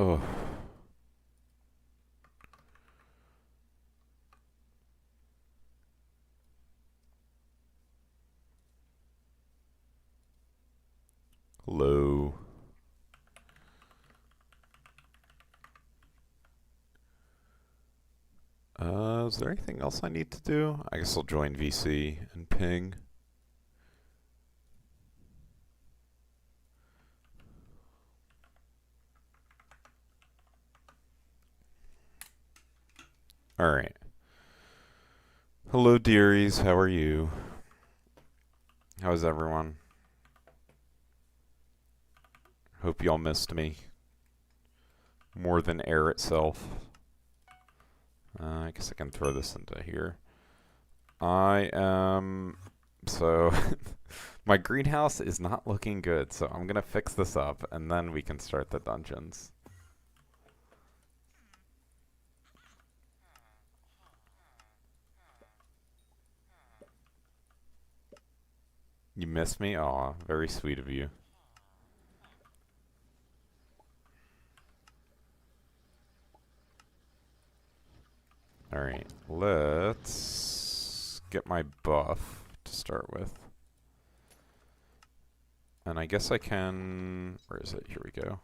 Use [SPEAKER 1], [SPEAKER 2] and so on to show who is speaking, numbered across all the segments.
[SPEAKER 1] Oh. Hello. Is there anything else I need to do? I guess I'll join VC and ping. Alright. Hello, dearies. How are you? How is everyone? Hope y'all missed me. More than air itself. I guess I can throw this into here. I am... So, my greenhouse is not looking good, so I'm gonna fix this up, and then we can start the dungeons. You missed me? Aw, very sweet of you. Alright, let's get my buff to start with. And I guess I can... Where is it? Here we go.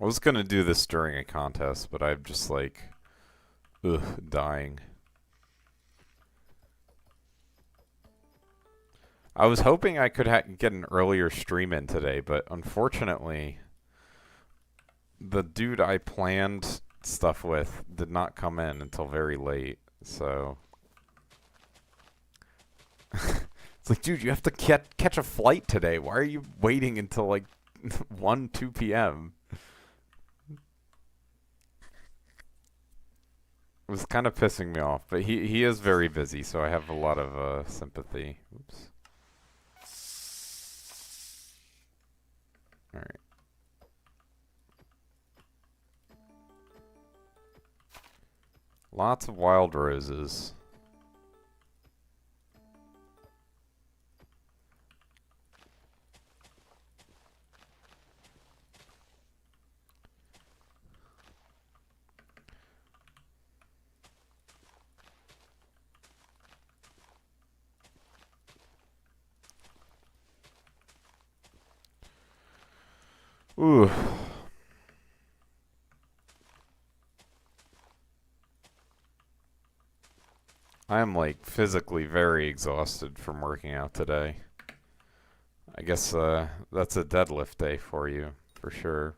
[SPEAKER 1] I was gonna do this during a contest, but I'm just like... Ugh, dying. I was hoping I could get an earlier stream in today, but unfortunately, the dude I planned stuff with did not come in until very late, so... It's like, dude, you have to catch a flight today. Why are you waiting until like 1, 2 p.m.? It was kind of pissing me off, but he is very busy, so I have a lot of sympathy. Oops. All right. Lots of wild roses. Ooh. I am like physically very exhausted from working out today. I guess that's a deadlift day for you, for sure.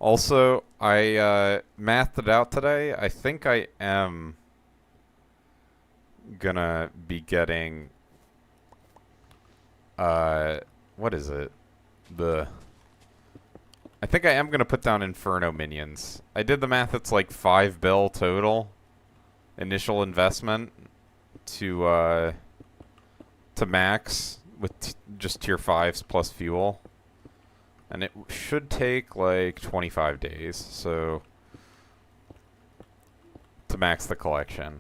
[SPEAKER 1] Also, I mathed it out today. I think I am gonna be getting what is it? I think I am gonna put down Inferno minions. I did the math, it's like 5 bill total initial investment to max with just tier 5s plus fuel. And it should take like 25 days, so to max the collection.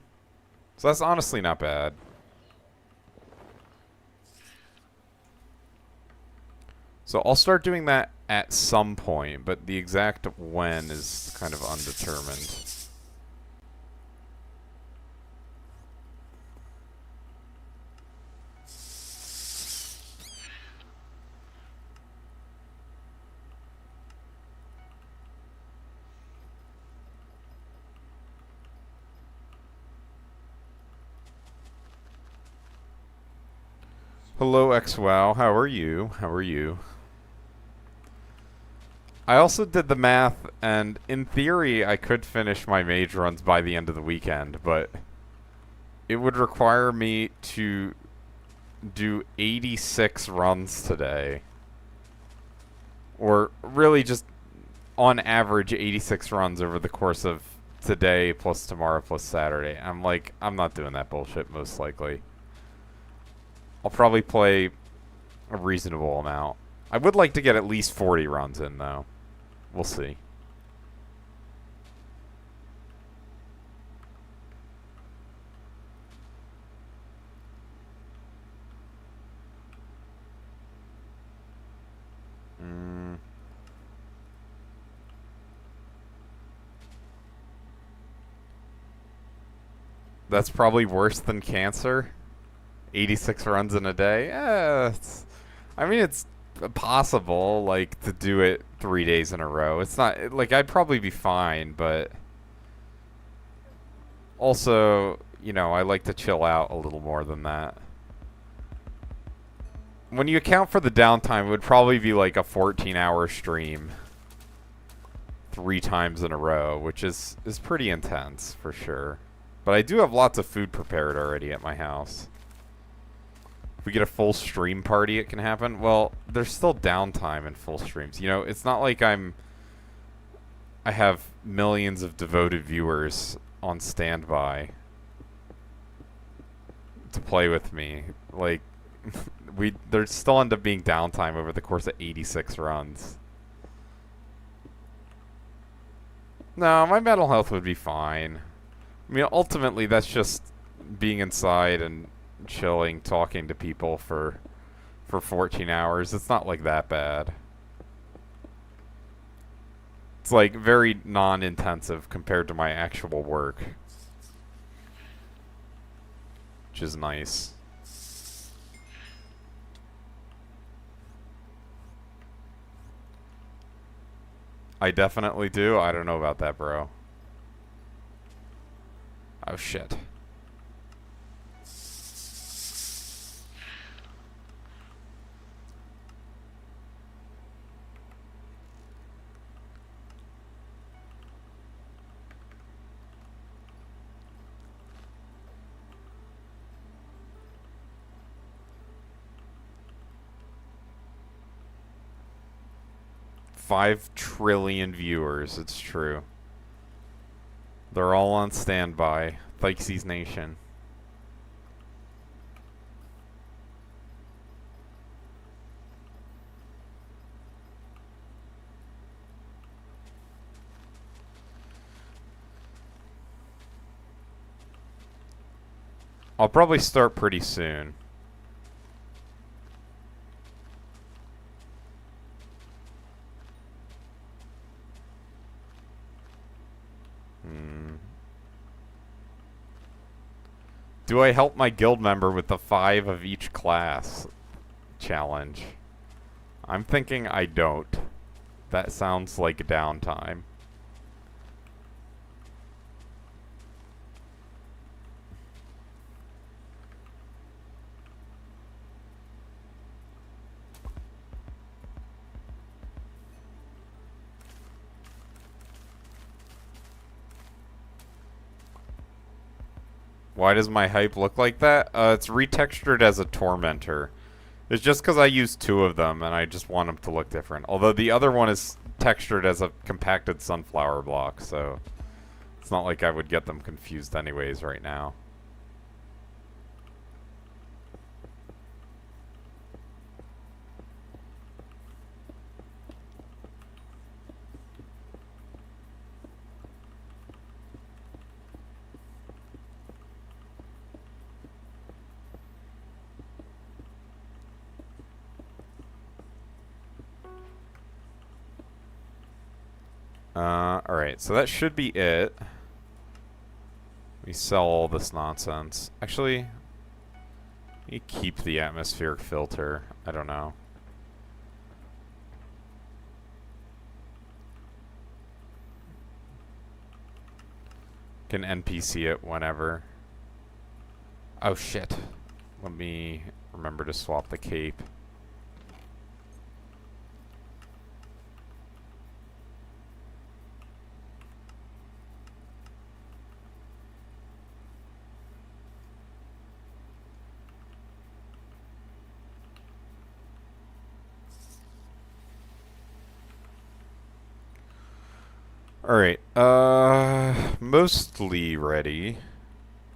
[SPEAKER 1] So that's honestly not bad. So I'll start doing that at some point, but the exact when is kind of undetermined. Hello, XWow. How are you? How are you? I also did the math, and in theory, I could finish my mage runs by the end of the weekend, but it would require me to do 86 runs today. Or really just, on average, 86 runs over the course of today plus tomorrow plus Saturday. I'm like, I'm not doing that bullshit, most likely. I'll probably play a reasonable amount. I would like to get at least 40 runs in, though. We'll see. That's probably worse than cancer. 86 runs in a day. I mean, it's possible, like, to do it 3 days in a row. It's not, like, I'd probably be fine, but also, you know, I like to chill out a little more than that. When you account for the downtime, it would probably be like a 14-hour stream 3 times in a row, which is pretty intense, for sure. But I do have lots of food prepared already at my house. If we get a full stream party, it can happen. Well, there's still downtime in full streams. You know, it's not like I have millions of devoted viewers on standby to play with me. Like, there still end up being downtime over the course of 86 runs. No, my mental health would be fine. I mean, ultimately, that's just being inside and chilling, talking to people for 14 hours. It's not like that bad. It's like very non-intensive compared to my actual work, which is nice. I definitely do. I don't know about that, bro. Oh, shit. $5 trillion viewers, it's true. They're all on standby. Thykes Nation. I'll probably start pretty soon. Do I help my guild member with the 5 of each class challenge? I'm thinking I don't. That sounds like downtime. Why does my hype look like that? It's retextured as a tormentor. It's just because I used 2 of them and I just want them to look different. Although the other one is textured as a compacted sunflower block, so it's not like I would get them confused anyways right now. Alright, so that should be it. We sell all this nonsense. Actually, we keep the atmospheric filter. I don't know. Can NPC it whenever. Oh shit. Let me remember to swap the cape. Alright, mostly ready.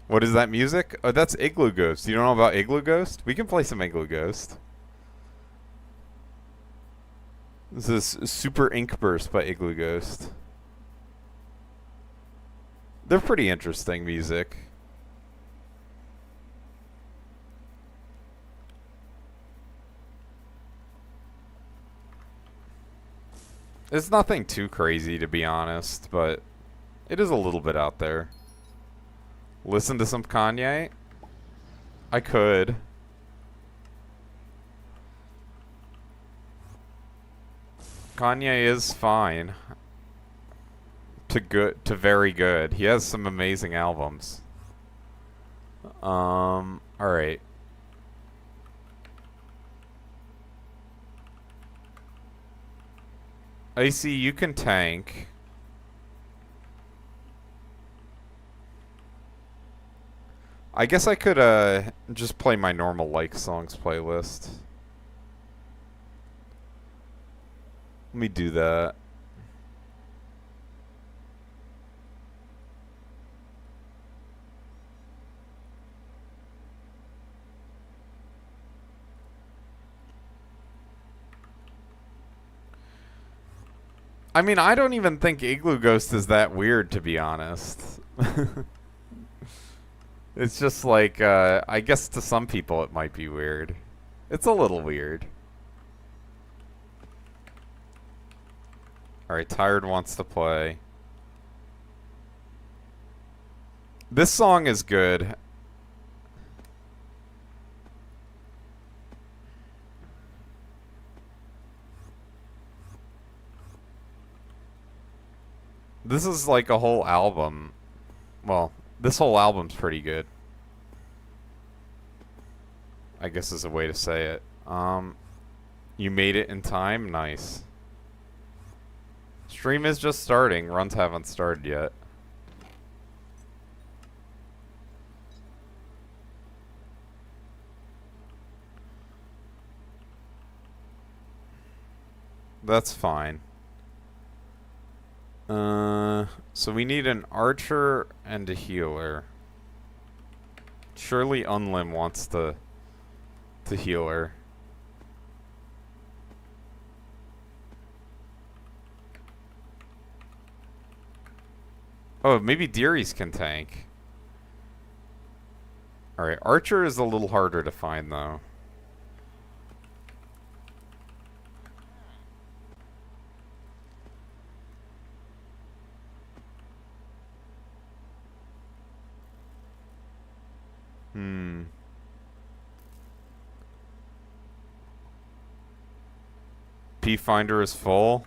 [SPEAKER 1] What is that music? Oh, that's Igloo Ghost. You don't know about Igloo Ghost? We can play some Igloo Ghost. This is Super Ink Burst by Igloo Ghost. They're pretty interesting music. It's nothing too crazy, to be honest, but it is a little bit out there. Listen to some Kanye? I could. Kanye is fine. To very good. He has some amazing albums. Alright. Icy, you can tank. I guess I could, just play my normal like songs playlist. Let me do that. I mean, I don't even think Igloo Ghost is that weird, to be honest. It's just like, I guess to some people it might be weird. It's a little weird. Alright, Tired wants to play. This song is good. This is like a whole album. Well, this whole album's pretty good. I guess is a way to say it. You made it in time? Nice. Stream is just starting. Runs haven't started yet. That's fine. So we need an archer and a healer. Surely Unlim wants to heal her. Oh, maybe Dearies can tank. Alright, archer is a little harder to find though. P-Finder is full.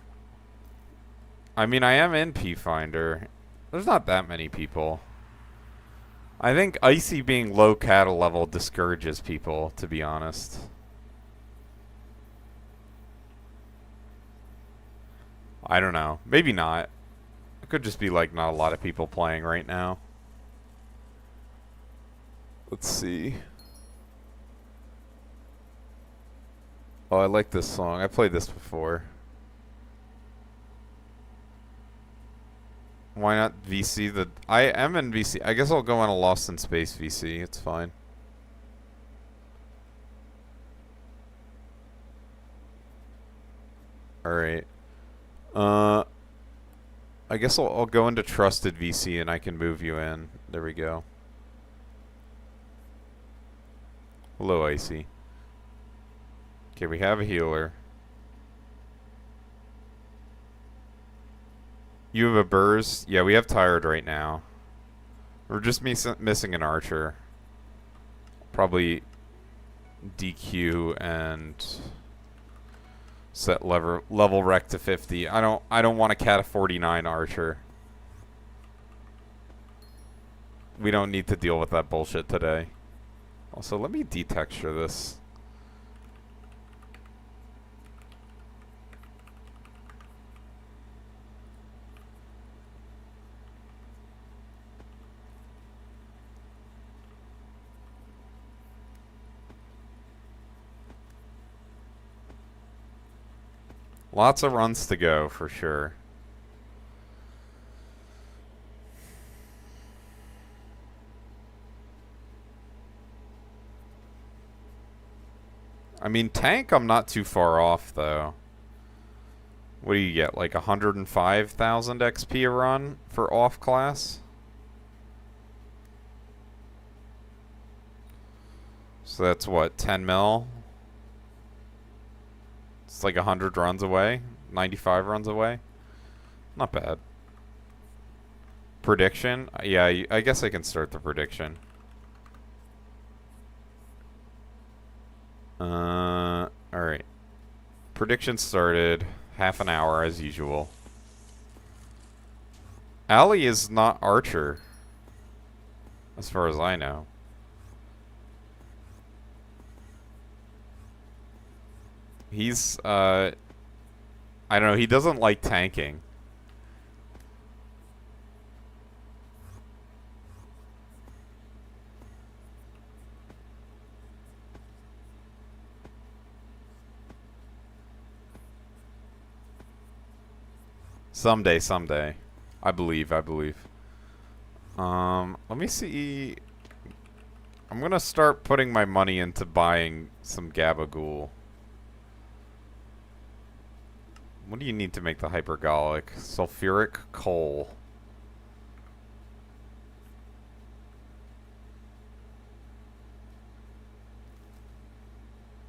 [SPEAKER 1] I mean, I am in P-Finder. There's not that many people. I think Icy being low cattle level discourages people, to be honest. I don't know. Maybe not. It could just be like not a lot of people playing right now. Let's see. Oh, I like this song. I played this before. Why not VC? I am in VC. I guess I'll go on a Lost in Space VC. It's fine. Alright. I guess I'll go into Trusted VC and I can move you in. There we go. Hello, Icy. Okay, we have a healer. You have a burst? Yeah, we have Tired right now. We're just missing an archer. Probably DQ and set level rec to 50. I don't want a cat 49 archer. We don't need to deal with that bullshit today. Also, let me detexture this. Lots of runs to go, for sure. I mean, tank, I'm not too far off, though. What do you get? Like 105,000 XP a run for off class? So that's what, 10 mil? It's like 100 runs away? 95 runs away? Not bad. Prediction? Yeah, I guess I can start the prediction. Alright. Prediction started. Half an hour as usual. Ali is not Archer. As far as I know. He's, I don't know, he doesn't like tanking. Someday. I believe. Let me see. I'm gonna start putting my money into buying some Gabagool. What do you need to make the hypergolic? Sulfuric coal.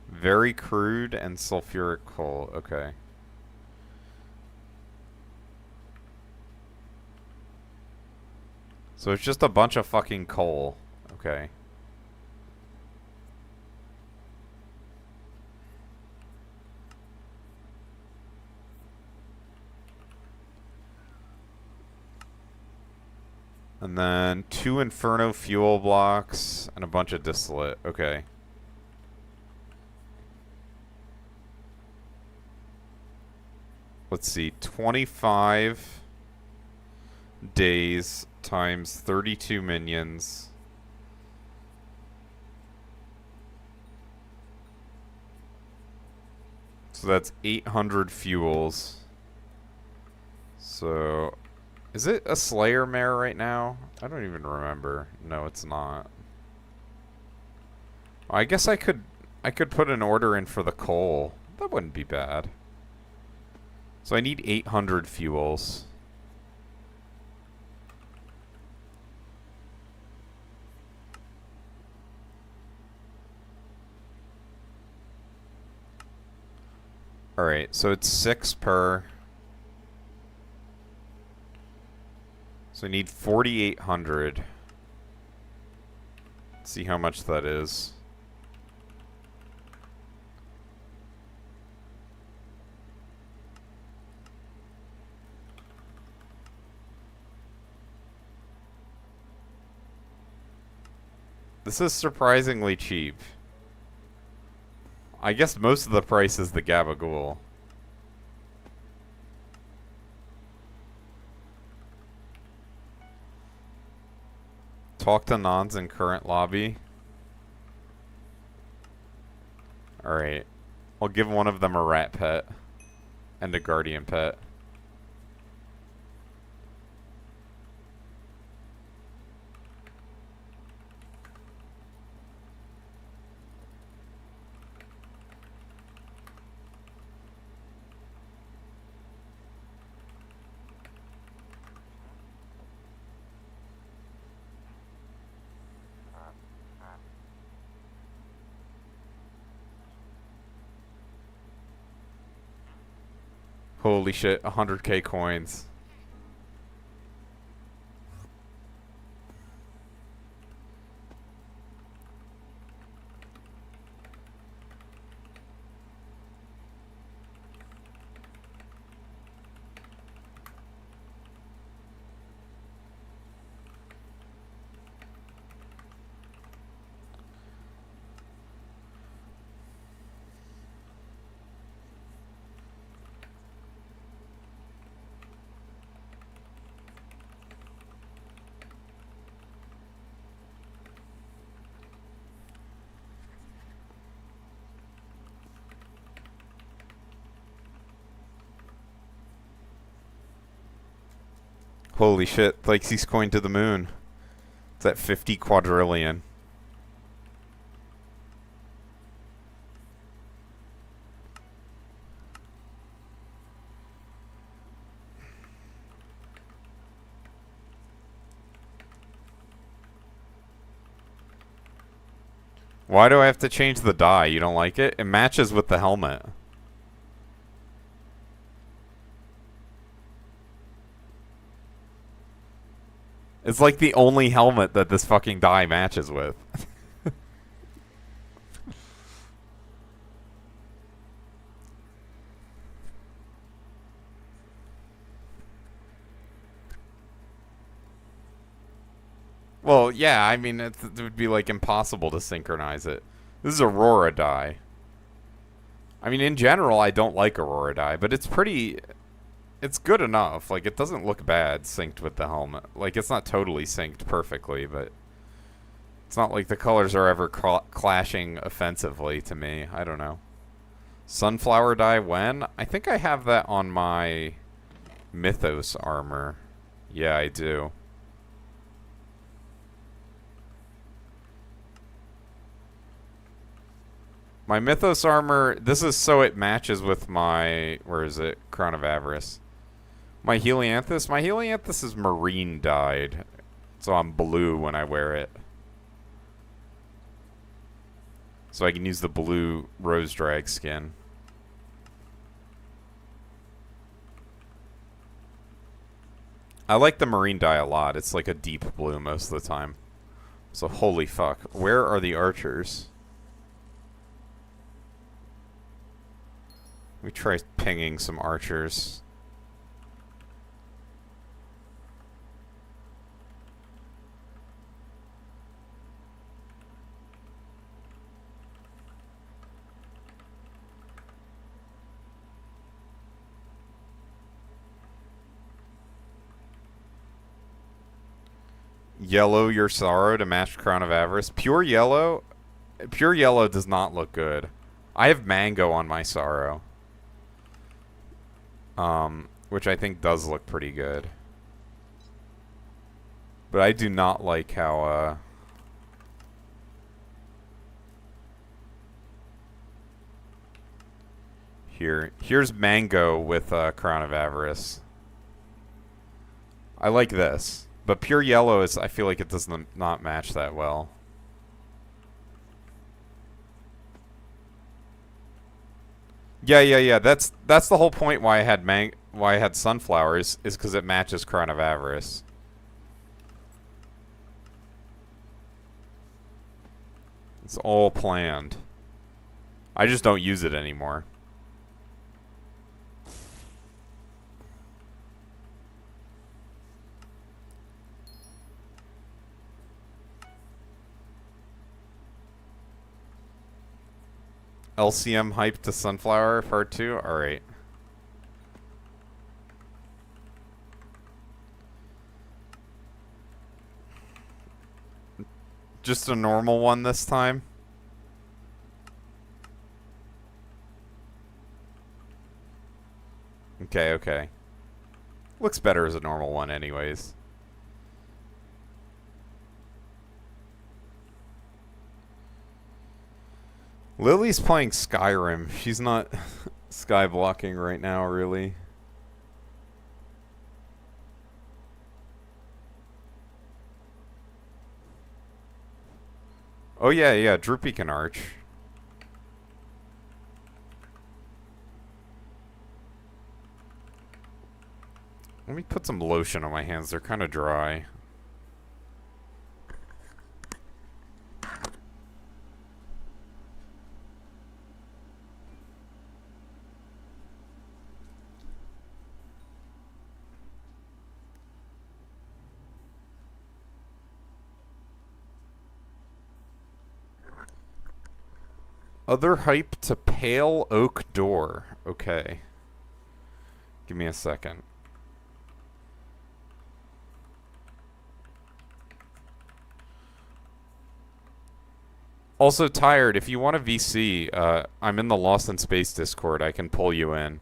[SPEAKER 1] Very crude and sulfuric coal. Okay. So it's just a bunch of fucking coal. Okay. And then 2 Inferno fuel blocks and a bunch of distillate. Okay. Let's see. 25 days times 32 minions. So that's 800 fuels. So... is it a Slayer mare right now? I don't even remember. No, it's not. I guess I could put an order in for the coal. That wouldn't be bad. So I need 800 fuels. Alright, so it's 6 per... so I need 4,800. Let's see how much that is. This is surprisingly cheap. I guess most of the price is the Gabagool. Talk to Nons in current lobby. Alright. I'll give one of them a rat pet. And a guardian pet. Holy shit, 100k coins. Holy shit, Thyxe's coin to the moon. It's at 50 quadrillion. Why do I have to change the dye? You don't like it? It matches with the helmet. It's like the only helmet that this fucking dye matches with. Well, yeah, I mean, it would be like impossible to synchronize it. This is Aurora dye. I mean, in general, I don't like Aurora dye, but it's pretty... It's good enough. Like, it doesn't look bad synced with the helmet. Like, it's not totally synced perfectly, but... It's not like the colors are ever clashing offensively to me. I don't know. Sunflower dye when? I think I have that on my Mythos armor. Yeah, I do. My Mythos armor, this is so it matches with my, where is it? Crown of Avarice. My Helianthus is marine dyed. So I'm blue when I wear it. So I can use the blue Rose Drag skin. I like the marine dye a lot. It's like a deep blue most of the time. So holy fuck. Where are the archers? Let me try pinging some archers. Yellow your sorrow to match Crown of Avarice. Pure yellow does not look good. I have mango on my sorrow. Which I think does look pretty good. But I do not like how, Here's mango with, Crown of Avarice. I like this. But pure yellow is, I feel like it does not match that well. Yeah. That's the whole point why I had sunflowers is because it matches Crown of Avarice. It's all planned. I just don't use it anymore. LCM hype to Sunflower Part 2? Alright. Just a normal one this time? Okay. Looks better as a normal one anyways. Lily's playing Skyrim. She's not skyblocking right now, really. Oh yeah, Droopy can arch. Let me put some lotion on my hands. They're kind of dry. Other hype to Pale Oak Door. Okay. Give me a second. Also, Tired, if you want a VC, I'm in the Lost in Space Discord. I can pull you in.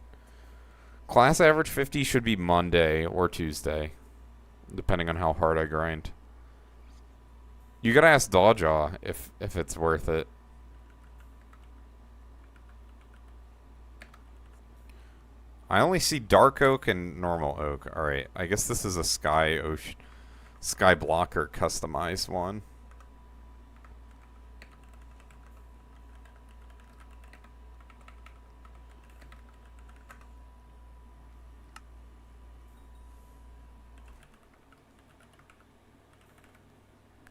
[SPEAKER 1] Class average 50 should be Monday or Tuesday, depending on how hard I grind. You gotta ask Dawjaw if it's worth it. I only see Dark Oak and Normal Oak. Alright, I guess this is a Skyblocker customized one.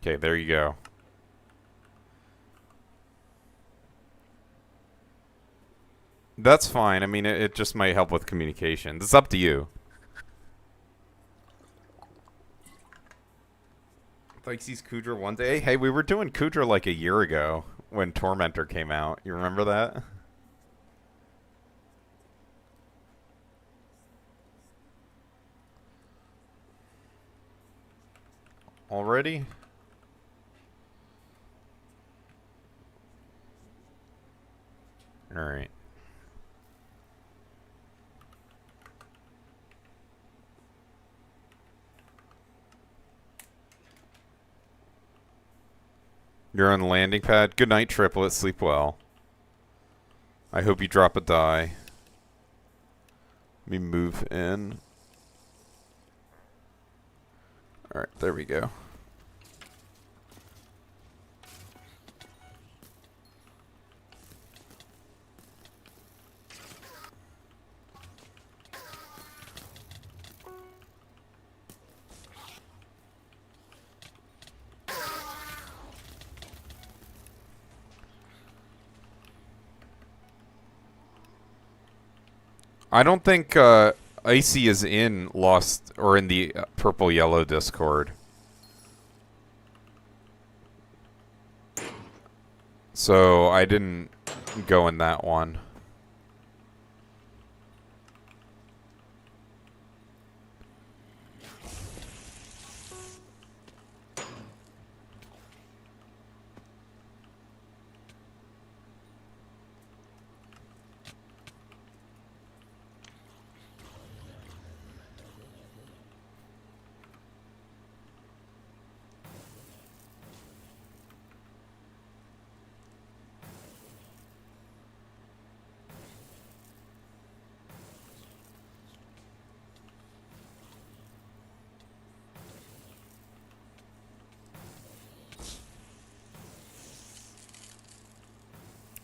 [SPEAKER 1] Okay, there you go. That's fine. I mean, it just might help with communication. It's up to you. Thixie's Kudra one day. Hey, we were doing Kudra like a year ago when Tormentor came out. You remember that? Already? Alright. You're on the landing pad. Good night, Triplet. Sleep well. I hope you drop a die. Let me move in. Alright, there we go. I don't think Icy is in Lost or in the purple yellow Discord. So I didn't go in that one.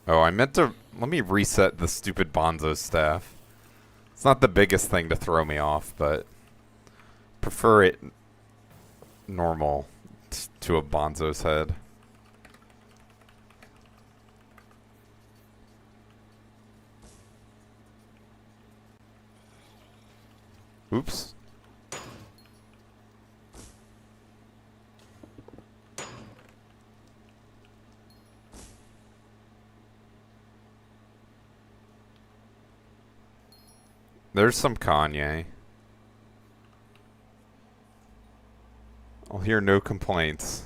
[SPEAKER 1] Oh, I meant to... Let me reset the stupid Bonzo staff. It's not the biggest thing to throw me off, but... Prefer it normal to a Bonzo's head. Oops. There's some Kanye. I'll hear no complaints.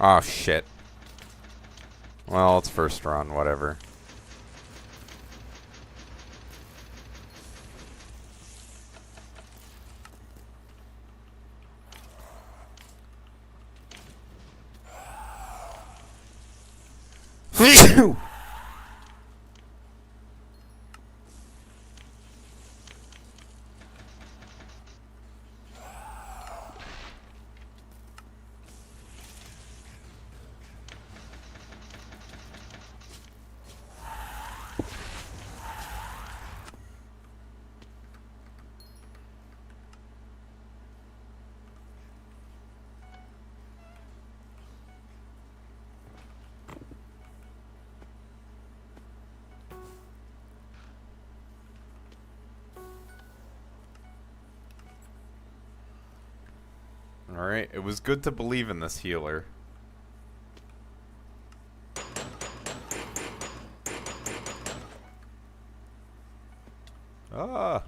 [SPEAKER 1] Oh, shit. Well, it's first run, whatever. Alright, it was good to believe in this healer. Ah!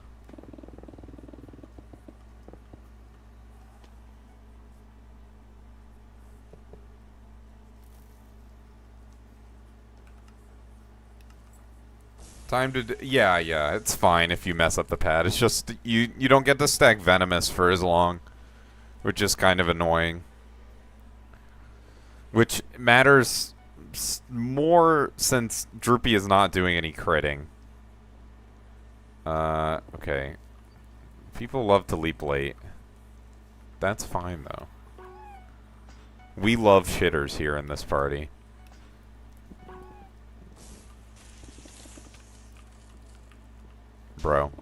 [SPEAKER 1] Time to yeah, yeah, it's fine if you mess up the pad. It's just you don't get to stack Venomous for as long, which is kind of annoying. Which matters more since Droopy is not doing any critting. Okay. People love to leap late. That's fine though. We love shitters here in this party. Bro.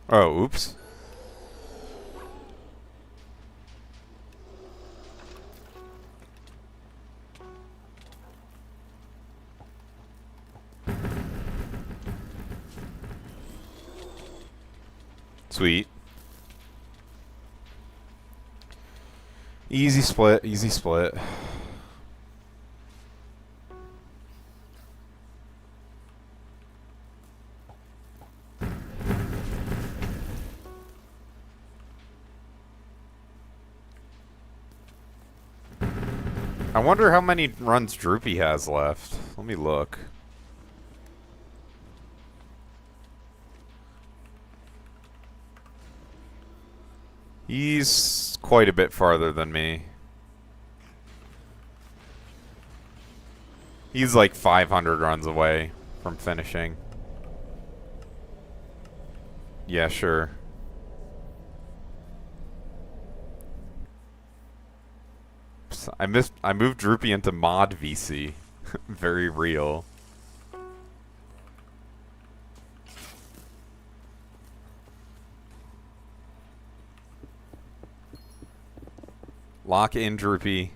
[SPEAKER 1] Oh, oops. Sweet. Easy split, easy split. I wonder how many runs Droopy has left. Let me look. He's quite a bit farther than me. He's like 500 runs away from finishing. Yeah, sure. I moved Droopy into mod VC. Very real. Lock in Droopy.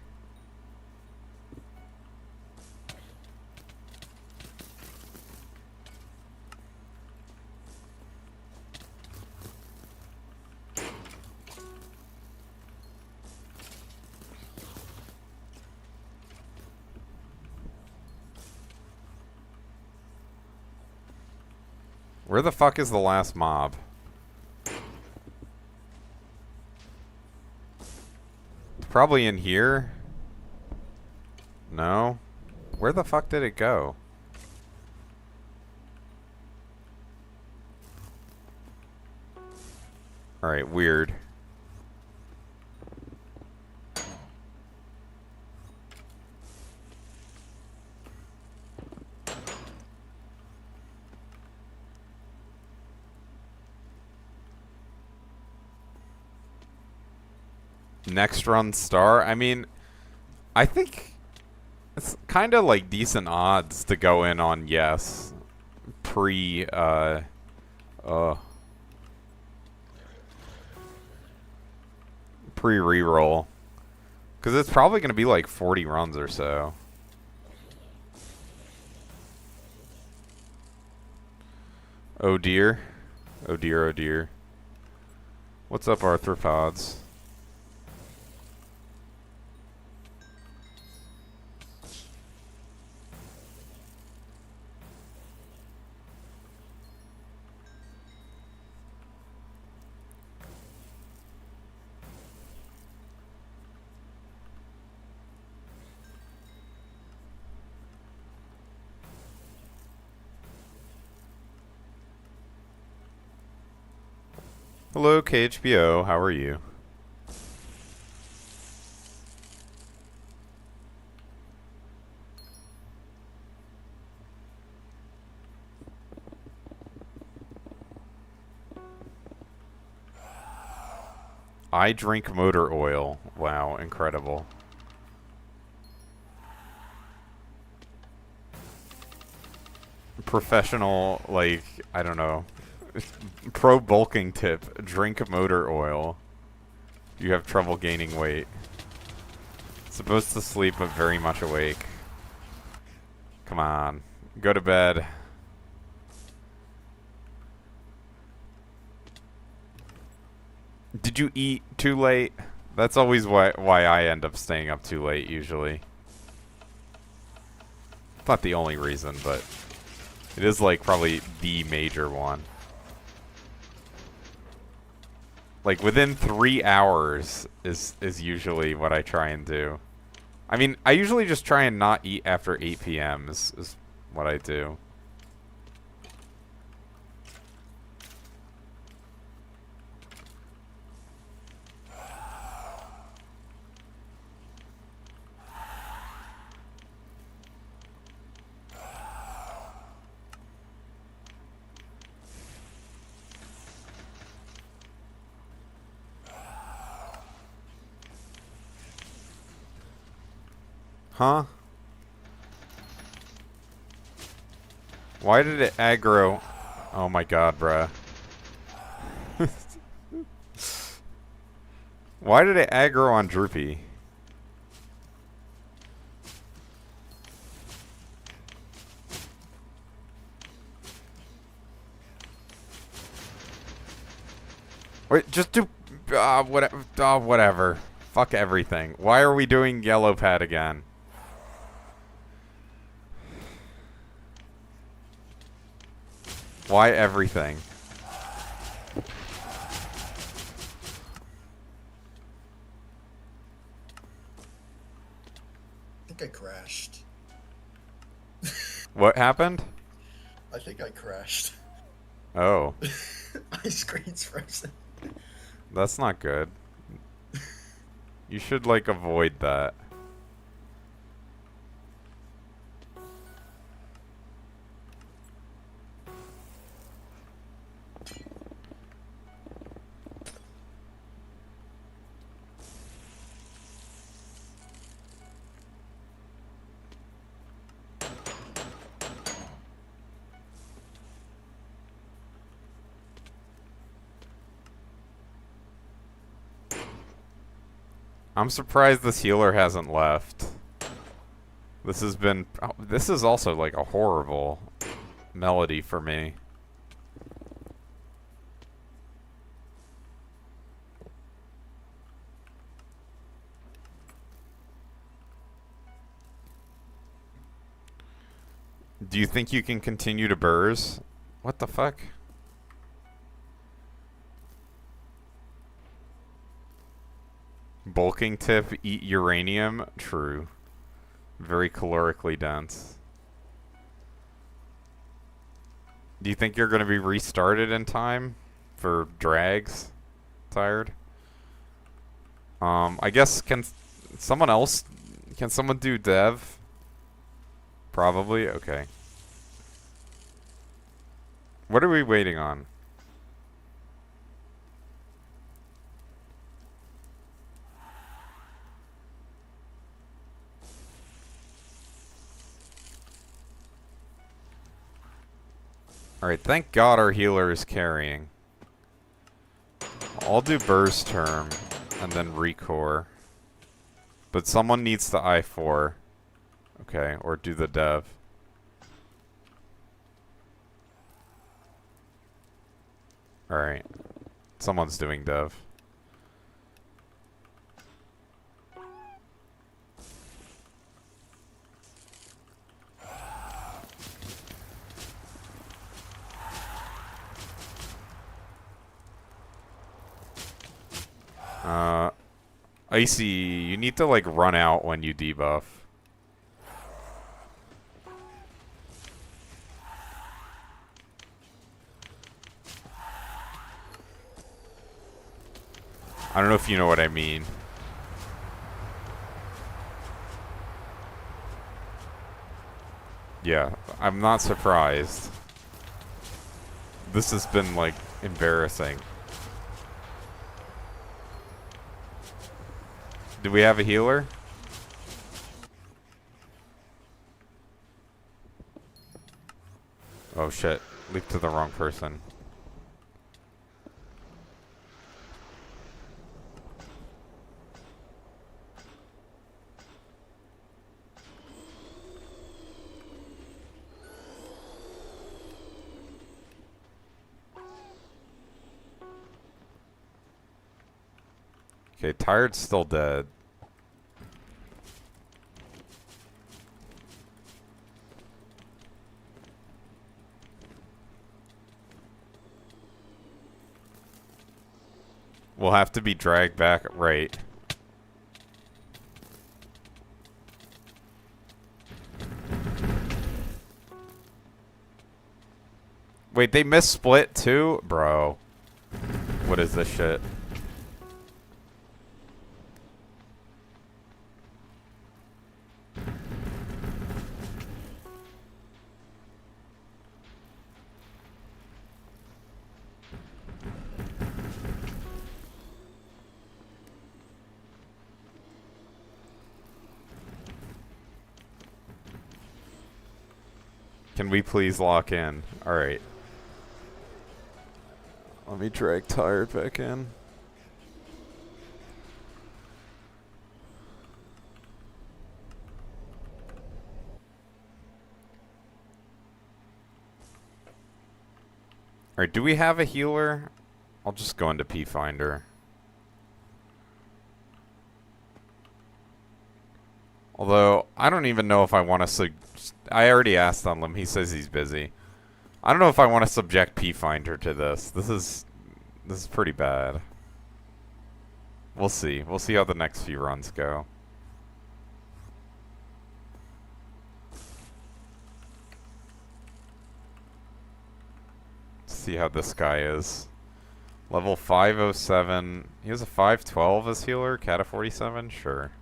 [SPEAKER 1] Where the fuck is the last mob? Probably in here. No? Where the fuck did it go? Alright, weird. Next run star? I mean, I think it's kind of like decent odds to go in on yes. Pre-reroll. Because it's probably going to be like 40 runs or so. Oh dear. Oh dear, oh dear. What's up, arthropods? Hello, KHBO. How are you? I drink motor oil. Wow, incredible. Professional, like, I don't know. Pro bulking tip. Drink motor oil. You have trouble gaining weight. Supposed to sleep, but very much awake. Come on. Go to bed. Did you eat too late? That's always why I end up staying up too late, usually. Not the only reason, but it is, like, probably the major one. Like, within 3 hours is usually what I try and do. I mean, I usually just try and not eat after 8 p.m. is what I do. Huh? Why did it aggro? Oh my god, bruh. Why did it aggro on Droopy? Wait, just do... whatever. Fuck everything. Why are we doing yellow pad again? Why everything?
[SPEAKER 2] I think I crashed.
[SPEAKER 1] What happened?
[SPEAKER 2] I think I crashed.
[SPEAKER 1] Oh.
[SPEAKER 2] My screen's frozen.
[SPEAKER 1] That's not good. You should, like, avoid that. I'm surprised this healer hasn't left. This has been... Oh, this is also, like, a horrible melody for me. Do you think you can continue to burrs? What the fuck? Bulking tip, eat uranium. True. Very calorically dense. Do you think you're going to be restarted in time for drags? Tired? I guess, can someone else... Can someone do dev? Probably? Okay. What are we waiting on? Alright, thank God our healer is carrying. I'll do burst term and then recore. But someone needs the I4. Okay, or do the dev. Alright. Someone's doing dev. Icy, you need to, like, run out when you debuff. I don't know if you know what I mean. Yeah, I'm not surprised. This has been, like, embarrassing. Do we have a healer? Oh shit. Leaped to the wrong person. Okay, Tired's still dead. We'll have to be dragged back, right. Wait, they missed split too? Bro. What is this shit? Can we please lock in? Alright. Let me drag Tired back in. Alright, do we have a healer? I'll just go into P Finder. Although, I don't even know if I want to... I already asked on him. He says he's busy. I don't know if I want to subject P Finder to this. This is pretty bad. We'll see. We'll see how the next few runs go. Let's see how this guy is. Level 507. He has a 512 as healer. Cat of 47? Sure.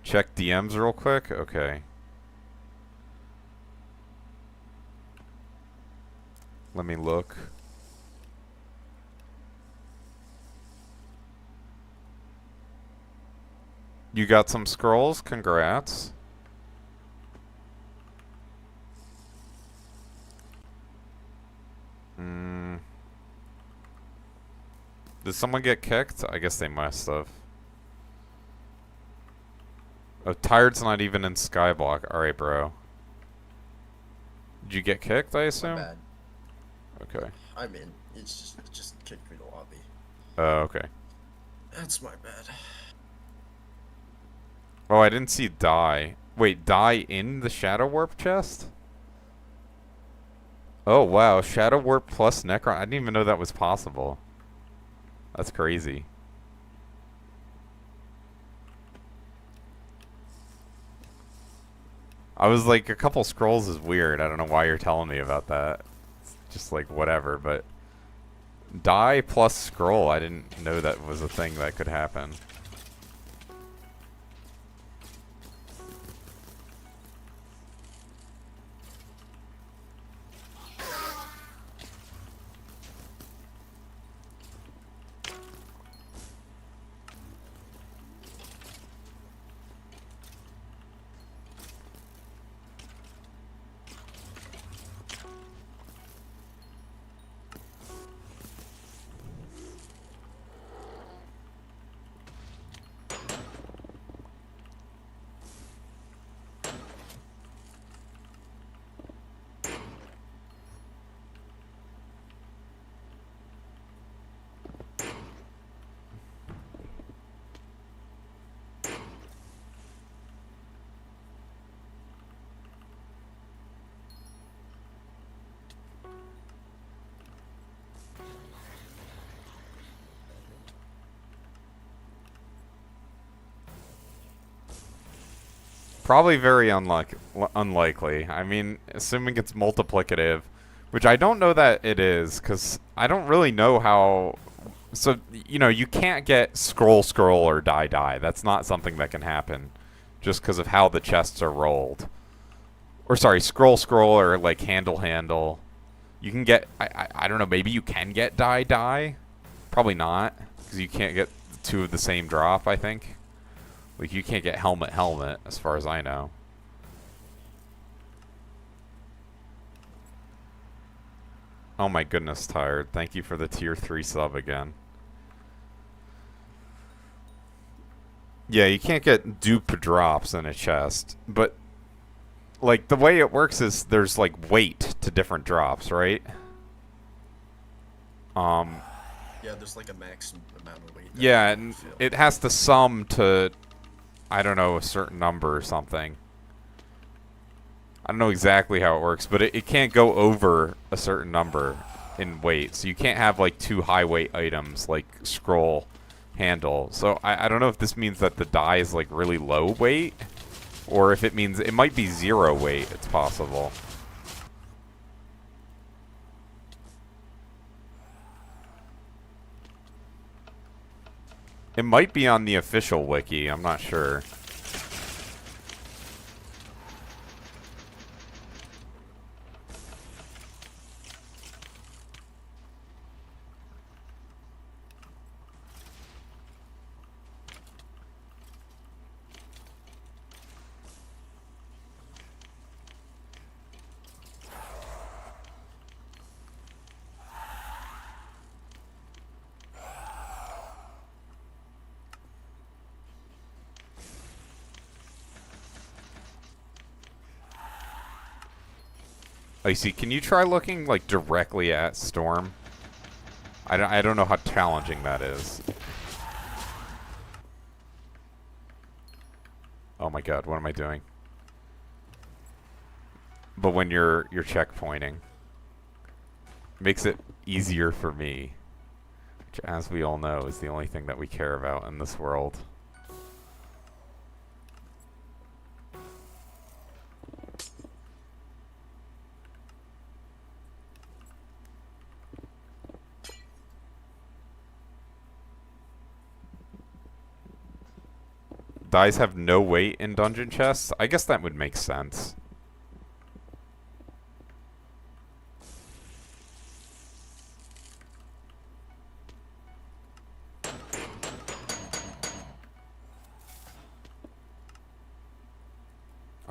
[SPEAKER 1] Check DMs real quick. Okay. Let me look. You got some scrolls? Congrats. Did someone get kicked? I guess they must have. Oh, Tired's not even in Skyblock. Alright, bro. Did you get kicked, I assume?
[SPEAKER 2] My bad.
[SPEAKER 1] Okay.
[SPEAKER 2] I'm in. It just kicked me to the lobby.
[SPEAKER 1] Oh, okay.
[SPEAKER 2] That's my bad.
[SPEAKER 1] Oh, I didn't see die. Wait, die in the Shadow Warp chest? Oh, wow. Shadow Warp plus Necron. I didn't even know that was possible. That's crazy. I was like, a couple scrolls is weird. I don't know why you're telling me about that. It's just like, whatever, but... Die plus scroll, I didn't know that was a thing that could happen. Probably very unlikely. I mean, assuming it's multiplicative, which I don't know that it is, because I don't really know how... So, you know, you can't get scroll or die. That's not something that can happen, just because of how the chests are rolled. Or sorry, scroll scroll or like handle handle. You can get I don't know, maybe you can get die die. Probably not, because you can't get two of the same drop, I think. Like you can't get helmet helmet as far as I know. Oh my goodness, Tired. Thank you for the tier 3 sub again. Yeah, you can't get dupe drops in a chest, but like the way it works is there's like weight to different drops, right?
[SPEAKER 2] Yeah, there's like a max amount of weight.
[SPEAKER 1] Yeah, and it has to sum to, I don't know, a certain number or something. I don't know exactly how it works, but it can't go over a certain number in weight. So you can't have like two high weight items like scroll, handle. So I don't know if this means that the die is like really low weight, or if it means it might be 0 weight. It's possible. It might be on the official wiki. I'm not sure. Icy, can you try looking like directly at Storm? I don't know how challenging that is. Oh my god, what am I doing? But when you're checkpointing, makes it easier for me, which, as we all know, is the only thing that we care about in this world. Dies have no weight in dungeon chests? I guess that would make sense.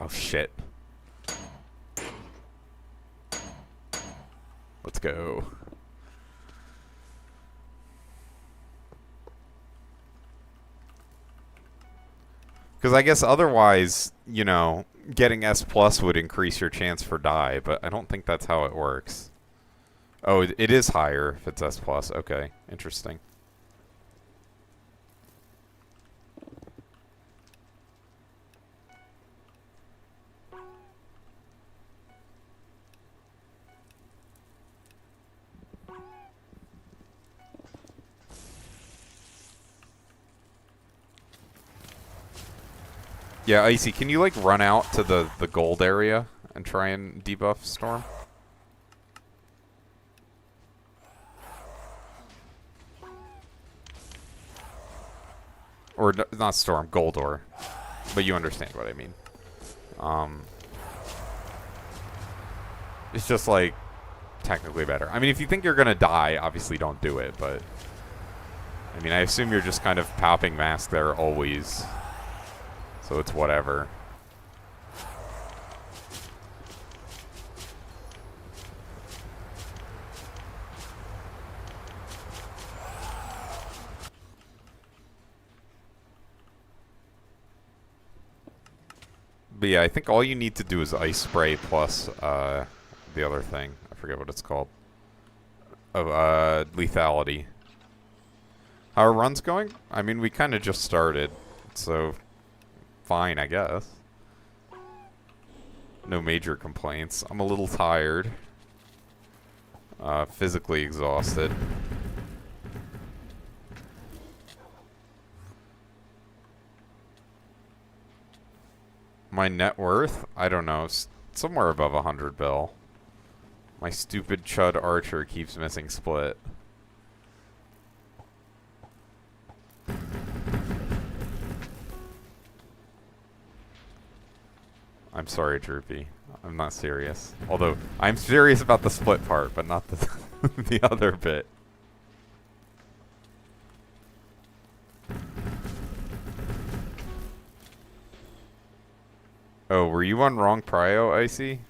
[SPEAKER 1] Oh shit. Let's go. Because I guess otherwise, you know, getting S plus would increase your chance for die, but I don't think that's how it works. Oh, it is higher if it's S plus. Okay, interesting. Yeah, Icy, can you like run out to the gold area and try and debuff Storm? Or not Storm, Goldor. But you understand what I mean. It's just like technically better. I mean, if you think you're gonna die, obviously don't do it, but I mean, I assume you're just kind of popping mask there always. So it's whatever. But yeah, I think all you need to do is ice spray plus the other thing. I forget what it's called. Oh, lethality. How are runs going? I mean, we kind of just started, so fine, I guess. No major complaints. I'm a little tired. Physically exhausted. My net worth? I don't know. Somewhere above 100 bill. My stupid chud archer keeps missing split. I'm sorry, Droopy. I'm not serious. Although, I'm serious about the split part, but not the, the other bit. Oh, were you on wrong prio, Icy?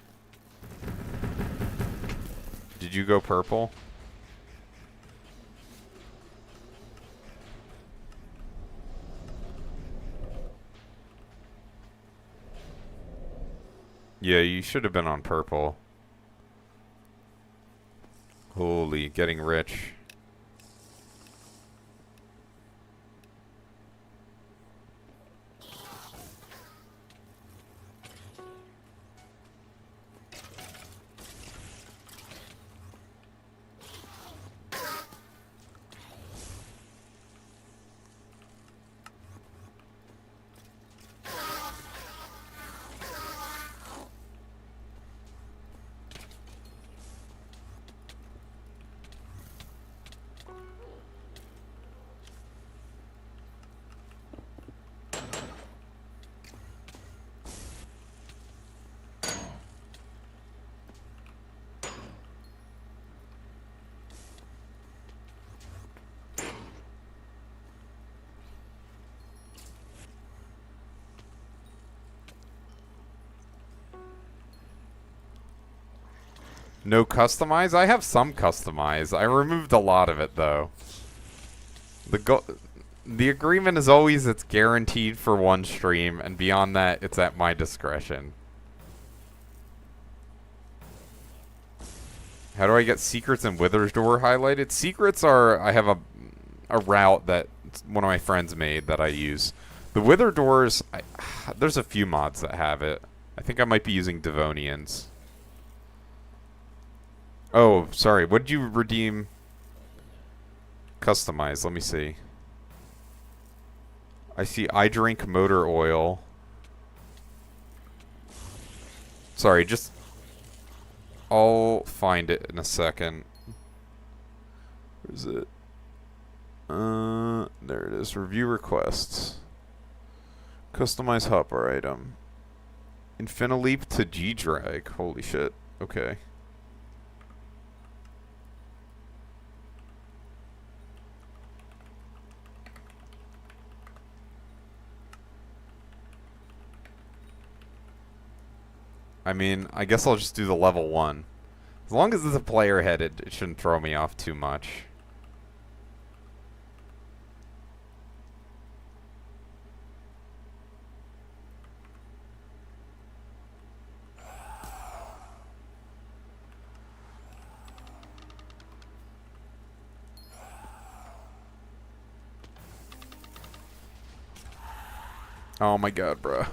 [SPEAKER 1] Did you go purple? Yeah, you should have been on purple. Holy, getting rich. No customize? I have some customize. I removed a lot of it though. The agreement is always it's guaranteed for one stream, and beyond that, it's at my discretion. How do I get secrets and Wither's Door highlighted? Secrets are, I have a route that one of my friends made that I use. The Wither Doors, there's a few mods that have it. I think I might be using Devonians. Oh, sorry. What did you redeem? Customize. Let me see. I see I drink motor oil. Sorry, just... I'll find it in a second. Where is it? There it is. Review requests. Customize hopper item. Infinaleap to G-Drag. Holy shit. Okay. I mean, I guess I'll just do the level 1. As long as it's a player head, it shouldn't throw me off too much. Oh my god, bruh.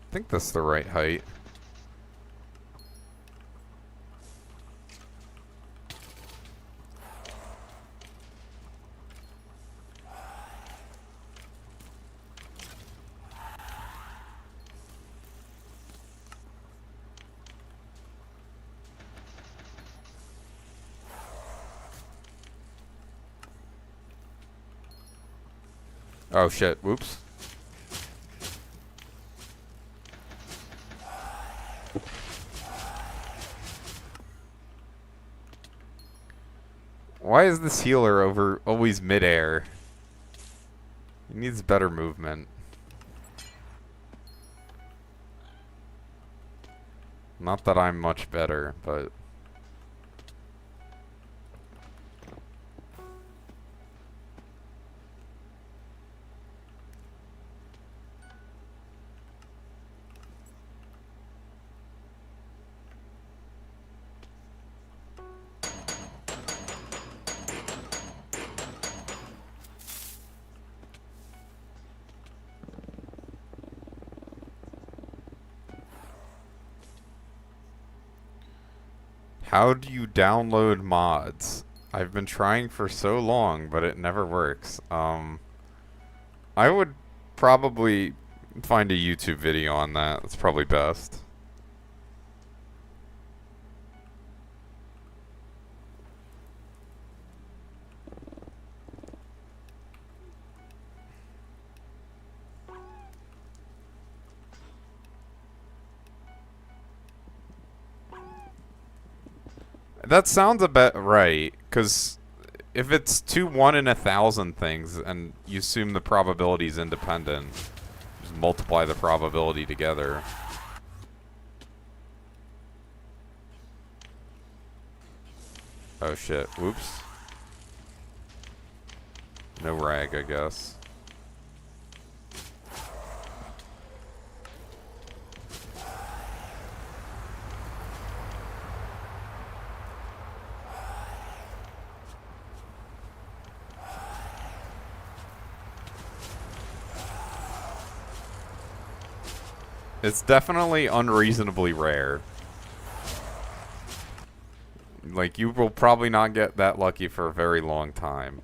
[SPEAKER 1] I think that's the right height. Oh shit, whoops. Why is this healer always midair? He needs better movement. Not that I'm much better, but... How do you download mods? I've been trying for so long, but it never works. I would probably find a YouTube video on that. That's probably best. That sounds a bit right, because if it's 2 1 in 1,000 things, and you assume the probability is independent, just multiply the probability together. Oh shit, whoops. No rag, I guess. It's definitely unreasonably rare. Like, you will probably not get that lucky for a very long time.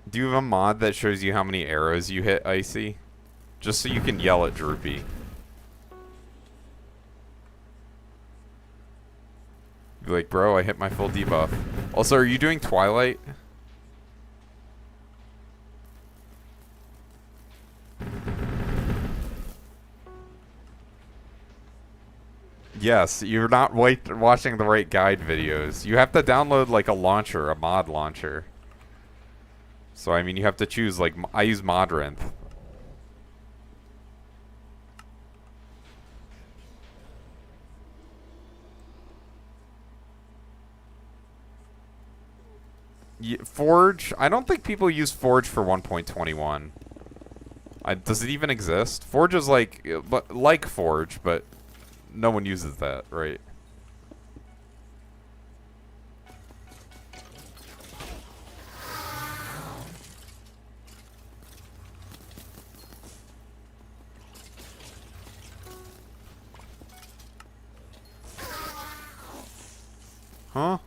[SPEAKER 1] Do you have a mod that shows you how many arrows you hit, Icy? Just so you can yell at Droopy. Be like, bro, I hit my full debuff. Also, are you doing Twilight? Yes, you're not watching the right guide videos. You have to download like a launcher, a mod launcher. So, I mean, you have to choose, like, I use Modrinth. Forge? I don't think people use Forge for 1.21. Does it even exist? Forge is like Forge, but no one uses that, right? Huh?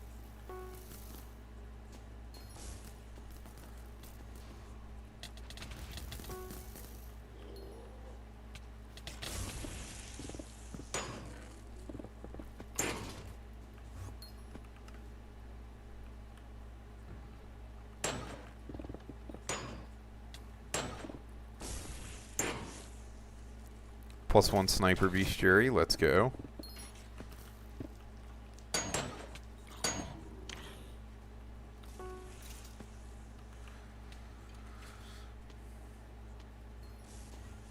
[SPEAKER 1] +1 sniper bestiary, let's go.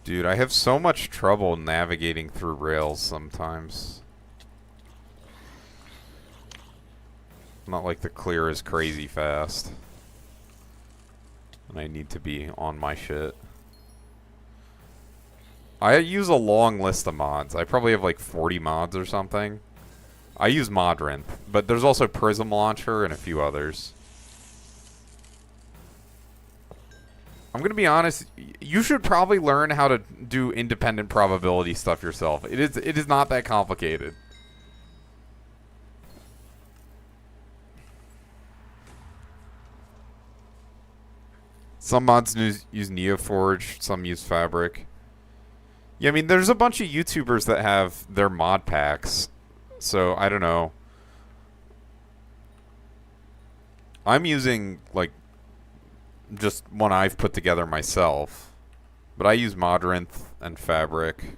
[SPEAKER 1] Dude, I have so much trouble navigating through rails sometimes. Not like the clear is crazy fast. And I need to be on my shit. I use a long list of mods. I probably have like 40 mods or something. I use Modrinth, but there's also Prism Launcher and a few others. I'm gonna be honest, you should probably learn how to do independent probability stuff yourself. It is not that complicated. Some mods use NeoForge, some use Fabric. Yeah, I mean, there's a bunch of YouTubers that have their mod packs, so I don't know. I'm using, like, just one I've put together myself, but I use Modrinth and Fabric.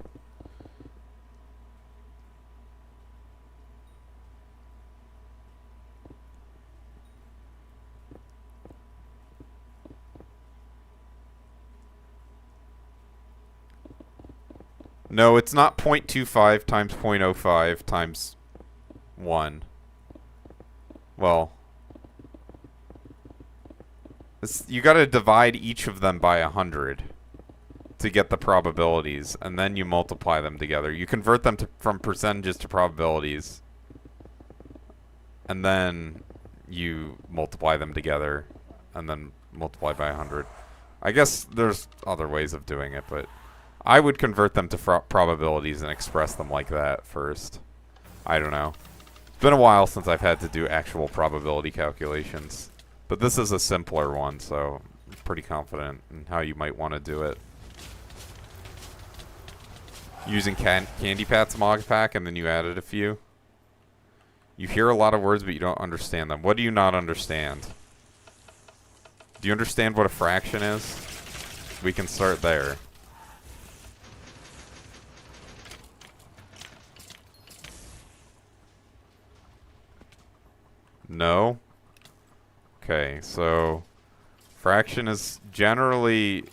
[SPEAKER 1] No, it's not 0.25 times 0.05 times 1. Well, you gotta divide each of them by 100 to get the probabilities, and then you multiply them together. You convert them from percentages to probabilities, and then you multiply them together, and then multiply by 100. I guess there's other ways of doing it, but I would convert them to probabilities and express them like that first. I don't know. It's been a while since I've had to do actual probability calculations, but this is a simpler one, so I'm pretty confident in how you might want to do it. Using Candy Pat's Mog Pack, and then you added a few. You hear a lot of words, but you don't understand them. What do you not understand? Do you understand what a fraction is? We can start there. No? Okay, so fraction is generally...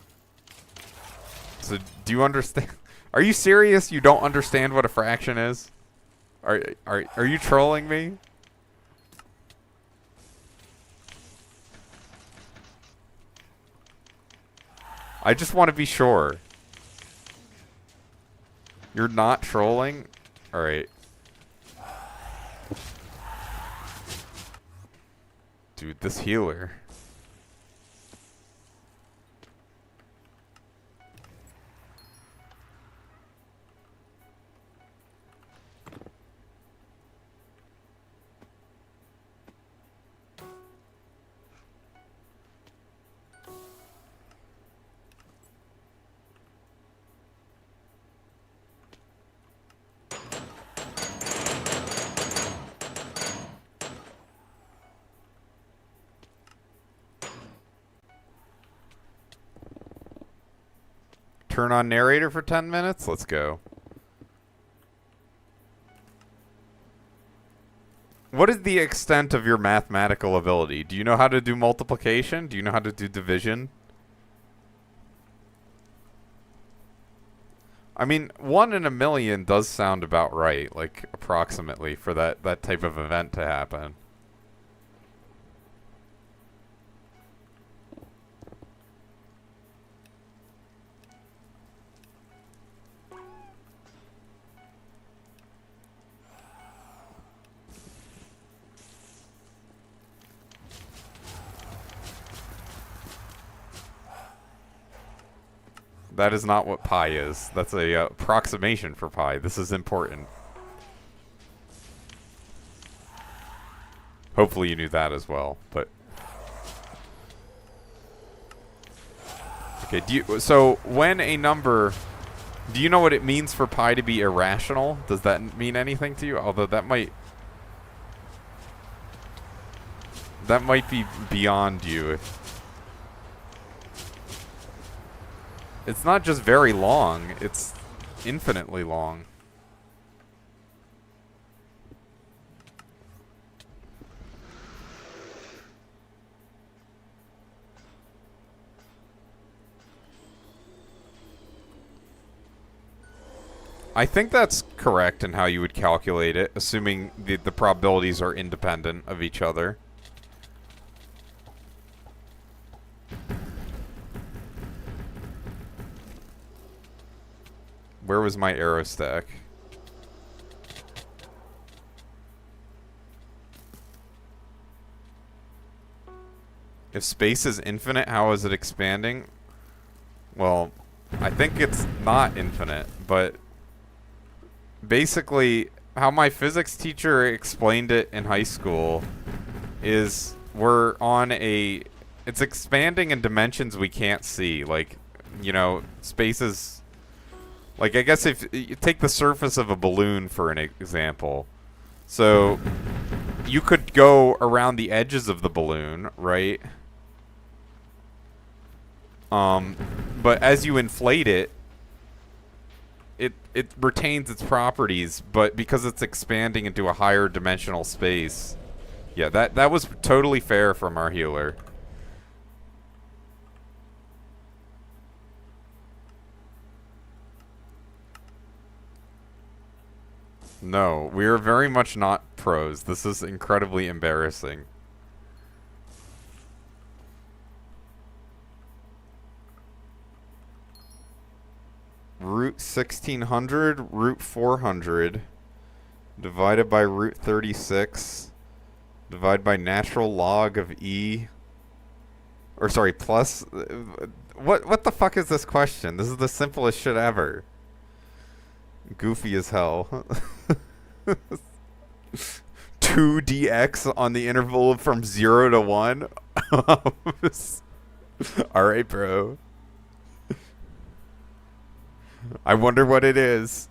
[SPEAKER 1] So do you understand? Are you serious? You don't understand what a fraction is? Are you trolling me? I just want to be sure. You're not trolling? Alright. Dude, this healer. Turn on narrator for 10 minutes? Let's go. What is the extent of your mathematical ability? Do you know how to do multiplication? Do you know how to do division? I mean, 1 in a million does sound about right, like, approximately, for that type of event to happen. That is not what pi is. That's a approximation for pi. This is important. Hopefully you knew that as well, but... Okay, so when a number... Do you know what it means for pi to be irrational? Does that mean anything to you? Although that might... That might be beyond you. It's not just very long, it's infinitely long. I think that's correct in how you would calculate it, assuming the probabilities are independent of each other. Where was my arrow stack? If space is infinite, how is it expanding? Well, I think it's not infinite, but basically how my physics teacher explained it in high school is we're on a... It's expanding in dimensions we can't see. Like, you know, space is... Like, I guess if you take the surface of a balloon for an example. So, you could go around the edges of the balloon, right? But as you inflate it, it retains its properties, but because it's expanding into a higher dimensional space. Yeah, that was totally fair from our healer. No, we are very much not pros. This is incredibly embarrassing. Root 1600, root 400, divided by root 36, divided by natural log of e, or sorry, plus, what the fuck is this question? This is the simplest shit ever. Goofy as hell. 2dx on the interval from 0 to 1? Alright, bro. I wonder what it is.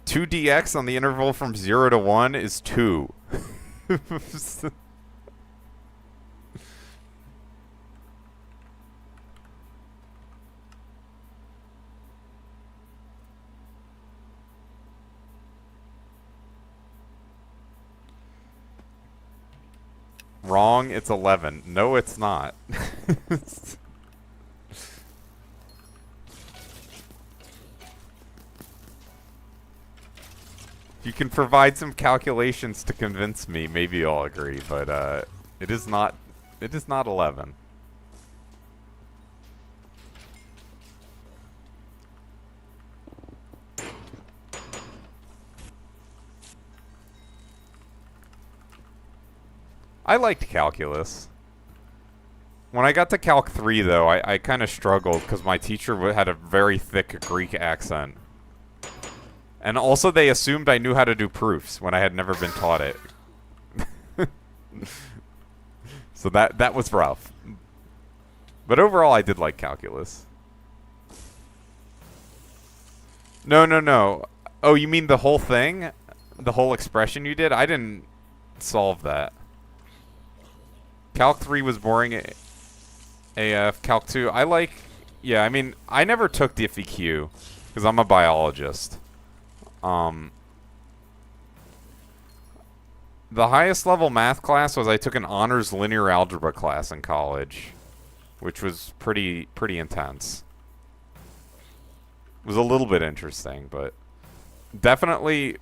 [SPEAKER 1] Two dx on the interval from 0 to 1 is 2. Wrong, it's 11. No, it's not. You can provide some calculations to convince me, maybe I'll agree, but it is not 11. I liked calculus. When I got to Calc 3, though, I kind of struggled because my teacher had a very thick Greek accent. And also they assumed I knew how to do proofs when I had never been taught it. So that was rough. But overall, I did like calculus. No. Oh, you mean the whole thing? The whole expression you did? I didn't solve that. Calc 3 was boring AF. Calc 2, I like... Yeah, I mean, I never took DiffyQ because I'm a biologist. The highest level math class was I took an honors linear algebra class in college, which was pretty intense. It was a little bit interesting, but definitely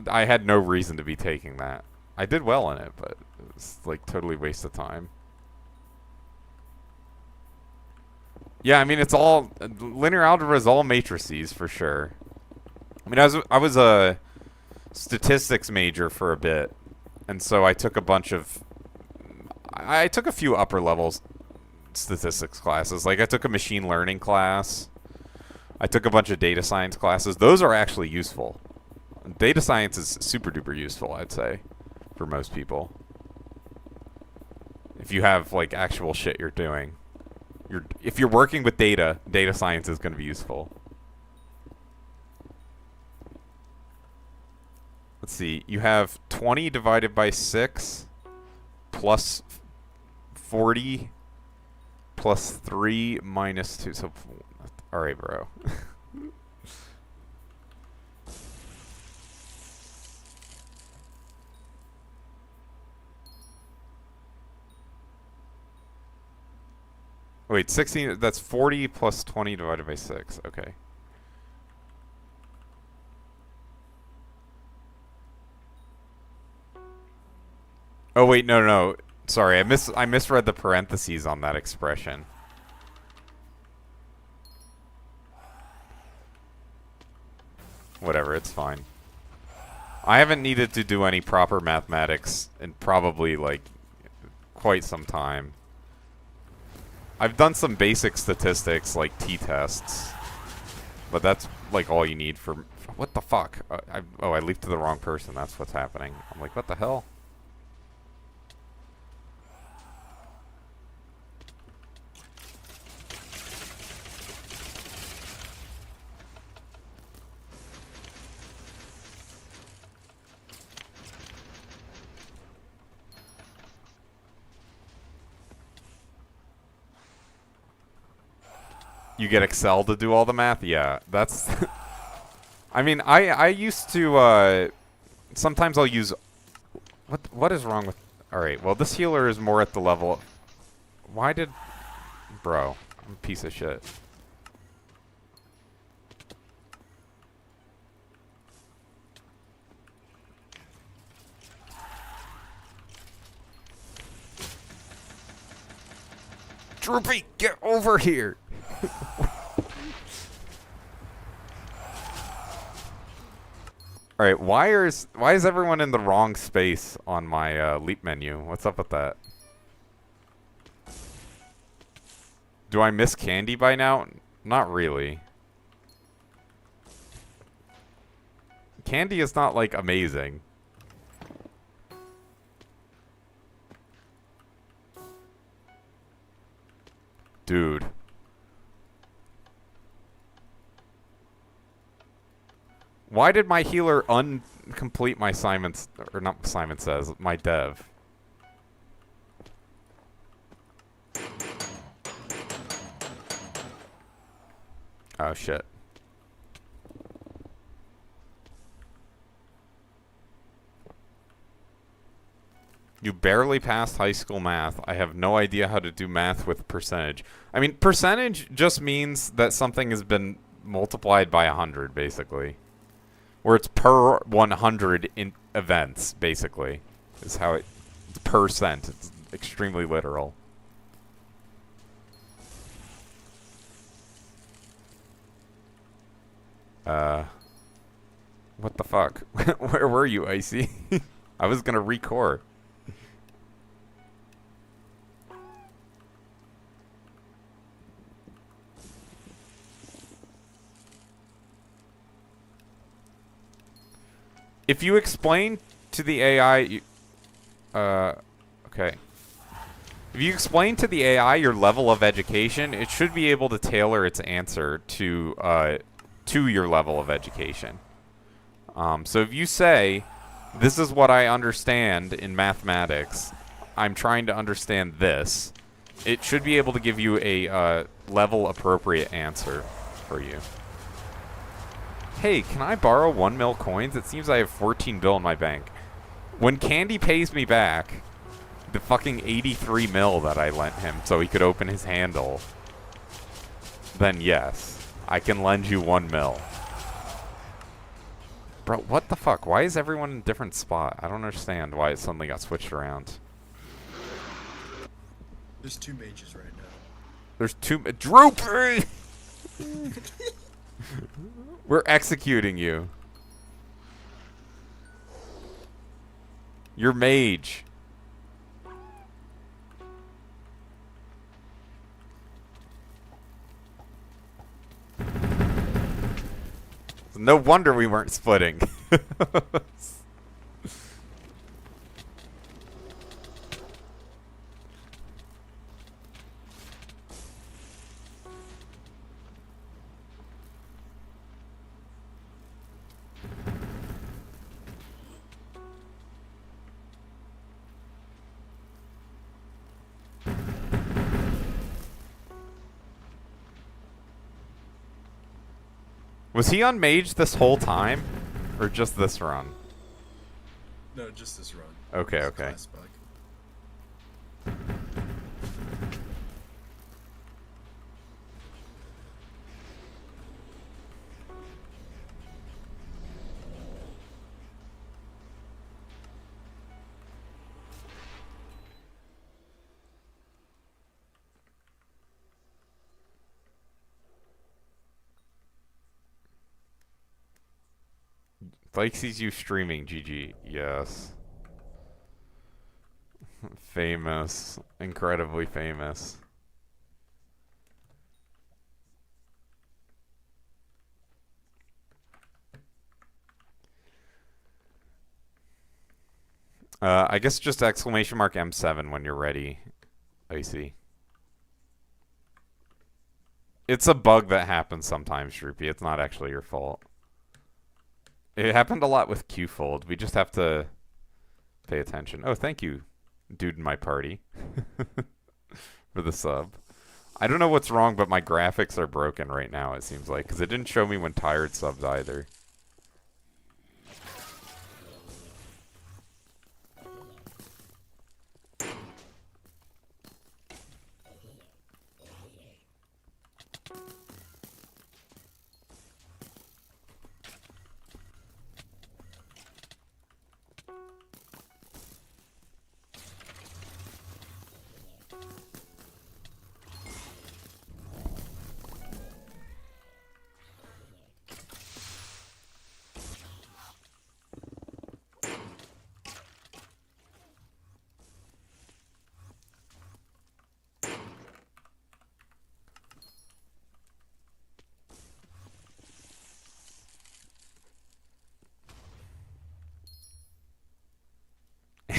[SPEAKER 1] I had no reason to be taking that. I did well in it, but it was like totally waste of time. Yeah, I mean it's all linear algebra is all matrices for sure. I mean I was a statistics major for a bit, and so I took I took a few upper levels statistics classes. Like I took a machine learning class. I took a bunch of data science classes. Those are actually useful. Data science is super duper useful, I'd say, for most people. If you have like actual shit you're doing. If you're working with data science is going to be useful. Let's see. You have 20 divided by 6 plus 40 plus 3 minus 2. So, alright, bro. Wait, 16, that's 40 plus 20 divided by 6. Okay. Oh, wait, no. Sorry, I misread the parentheses on that expression. Whatever, it's fine. I haven't needed to do any proper mathematics in probably, like, quite some time. I've done some basic statistics, like t-tests, but that's like all you need for... What the fuck? I leaped to the wrong person. That's what's happening. I'm like, what the hell? You get Excel to do all the math? Yeah, that's... I mean, I used to, sometimes I'll use... What is wrong with... Alright, well, this healer is more at the level... Why did... Bro, I'm a piece of shit. Droopy, get over here! Alright, why is everyone in the wrong space on my leap menu? What's up with that? Do I miss candy by now? Not really. Candy is not, like, amazing. Dude. Why did my healer complete my Simon's, or not Simon Says, my dev? Oh shit. You barely passed high school math. I have no idea how to do math with percentage. I mean, percentage just means that something has been multiplied by 100, basically. Or it's per 100 in events, basically. Is how it's percent. It's extremely literal. What the fuck? Where were you, Icy? I was gonna recore. If you explain to the AI, okay. If you explain to the AI your level of education, it should be able to tailor its answer to your level of education. So if you say, this is what I understand in mathematics, I'm trying to understand this, it should be able to give you a level appropriate answer for you. Hey, can I borrow 1 mil coins? It seems I have 14 bill in my bank. When Candy pays me back the fucking 83 mil that I lent him so he could open his handle, then yes, I can lend you 1 mil. Bro, what the fuck? Why is everyone in a different spot? I don't understand why it suddenly got switched around.
[SPEAKER 2] There's 2 mages right now.
[SPEAKER 1] There's 2... Droopy! We're executing you. You're Mage. No wonder we weren't splitting. Was he on Mage this whole time? Or just this run?
[SPEAKER 2] No, just this run.
[SPEAKER 1] Okay,
[SPEAKER 2] It's a
[SPEAKER 1] okay.
[SPEAKER 2] class bug.
[SPEAKER 1] Like sees you streaming, GG. Yes. Famous. Incredibly famous. I guess just exclamation mark M7 when you're ready, Icy. It's a bug that happens sometimes, Droopy. It's not actually your fault. It happened a lot with Qfold. We just have to pay attention. Oh, thank you, dude in my party, for the sub. I don't know what's wrong, but my graphics are broken right now, it seems like, because it didn't show me when tired subs either.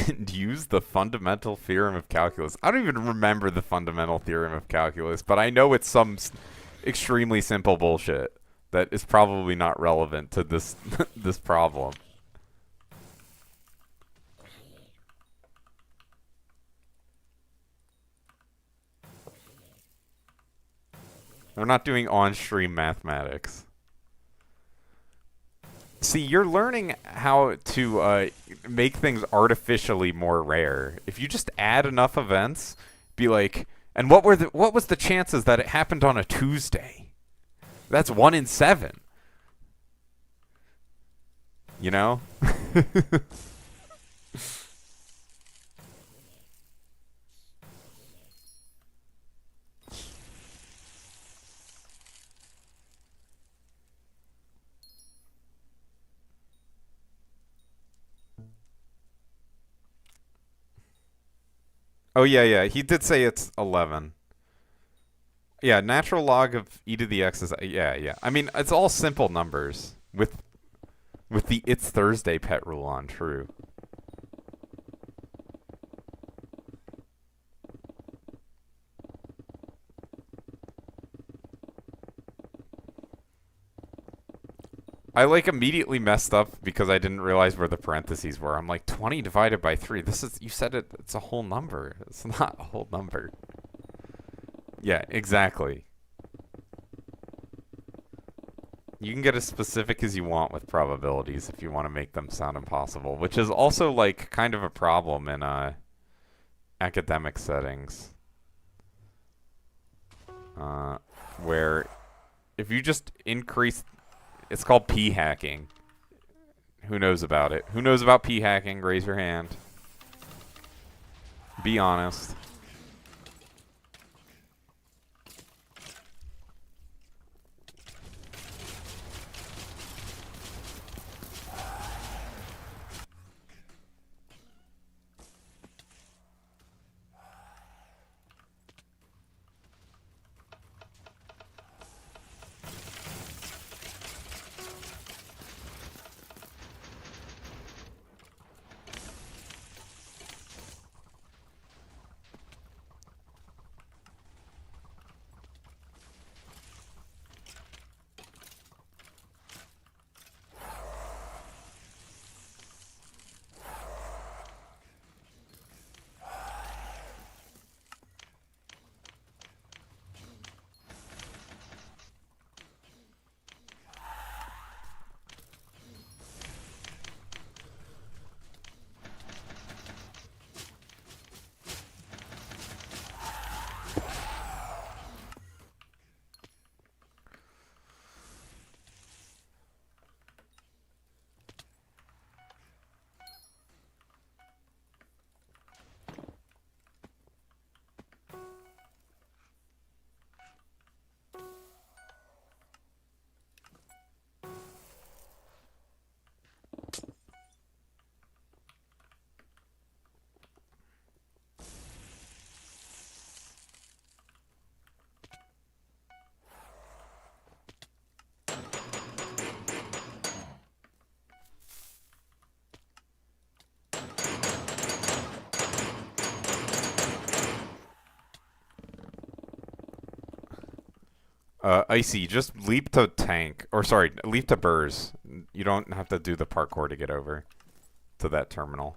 [SPEAKER 1] and use the fundamental theorem of calculus. I don't even remember the fundamental theorem of calculus, but I know it's some extremely simple bullshit that is probably not relevant to this this problem. We're not doing on-stream mathematics. See, you're learning how to make things artificially more rare. If you just add enough events, be like, and what was the chances that it happened on a Tuesday? That's 1 in 7. You know? Oh, yeah. He did say it's 11. Yeah, natural log of e to the x is... Yeah. I mean, it's all simple numbers with the it's Thursday pet rule on true. I like immediately messed up because I didn't realize where the parentheses were. I'm like 20 divided by 3. This is, you said it's a whole number. It's not a whole number. Yeah, exactly. You can get as specific as you want with probabilities if you want to make them sound impossible, which is also like kind of a problem in academic settings. Where if you just increase... It's called p-hacking. Who knows about it? Who knows about p-hacking? Raise your hand. Be honest. Icy, just leap to tank. Or sorry, leap to burrs. You don't have to do the parkour to get over to that terminal.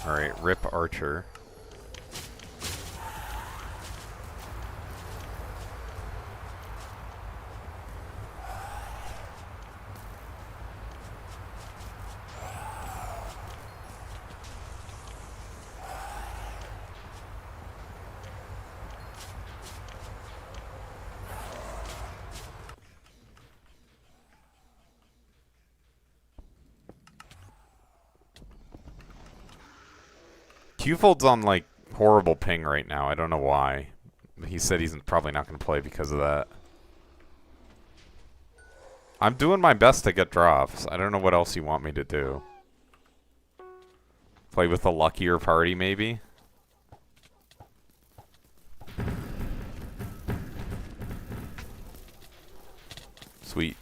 [SPEAKER 1] Alright, rip Archer. Qfold's on, like, horrible ping right now. I don't know why. He said he's probably not going to play because of that. I'm doing my best to get drops. I don't know what else you want me to do. Play with a luckier party, maybe? Sweet.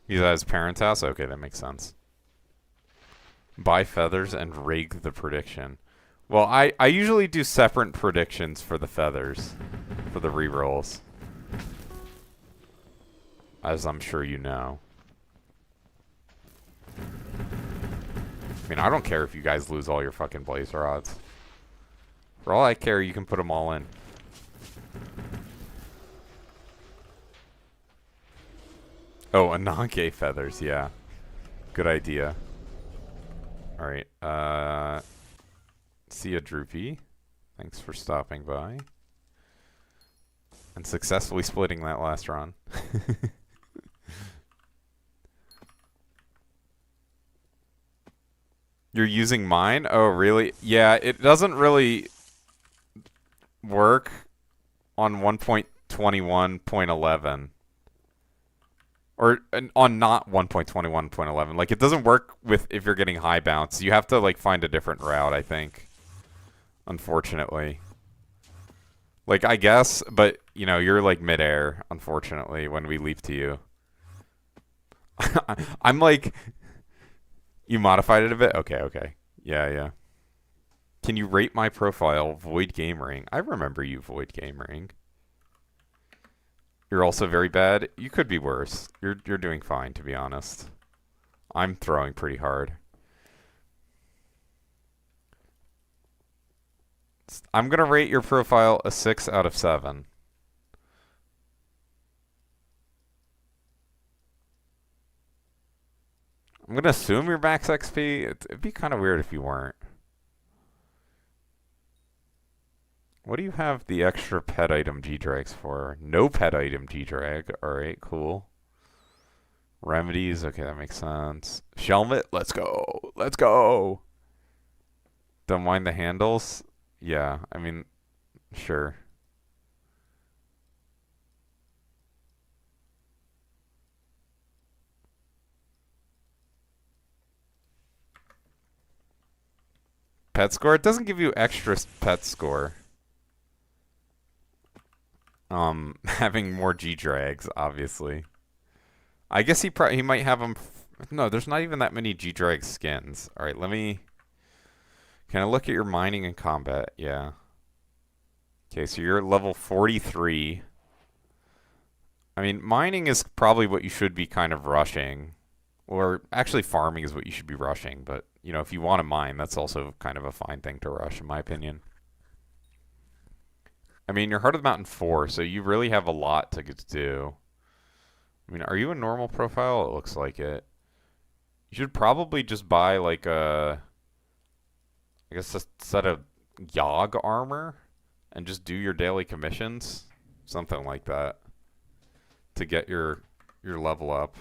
[SPEAKER 1] He's at his parents' house? Okay, that makes sense. Buy feathers and rig the prediction. Well, I usually do separate predictions for the feathers. For the rerolls. As I'm sure you know. I mean, I don't care if you guys lose all your fucking blaze rods. For all I care, you can put them all in. Oh, Ananke feathers, yeah. Good idea. Alright, see ya, Droopy. Thanks for stopping by. And successfully splitting that last run. You're using mine? Oh, really? Yeah, it doesn't really work on 1.21.11. Or on not 1.21.11. Like, it doesn't work with if you're getting high bounce. You have to, like, find a different route, I think. Unfortunately. Like, I guess, but, you know, you're, like, midair, unfortunately, when we leap to you. I'm, like... You modified it a bit? Okay, okay. Yeah, yeah. Can you rate my profile, Void Gamering? I remember you, Void Gamering. You're also very bad. You could be worse. You're doing fine, to be honest. I'm throwing pretty hard. I'm gonna rate your profile a 6 out of 7. I'm gonna assume you're max XP. It'd be kind of weird if you weren't. What do you have the extra pet item G-Drags for? No pet item G-Drag. Alright, cool. Remedies, okay, that makes sense. Shelmet, let's go. Let's go. Don't mind the handles? Yeah, I mean, sure. Pet score? It doesn't give you extra pet score. Having more G-Drags, obviously. I guess he might have them... No, there's not even that many G-Drag skins. Alright, let me... Can I look at your mining and combat? Yeah. Okay, so you're at level 43. I mean, mining is probably what you should be kind of rushing. Or, actually farming is what you should be rushing, but, you know, if you want to mine, that's also kind of a fine thing to rush, in my opinion. I mean, you're Heart of the Mountain 4, so you really have a lot to get to do. I mean, are you a normal profile? It looks like it. You should probably just buy, like, I guess a set of Yogg armor and just do your daily commissions. Something like that. To get your level up.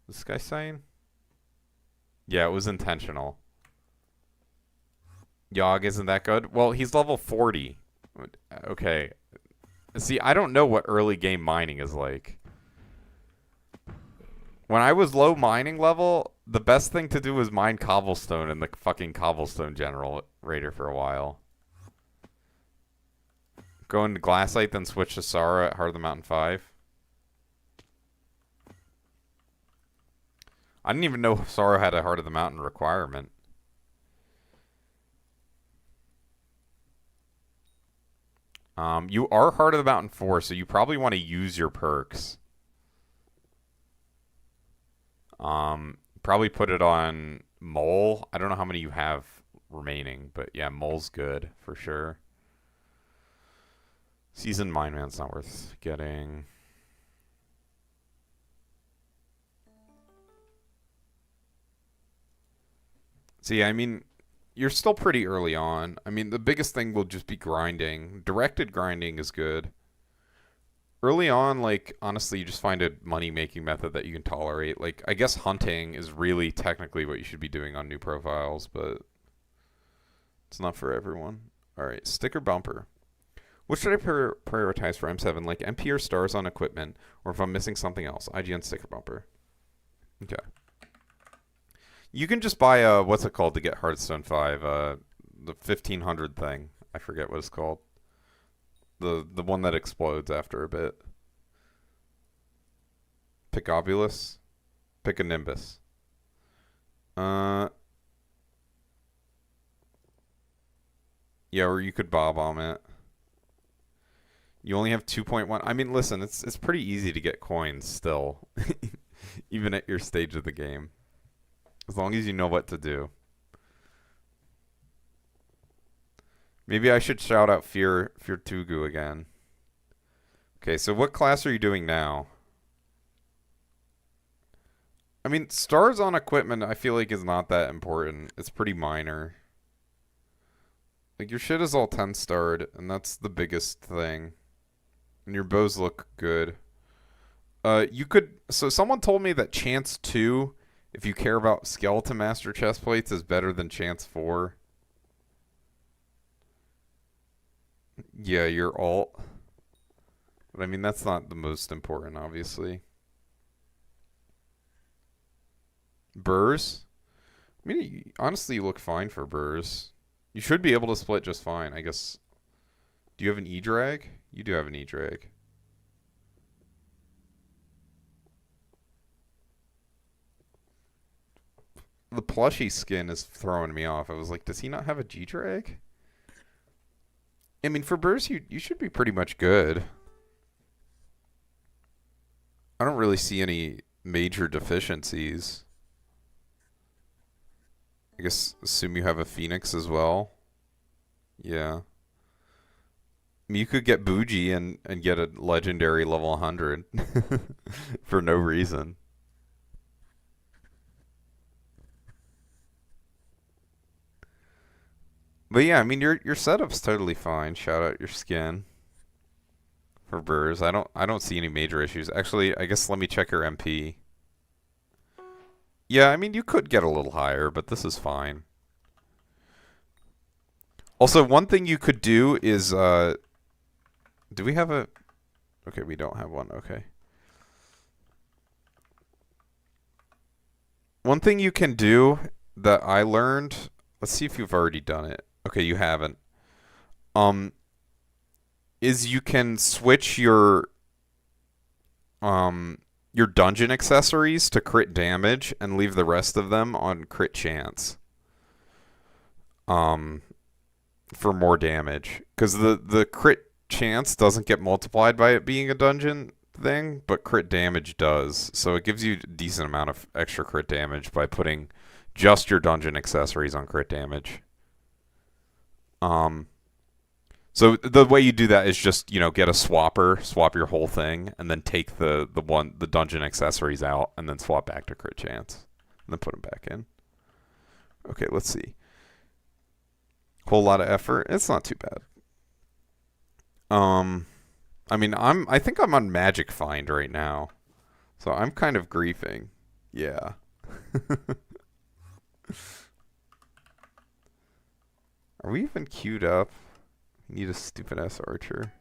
[SPEAKER 1] What's this guy saying? Yeah, it was intentional. Yogg isn't that good? Well, he's level 40. Okay. See, I don't know what early game mining is like. When I was low mining level, the best thing to do was mine cobblestone in the fucking cobblestone generator for a while. Go into Glassite, then switch to Sara at Heart of the Mountain 5. I didn't even know Sara had a Heart of the Mountain requirement. You are Heart of the Mountain 4, so you probably want to use your perks. Probably put it on Mole. I don't know how many you have remaining, but yeah, Mole's good for sure. Seasoned Mine Man's not worth getting. See, I mean, you're still pretty early on. I mean, the biggest thing will just be grinding. Directed grinding is good. early on, like, honestly, you just find a money-making method that you can tolerate. Like, I guess hunting is really technically what you should be doing on new profiles, but it's not for everyone. All right, sticker bumper. What should I prioritize for M7? Like MP or stars on equipment, or if I'm missing something else? IGN sticker bumper. Okay. You can just buy a, what's it called to get Hearthstone 5? The 1500 thing. I forget what it's called. The one that explodes after a bit. Pick Obulus. Pick a Nimbus. Yeah, or you could bob-omb it. You only have 2.1. I mean, listen, it's pretty easy to get coins still, even at your stage of the game, as long as you know what to do. Maybe I should shout out Fear Tugu again. Okay, so what class are you doing now? I mean, stars on equipment I feel like is not that important. It's pretty minor. Like, your shit is all 10 starred, and that's the biggest thing. And your bows look good. You could... So someone told me that Chance 2, if you care about Skeleton Master chestplates, is better than Chance 4. Yeah, your alt. But I mean, that's not the most important, obviously. Burrs? I mean, honestly, you look fine for burrs. You should be able to split just fine, I guess. Do you have an E-drag? You do have an E-drag. The plushie skin is throwing me off. I was like, does he not have a G-drag? I mean, for burrs, you should be pretty much good. I don't really see any major deficiencies. I guess assume you have a Phoenix as well. Yeah. You could get bougie and get a legendary level 100 for no reason. But yeah, I mean your setup's totally fine. Shout out your skin for burrs. I don't see any major issues. Actually, I guess let me check your MP. Yeah, I mean you could get a little higher, but this is fine. Also, one thing you could do is do we have a... Okay, we don't have one. Okay. One thing you can do that I learned... Let's see if you've already done it. Okay, you haven't. Is you can switch your dungeon accessories to crit damage and leave the rest of them on crit chance. For more damage. Because the crit chance doesn't get multiplied by it being a dungeon thing, but crit damage does. So it gives you a decent amount of extra crit damage by putting just your dungeon accessories on crit damage. So the way you do that is just, you know, get a swapper, swap your whole thing, and then take the dungeon accessories out, and then swap back to crit chance, and then put them back in. Okay, let's see. Whole lot of effort. It's not too bad. I mean, I think I'm on Magic Find right now, so I'm kind of griefing. Yeah. Are we even queued up? We need a stupid ass archer.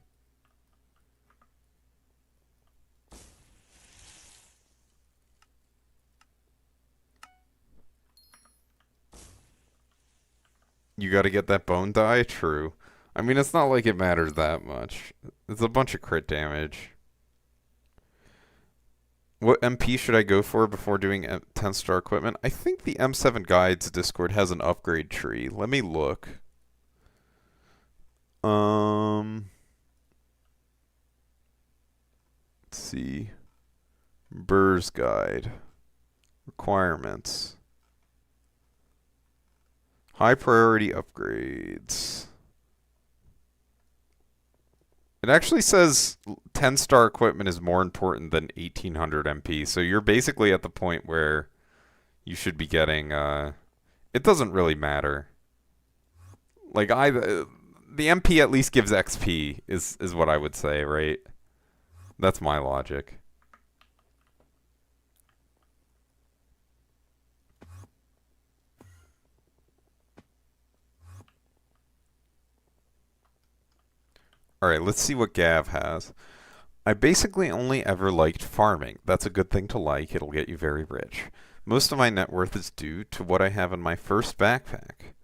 [SPEAKER 1] You gotta get that bone die? True. I mean, it's not like it matters that much. It's a bunch of crit damage. What MP should I go for before doing 10-star equipment? I think the M7 Guides Discord has an upgrade tree. Let me look. Let's see. Burr's Guide. Requirements. High priority upgrades. It actually says 10-star equipment is more important than 1800 MP. So you're basically at the point where you should be getting... it doesn't really matter. Like, the MP at least gives XP, is what I would say, right? That's my logic. Alright, let's see what Gav has. I basically only ever liked farming. That's a good thing to like. It'll get you very rich. Most of my net worth is due to what I have in my first backpack.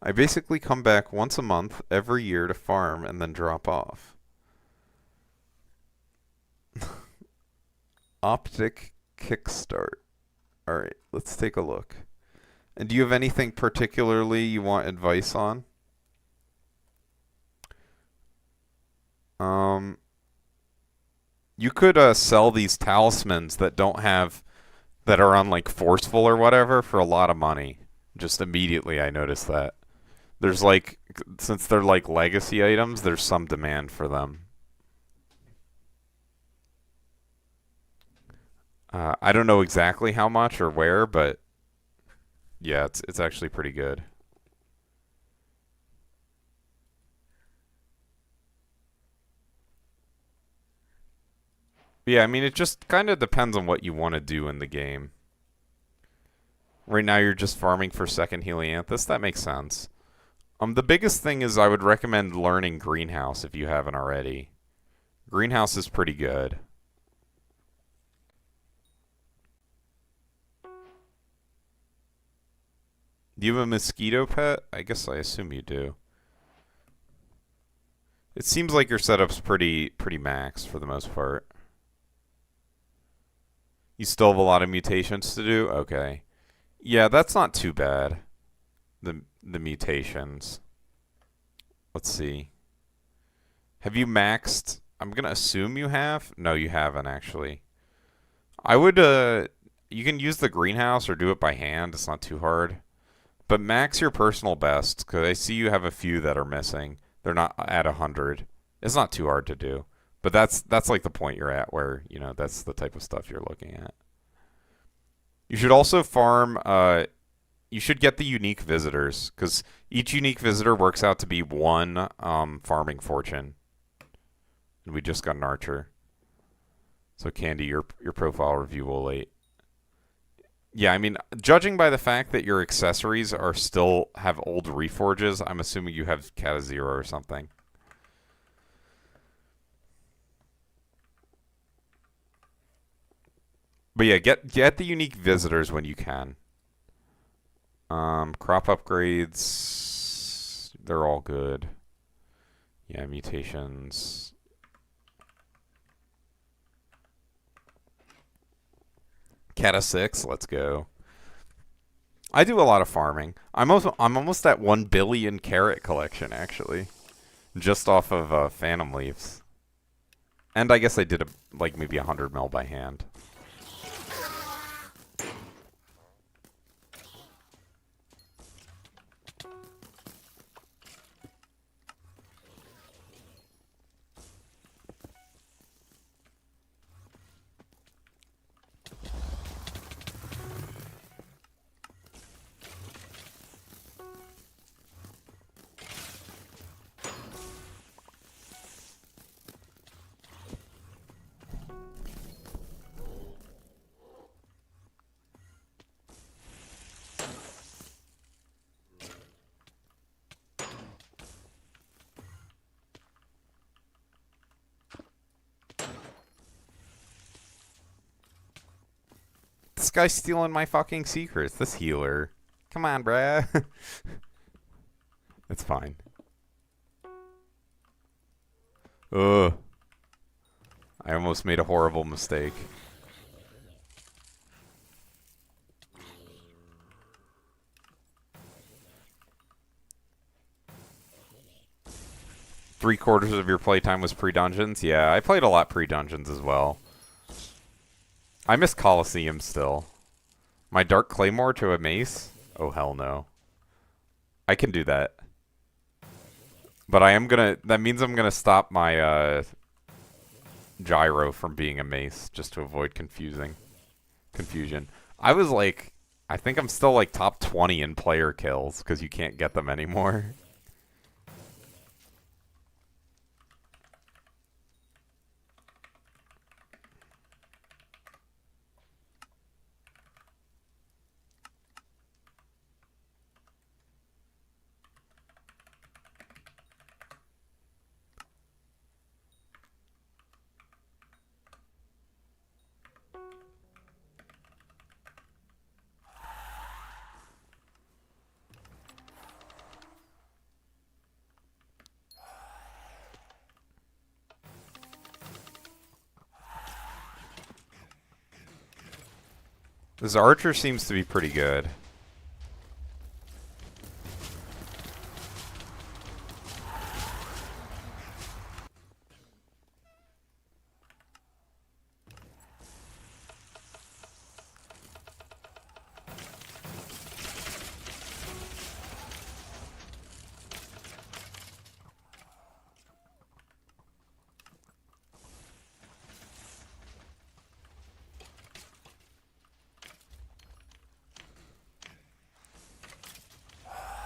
[SPEAKER 1] I basically come back once a month every year to farm and then drop off. Optic Kickstart. Alright, let's take a look. And do you have anything particularly you want advice on? You could sell these talismans that don't have, that are on like Forceful or whatever for a lot of money. Just immediately I noticed that. There's like, since they're like legacy items, there's some demand for them. I don't know exactly how much or where, but yeah, it's actually pretty good. Yeah, I mean, it just kind of depends on what you want to do in the game. Right now, you're just farming for second Helianthus. That makes sense. The biggest thing is I would recommend learning Greenhouse if you haven't already. Greenhouse is pretty good. Do you have a mosquito pet? I guess I assume you do. It seems like your setup's pretty max for the most part. You still have a lot of mutations to do? Okay. Yeah, that's not too bad. The mutations. Let's see. Have you maxed? I'm gonna assume you have. No, you haven't actually. I would you can use the greenhouse or do it by hand. It's not too hard. But max your personal best, because I see you have a few that are missing. They're not at 100. It's not too hard to do. But that's like the point you're at where, you know, that's the type of stuff you're looking at. You should also farm, you should get the unique visitors, because each unique visitor works out to be one farming fortune. And we just got an archer. So Candy, your profile review will wait. Yeah, I mean, judging by the fact that your accessories are still have old reforges, I'm assuming you have Cat 0 or something. But yeah, get the unique visitors when you can. Crop upgrades, they're all good. Yeah, mutations. Cat 6, let's go. I do a lot of farming. I'm almost at 1 billion carrot collection actually, just off of Phantom Leaves. And I guess I did like maybe 100 mil by hand. This guy's stealing my fucking secrets. This healer. Come on, bruh. It's fine. Ugh. I almost made a horrible mistake. Three-quarters of your playtime was pre-dungeons? Yeah, I played a lot pre-dungeons as well. I miss Colosseum still. My Dark Claymore to a mace? Oh, hell no. I can do that. But I am gonna... That means I'm gonna stop my, gyro from being a mace, just to avoid confusion. I was like... I think I'm still like top 20 in player kills, because you can't get them anymore. This archer seems to be pretty good.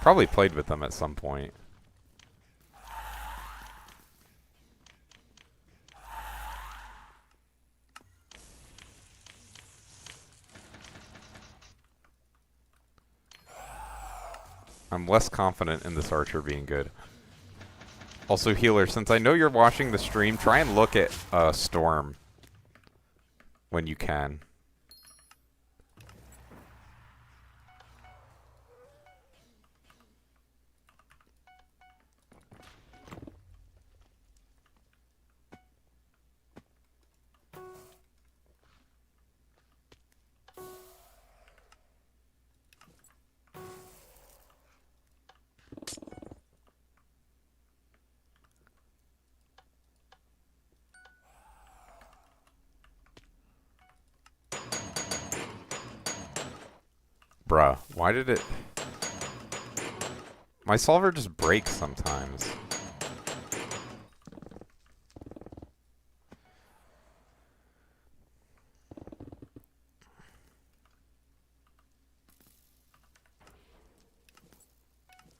[SPEAKER 1] Probably played with them at some point. I'm less confident in this archer being good. Also, healer, since I know you're watching the stream, try and look at Storm when you can. Bruh, why did it... My solver just breaks sometimes.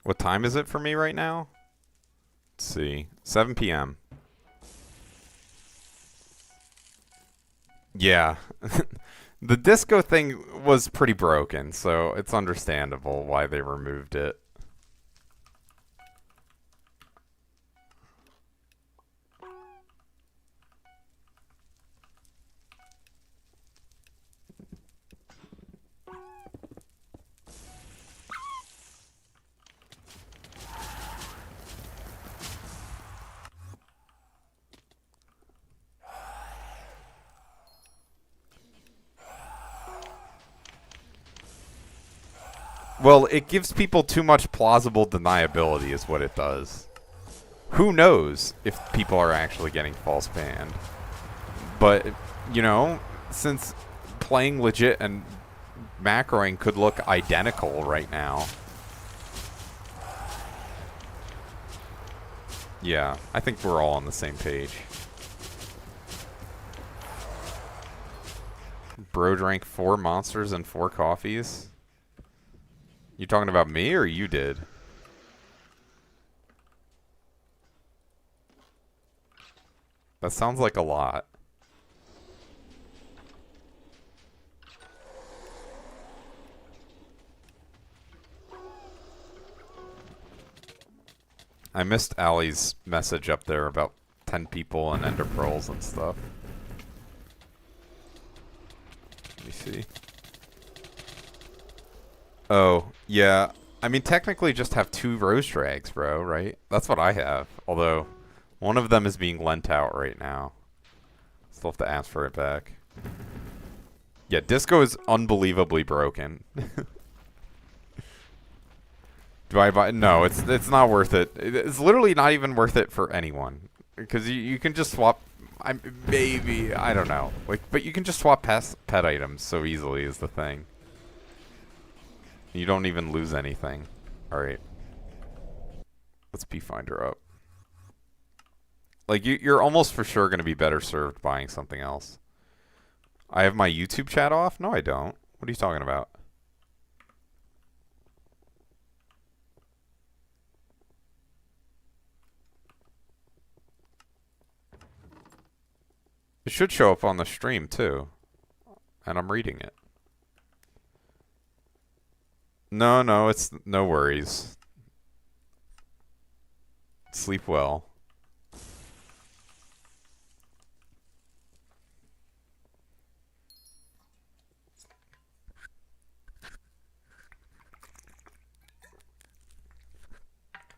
[SPEAKER 1] What time is it for me right now? Let's see. 7 p.m. Yeah. The disco thing was pretty broken, so it's understandable why they removed it. Well, it gives people too much plausible deniability is what it does. Who knows if people are actually getting false banned? But, you know, since playing legit and macroing could look identical right now. Yeah, I think we're all on the same page. Bro drank 4 monsters and 4 coffees. You talking about me or you did? That sounds like a lot. I missed Allie's message up there about 10 people and ender pearls and stuff. Let me see. Oh, yeah. I mean, technically just have 2 rose drags, bro, right? That's what I have. Although, one of them is being lent out right now. Still have to ask for it back. Yeah, disco is unbelievably broken. Do I buy? No, it's not worth it. It's literally not even worth it for anyone. Because you can just swap... maybe, I don't know. Like, but you can just swap pet items so easily is the thing. You don't even lose anything. Alright. Let's P-Finder up. Like, you're almost for sure going to be better served buying something else. I have my YouTube chat off? No, I don't. What are you talking about? It should show up on the stream, too. And I'm reading it. No, it's no worries. Sleep well.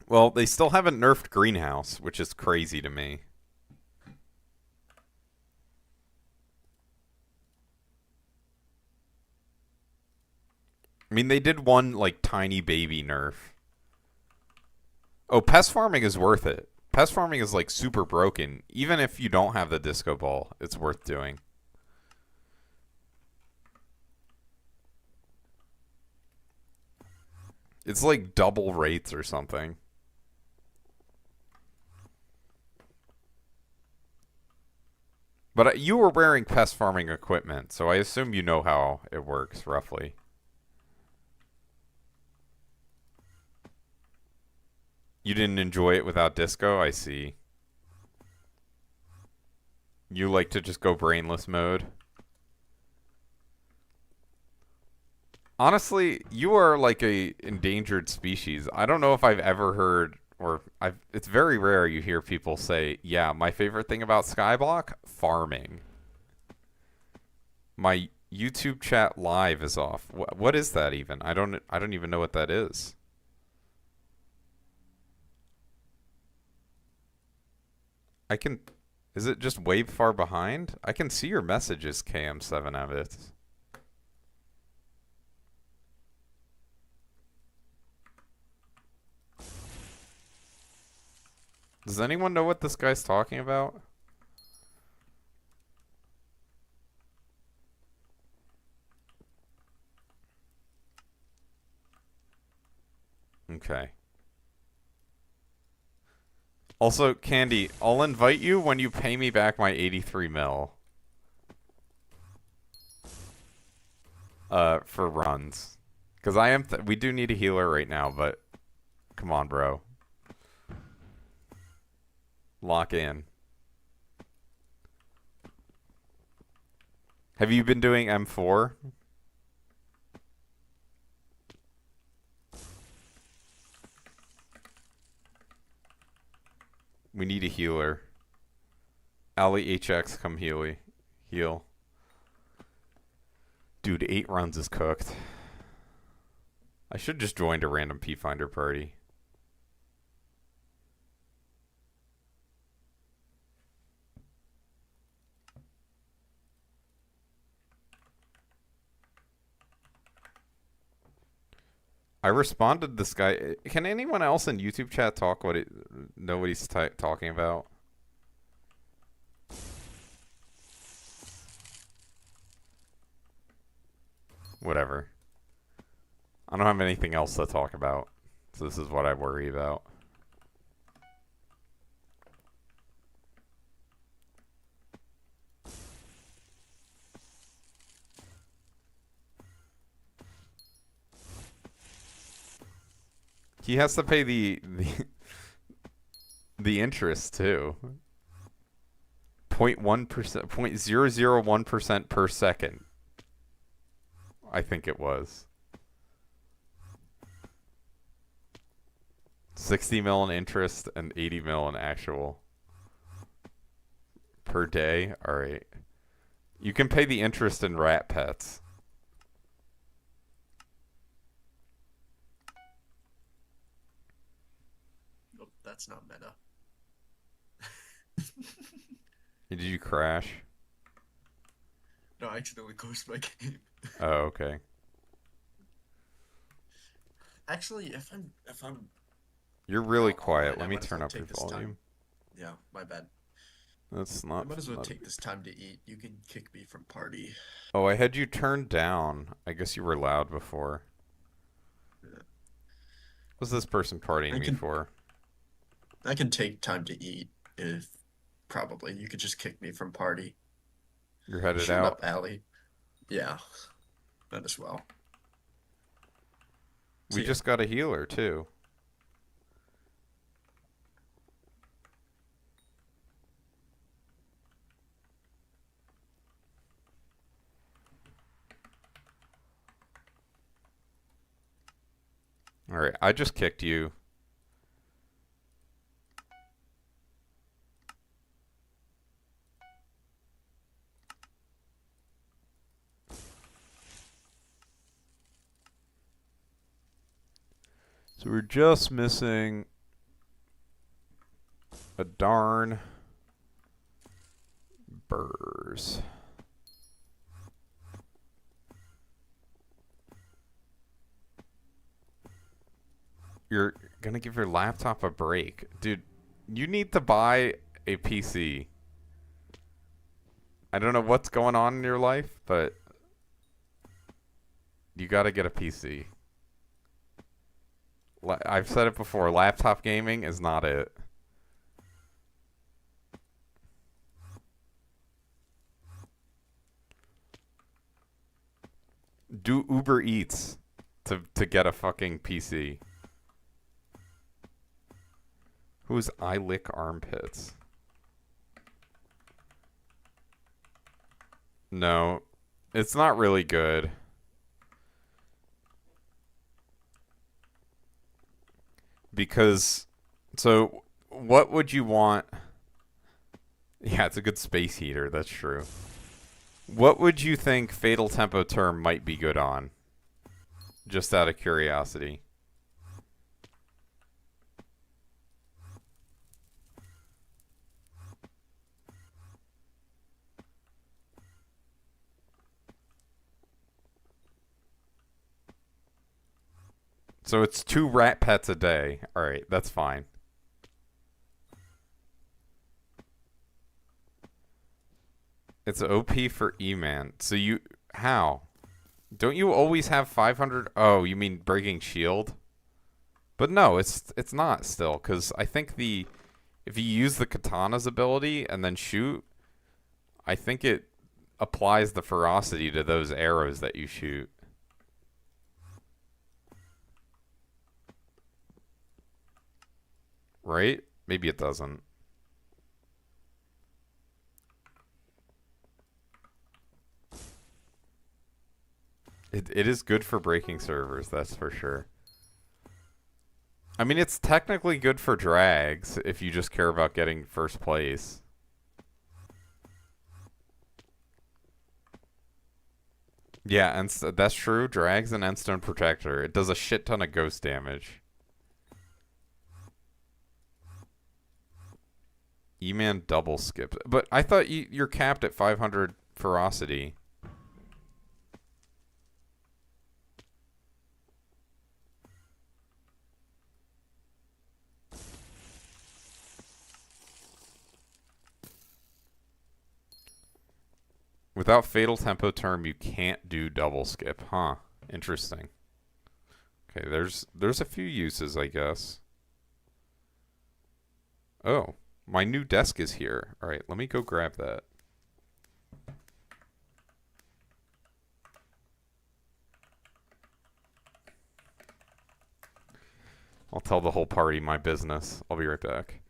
[SPEAKER 1] Well, they still haven't nerfed Greenhouse, which is crazy to me. I mean, they did one, like, tiny baby nerf. Oh, pest farming is worth it. Pest farming is, like, super broken. Even if you don't have the disco ball, it's worth doing. It's like double rates or something. But you were wearing pest farming equipment, so I assume you know how it works, roughly. You didn't enjoy it without disco? I see. You like to just go brainless mode? Honestly, you are like a endangered species. I don't know if I've ever heard, or it's very rare you hear people say, yeah, my favorite thing about Skyblock? Farming. My YouTube chat live is off. What is that even? I don't even know what that is. Is it just way far behind? I can see your messages, KM7 Evans. Does anyone know what this guy's talking about? Okay. Also, Candy, I'll invite you when you pay me back my 83 mil. For runs. Because we do need a healer right now, but come on, bro. Lock in. Have you been doing M4? We need a healer. Ali HX, come heal. Dude, 8 runs is cooked. I should just join a random P-Finder party. I responded this guy. Can anyone else in YouTube chat know what he's talking about? Whatever. I don't have anything else to talk about, so this is what I worry about. He has to pay the interest too. 0.1%, 0.001% per second. I think it was. 60 mil in interest and 80 mil in actual per day. All right. You can pay the interest in rat pets.
[SPEAKER 2] Nope, that's not meta.
[SPEAKER 1] Did you crash?
[SPEAKER 2] No, I accidentally closed my game.
[SPEAKER 1] Oh, okay.
[SPEAKER 2] Actually, if I'm
[SPEAKER 1] You're really quiet.
[SPEAKER 2] I
[SPEAKER 1] Let me
[SPEAKER 2] might as
[SPEAKER 1] turn
[SPEAKER 2] well
[SPEAKER 1] up your
[SPEAKER 2] take this
[SPEAKER 1] volume.
[SPEAKER 2] time. Yeah, my bad.
[SPEAKER 1] That's
[SPEAKER 2] I
[SPEAKER 1] not.
[SPEAKER 2] might as well take this time to eat. You can kick me from party.
[SPEAKER 1] Oh, I had you turned down. I guess you were loud before.
[SPEAKER 2] Yeah.
[SPEAKER 1] What's this person partying me for?
[SPEAKER 2] I can take time to eat if probably you could just kick me from party.
[SPEAKER 1] You're headed
[SPEAKER 2] Shut
[SPEAKER 1] out?
[SPEAKER 2] up, Allie. Yeah, that as well.
[SPEAKER 1] We just got a healer too. Alright, I just kicked you. So we're just missing a darn burrs. You're gonna give your laptop a break. Dude, you need to buy a PC. I don't know what's going on in your life, but you gotta get a PC. I've said it before, laptop gaming is not it. Do Uber Eats to get a fucking PC. Who's I lick armpits? No, it's not really good. Because, so, what would you want? Yeah, it's a good space heater, that's true. What would you think Fatal Tempo Term might be good on? Just out of curiosity. So it's 2 rat pets a day. Alright, that's fine. It's OP for E-Man. So you... How? Don't you always have 500... Oh, you mean breaking shield? But no, it's not still. Because I think the... If you use the katana's ability and then shoot, I think it applies the ferocity to those arrows that you shoot. Right? Maybe it doesn't. It is good for breaking servers, that's for sure. I mean, it's technically good for drags if you just care about getting first place. Yeah, and that's true. Drags and Endstone Protector. It does a shit ton of ghost damage. E-Man double skips. But I thought you're capped at 500 ferocity. Without Fatal Tempo Term, you can't do double skip. Huh. Interesting. Okay, there's a few uses, I guess. Oh, my new desk is here. All right, let me go grab that. I'll tell the whole party my business. I'll be right back.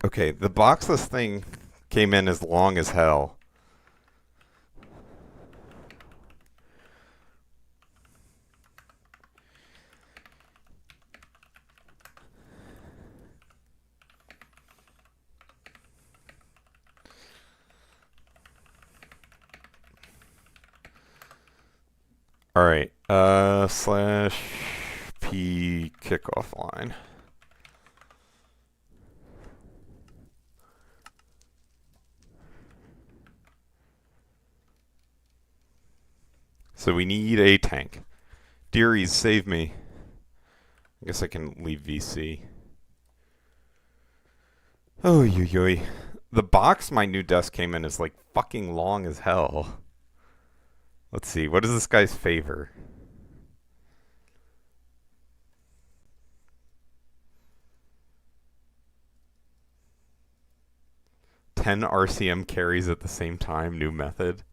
[SPEAKER 1] Okay, the boxless thing came in as long as hell. All right, slash P kickoff line. So we need a tank. Dearies, save me. I guess I can leave VC. Oh, yo. The box my new desk came in is like fucking long as hell. Let's see, what is this guy's favor? Ten RCM carries at the same time, new method.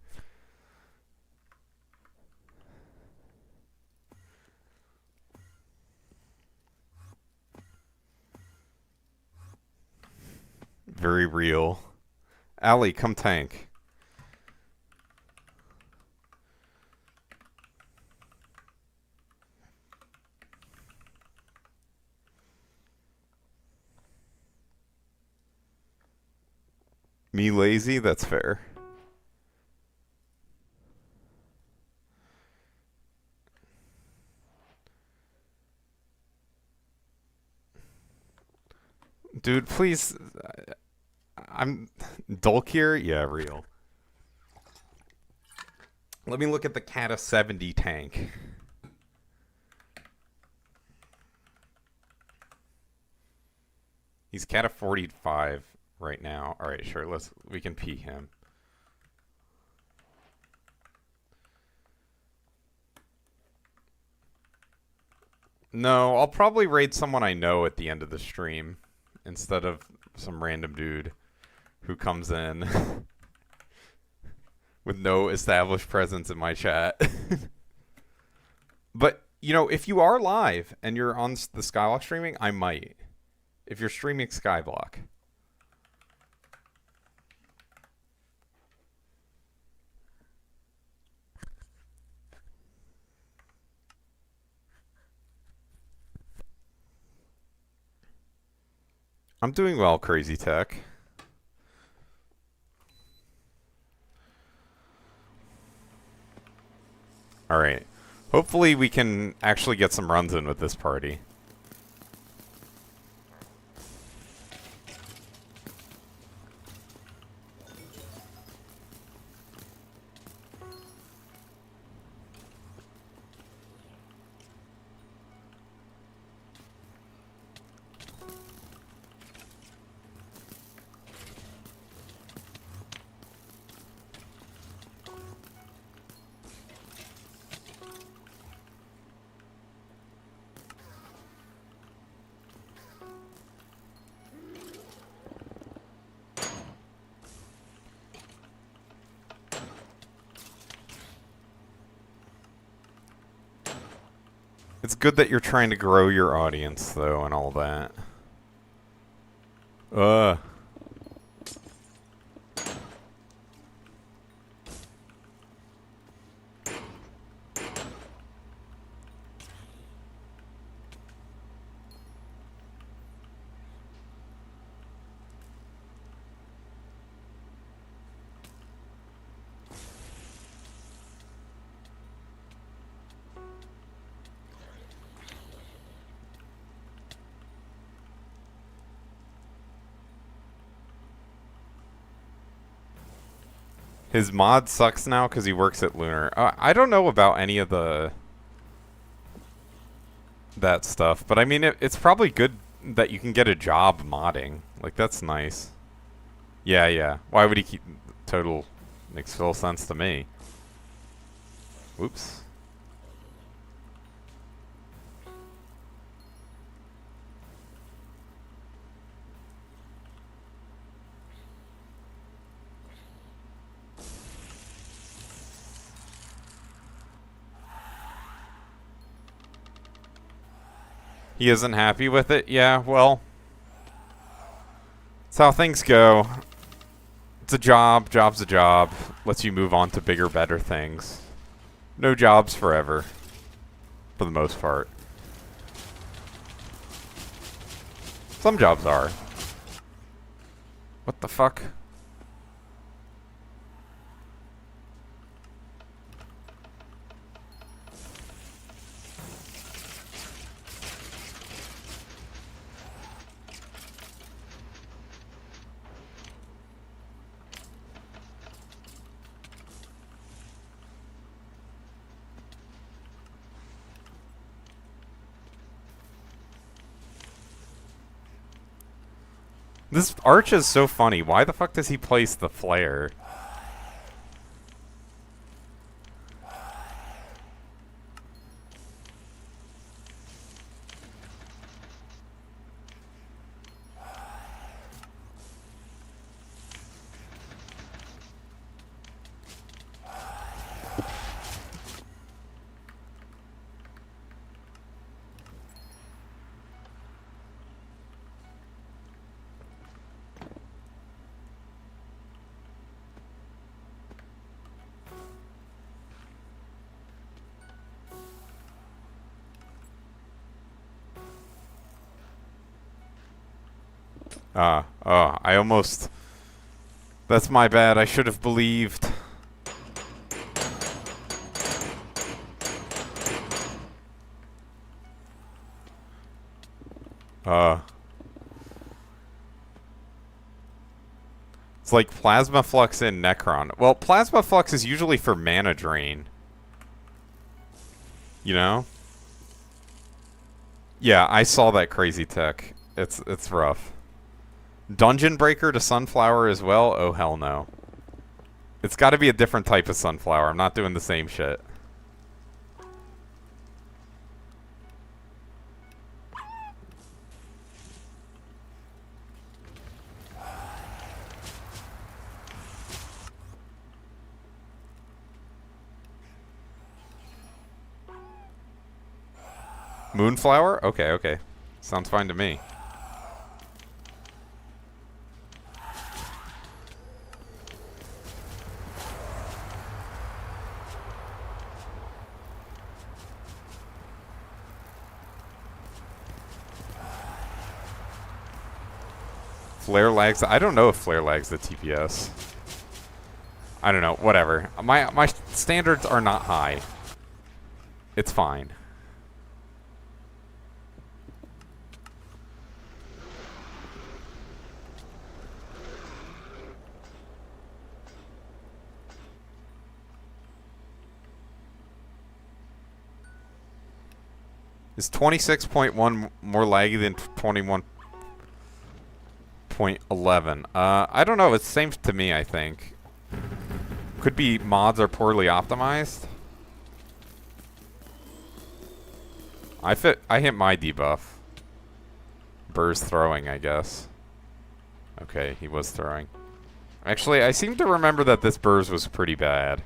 [SPEAKER 1] Very real. Allie, come tank. Me lazy? That's fair. Dude, please. I'm Dulkir? Yeah, real. Let me look at the Kata 70 tank. He's Kata 45 right now. All right, sure. We can P him. No, I'll probably raid someone I know at the end of the stream instead of some random dude who comes in with no established presence in my chat. But, you know, if you are live and you're on the Skyblock streaming, I might. If you're streaming Skyblock. I'm doing well, Crazy Tech. Alright. Hopefully we can actually get some runs in with this party. It's good that you're trying to grow your audience, though, and all that. His mod sucks now because he works at Lunar. I don't know about any of that stuff, but I mean, it's probably good that you can get a job modding. Like, that's nice. Yeah. Why would he keep... Total makes full sense to me. Whoops. He isn't happy with it? Yeah, well... That's how things go. It's a job. Job's a job. Lets you move on to bigger, better things. No jobs forever. For the most part. Some jobs are. What the fuck? This arch is so funny. Why the fuck does he place the flare? I almost... That's my bad. I should have believed. It's like Plasma Flux in Necron. Well, Plasma Flux is usually for mana drain. You know? Yeah, I saw that crazy tech. It's rough. Dungeon Breaker to Sunflower as well? Oh, hell no. It's got to be a different type of Sunflower. I'm not doing the same shit. Moonflower? Okay, okay. Sounds fine to me. Flare lags. I don't know if flare lags the TPS. I don't know. Whatever. My standards are not high. It's fine. Is 26.1 more laggy than 21.11? I don't know. It's the same to me, I think. Could be mods are poorly optimized. I hit my debuff. Burr's throwing, I guess. Okay, he was throwing. Actually, I seem to remember that this Burr's was pretty bad.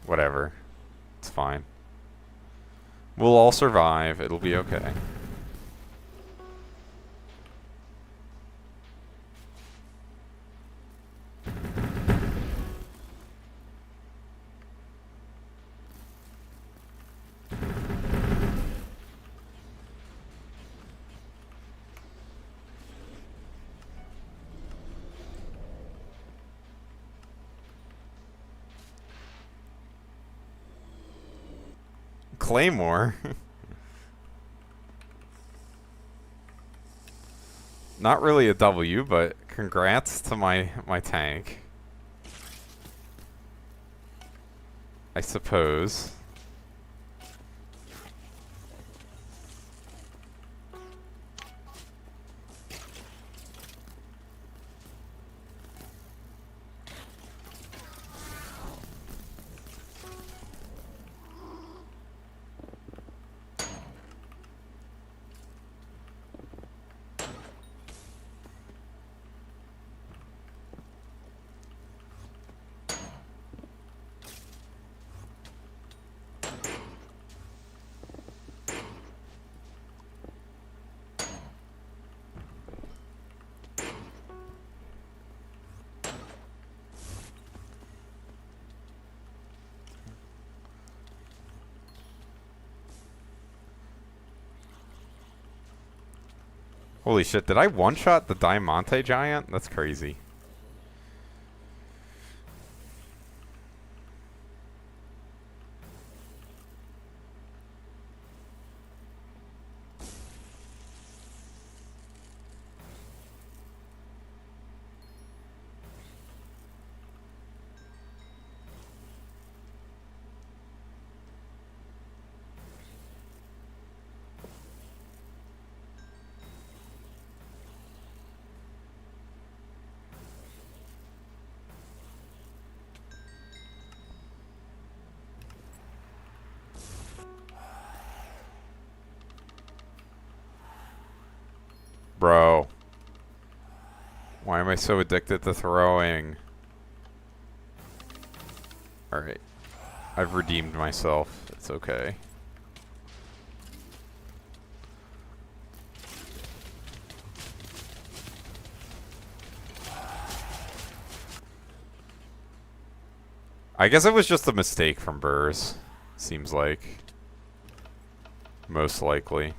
[SPEAKER 1] Whatever. It's fine. We'll all survive. It'll be okay. Claymore? Not really a W, but congrats to my tank. I suppose. Holy shit, did I one-shot the Diamante Giant? That's crazy. Bro. Why am I so addicted to throwing? Alright. I've redeemed myself. It's okay. I guess it was just a mistake from Burrs. Seems like. Most likely.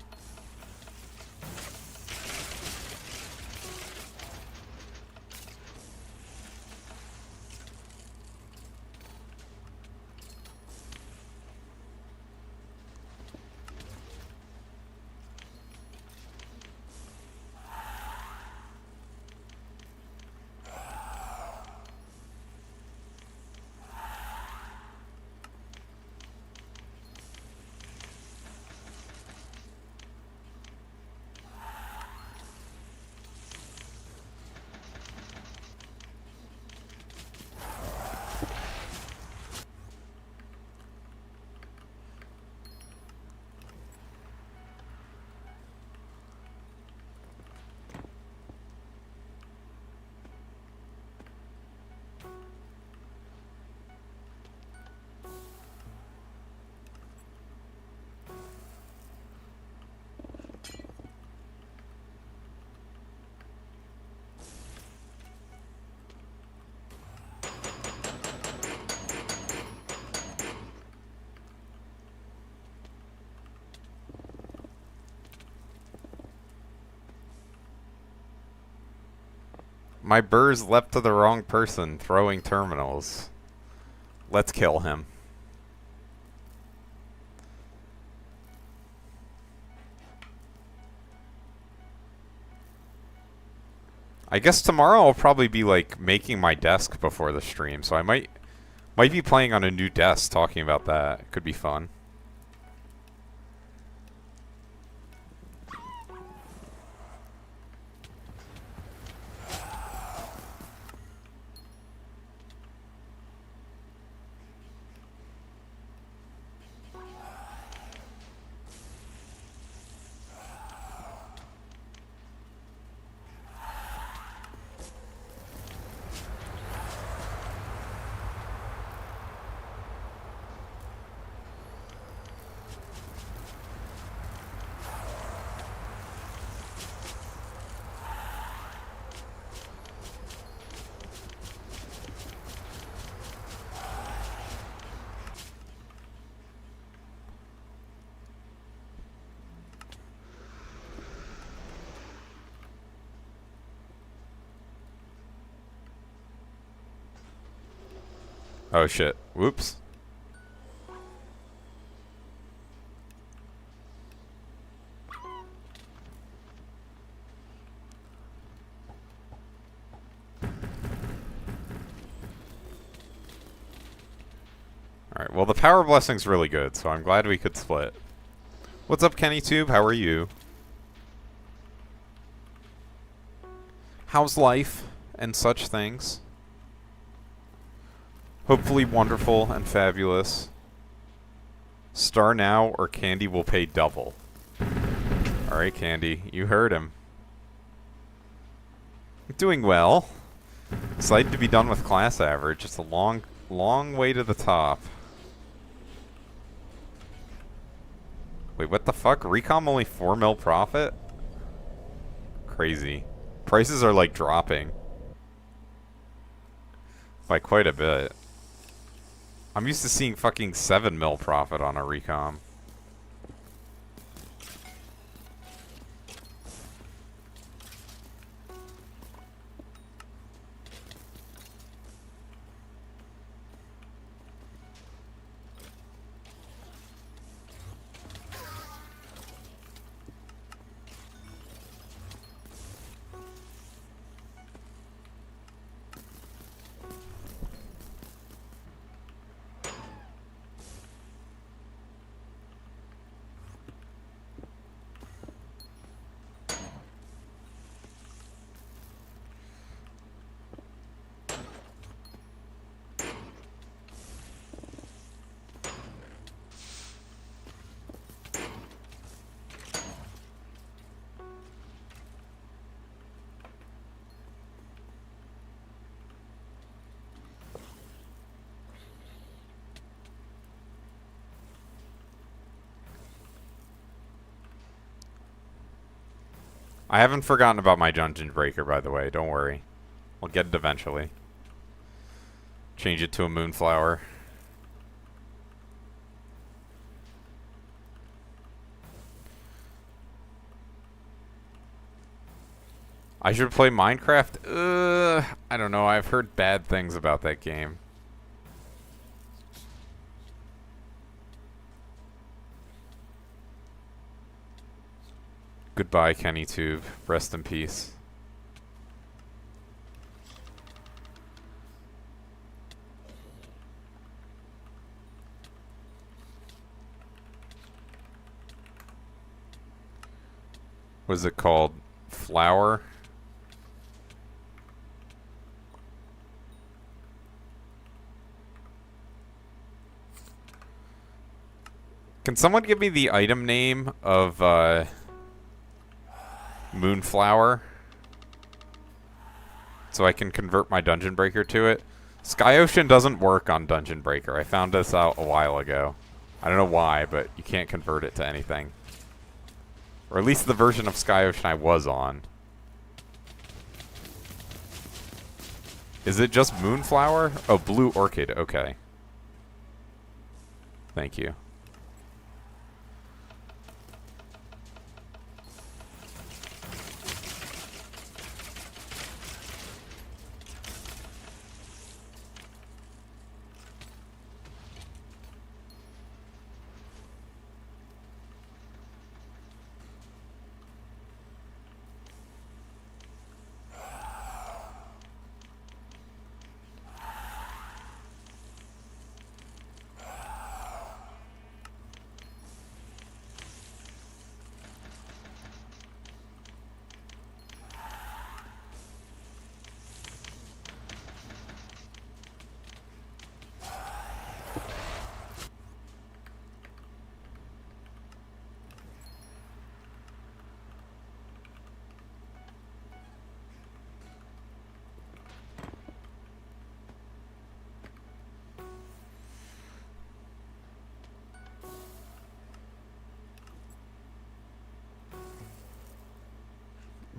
[SPEAKER 1] My Burrs leapt to the wrong person, throwing terminals. Let's kill him. I guess tomorrow I'll probably be like making my desk before the stream, so I might be playing on a new desk talking about that. Could be fun. Oh shit. Whoops. Alright, well the power blessing's really good, so I'm glad we could split. What's up, KennyTube? How are you? How's life and such things? Hopefully wonderful and fabulous. Star now or Candy will pay double. Alright, Candy, you heard him. Doing well. Excited to be done with class average. It's a long, long way to the top. Wait, what the fuck? Recom only 4 mil profit? Crazy. Prices are like dropping. By quite a bit. I'm used to seeing fucking 7 mil profit on a recom. I haven't forgotten about my dungeon breaker, by the way. Don't worry. I'll get it eventually. Change it to a moonflower. I should play Minecraft? I don't know. I've heard bad things about that game. Goodbye, KennyTube. Rest in peace. Was it called? Flower? Can someone give me the item name of Moonflower? So I can convert my Dungeon Breaker to it. Sky Ocean doesn't work on Dungeon Breaker. I found this out a while ago. I don't know why, but you can't convert it to anything. Or at least the version of Sky Ocean I was on. Is it just Moonflower? Oh, Blue Orchid. Okay. Thank you.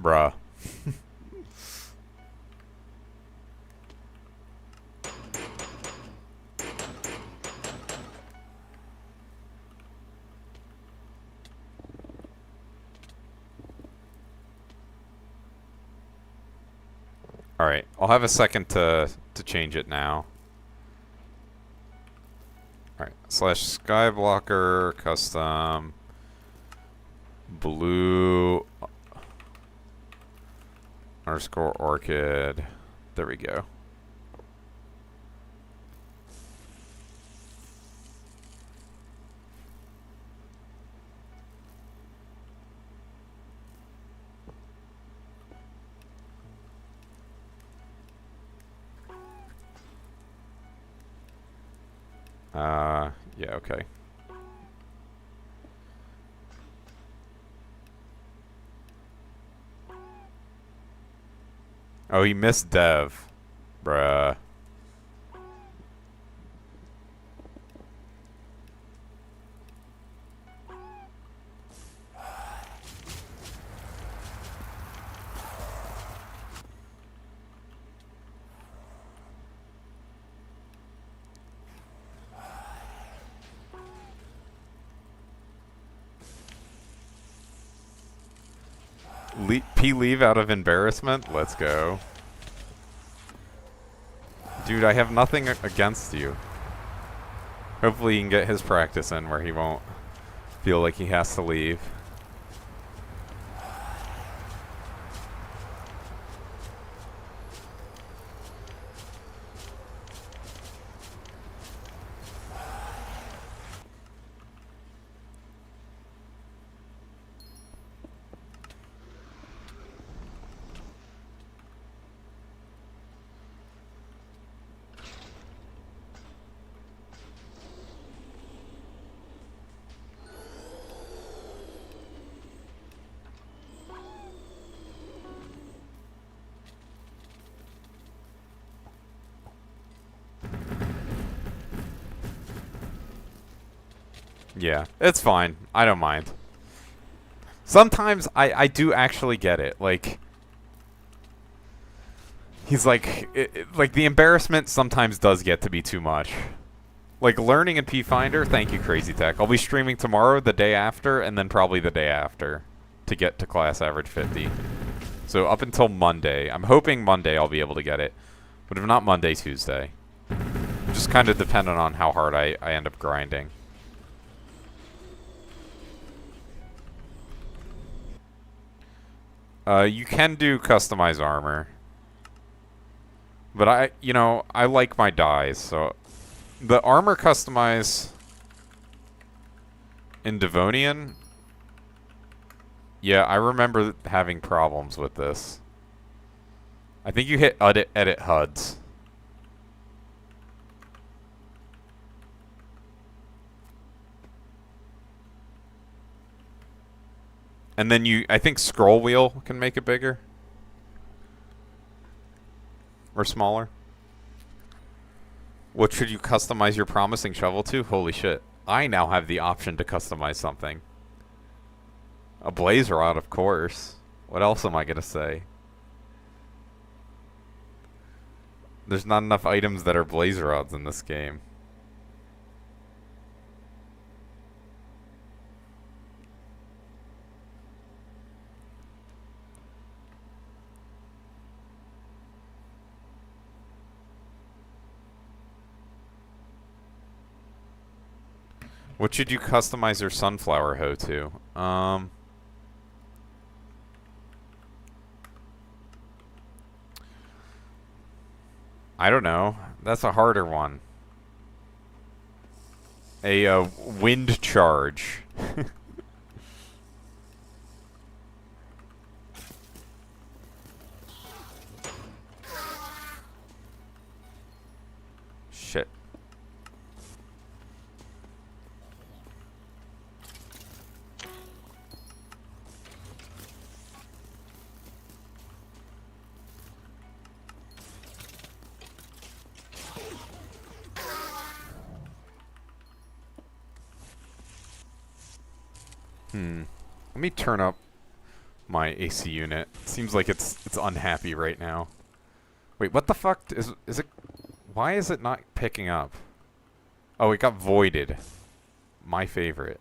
[SPEAKER 1] Bruh. Alright, I'll have a second to change it now. Alright, /skyblocker custom blue underscore orchid. There we go. Yeah, okay. Oh, he missed Dev. Bruh. Leave out of embarrassment? Let's go. Dude, I have nothing against you. Hopefully he can get his practice in where he won't feel like he has to leave. Yeah, it's fine. I don't mind. Sometimes I do actually get it. Like, he's like, like the embarrassment sometimes does get to be too much. Like learning in P Finder, thank you, Crazy Tech. I'll be streaming tomorrow, the day after, and then probably the day after to get to class average 50. So up until Monday. I'm hoping Monday I'll be able to get it. But if not Monday, Tuesday. Just kind of dependent on how hard I end up grinding. You can do customize armor. But I like my dyes, so... The armor customize in Devonian... Yeah, I remember having problems with this. I think you hit edit HUDs. And then I think scroll wheel can make it bigger. Or smaller. What should you customize your promising shovel to? Holy shit. I now have the option to customize something. A blaze rod, of course. What else am I going to say? There's not enough items that are blaze rods in this game. What should you customize your sunflower hoe to? I don't know. That's a harder one. A wind charge. Shit. Let me turn up my AC unit. Seems like it's unhappy right now. Wait, what the fuck is it? Why is it not picking up? Oh, it got voided. My favorite.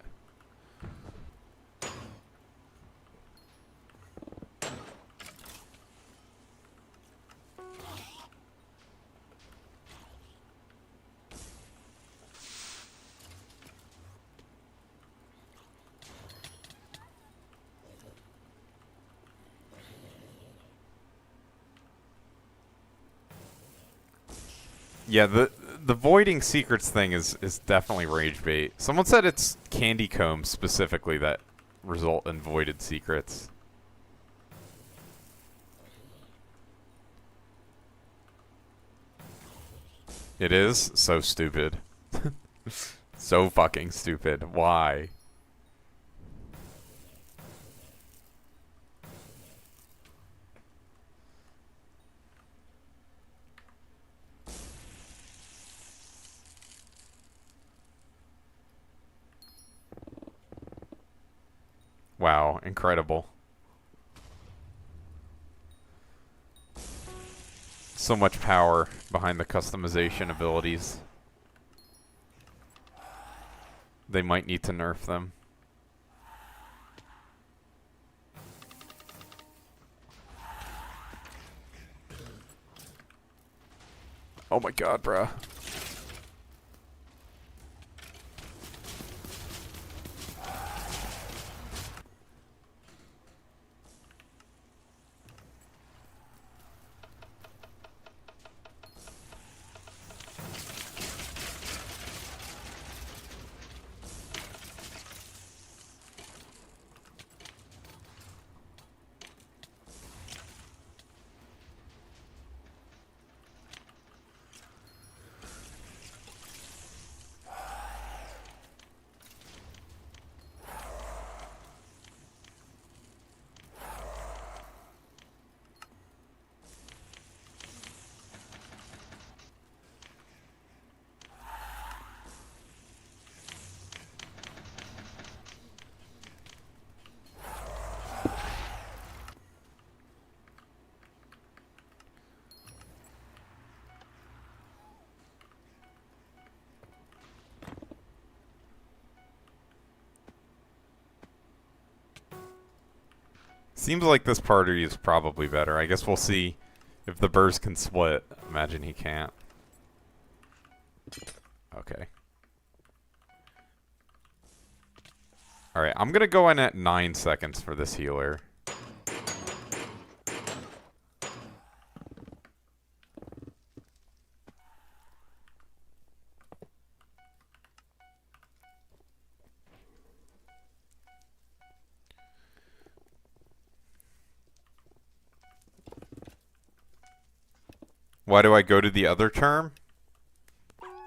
[SPEAKER 1] Yeah, the voiding secrets thing is definitely rage bait. Someone said it's candy combs specifically that result in voided secrets. It is so stupid. So fucking stupid. Why? Wow, incredible. So much power behind the customization abilities. They might need to nerf them. Oh my god, bruh. Seems like this party is probably better. I guess we'll see if the burrs can split. Imagine he can't. Okay. Alright, I'm gonna go in at 9 seconds for this healer. Why do I go to the other term?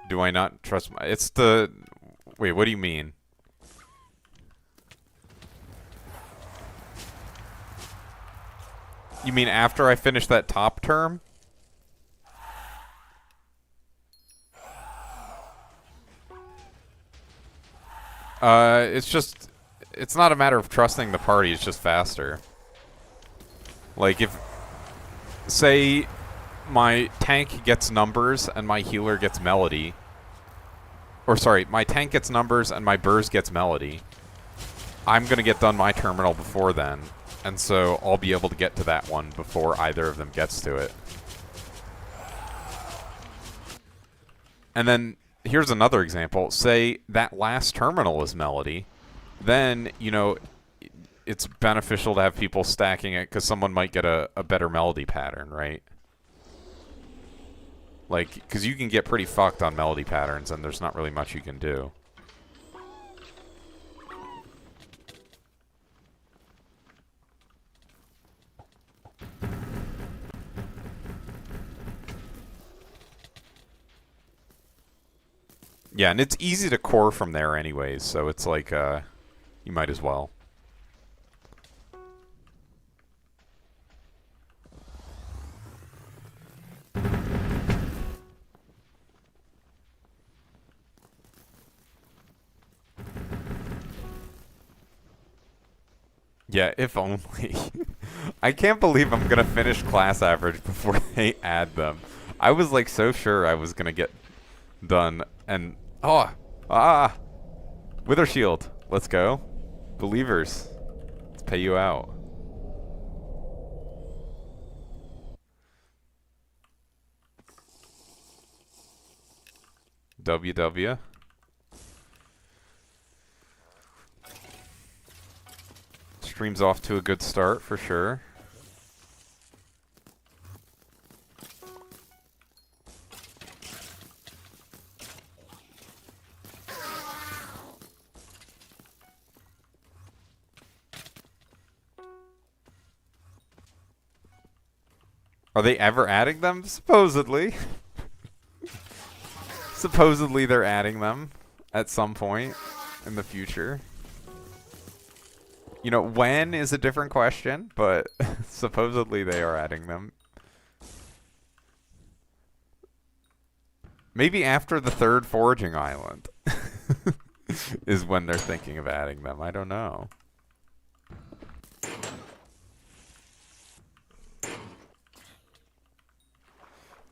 [SPEAKER 1] Do I not trust my... It's the... Wait, what do you mean? You mean after I finish that top term? It's just... It's not a matter of trusting the party, it's just faster. Like, if... Say... my tank gets numbers and my healer gets melody. Or sorry, my tank gets numbers and my burrs gets melody. I'm gonna get done my terminal before then. And so I'll be able to get to that one before either of them gets to it. And then here's another example. Say that last terminal is melody. Then, you know, it's beneficial to have people stacking it because someone might get a better melody pattern, right? Like, because you can get pretty fucked on melody patterns, and there's not really much you can do. Yeah, and it's easy to core from there anyways, so it's like, you might as well. Yeah, if only. I can't believe I'm gonna finish class average before they add them. I was like so sure I was gonna get done, and Wither Shield, let's go, believers, let's pay you out. WW. Stream's off to a good start, for sure. Are they ever adding them? Supposedly. Supposedly they're adding them at some point in the future. You know, when is a different question, but supposedly they are adding them. Maybe after the third foraging island is when they're thinking of adding them. I don't know.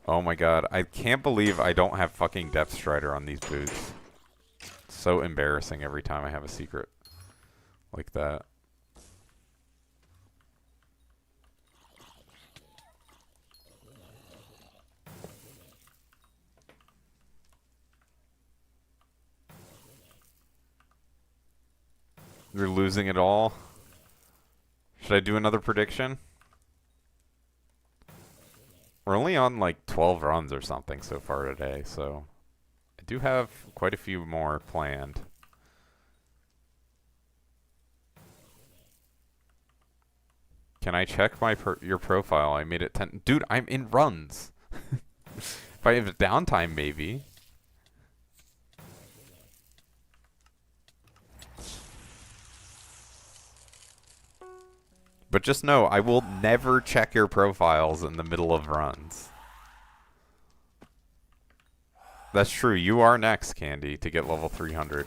[SPEAKER 1] Oh my god, I can't believe I don't have fucking Depth Strider on these boots. It's so embarrassing every time I have a secret like that. You're losing it all. Should I do another prediction? We're only on like 12 runs or something so far today, so I do have quite a few more planned. Can I check your profile? I made it 10. Dude, I'm in runs. If I have downtime, maybe. But just know, I will never check your profiles in the middle of runs. That's true. You are next, Candy, to get level 300.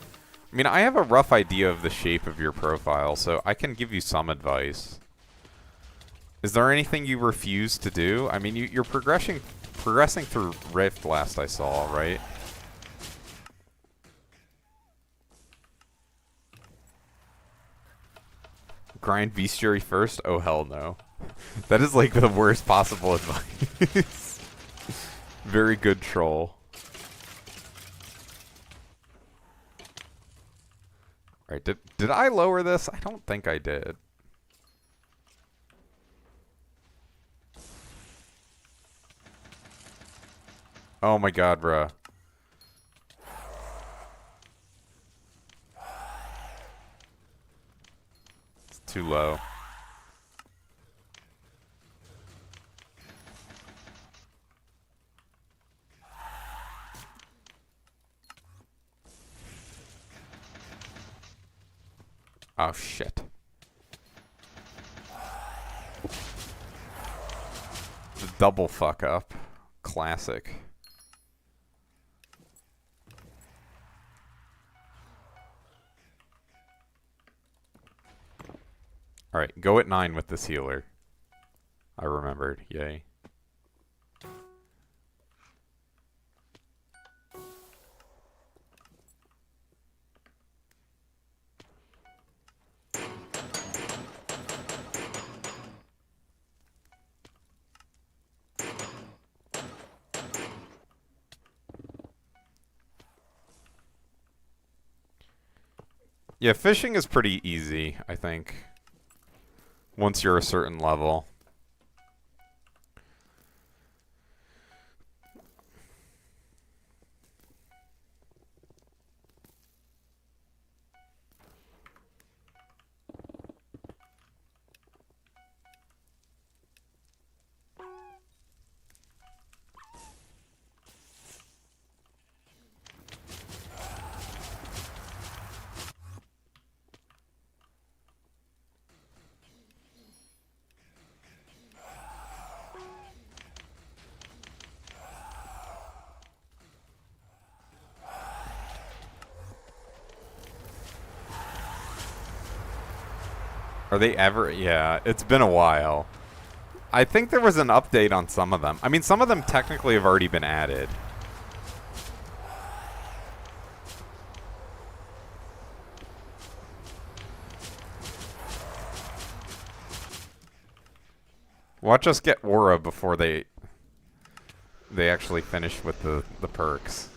[SPEAKER 1] I mean, I have a rough idea of the shape of your profile, so I can give you some advice. Is there anything you refuse to do? I mean, you're progressing through Rift last I saw, right? grind bestiary first? Oh, hell no. That is like the worst possible advice. Very good troll. Alright, did I lower this? I don't think I did. Oh my god, bruh. It's too low. Oh, shit. The double fuck up. Classic. Alright, go at 9 with this healer. I remembered. Yay. Yeah, fishing is pretty easy, I think. Once you're a certain level. Are they ever? Yeah, it's been a while. I think there was an update on some of them. I mean, some of them technically have already been added. Watch us get Aura before they actually finish with the perks.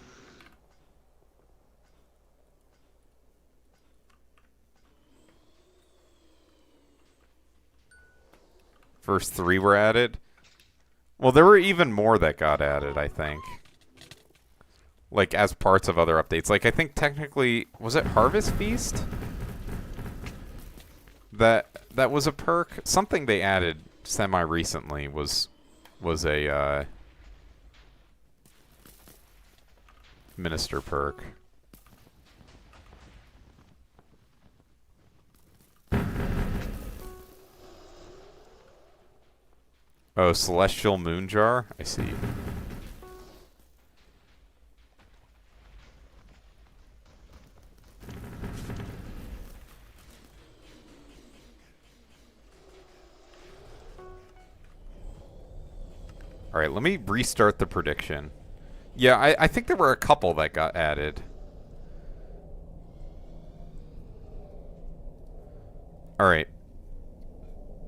[SPEAKER 1] First 3 were added. Well, there were even more that got added, I think. Like, as parts of other updates. Like, I think technically... Was it Harvest Feast? That was a perk? Something they added semi-recently was a, Minister perk. Oh, Celestial Moonjar? I see. Alright, let me restart the prediction. Yeah, I think there were a couple that got added. Alright.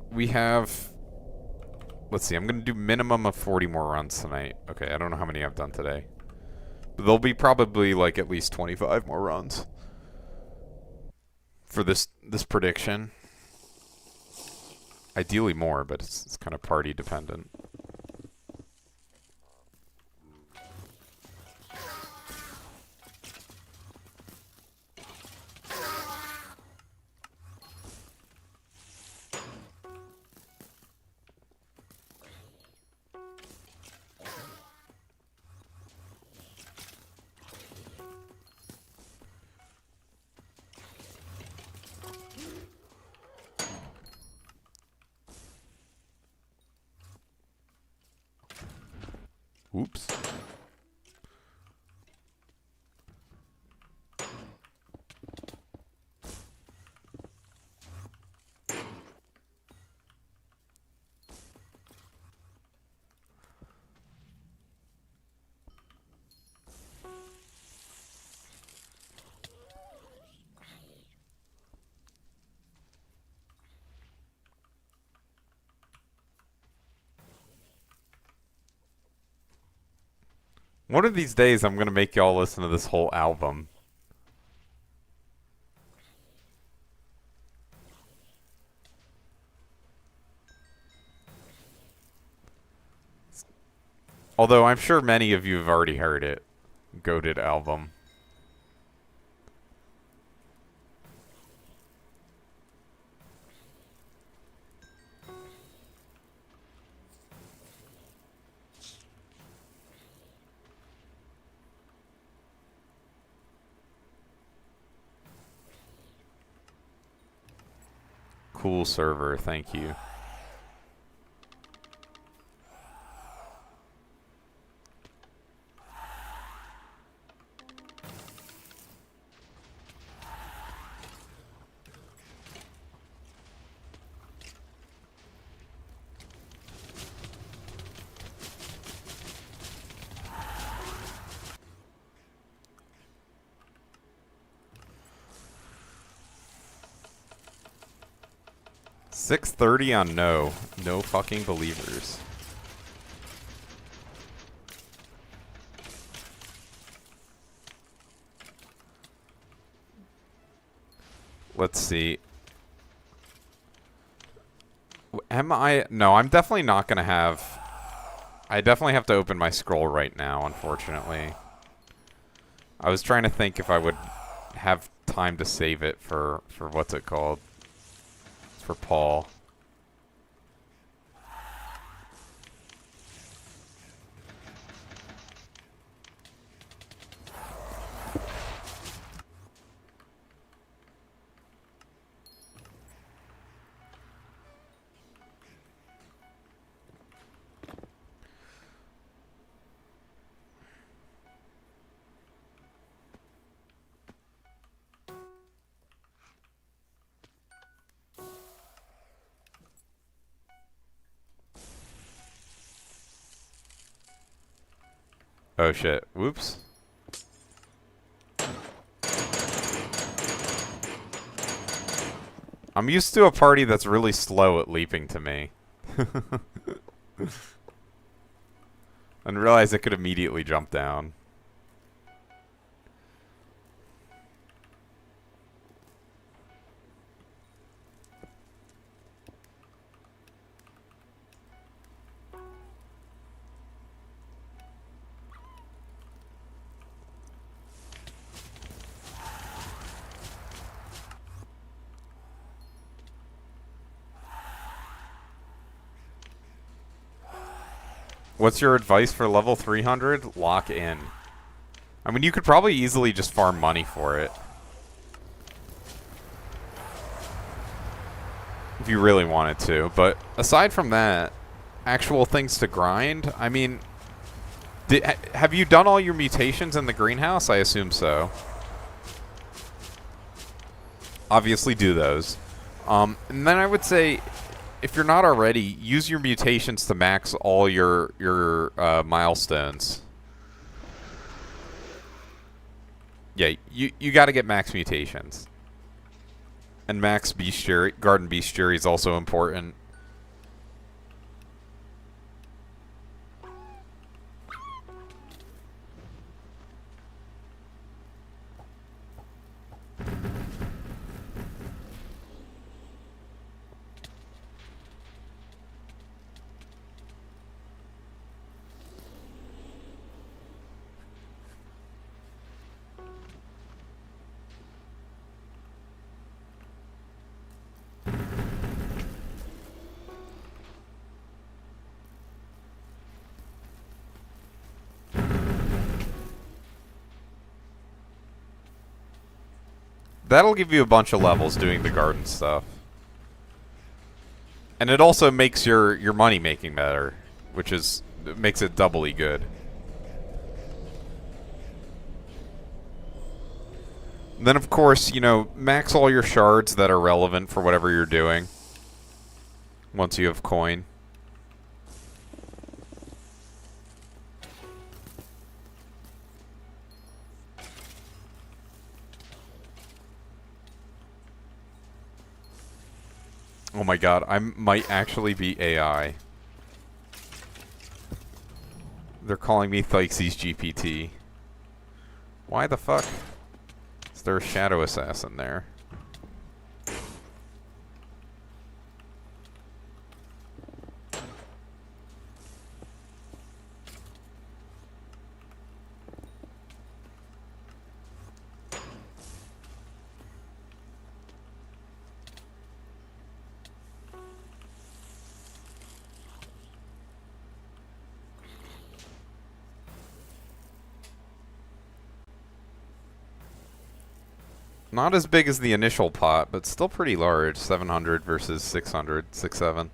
[SPEAKER 1] We have... Let's see, I'm going to do minimum of 40 more runs tonight. Okay, I don't know how many I've done today. But there'll be probably, like, at least 25 more runs. For this prediction. Ideally more, but it's kind of party dependent. Oops. One of these days, I'm gonna make y'all listen to this whole album. Although I'm sure many of you have already heard it. Goated album. Cool server, thank you. $6.30 on no. No fucking believers. Let's see. Am I? No, I'm definitely not gonna have... I definitely have to open my scroll right now, unfortunately. I was trying to think if I would have time to save it for what's it called? For Paul. Oh shit. Whoops. I'm used to a party that's really slow at leaping to me. And realize it could immediately jump down. What's your advice for level 300? Lock in. I mean, you could probably easily just farm money for it. If you really wanted to. But aside from that, actual things to grind, I mean... have you done all your mutations in the greenhouse? I assume so. Obviously do those. And then I would say... if you're not already, use your mutations to max all your milestones. Yeah, you got to get max mutations. And max bestiary, garden bestiary is also important. That'll give you a bunch of levels doing the garden stuff. And it also makes your money making better, which makes it doubly good. And then of course, you know, max all your shards that are relevant for whatever you're doing. Once you have coin. Oh my god, I might actually be AI. They're calling me Thykes' GPT. Why the fuck is there a shadow assassin there? Not as big as the initial pot, but still pretty large. 700 versus 600, 6-7.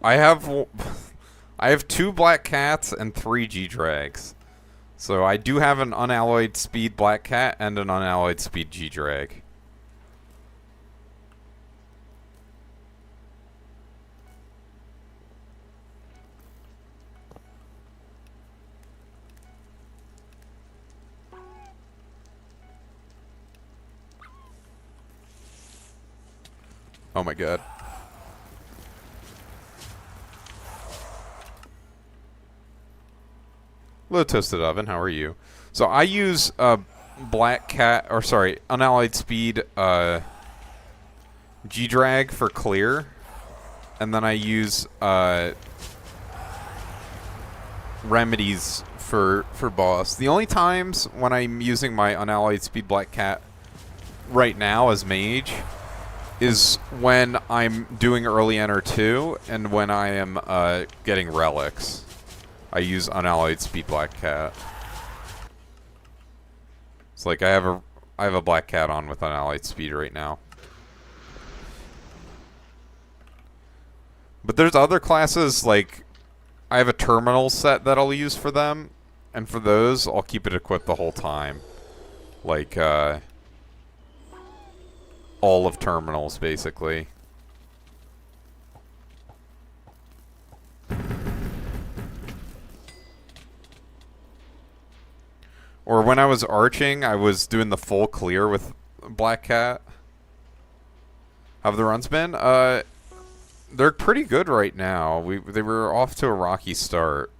[SPEAKER 1] I have I have 2 black cats and 3 G-Drags. So I do have an unalloyed speed black cat and an unalloyed speed G-Drag. Oh my god. Hello, Toasted Oven. How are you? So I use black cat, or sorry, unalloyed speed G-Drag for clear, and then I use remedies for boss. The only times when I'm using my unalloyed speed black cat right now as mage is when I'm doing early enter 2 and when I am getting relics. I use unalloyed speed black cat. It's like I have a black cat on with unalloyed speed right now. But there's other classes, like I have a terminal set that I'll use for them, and for those I'll keep it equipped the whole time. Like all of terminals basically. Or when I was arching, I was doing the full clear with Black Cat. How have the runs been? They're pretty good right now. They were off to a rocky start.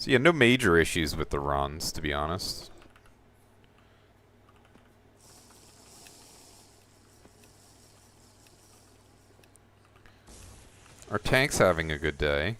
[SPEAKER 1] So yeah, no major issues with the runs, to be honest. Our tank's having a good day.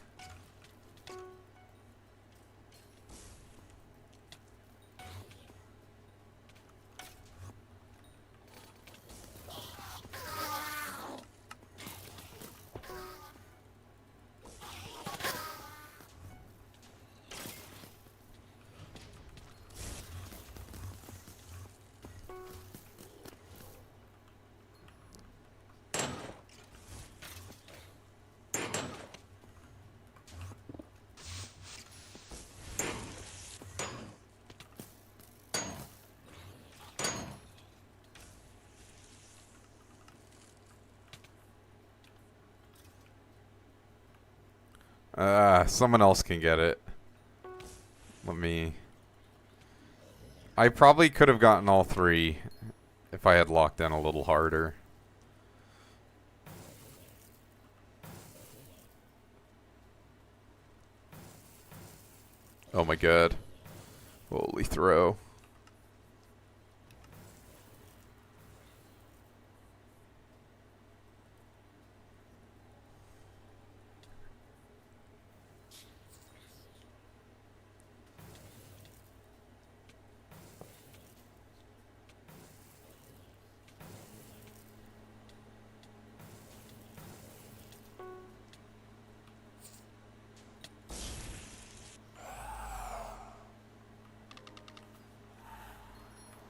[SPEAKER 1] Someone else can get it. Let me... I probably could have gotten all three if I had locked in a little harder. Oh my god. Holy throw.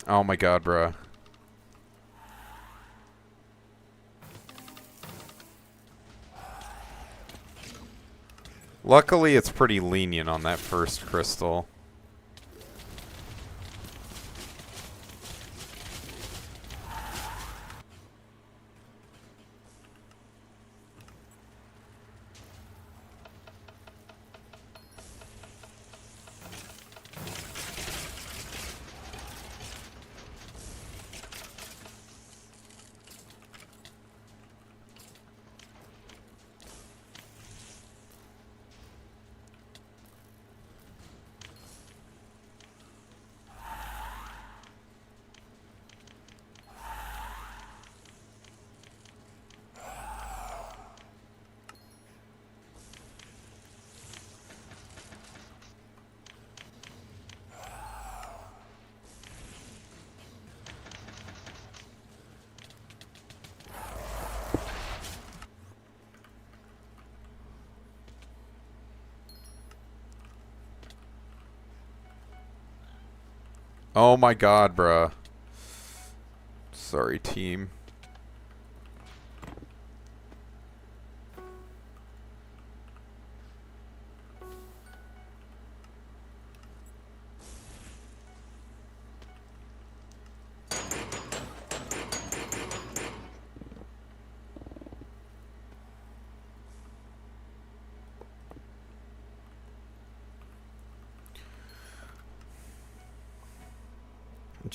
[SPEAKER 1] Oh my god, bruh. Luckily, it's pretty lenient on that first crystal. Oh my god, bruh. Sorry, team.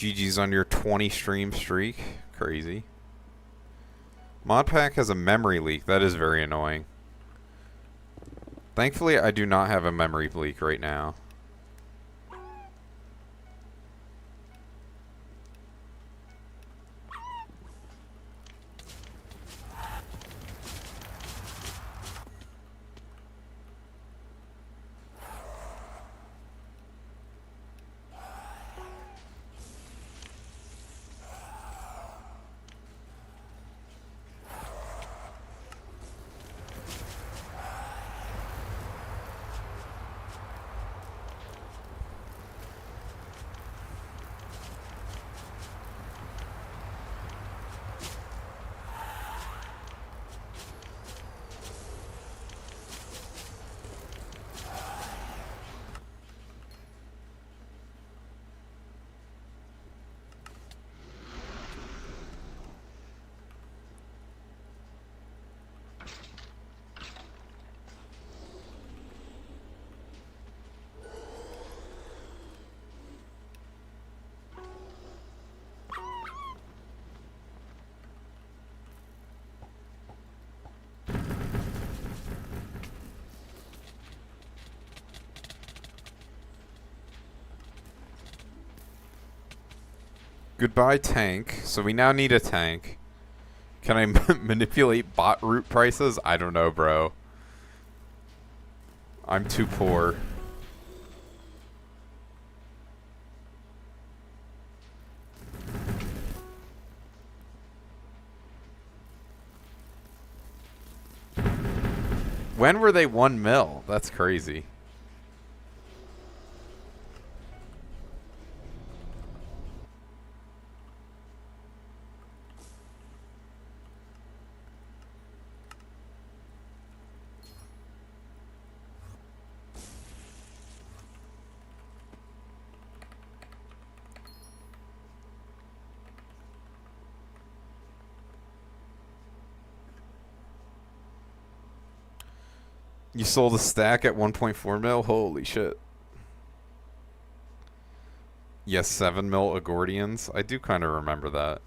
[SPEAKER 1] GG's on your 20 stream streak. Crazy. Modpack has a memory leak. That is very annoying. Thankfully, I do not have a memory leak right now. Goodbye tank. So we now need a tank. Can I manipulate bot root prices? I don't know, bro. I'm too poor. When were they 1 mil? That's crazy. You sold a stack at 1.4 mil? Holy shit. Yes, 7 mil Agordians. I do kind of remember that.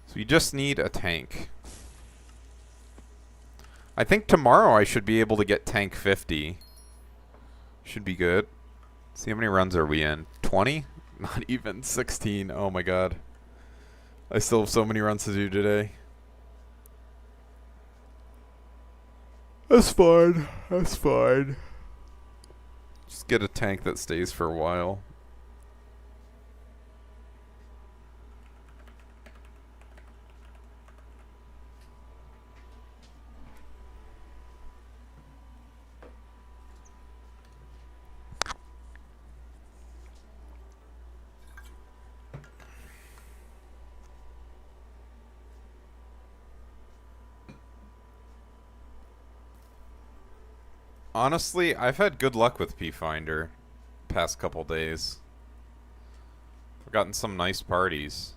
[SPEAKER 1] So you just need a tank. I think tomorrow I should be able to get tank 50. Should be good. See, how many runs are we in? 20? Not even 16. Oh my god. I still have so many runs to do today. That's fine. That's fine. Just get a tank that stays for a while. Honestly, I've had good luck with P-Finder past couple days. I've gotten some nice parties.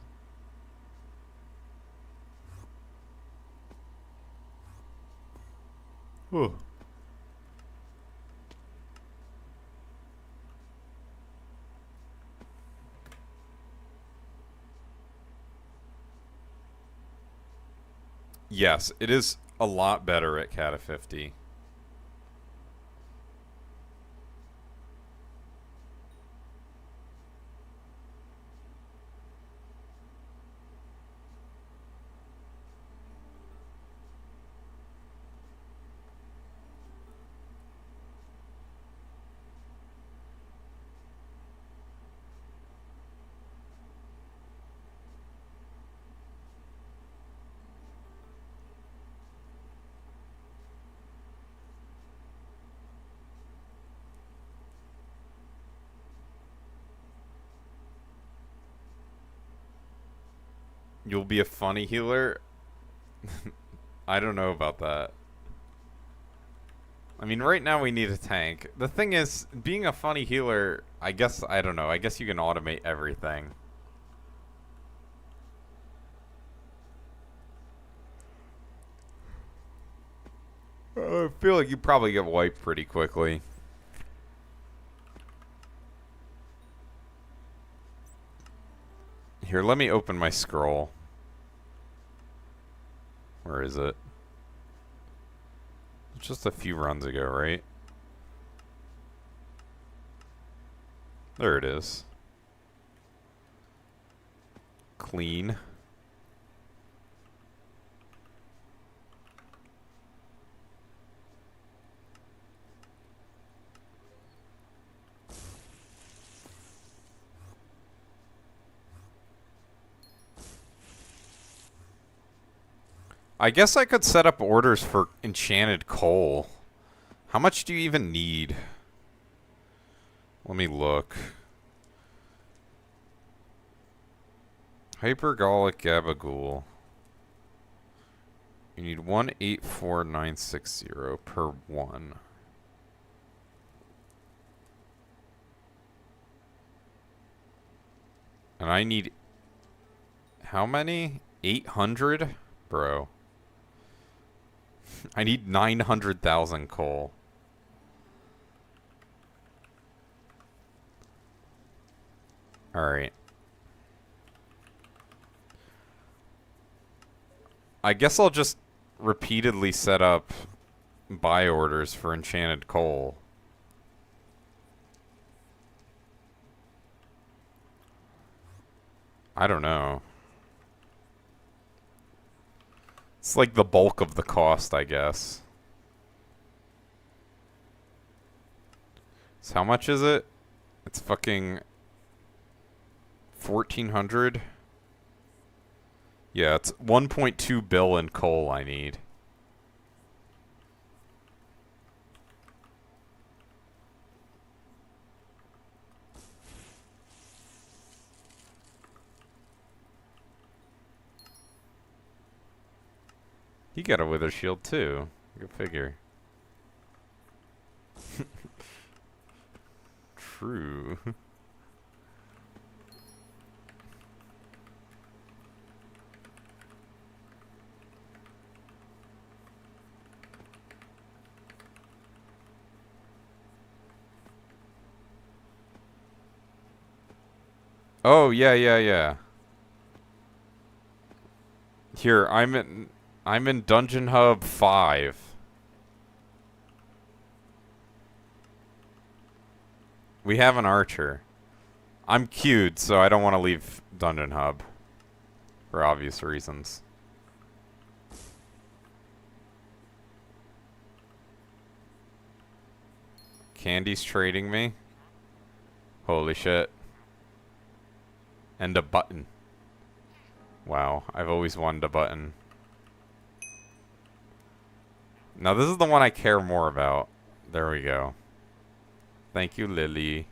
[SPEAKER 1] Whew. Yes, it is a lot better at Cata 50. You'll be a funny healer? I don't know about that. I mean, right now we need a tank. The thing is, being a funny healer, I guess, I don't know. I guess you can automate everything. I feel like you probably get wiped pretty quickly. Here, let me open my scroll. Where is it? Just a few runs ago, right? There it is. Clean. I guess I could set up orders for enchanted coal. How much do you even need? Let me look. Hypergolic Gabagool. You need 184960 per one. And I need... how many? 800? Bro. I need 900,000 coal. Alright. I guess I'll just repeatedly set up buy orders for enchanted coal. I don't know. It's like the bulk of the cost, I guess. So how much is it? It's fucking 1,400. Yeah, it's 1.2 bill in coal I need. He got a wither shield too. Go figure. True. Oh, yeah. Here, I'm in Dungeon Hub 5. We have an archer. I'm queued, so I don't want to leave Dungeon Hub. For obvious reasons. Candy's trading me. Holy shit. And a button. Wow, I've always wanted a button. Now this is the one I care more about. There we go. Thank you, Lily.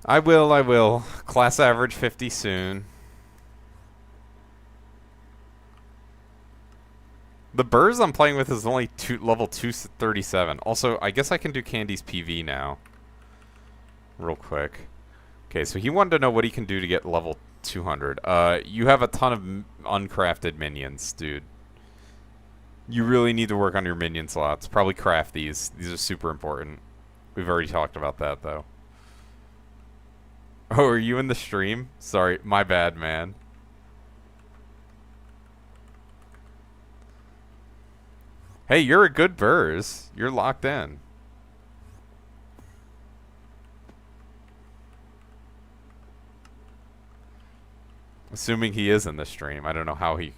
[SPEAKER 1] I will. Class average 50 soon. The burrs I'm playing with is only level 237. Also, I guess I can do Candy's PV now. Real quick. Okay, so he wanted to know what he can do to get level 200. You have a ton of uncrafted minions, dude. You really need to work on your minion slots. Probably craft these. These are super important. We've already talked about that, though. Oh, are you in the stream? Sorry, my bad, man. Hey, you're a good burrs. You're locked in. Assuming he is in the stream. I don't know how he...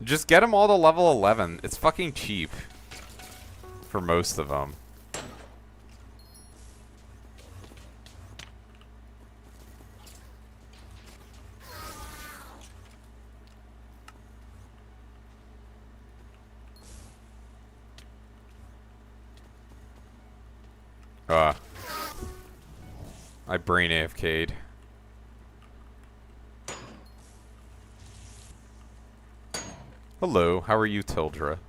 [SPEAKER 1] Just get them all to level 11. It's fucking cheap. For most of them. I brain AFK'd. Hello, how are you, Tildra?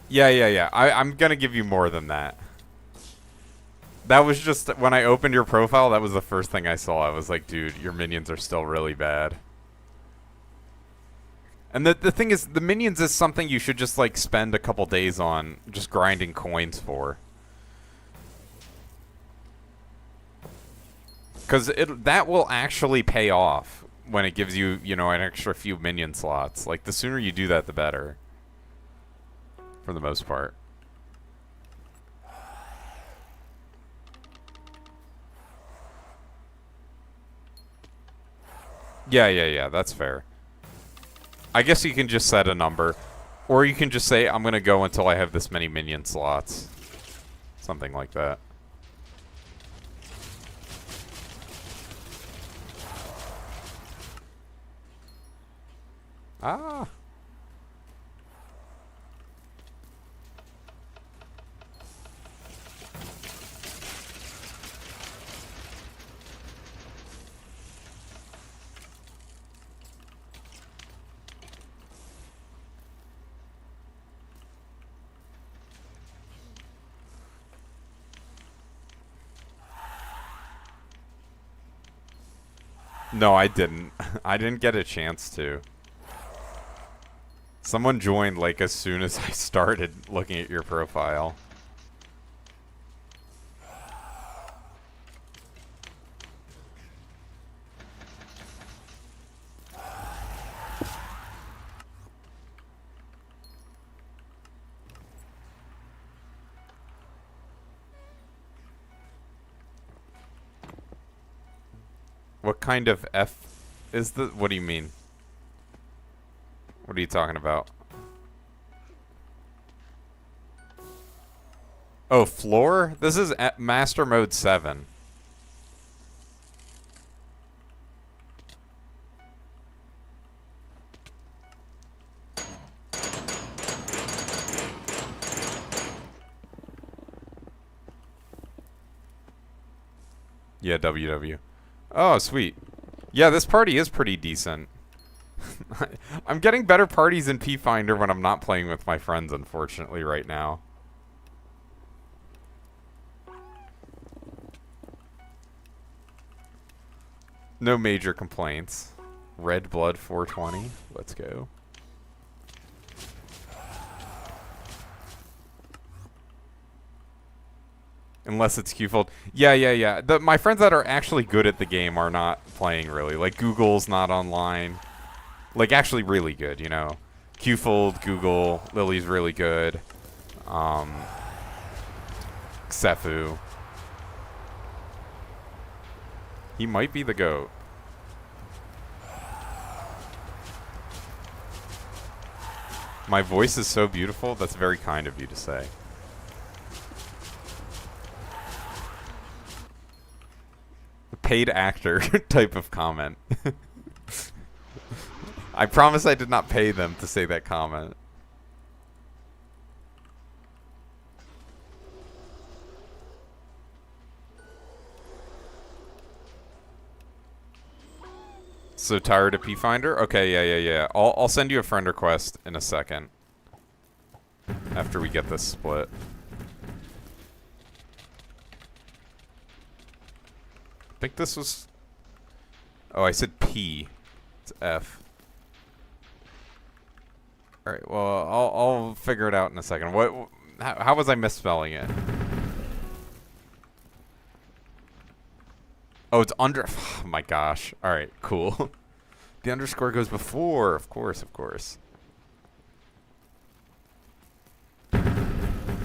[SPEAKER 1] Yeah. I'm gonna give you more than that. That was just, when I opened your profile, that was the first thing I saw. I was like, dude, your minions are still really bad. And the thing is, the minions is something you should just, like, spend a couple days on just grinding coins for. Because that will actually pay off when it gives you, you know, an extra few minion slots. Like, the sooner you do that, the better. For the most part. Yeah, that's fair. I guess you can just set a number. Or you can just say, I'm going to go until I have this many minion slots. Something like that. Ah. No, I didn't. I didn't get a chance to. Someone joined like as soon as I started looking at your profile. What kind of F is the... What do you mean? What are you talking about? Oh, floor? This is at Master Mode 7. Yeah, WW. Oh, sweet. Yeah, this party is pretty decent. I'm getting better parties in P-Finder when I'm not playing with my friends, unfortunately, right now. No major complaints. Red Blood 420. Let's go. Unless it's Qfold. Yeah. My friends that are actually good at the game are not playing, really. Like, Google's not online. Like, actually really good, you know. Qfold, Google, Lily's really good. Xefu. He might be the GOAT. My voice is so beautiful. That's very kind of you to say. Paid actor type of comment. I promise I did not pay them to say that comment. So tired of P-Finder? Okay, yeah. I'll send you a friend request in a second. After we get this split. I think this was... Oh, I said P. It's F. Alright, well, I'll figure it out in a second. How was I misspelling it? Oh, it's under... Oh my gosh. Alright, cool. The underscore goes before. Of course.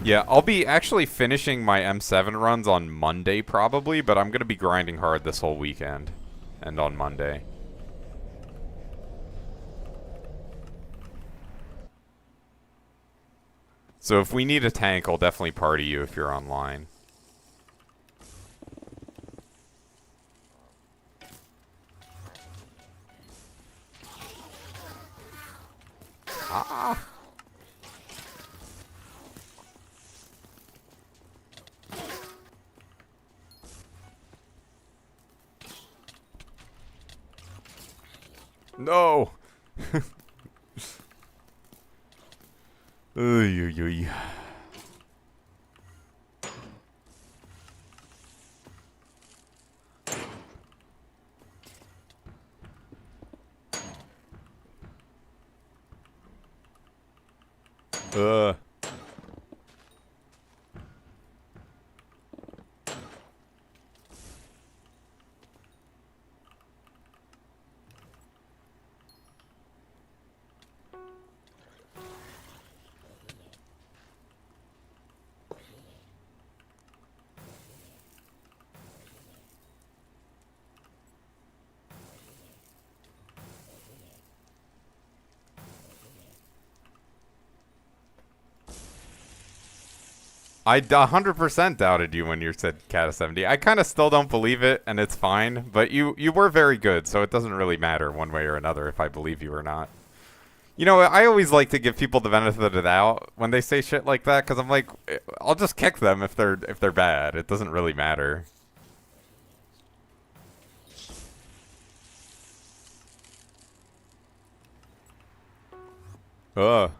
[SPEAKER 1] Yeah, I'll be actually finishing my M7 runs on Monday probably, but I'm going to be grinding hard this whole weekend. And on Monday. So if we need a tank, I'll definitely party you if you're online. Ah! No! Oy. Uh. I 100% doubted you when you said Cat 70. I kind of still don't believe it, and it's fine. But you were very good, so it doesn't really matter one way or another if I believe you or not. You know, I always like to give people the benefit of the doubt when they say shit like that, because I'm like, I'll just kick them if they're bad. It doesn't really matter. Ugh.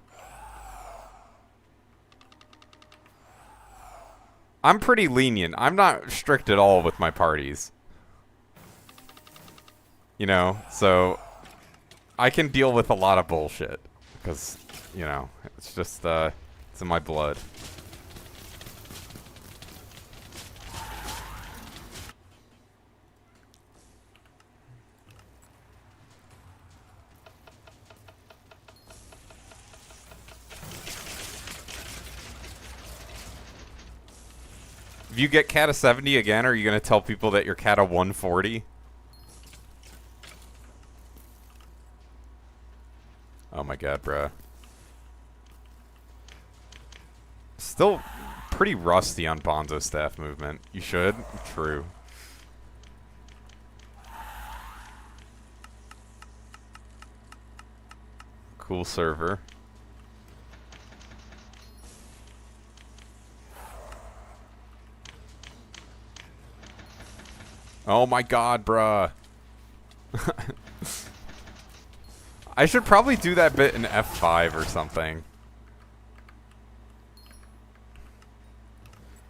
[SPEAKER 1] I'm pretty lenient. I'm not strict at all with my parties. You know, so I can deal with a lot of bullshit because, you know, it's just it's in my blood. If you get Cat 70 again, are you going to tell people that you're Cat 140? Oh my god, bruh. Still pretty rusty on Bonzo staff movement. You should? True. Cool server. Oh my god, bruh. I should probably do that bit in F5 or something.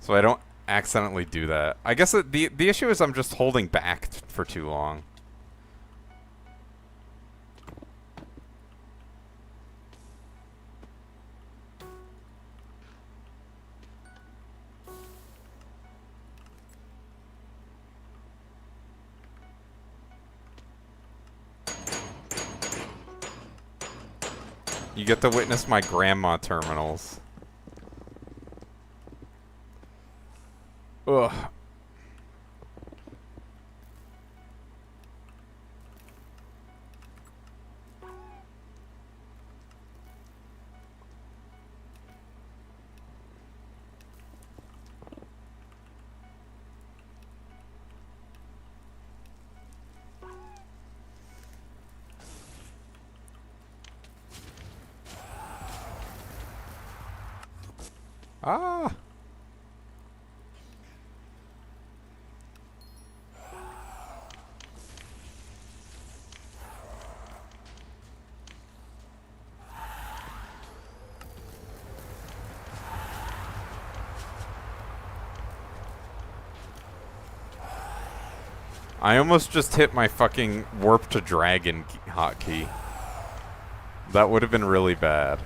[SPEAKER 1] So I don't accidentally do that. I guess the issue is I'm just holding back for too long. You get to witness my grandma terminals. Ugh. Ah. I almost just hit my fucking warp to dragon hotkey. That would have been really bad.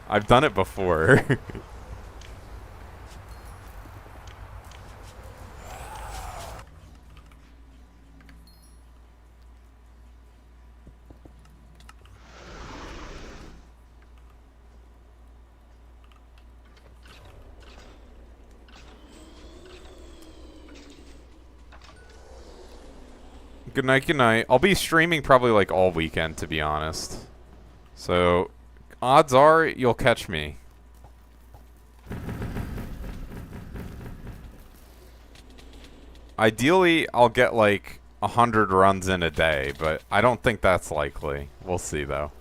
[SPEAKER 1] I've done it before. Good night, good night. I'll be streaming probably like all weekend, to be honest. So, odds are you'll catch me. Ideally, I'll get like 100 runs in a day, but I don't think that's likely. We'll see, though.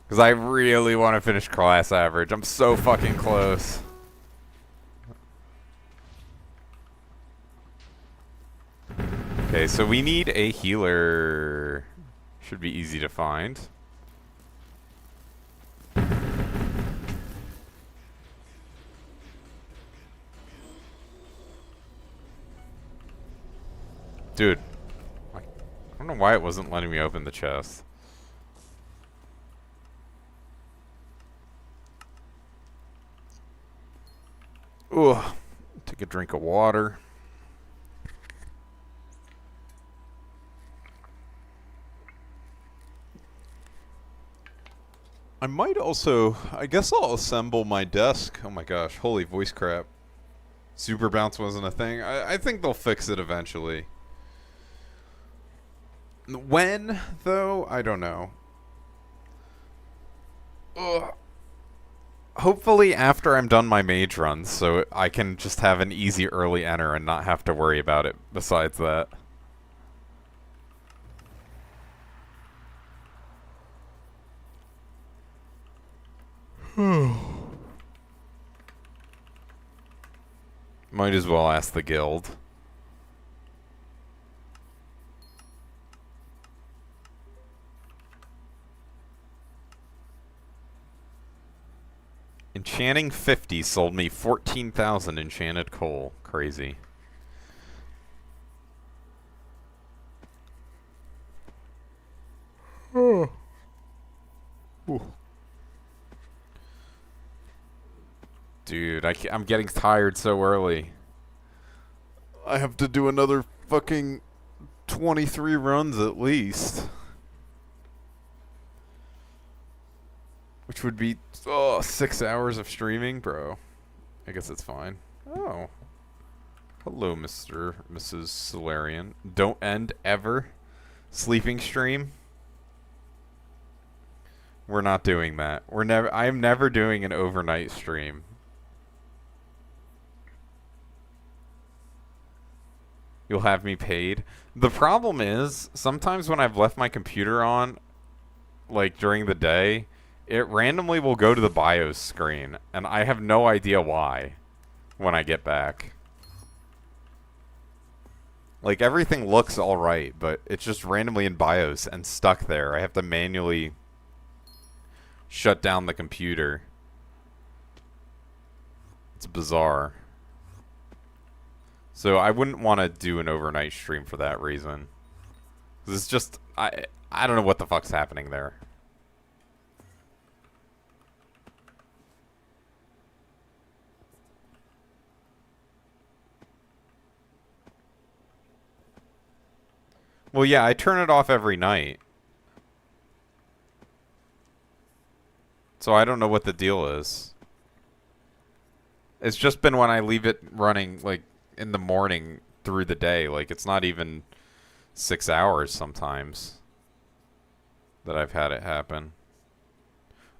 [SPEAKER 1] Because I really want to finish class average. I'm so fucking close. Okay, so we need a healer. Should be easy to find. Dude, I don't know why it wasn't letting me open the chest. Ooh, take a drink of water. I might also, I guess I'll assemble my desk. Oh my gosh, holy voice crap. Super bounce wasn't a thing. I think they'll fix it eventually. When, though? I don't know. Ugh. hopefully after I'm done my mage runs, so I can just have an easy early enter and not have to worry about it besides that. Might as well ask the guild. Enchanting 50 sold me 14,000 enchanted coal. Crazy. Oh. Dude, I'm getting tired so early. I have to do another fucking 23 runs at least. Which would be 6 hours of streaming, bro. I guess it's fine. Oh. Hello, Mrs. Solarian. Don't end ever. Sleeping stream. We're not doing that. I am never doing an overnight stream. You'll have me paid. The problem is, sometimes when I've left my computer on, like during the day, it randomly will go to the BIOS screen, and I have no idea why when I get back. Like, everything looks alright, but it's just randomly in BIOS and stuck there. I have to manually shut down the computer. It's bizarre. So I wouldn't want to do an overnight stream for that reason. 'Cause it's just, I don't know what the fuck's happening there. Well, yeah, I turn it off every night. So I don't know what the deal is. It's just been when I leave it running, like, in the morning through the day. Like, it's not even 6 hours sometimes that I've had it happen.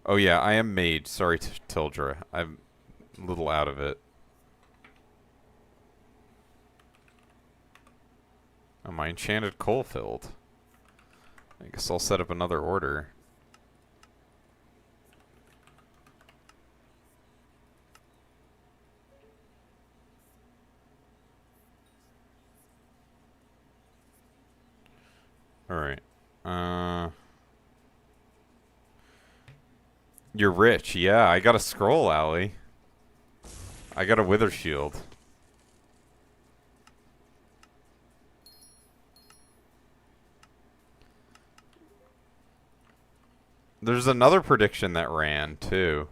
[SPEAKER 1] Oh, yeah, I am Mage. Sorry, Tildra. I'm a little out of it. Oh, my enchanted coal filled. I guess I'll set up another order. Alright. You're rich. Yeah, I got a scroll, Allie. I got a wither shield. There's another prediction that ran, too.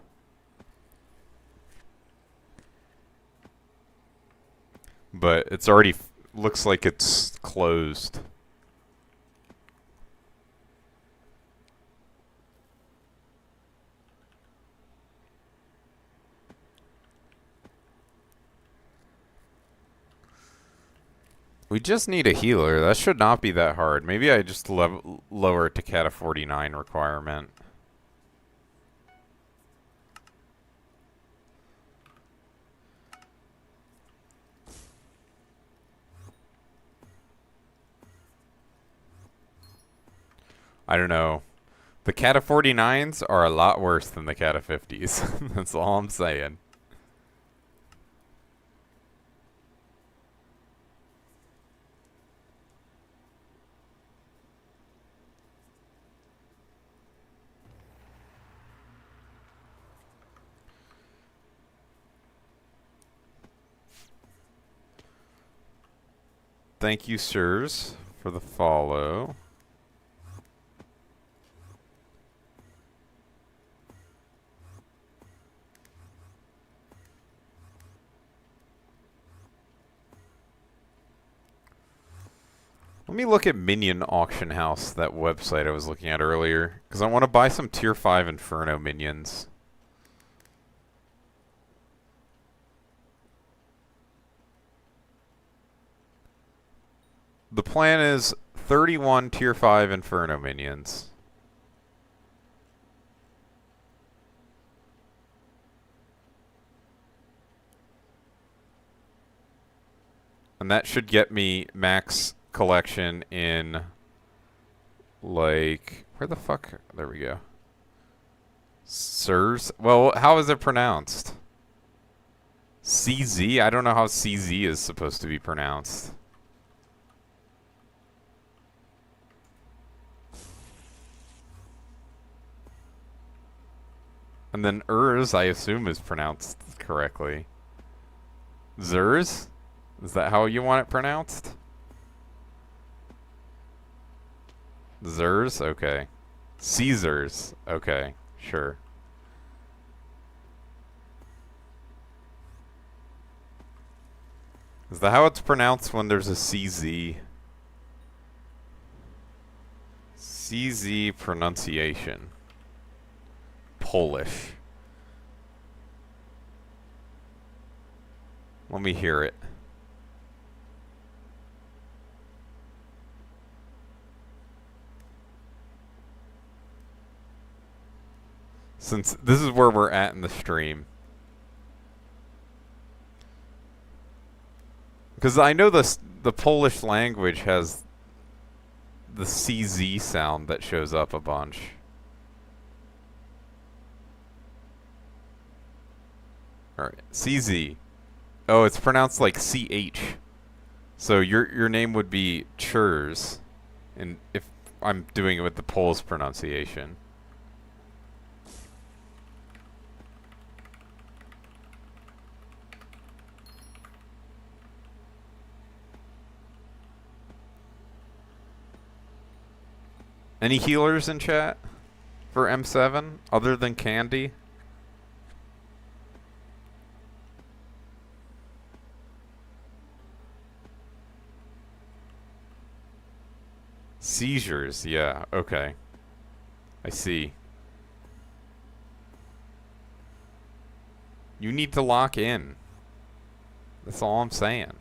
[SPEAKER 1] But it's already... looks like it's closed. We just need a healer. That should not be that hard. Maybe I just lower it to Cat of 49 requirement. I don't know. The Cat of 49s are a lot worse than the Cat of 50s. That's all I'm saying. Thank you, sirs, for the follow. Let me look at Minion Auction House, that website I was looking at earlier, because I want to buy some Tier 5 Inferno minions. The plan is 31 Tier 5 Inferno minions. And that should get me max collection in, like, where the fuck? There we go. Sirs? Well, how is it pronounced? CZ? I don't know how CZ is supposed to be pronounced. And then Urs, I assume, is pronounced correctly. Zers? Is that how you want it pronounced? Zers? Okay. Caesars? Okay, sure. Is that how it's pronounced when there's a CZ? CZ pronunciation. Polish. Let me hear it. Since this is where we're at in the stream. Because I know the Polish language has the CZ sound that shows up a bunch. Alright, CZ. Oh, it's pronounced like CH. So your name would be Churs. And if I'm doing it with the Polish pronunciation. Any healers in chat for M7 other than Candy? Seizures, yeah, okay. I see. You need to lock in. That's all I'm saying.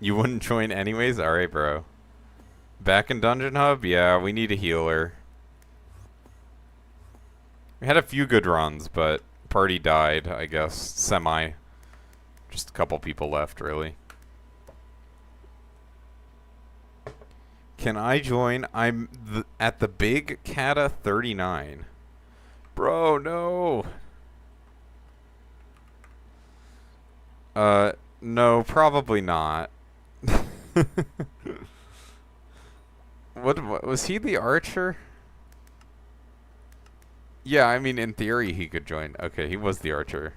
[SPEAKER 1] You wouldn't join anyways? Alright, bro. Back in Dungeon Hub? Yeah, we need a healer. We had a few good runs, but party died, I guess. Semi. Just a couple people left, really. Can I join? I'm at the big Kata 39. Bro, no. No, probably not. What was he the archer? Yeah, I mean in theory he could join. Okay, he was the archer.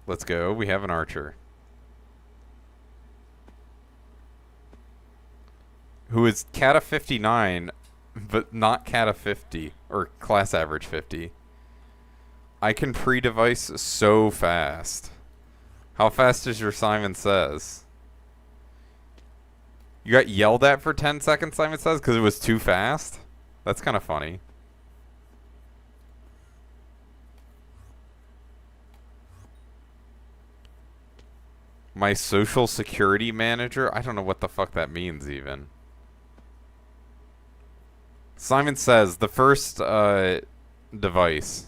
[SPEAKER 1] Let's go. We have an archer. Who is Kata 59, but not Kata 50, or class average 50. I can pre-device so fast. How fast is your Simon Says? You got yelled at for 10 seconds, Simon Says, because it was too fast? That's kind of funny. My social security manager? I don't know what the fuck that means, even. Simon Says, the first device.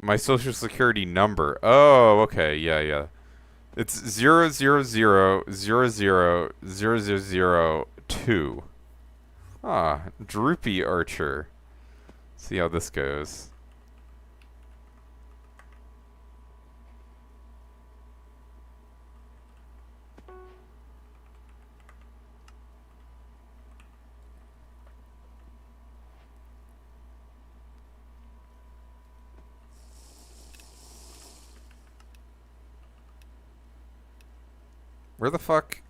[SPEAKER 1] My social security number. Oh, okay, yeah. It's 000000002. Ah, Droopy Archer. See how this goes. Where the fuck?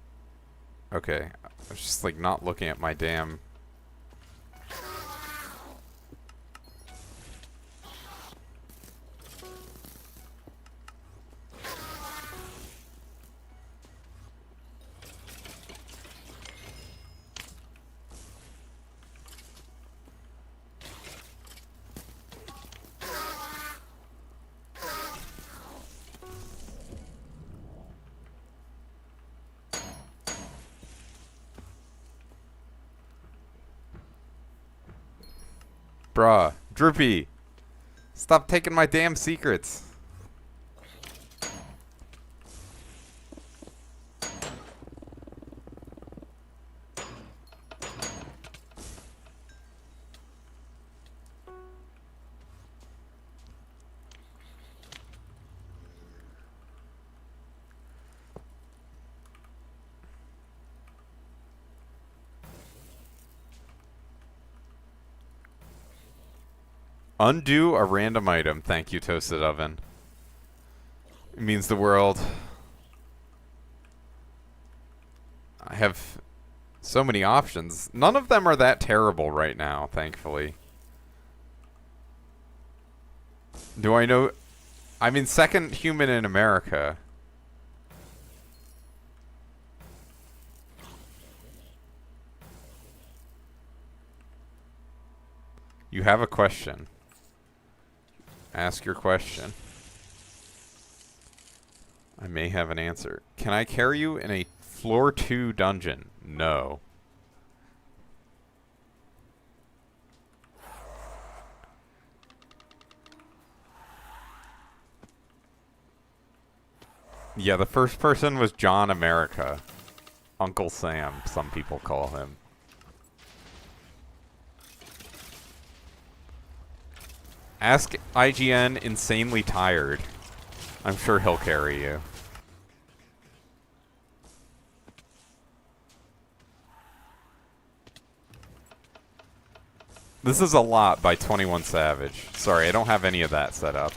[SPEAKER 1] Okay. I was just like not looking at my damn... Bruh. Droopy. Stop taking my damn secrets. Undo a random item. Thank you, Toasted Oven. It means the world. I have so many options. None of them are that terrible right now, thankfully. Do I know? I mean, second human in America. You have a question. Ask your question. I may have an answer. Can I carry you in a floor 2 dungeon? No. Yeah, the first person was John America. Uncle Sam, some people call him. Ask IGN Insanely Tired. I'm sure he'll carry you. This is a lot by 21 Savage. Sorry, I don't have any of that set up.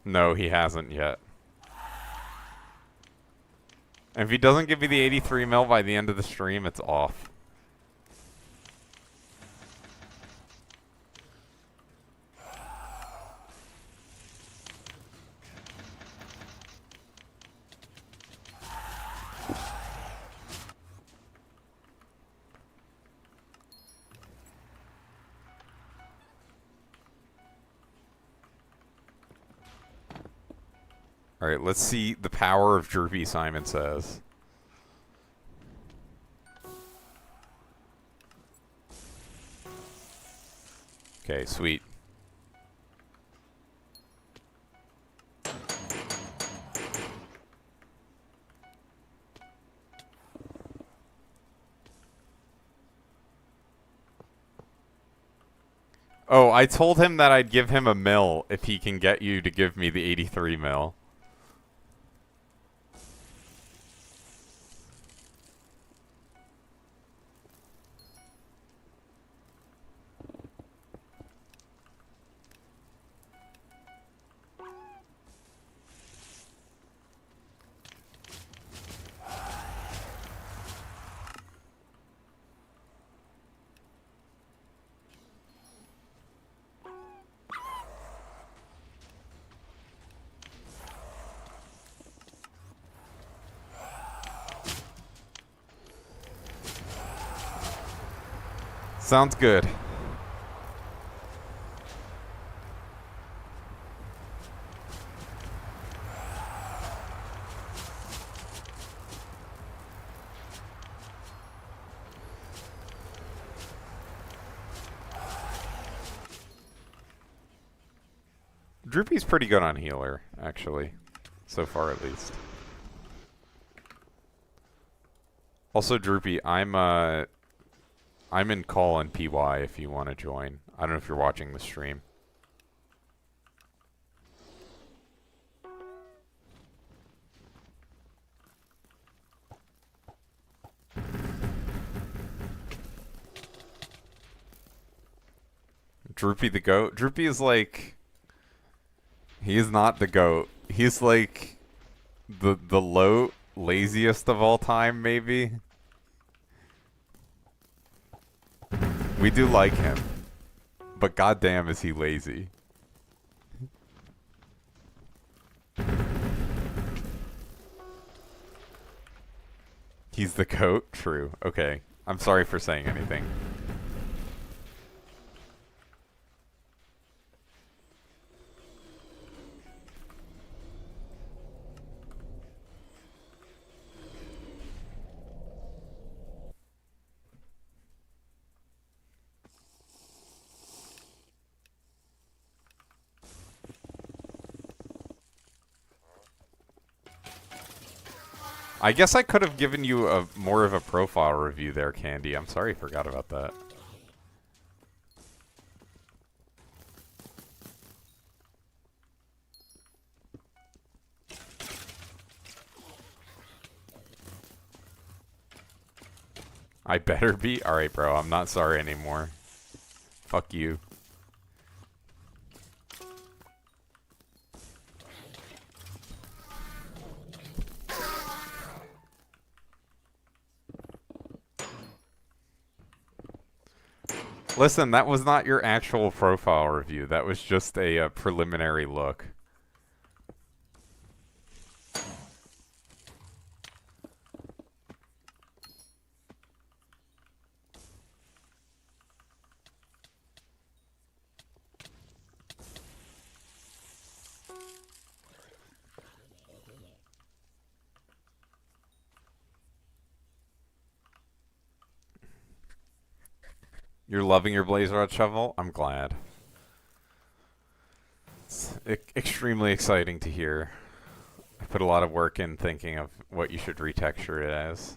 [SPEAKER 1] No, he hasn't yet. And if he doesn't give me the 83 mil by the end of the stream, it's off. Alright, let's see the power of Droopy, Simon says. Okay, sweet. Oh, I told him that I'd give him a mil if he can get you to give me the 83 mil. Sounds good. Droopy's pretty good on healer, actually. So far, at least. Also, Droopy, I'm in call on PY if you want to join. I don't know if you're watching the stream. Droopy the goat? Droopy is like... He is not the goat. He's like the low laziest of all time, maybe. We do like him, but goddamn is he lazy. He's the goat? True. Okay. I'm sorry for saying anything. I guess I could have given you a more of a profile review there, Candy. I'm sorry I forgot about that. I better be? Alright, bro. I'm not sorry anymore. Fuck you. Listen, that was not your actual profile review. That was just a preliminary look. You're loving your blaze rod shovel? I'm glad. It's extremely exciting to hear. I put a lot of work in thinking of what you should retexture it as.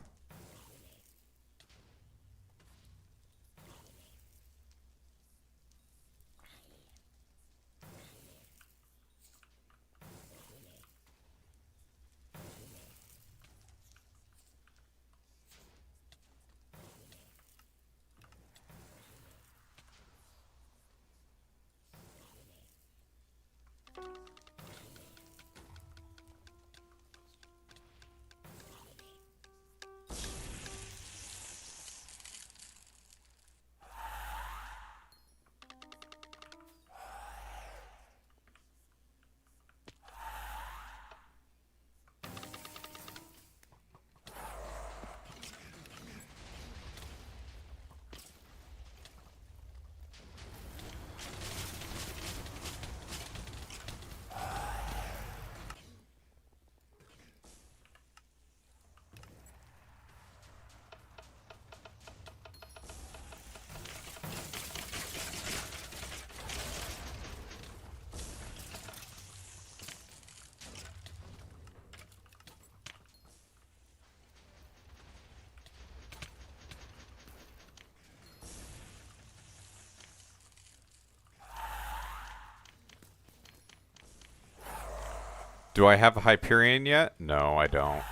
[SPEAKER 1] Do I have a Hyperion yet? No, I don't.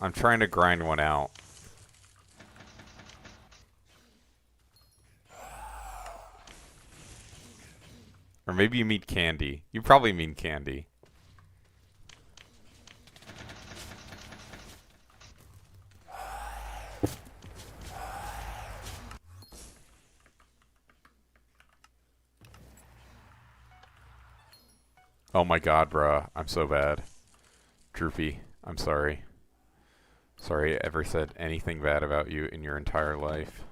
[SPEAKER 1] I'm trying to grind one out. Or maybe you mean Candy. You probably mean Candy. Oh my god, bruh. I'm so bad. Droopy, I'm sorry. Sorry I ever said anything bad about you in your entire life.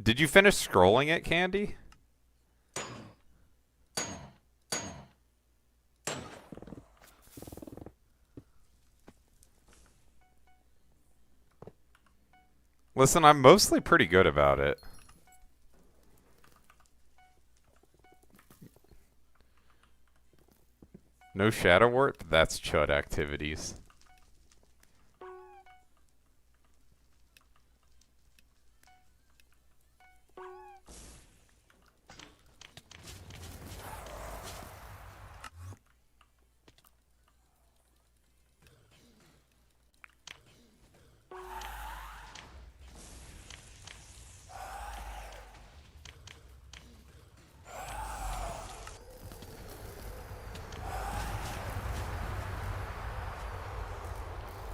[SPEAKER 1] Did you finish scrolling it, Candy? Listen, I'm mostly pretty good about it. No shadow wart? That's chud activities.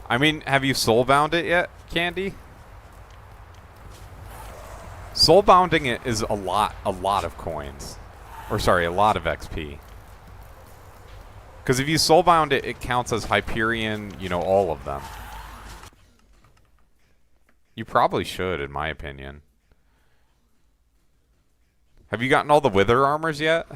[SPEAKER 1] I mean, have you soulbound it yet, Candy? Soulbounding it is a lot of coins. Or sorry, a lot of XP. Because if you soulbound it, it counts as Hyperion, you know, all of them. You probably should, in my opinion. Have you gotten all the Wither armors yet?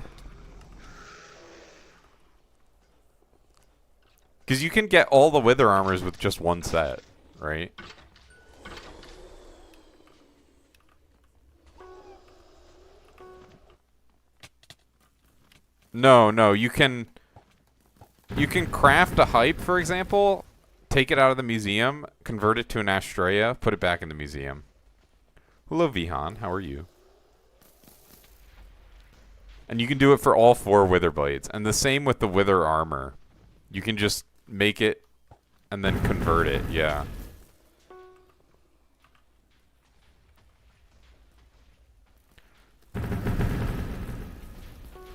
[SPEAKER 1] Because you can get all the wither armors with just one set, right? No, you can craft a hype, for example, take it out of the museum, convert it to an Astrea, put it back in the museum. Hello, Vihan. How are you? And you can do it for all 4 wither blades. And the same with the wither armor. You can just make it and then convert it, yeah.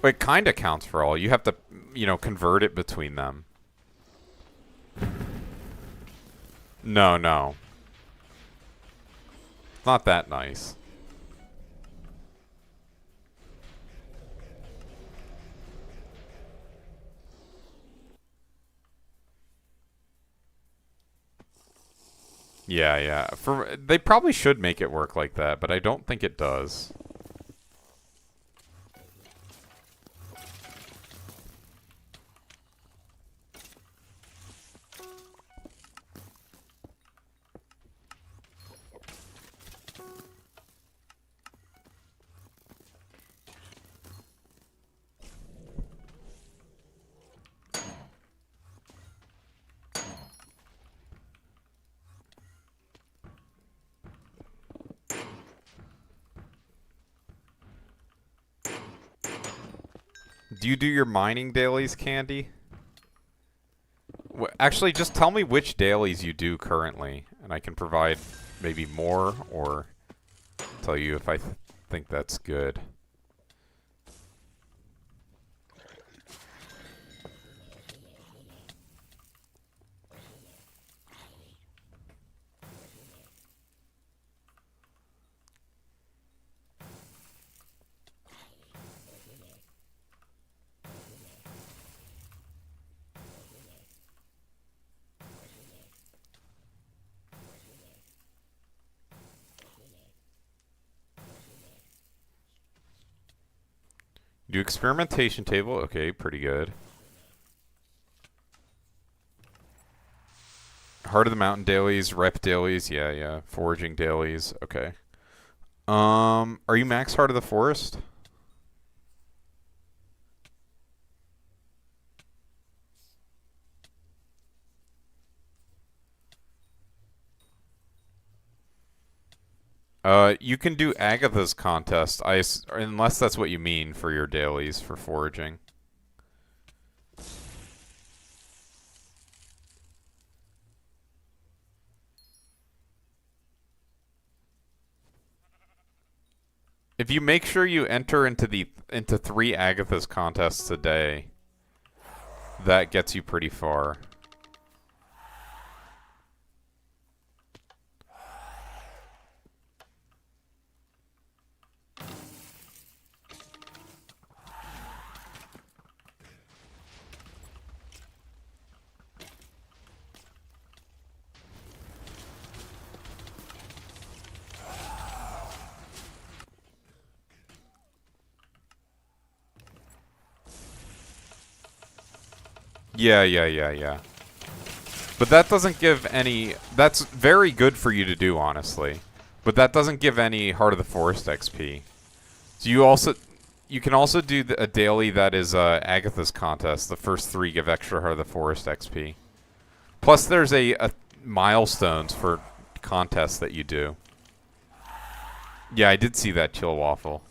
[SPEAKER 1] It kind of counts for all. You have to, you know, convert it between them. No. It's not that nice. Yeah. They probably should make it work like that, but I don't think it does. Do you do your mining dailies, Candy? Actually, just tell me which dailies you do currently, and I can provide maybe more or tell you if I think that's good. Do experimentation table. Okay, pretty good. Heart of the Mountain dailies, rep dailies. Yeah. Foraging dailies. Okay. Are you max Heart of the Forest? You can do Agatha's contest, unless that's what you mean for your dailies for foraging. If you make sure you enter into 3 Agatha's contests a day, that gets you pretty far. Yeah. But that doesn't give any... That's very good for you to do, honestly. But that doesn't give any Heart of the Forest XP. So you can also do a daily that is Agatha's contest. The first 3 give extra Heart of the Forest XP. Plus there's a milestones for contests that you do. Yeah, I did see that Chill Waffle.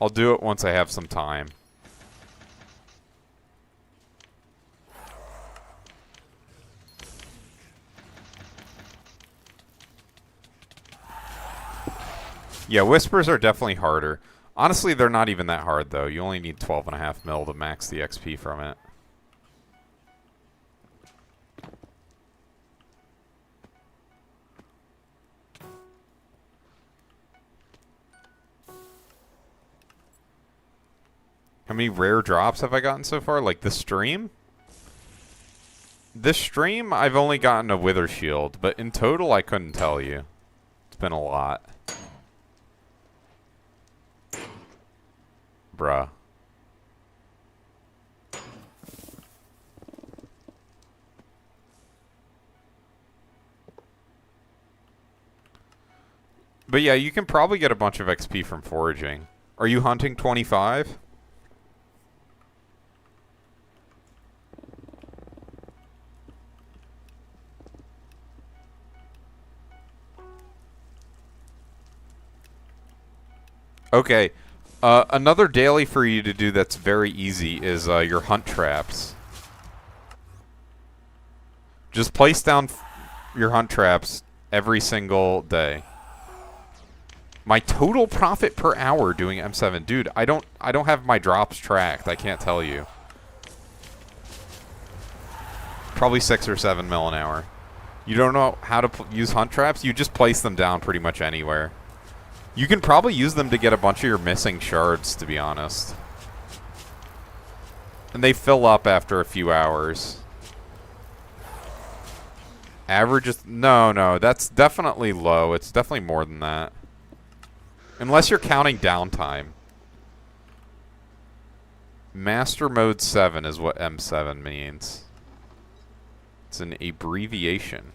[SPEAKER 1] I'll do it once I have some time. Yeah, Whispers are definitely harder. Honestly, they're not even that hard, though. You only need 12.5 mil to max the XP from it. How many rare drops have I gotten so far? Like this stream? This stream, I've only gotten a Wither Shield, but in total, I couldn't tell you. It's been a lot. Bruh. But yeah, you can probably get a bunch of XP from foraging. Are you hunting 25? Okay. Another daily for you to do that's very easy is your hunt traps. Just place down your hunt traps every single day. My total profit per hour doing M7, dude. I don't have my drops tracked. I can't tell you. Probably 6 or 7 mil an hour. You don't know how to use hunt traps? You just place them down pretty much anywhere. You can probably use them to get a bunch of your missing shards, to be honest. And they fill up after a few hours. Average is... No, that's definitely low. It's definitely more than that. Unless you're counting downtime. Master Mode 7 is what M7 means. It's an abbreviation.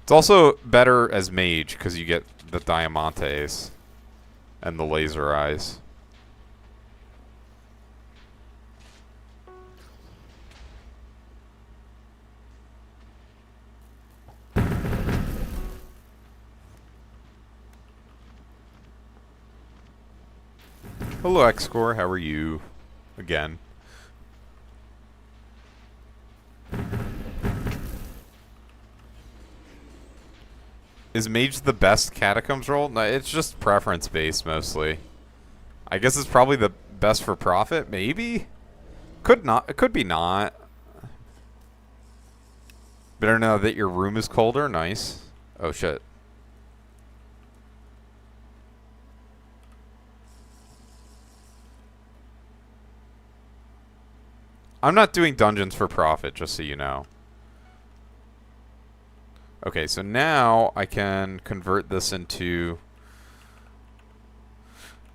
[SPEAKER 1] It's also better as Mage because you get the Diamantes and the laser eyes. Hello, X-Core. How are you? Again. Is Mage the best Catacombs role? No, it's just preference-based, mostly. I guess it's probably the best for profit, maybe? Could not. It could be not. Better know that your room is colder. Nice. Oh, shit. I'm not doing dungeons for profit, just so you know. Okay, so now I can convert this into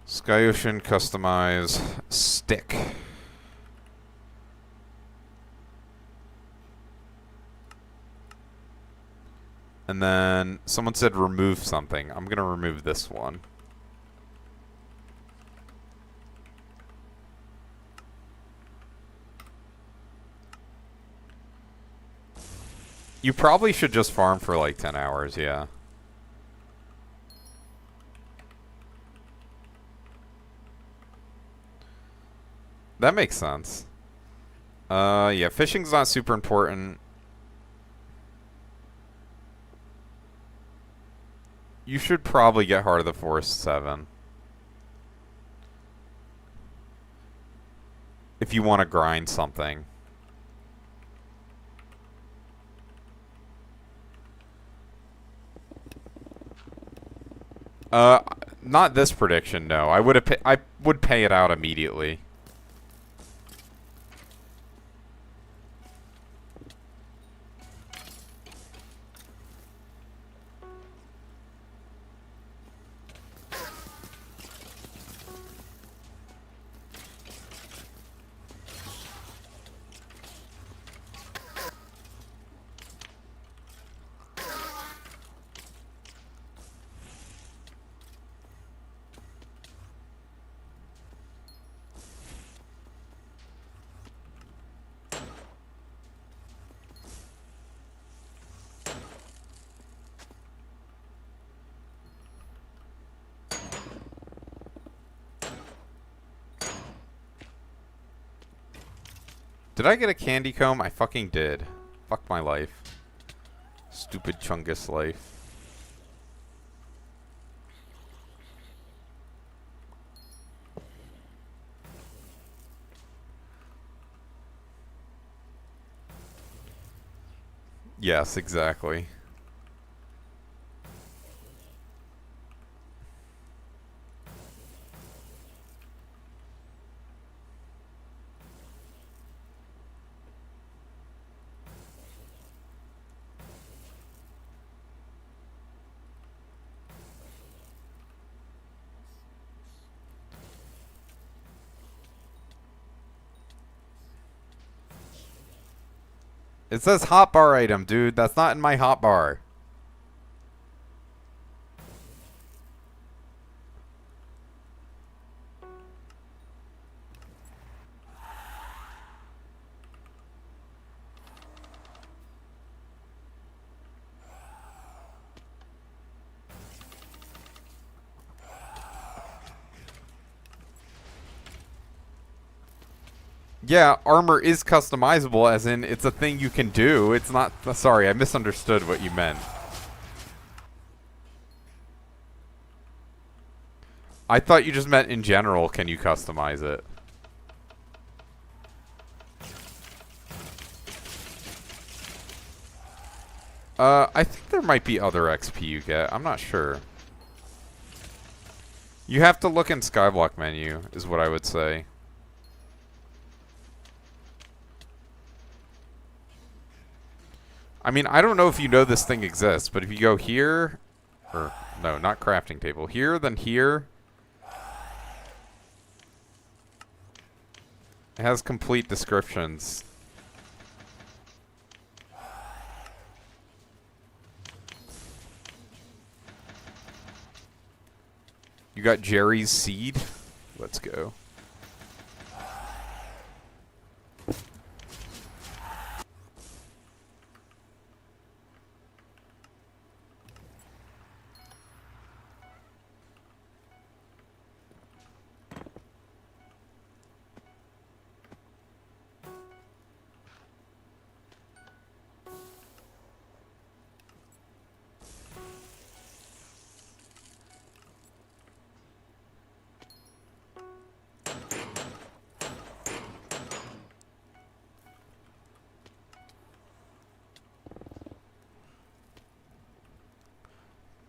[SPEAKER 1] Sky Ocean Customize Stick. And then someone said remove something. I'm going to remove this one. You probably should just farm for like 10 hours, yeah. That makes sense. Yeah, fishing's not super important. You should probably get Heart of the Forest 7. If you want to grind something. Not this prediction, no. I would pay it out immediately. Did I get a candy comb? I fucking did. Fuck my life. Stupid Chungus life. Yes, exactly. It says hotbar item, dude. That's not in my hotbar. Yeah, armor is customizable, as in it's a thing you can do. It's not... Sorry, I misunderstood what you meant. I thought you just meant in general, can you customize it? I think there might be other XP you get. I'm not sure. You have to look in Skyblock menu, is what I would say. I mean, I don't know if you know this thing exists, but if you go here... Or, no, not crafting table. Here, then here... It has complete descriptions. You got Jerry's seed? Let's go.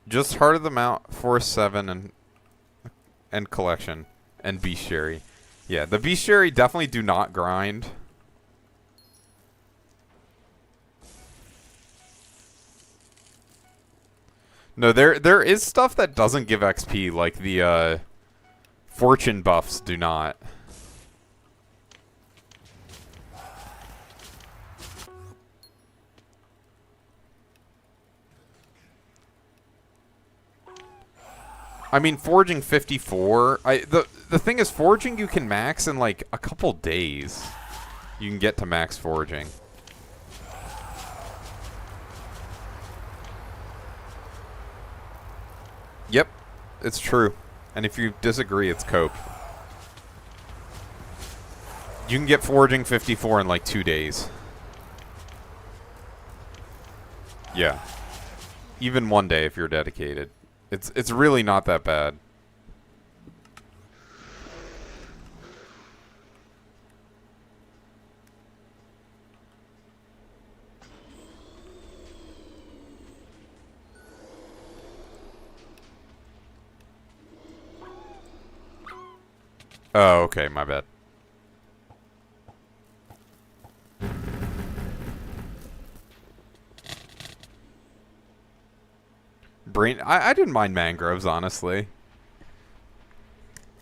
[SPEAKER 1] Just Heart of the Mount, Force 7, and Collection. And Bestiary. Yeah, the Bestiary definitely do not grind. No, there is stuff that doesn't give XP, like the fortune buffs do not. I mean, forging 54. The thing is, forging you can max in like a couple days. You can get to max forging. Yep, it's true. And if you disagree, it's cope. You can get forging 54 in like 2 days. Yeah. Even 1 day if you're dedicated. It's really not that bad. Oh, okay, my bad. I didn't mind mangroves, honestly.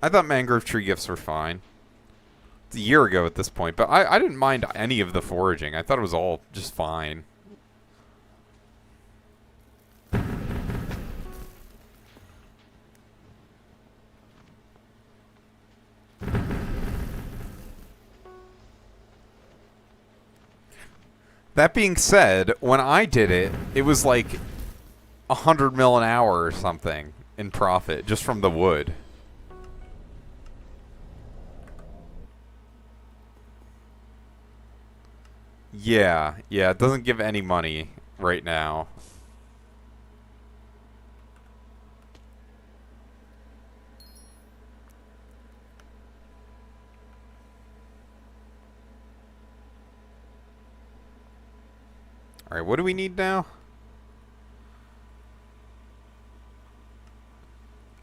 [SPEAKER 1] I thought mangrove tree gifts were fine. It's a year ago at this point, but I didn't mind any of the foraging. I thought it was all just fine. That being said, when I did it, it was like 100 mil an hour or something in profit just from the wood. Yeah, it doesn't give any money right now. Alright, what do we need now?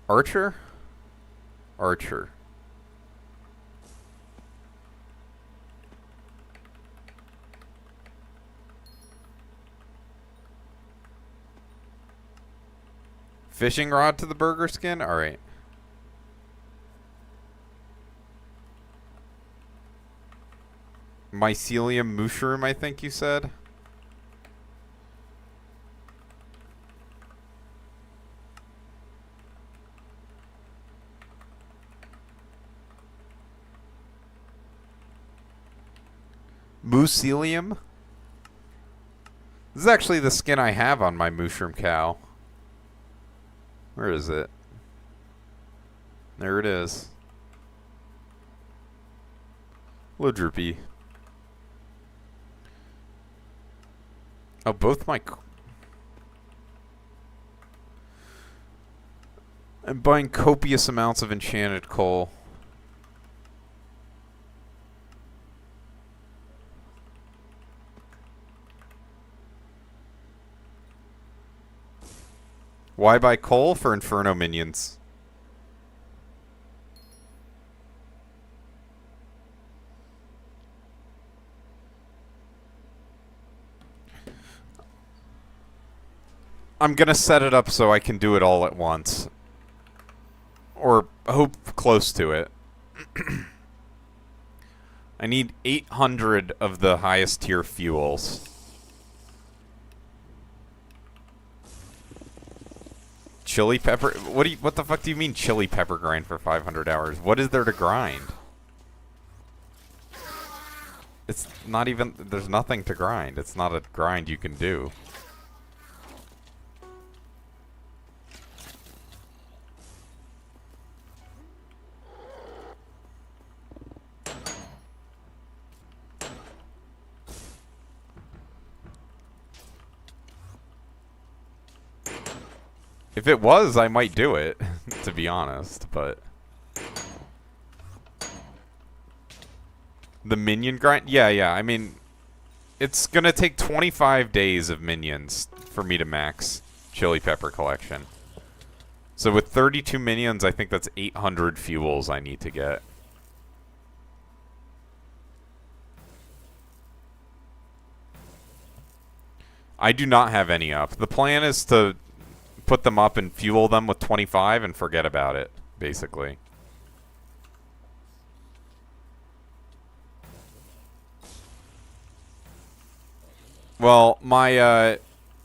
[SPEAKER 1] Archer? Archer. Fishing rod to the burger skin? Alright. Mycelium mushroom, I think you said? Mucilium? This is actually the skin I have on my mushroom cow. Where is it? There it is. Hello, Droopy. Oh, both my... I'm buying copious amounts of enchanted coal. Why buy coal? For Inferno minions. I'm gonna set it up so I can do it all at once. Or hope close to it. I need 800 of the highest tier fuels. Chili pepper? What the fuck do you mean chili pepper grind for 500 hours? What is there to grind? It's not even... There's nothing to grind. It's not a grind you can do. If it was, I might do it, to be honest, but... The minion grind? Yeah, I mean... It's gonna take 25 days of minions for me to max Chili Pepper Collection. So with 32 minions, I think that's 800 fuels I need to get. I do not have any up. The plan is to... put them up and fuel them with 25 and forget about it, basically. Well, my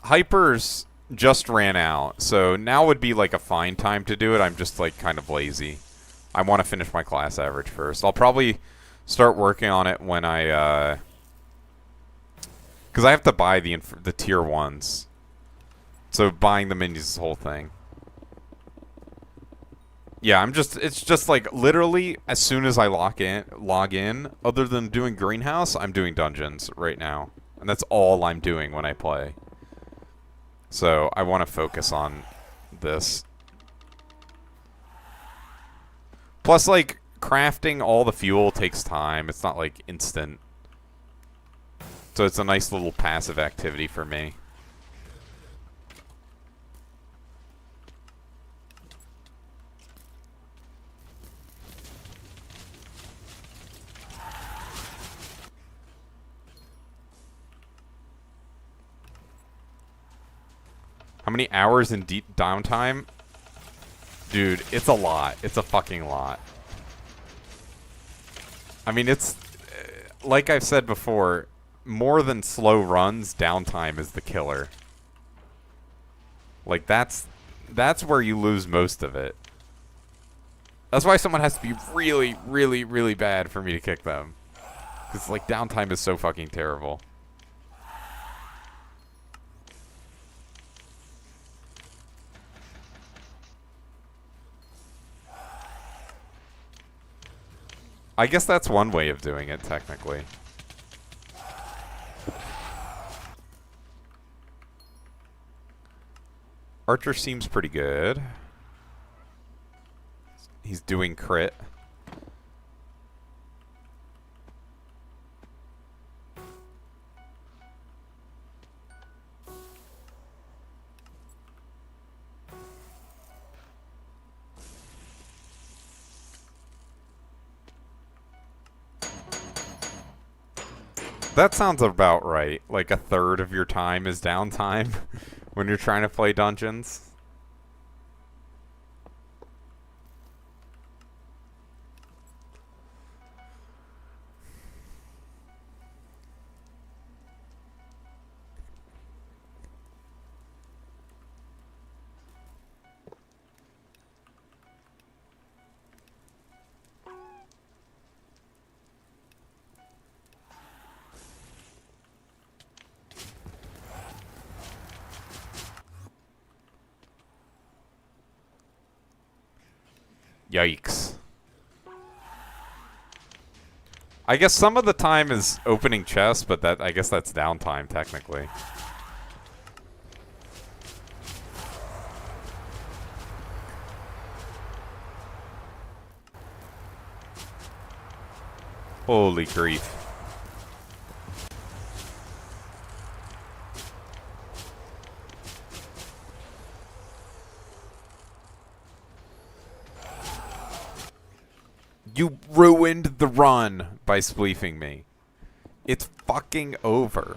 [SPEAKER 1] hypers just ran out, so now would be like a fine time to do it. I'm just like kind of lazy. I want to finish my class average first. I'll probably start working on it when I because I have to buy the tier 1s. So buying the minions is the whole thing. Yeah, it's just like literally as soon as I log in, other than doing greenhouse, I'm doing dungeons right now. And that's all I'm doing when I play. So I want to focus on this. Plus, like, crafting all the fuel takes time. It's not like instant. So it's a nice little passive activity for me. How many hours in deep downtime? Dude, it's a lot. It's a fucking lot. I mean, it's... like I've said before, more than slow runs, downtime is the killer. Like, that's where you lose most of it. That's why someone has to be really, really, really bad for me to kick them. Because, like, downtime is so fucking terrible. I guess that's one way of doing it, technically. Archer seems pretty good. He's doing crit. That sounds about right. Like a third of your time is downtime when you're trying to play dungeons. Yikes. I guess some of the time is opening chests, but I guess that's downtime, technically. Holy grief. You ruined the run by spleefing me. It's fucking over.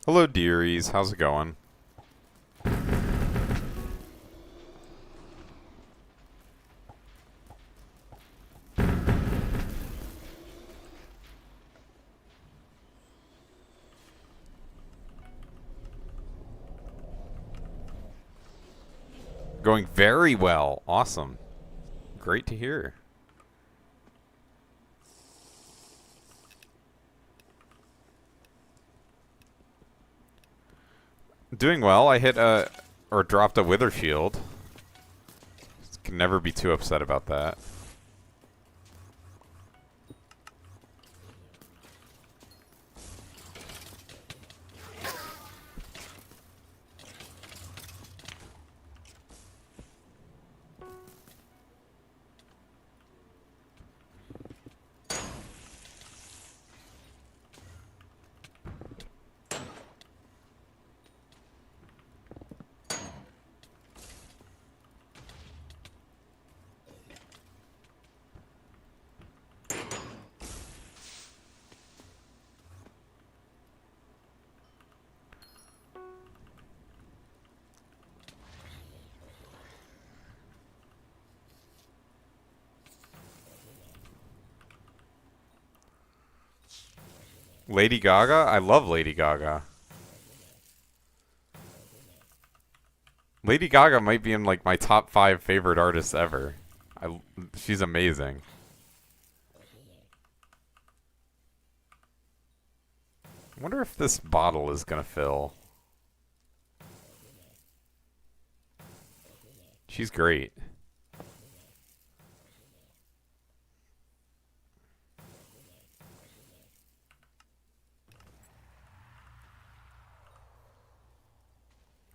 [SPEAKER 1] Hello, dearies. How's it going? Going very well. Awesome. Great to hear. Doing well. I hit or dropped a wither shield. Can never be too upset about that. Lady Gaga? I love Lady Gaga. Lady Gaga might be in like my top 5 favorite artists ever. She's amazing. I wonder if this bottle is gonna fill. She's great.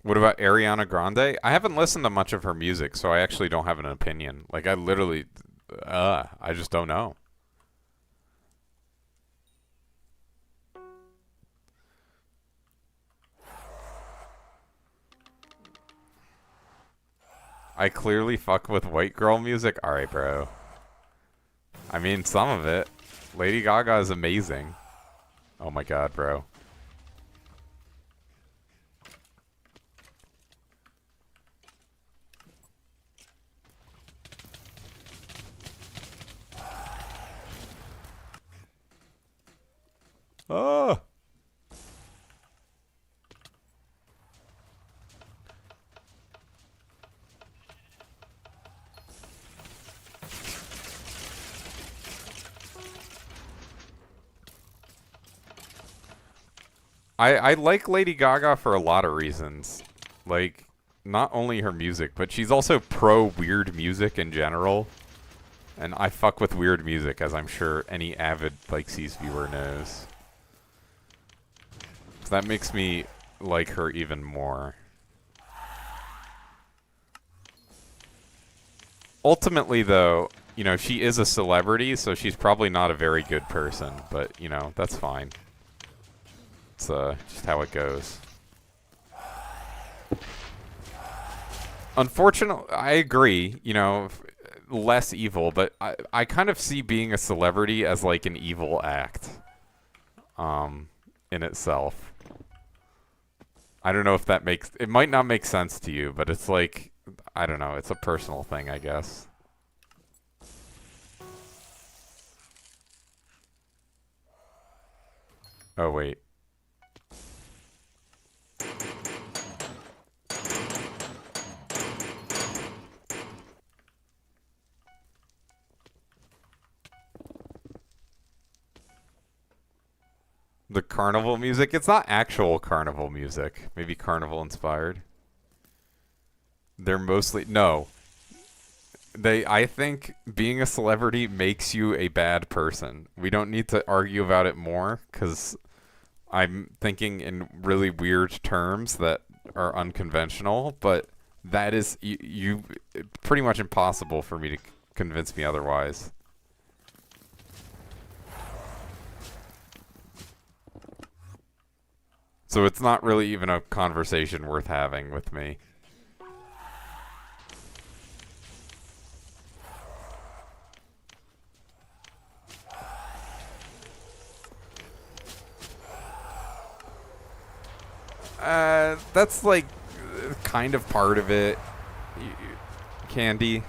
[SPEAKER 1] What about Ariana Grande? I haven't listened to much of her music, so I actually don't have an opinion. Like, I literally... I just don't know. I clearly fuck with white girl music? Alright, bro. I mean, some of it. Lady Gaga is amazing. Oh my god, bro. Oh! I like Lady Gaga for a lot of reasons. Like, not only her music, but she's also pro weird music in general. And I fuck with weird music, as I'm sure any avid Likesies viewer knows. So that makes me like her even more. Ultimately, though, you know, she is a celebrity, so she's probably not a very good person. But, you know, that's fine. It's just how it goes. Unfortunately, I agree, you know, less evil, but I kind of see being a celebrity as like an evil act. in itself. I don't know if that makes... It might not make sense to you, but it's like... I don't know. It's a personal thing, I guess. Oh, wait. The carnival music? It's not actual carnival music. Maybe carnival inspired. They're mostly... No. I think being a celebrity makes you a bad person. We don't need to argue about it more, because I'm thinking in really weird terms that are unconventional, but that is pretty much impossible for me to convince me otherwise. So it's not really even a conversation worth having with me. That's like kind of part of it. Candy.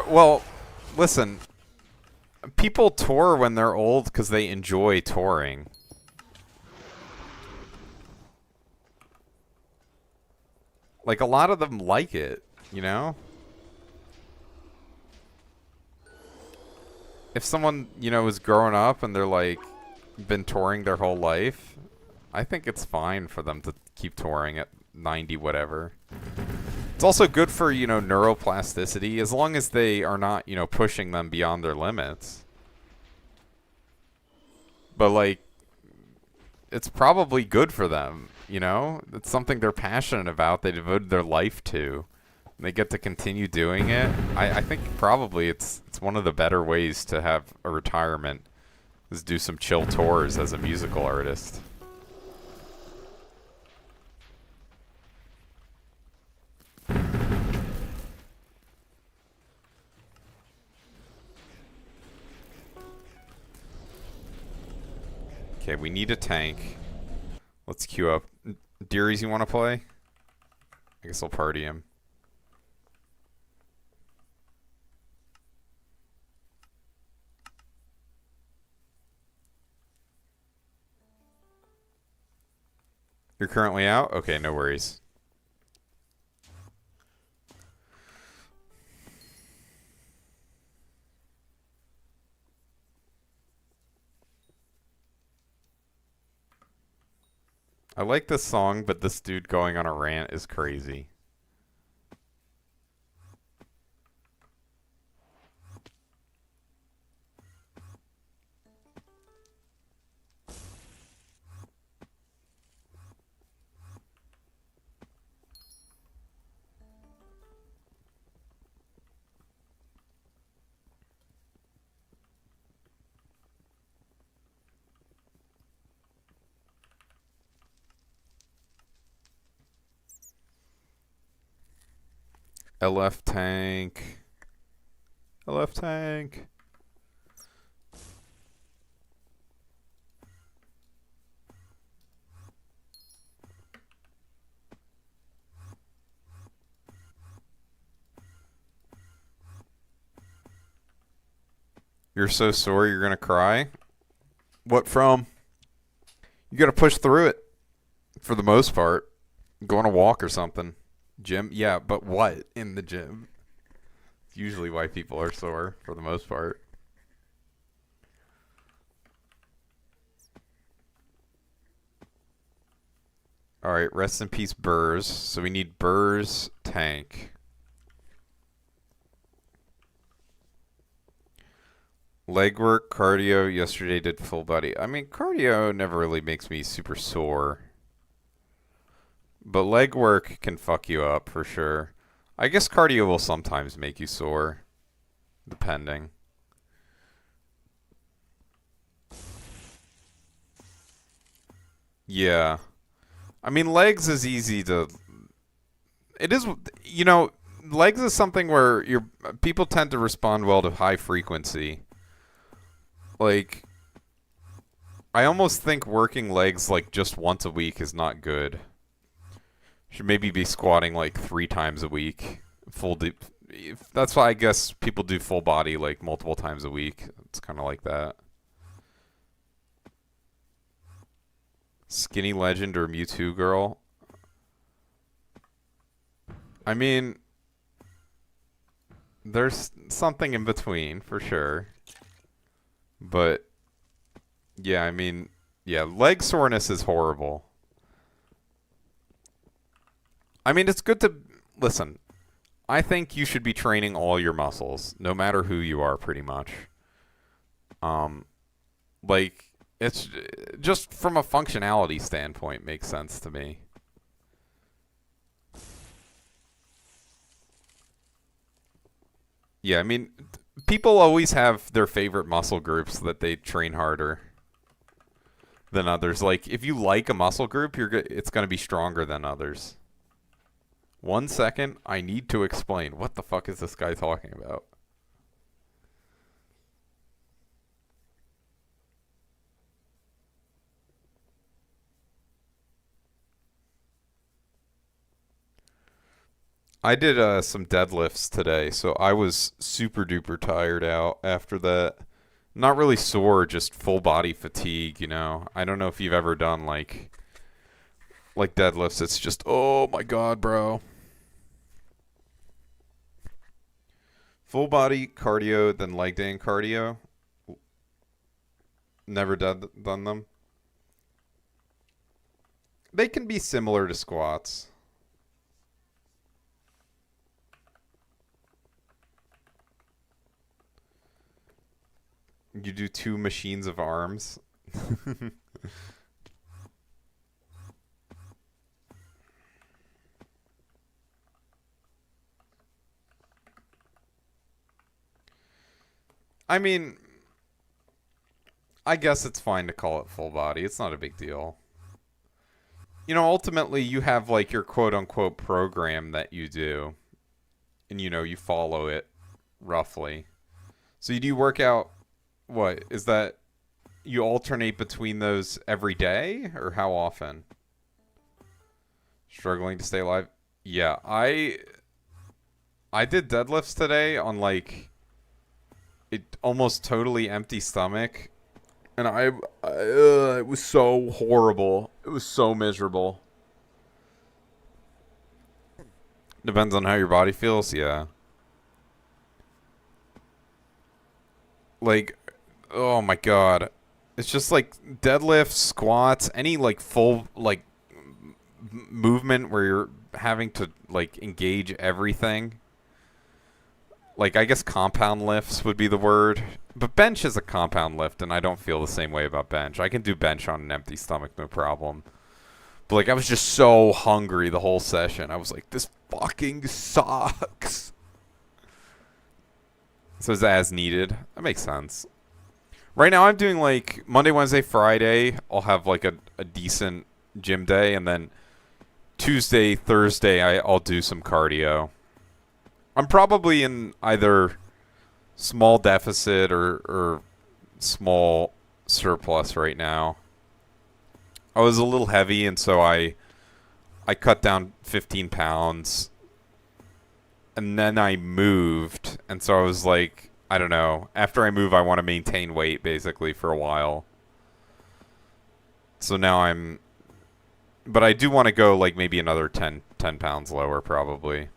[SPEAKER 1] Well, listen. People tour when they're old because they enjoy touring. Like, a lot of them like it, you know? If someone, you know, is growing up and they're like been touring their whole life, I think it's fine for them to keep touring at 90 whatever. It's also good for, you know, neuroplasticity, as long as they are not, you know, pushing them beyond their limits. But like, it's probably good for them, you know? It's something they're passionate about, they devoted their life to. They get to continue doing it. I think probably it's one of the better ways to have a retirement, is do some chill tours as a musical artist. Okay, we need a tank. Let's queue up. Dearies, you want to play? I guess I'll party him. You're currently out? Okay, no worries. I like this song, but this dude going on a rant is crazy. LF tank. LF tank. You're so sore you're gonna cry? What from? You gotta push through it. For the most part. Go on a walk or something. Gym? Yeah, but what in the gym? It's usually why people are sore, for the most part. Alright, rest in peace, Burrs. So we need Burrs tank. Legwork, cardio. Yesterday did full body. I mean, cardio never really makes me super sore. But leg work can fuck you up for sure. I guess cardio will sometimes make you sore. Depending. Yeah. I mean, legs is easy to... It is... You know, legs is something where your people tend to respond well to high frequency. Like, I almost think working legs like just once a week is not good. Should maybe be squatting like 3 times a week. Full deep. That's why I guess people do full body like multiple times a week. It's kind of like that. Skinny legend or Mewtwo girl? I mean, there's something in between for sure. But yeah, I mean, yeah, leg soreness is horrible. I mean, it's good to listen. I think you should be training all your muscles, no matter who you are, pretty much. Like, it's just from a functionality standpoint makes sense to me. Yeah, I mean, people always have their favorite muscle groups that they train harder than others. Like, if you like a muscle group, it's going to be stronger than others. 1 second, I need to explain. What the fuck is this guy talking about? I did some deadlifts today, so I was super duper tired out after that. Not really sore, just full body fatigue, you know. I don't know if you've ever done like deadlifts. It's just, oh my god, bro. Full body cardio, then leg day and cardio. Never done them. They can be similar to squats. You do 2 machines of arms. I mean, I guess it's fine to call it full body. It's not a big deal. You know, ultimately, you have like your quote unquote program that you do, and you know, you follow it roughly. So you do work out, what is that? You alternate between those every day, or how often? Struggling to stay alive? Yeah, I did deadlifts today on like it almost totally empty stomach, and it was so horrible. It was so miserable. Depends on how your body feels, yeah. Like, oh my god. It's just like deadlifts, squats, any like full like movement where you're having to like engage everything. Like, I guess compound lifts would be the word. But bench is a compound lift, and I don't feel the same way about bench. I can do bench on an empty stomach, no problem. But, like, I was just so hungry the whole session. I was like, this fucking sucks. So it's as needed. That makes sense. Right now I'm doing, like, Monday, Wednesday, Friday. I'll have, like, a decent gym day. And then Tuesday, Thursday, I'll do some cardio. I'm probably in either small deficit or small surplus right now. I was a little heavy, and so I cut down 15 pounds. And then I moved, and so I was like, I don't know. After I move, I want to maintain weight, basically, for a while. So now I'm... But I do want to go, like, maybe another 10 pounds lower, probably.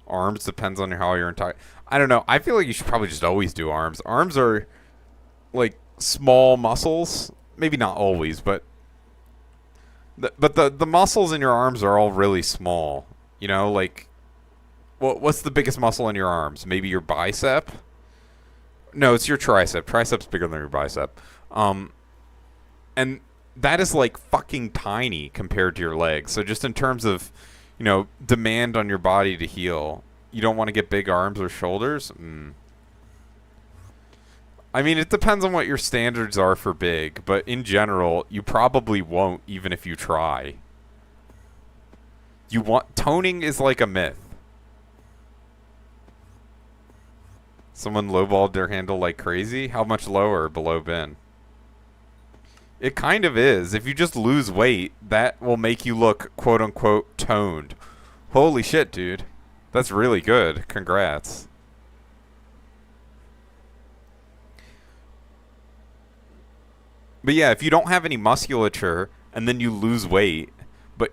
[SPEAKER 1] Arms depends on how you're entire. I don't know. I feel like you should probably just always do arms. Arms are like small muscles. Maybe not always, but the muscles in your arms are all really small. You know, like what's the biggest muscle in your arms? Maybe your bicep? No, it's your tricep. Tricep's bigger than your bicep. And that is like fucking tiny compared to your legs. So just in terms of, you know, demand on your body to heal, you don't want to get big arms or shoulders? I mean, it depends on what your standards are for big, but in general, you probably won't even if you try. Toning is like a myth. Someone lowballed their handle like crazy? How much lower below bin? It kind of is. If you just lose weight, that will make you look quote-unquote toned. Holy shit, dude. That's really good. Congrats. But yeah, if you don't have any musculature and then you lose weight,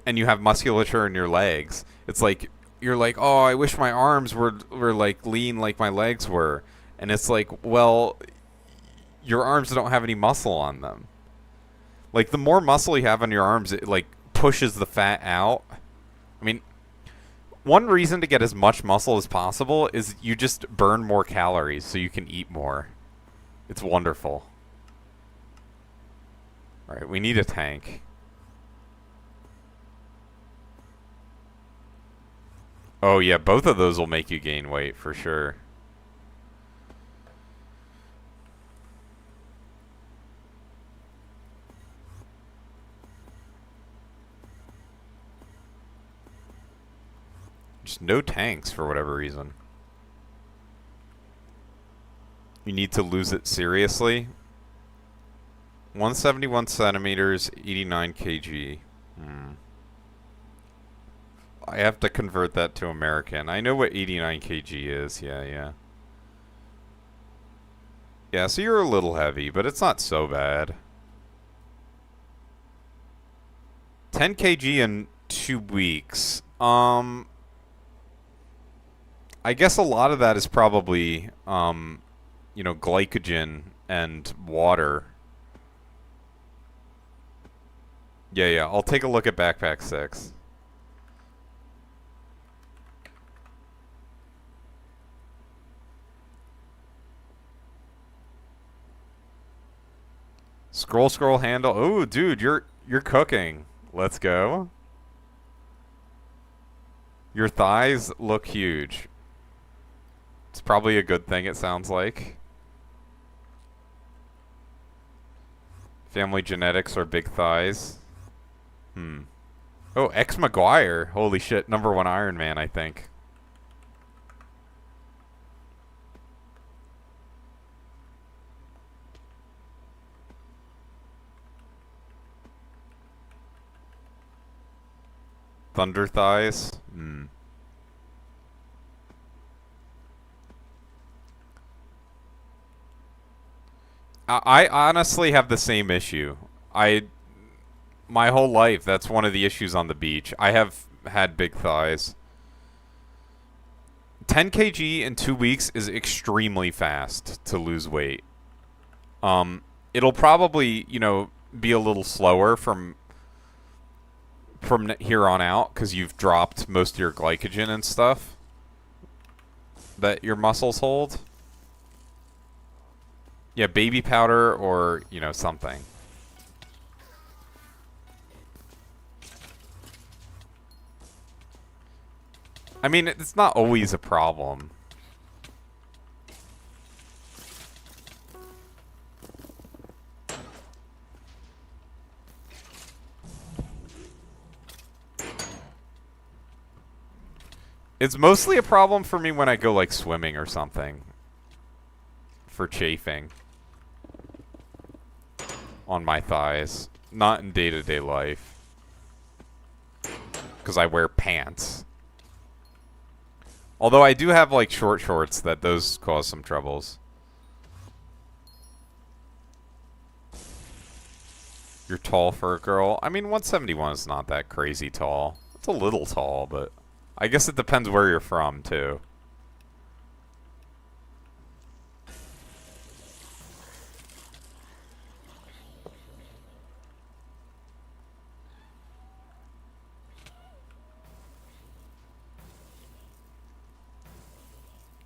[SPEAKER 1] and you have musculature in your legs, it's like you're like, "Oh, I wish my arms were like lean like my legs were." And it's like, "Well, your arms don't have any muscle on them." Like the more muscle you have on your arms, it like pushes the fat out. I mean, one reason to get as much muscle as possible is you just burn more calories so you can eat more. It's wonderful. All right, we need a tank. Oh yeah, both of those will make you gain weight for sure. Just no tanks for whatever reason. You need to lose it seriously. 171 centimeters, 89 kg. I have to convert that to American. I know what 89 kg is. Yeah. Yeah, so you're a little heavy, but it's not so bad. 10 kg in 2 weeks. I guess a lot of that is probably, glycogen and water. Yeah, I'll take a look at Backpack 6. Scroll handle. Oh, dude, you're cooking. Let's go. Your thighs look huge. It's probably a good thing, it sounds like. Family genetics or big thighs. Oh, X McGuire. Holy shit, #1 Iron Man, I think. Thunder thighs. I honestly have the same issue. My whole life, that's one of the issues on the beach. I have had big thighs. 10 kg in 2 weeks is extremely fast to lose weight. It'll probably, be a little slower from here on out because you've dropped most of your glycogen and stuff that your muscles hold. Yeah, baby powder or, something. I mean, it's not always a problem. It's mostly a problem for me when I go, like, swimming or something. For chafing. On my thighs. Not in day-to-day life. Because I wear pants. Although I do have, like, short shorts that those cause some troubles. You're tall for a girl. I mean, 171 is not that crazy tall. It's a little tall, but I guess it depends where you're from, too.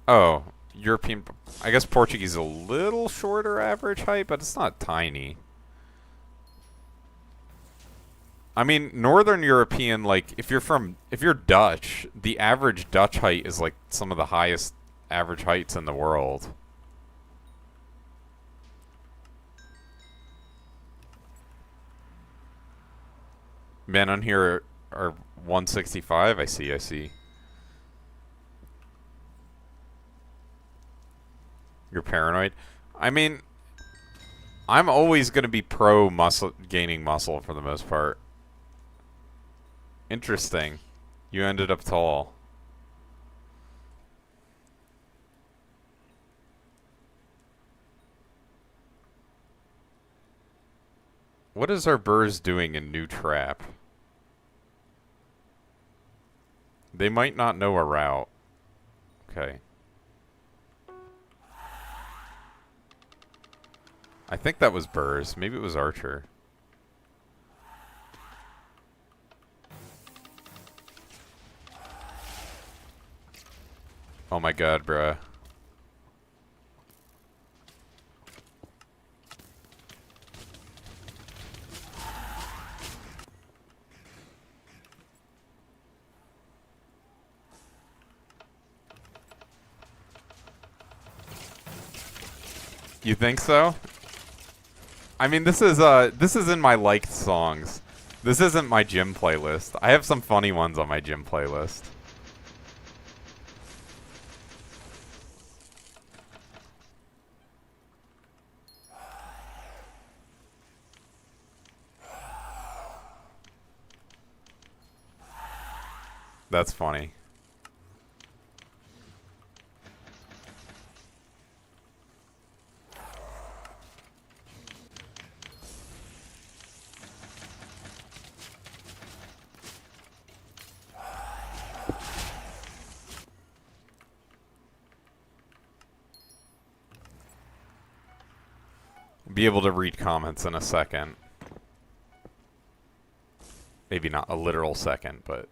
[SPEAKER 1] Oh, European. I guess Portuguese is a little shorter average height, but it's not tiny. I mean, Northern European, like, if you're Dutch, the average Dutch height is, like, some of the highest average heights in the world. Men on here are 165. I see. I see. You're paranoid. I mean, I'm always going to be pro muscle gaining muscle for the most part. Interesting. You ended up tall. What is our Burrs doing in New Trap? They might not know a route. Okay. I think that was Burrs. Maybe it was Archer. Oh my god, bruh. You think so? I mean, this is in my liked songs. This isn't my gym playlist. I have some funny ones on my gym playlist. That's funny. Be able to read comments in a second. Maybe not a literal second, but...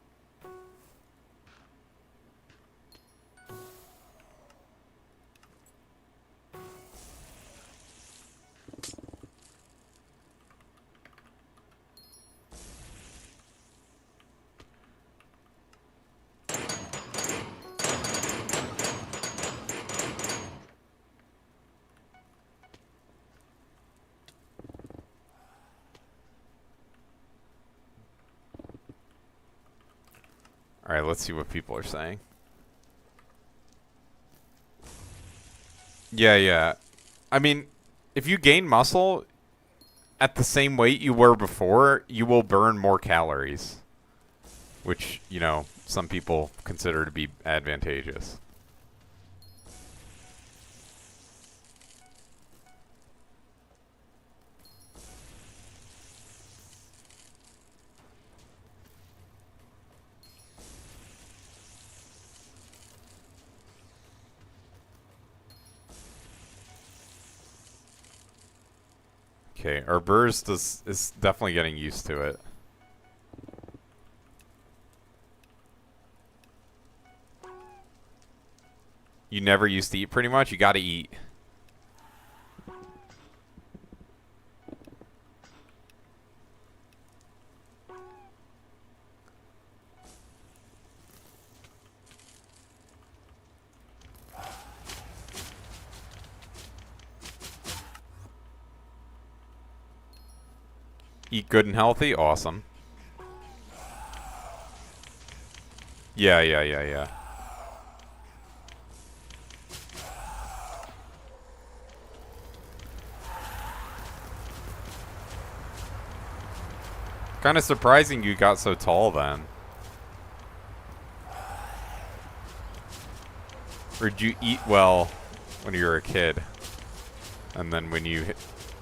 [SPEAKER 1] Alright, let's see what people are saying. Yeah. I mean, if you gain muscle at the same weight you were before, you will burn more calories. Which, you know, some people consider to be advantageous. Okay, our burst is definitely getting used to it. You never used to eat pretty much? You gotta eat. Eat good and healthy? Awesome. Yeah. Kind of surprising you got so tall then. Or did you eat well when you were a kid? And then when you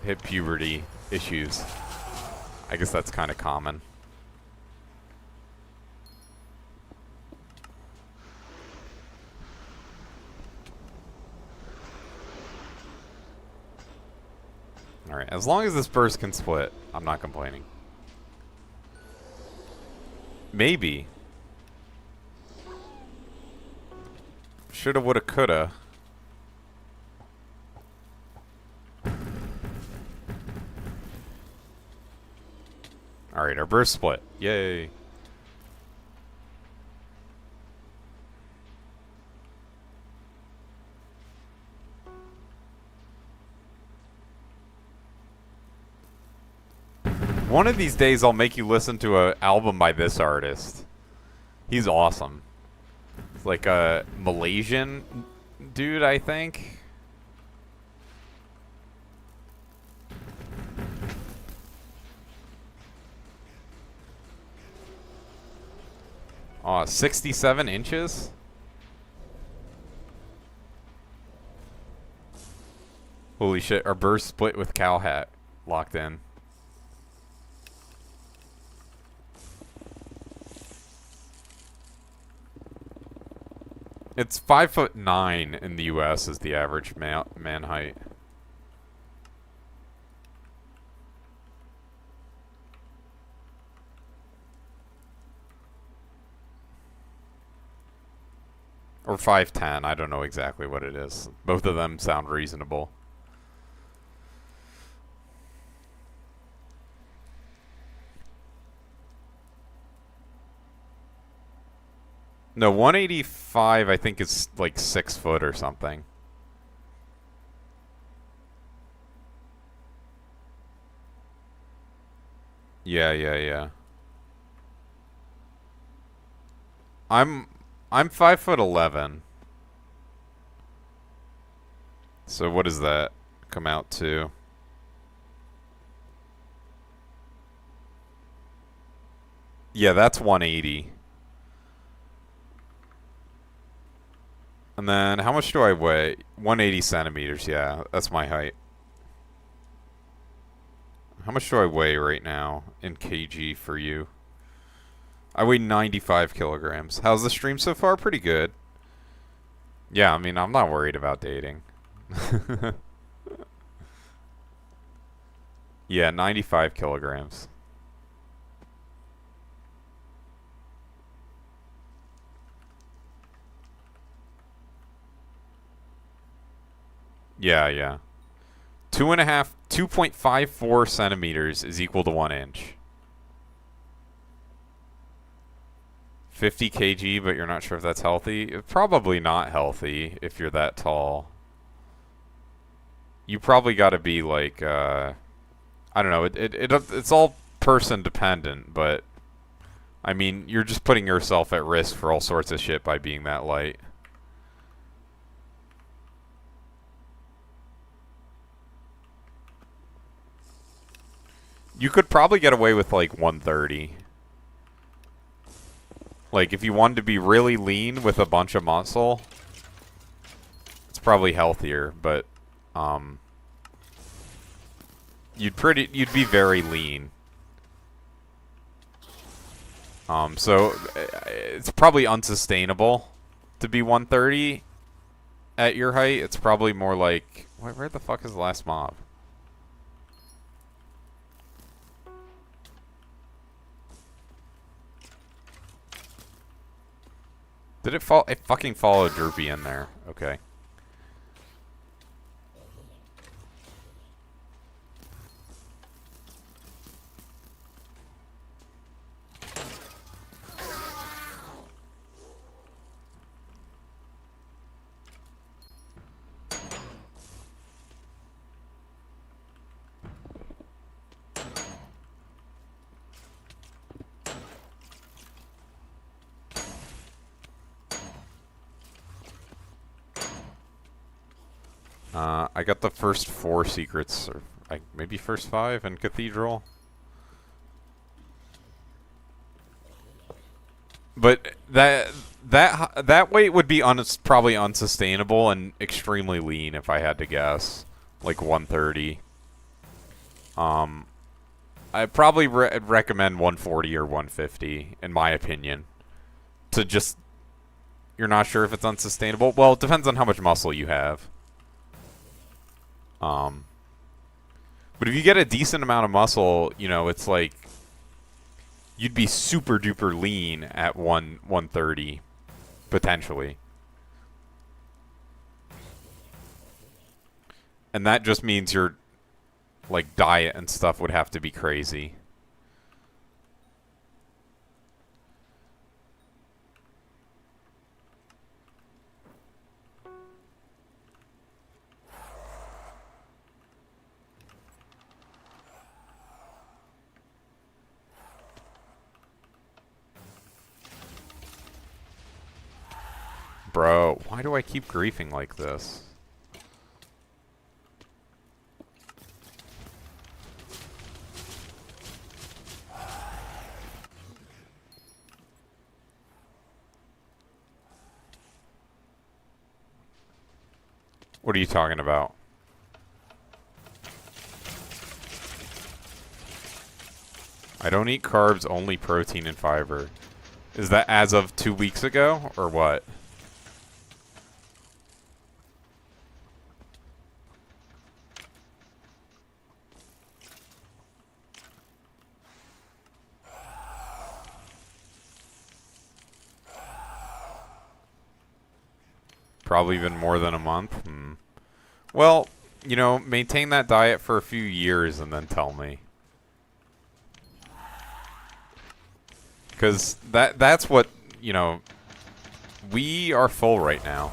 [SPEAKER 1] hit puberty issues? I guess that's kind of common. Alright, as long as this burst can split, I'm not complaining. Maybe. Shoulda, woulda, coulda. Alright, our burst split. Yay. One of these days I'll make you listen to an album by this artist. He's awesome. It's like a Malaysian dude, I think. Oh, 67 inches? Holy shit, our burst split with cow hat locked in. It's 5'9" in the US is the average man height. Or 5'10", I don't know exactly what it is. Both of them sound reasonable. No, 185 I think is like 6 foot or something. Yeah, yeah, yeah. I'm I'm 5'11". So what does that come out to? Yeah, that's 180. And then how much do I weigh? 180 centimeters, yeah, that's my height. How much do I weigh right now in kg for you? I weigh 95 kilograms. How's the stream so far? Pretty good. Yeah, I mean, I'm not worried about dating. Yeah, 95 kilograms. Yeah, yeah. 2.54 centimeters is equal to 1 inch. 50 kg, but you're not sure if that's healthy? Probably not healthy if you're that tall. You probably got to be like, I don't know, it's all person dependent, but I mean, you're just putting yourself at risk for all sorts of shit by being that light. You could probably get away with like 130. Like if you wanted to be really lean with a bunch of muscle, it's probably healthier, but you'd be very lean. So it's probably unsustainable to be 130 at your height. It's probably more like, where the fuck is the last mob? Did it fall? It fucking followed Droopy in there. Okay. I got the first 4 secrets, or maybe first 5 in Cathedral. But that weight would be probably unsustainable and extremely lean if I had to guess, like 130. I probably recommend 140 or 150 in my opinion. To just, you're not sure if it's unsustainable. Well, it depends on how much muscle you have. But if you get a decent amount of muscle, you know, it's like you'd be super duper lean at 130 potentially. And that just means your like diet and stuff would have to be crazy. Bro, why do I keep griefing like this? What are you talking about? I don't eat carbs, only protein and fiber. Is that as of 2 weeks ago, or what? Probably been more than a month. Well, you know, maintain that diet for a few years and then tell me. Because that's what, you know, we are full right now.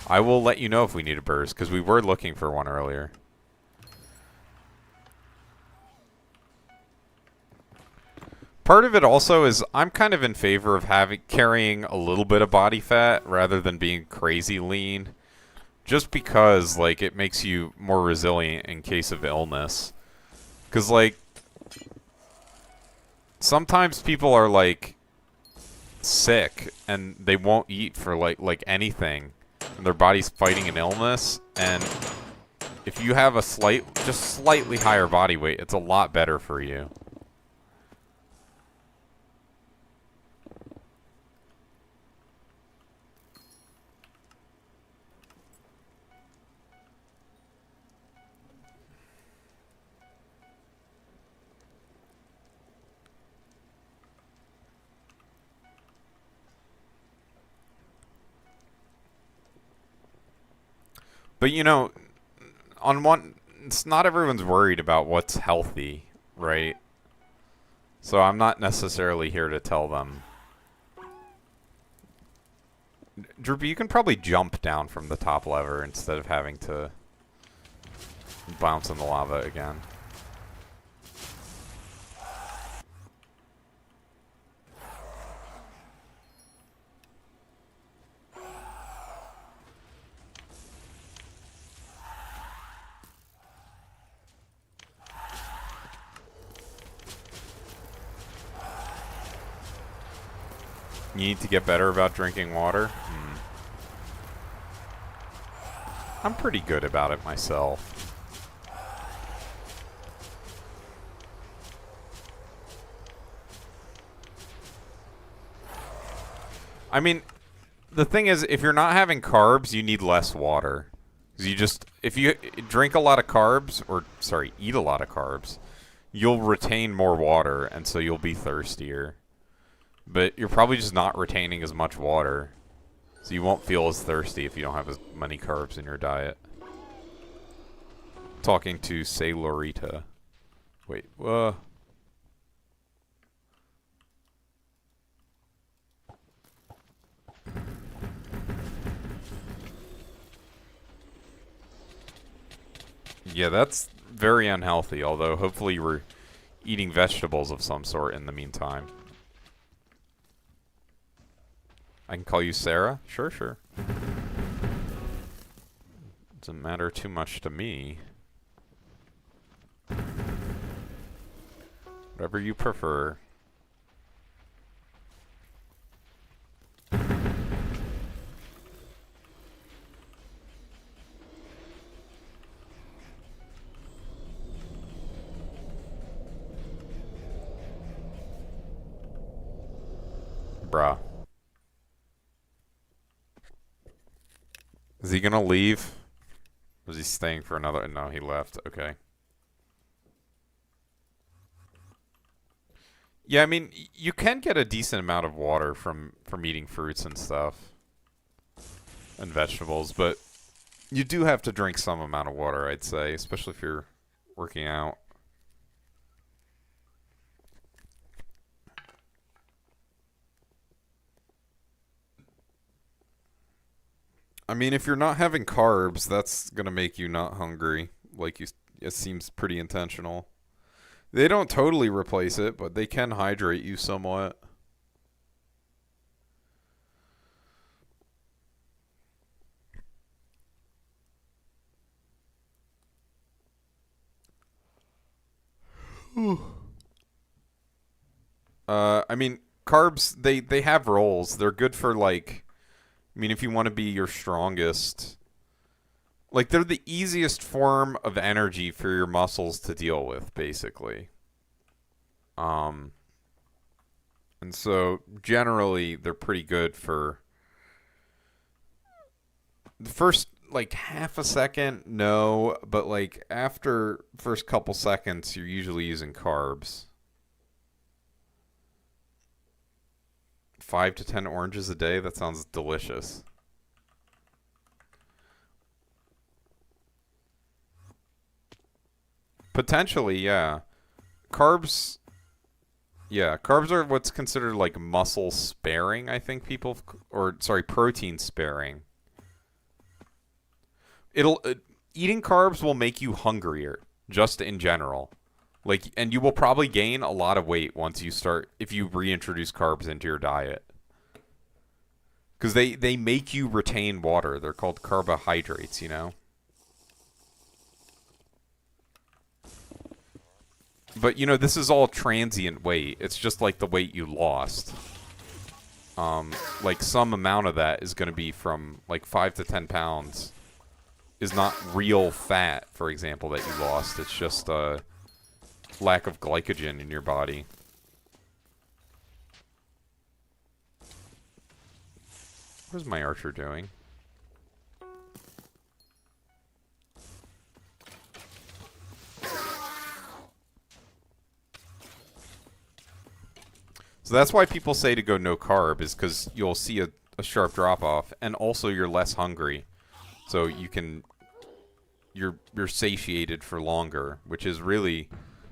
[SPEAKER 1] I will let you know if we need a burst, because we were looking for one earlier. Part of it also is I'm kind of in favor of carrying a little bit of body fat rather than being crazy lean. Just because, like, it makes you more resilient in case of illness. Because, like, sometimes people are, like, sick and they won't eat for, like anything. And their body's fighting an illness. And if you have a just slightly higher body weight, it's a lot better for you. But, you know, it's not everyone's worried about what's healthy, right? So I'm not necessarily here to tell them. Droopy, you can probably jump down from the top lever instead of having to bounce in the lava again. You need to get better about drinking water? I'm pretty good about it myself. I mean, the thing is, if you're not having carbs, you need less water. 'Cause if you drink a lot of carbs, or, sorry, eat a lot of carbs, you'll retain more water, and so you'll be thirstier. But you're probably just not retaining as much water. So you won't feel as thirsty if you don't have as many carbs in your diet. Talking to Sailorita. Wait, yeah, that's very unhealthy, although hopefully you were eating vegetables of some sort in the meantime. I can call you Sarah? Sure, sure. Doesn't matter too much to me. Whatever you prefer. Bruh. Is he gonna leave? Was he staying for another? No, he left. Okay. Yeah, I mean, you can get a decent amount of water from eating fruits and stuff. And vegetables, but you do have to drink some amount of water, I'd say, especially if you're working out. I mean, if you're not having carbs, that's gonna make you not hungry. It seems pretty intentional. They don't totally replace it, but they can hydrate you somewhat. I mean, carbs, they have roles. They're good for, like, I mean, if you want to be your strongest, like, they're the easiest form of energy for your muscles to deal with, basically. And so generally they're pretty good for the first like half a second, no, but like after first couple seconds you're usually using carbs. 5 to 10 oranges a day, that sounds delicious. Potentially, yeah. Carbs Yeah, carbs are what's considered like muscle sparing, I think people or sorry, protein sparing. It'll eating carbs will make you hungrier just in general. Like and you will probably gain a lot of weight once you start if you reintroduce carbs into your diet. Cuz they make you retain water. They're called carbohydrates, you know. But you know, this is all transient weight. It's just like the weight you lost. Like some amount of that is going to be from like 5 to 10 pounds is not real fat, for example, that you lost. It's just a lack of glycogen in your body. What is my archer doing? So that's why people say to go no carb is because you'll see a sharp drop off, and also you're less hungry, so you're satiated for longer, which is really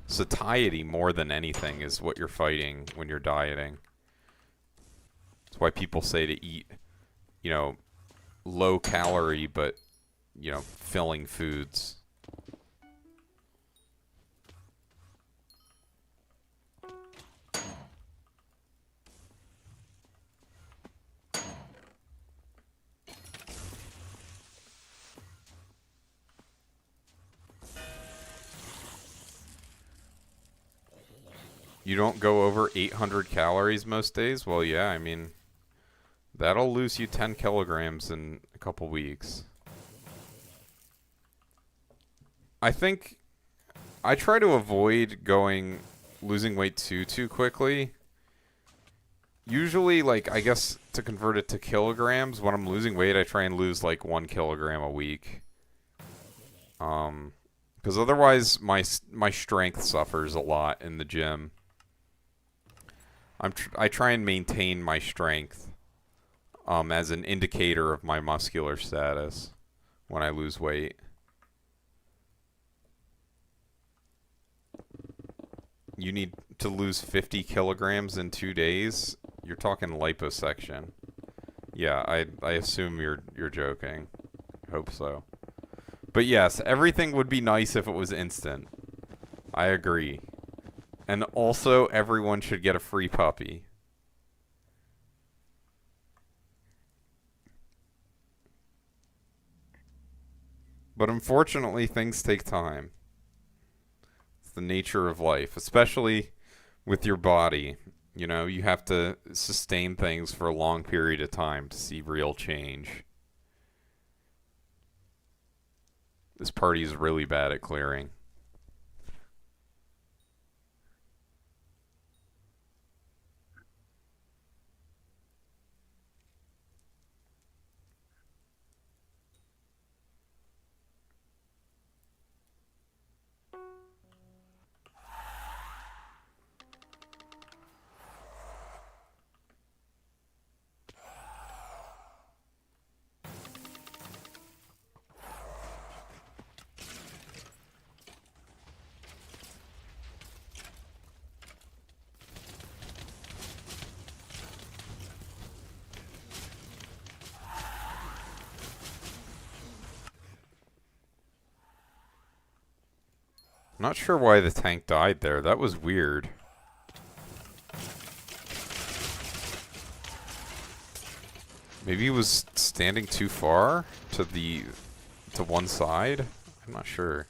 [SPEAKER 1] satiety more than anything is what you're fighting when you're dieting. That's why people say to eat, you know, low calorie but you know filling foods. You don't go over 800 calories most days? Well, yeah, I mean, that'll lose you 10 kilograms in a couple weeks. I think I try to avoid losing weight too quickly. Usually, like, I guess to convert it to kilograms, when I'm losing weight, I try and lose like 1 kilogram a week. Because otherwise my strength suffers a lot in the gym. I try and maintain my strength as an indicator of my muscular status when I lose weight. You need to lose 50 kilograms in 2 days. You're talking liposuction. Yeah, I assume you're joking. Hope so. But yes, everything would be nice if it was instant. I agree. And also, everyone should get a free puppy. But unfortunately, things take time. It's the nature of life, especially with your body. You know, you have to sustain things for a long period of time to see real change. This party is really bad at clearing. Not sure why the tank died there. That was weird. Maybe he was standing too far to one side. I'm not sure.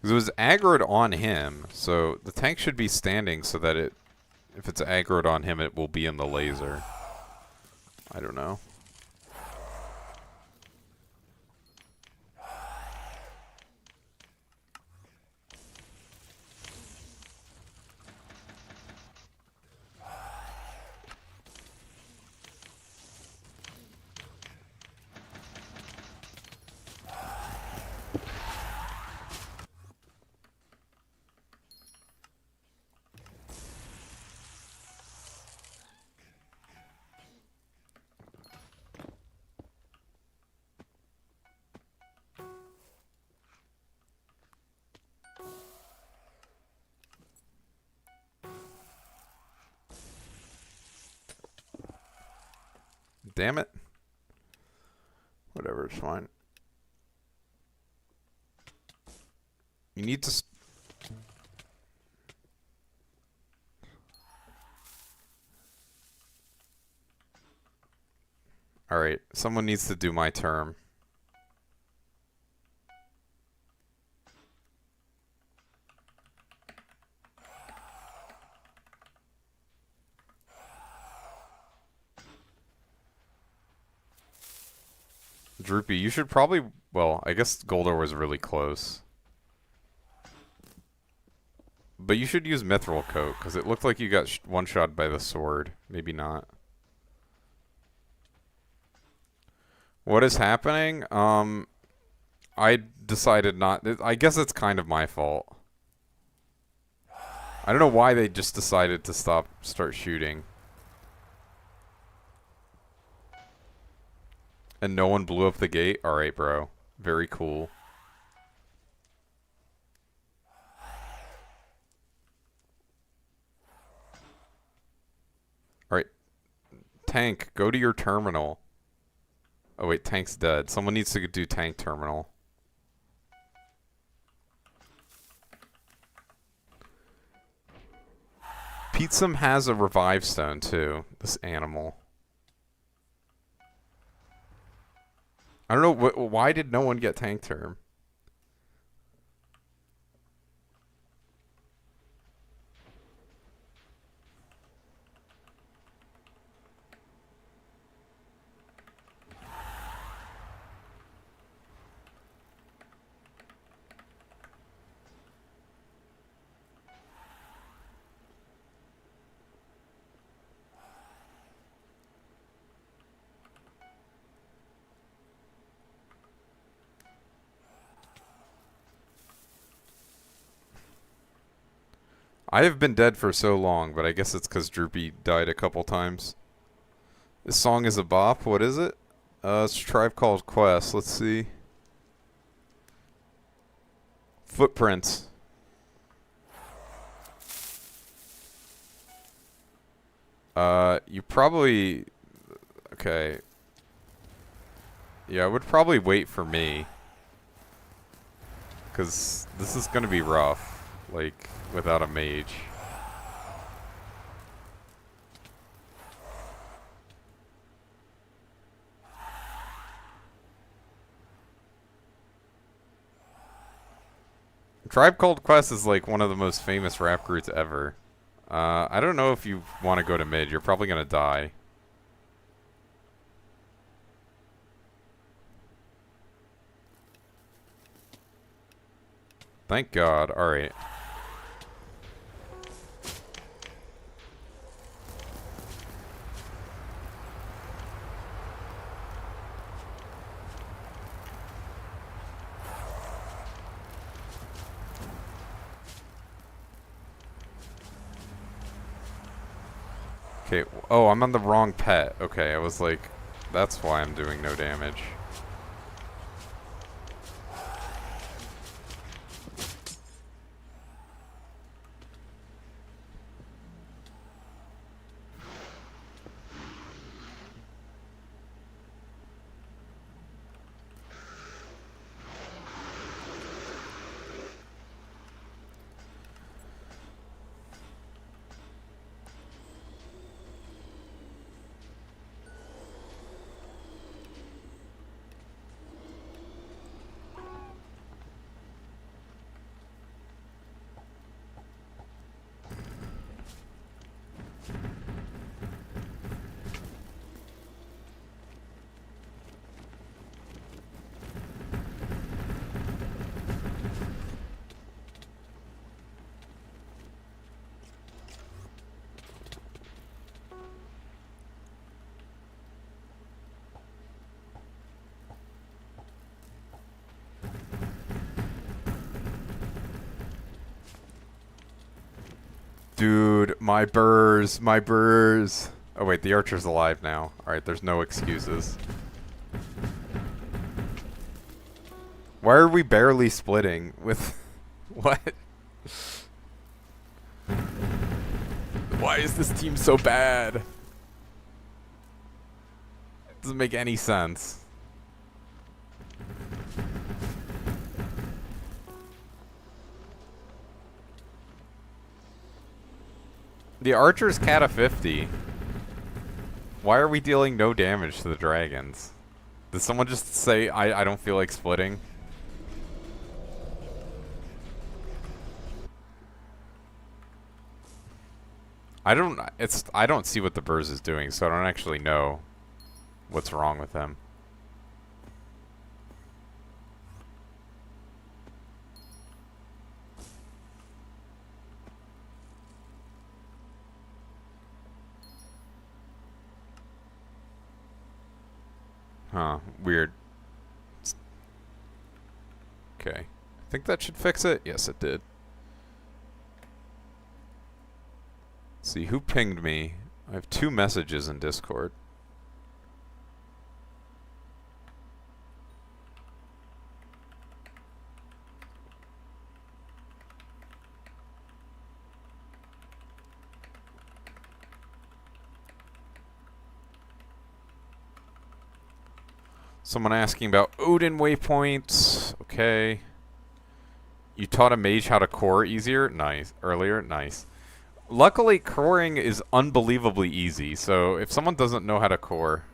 [SPEAKER 1] Because it was aggroed on him, so the tank should be standing so that if it's aggroed on him, it will be in the laser. I don't know. Damn it. Whatever, it's fine. You need to... Alright, someone needs to do my term. Droopy, you should probably... Well, I guess Goldor was really close. But you should use Mithril Coat, because it looked like you got one-shot by the sword. Maybe not. What is happening? I decided not... I guess it's kind of my fault. I don't know why they just decided to start shooting. And no one blew up the gate? Alright, bro. Very cool. Alright. Tank, go to your terminal. Oh wait, tank's dead. Someone needs to do tank terminal. Pizum has a revive stone too, this animal. I don't know, why did no one get tank term? I have been dead for so long, but I guess it's because Droopy died a couple times. This song is a bop. What is it? It's a Tribe Called Quest. Let's see. Footprints. You probably... Okay. Yeah, I would probably wait for me. Because this is going to be rough. Like, without a mage. Tribe Called Quest is like one of the most famous rap groups ever. I don't know if you want to go to mid. You're probably going to die. Thank God. Alright. Okay, oh, I'm on the wrong pet. Okay, I was like, that's why I'm doing no damage. Dude, my burrs, my burrs. Oh wait, the archer's alive now. Alright, there's no excuses. Why are we barely splitting with... What? Why is this team so bad? It doesn't make any sense. The archer's Cata 50. Why are we dealing no damage to the dragons? Did someone just say, I don't feel like splitting? I don't see what the Burrs is doing, so I don't actually know what's wrong with him. Huh, weird. Okay. I think that should fix it. Yes, it did. Let's see, who pinged me? I have 2 messages in Discord. Someone asking about Odin waypoints. Okay. You taught a mage how to core easier? Nice. Earlier? Nice. Luckily, coring is unbelievably easy, so if someone doesn't know how to core...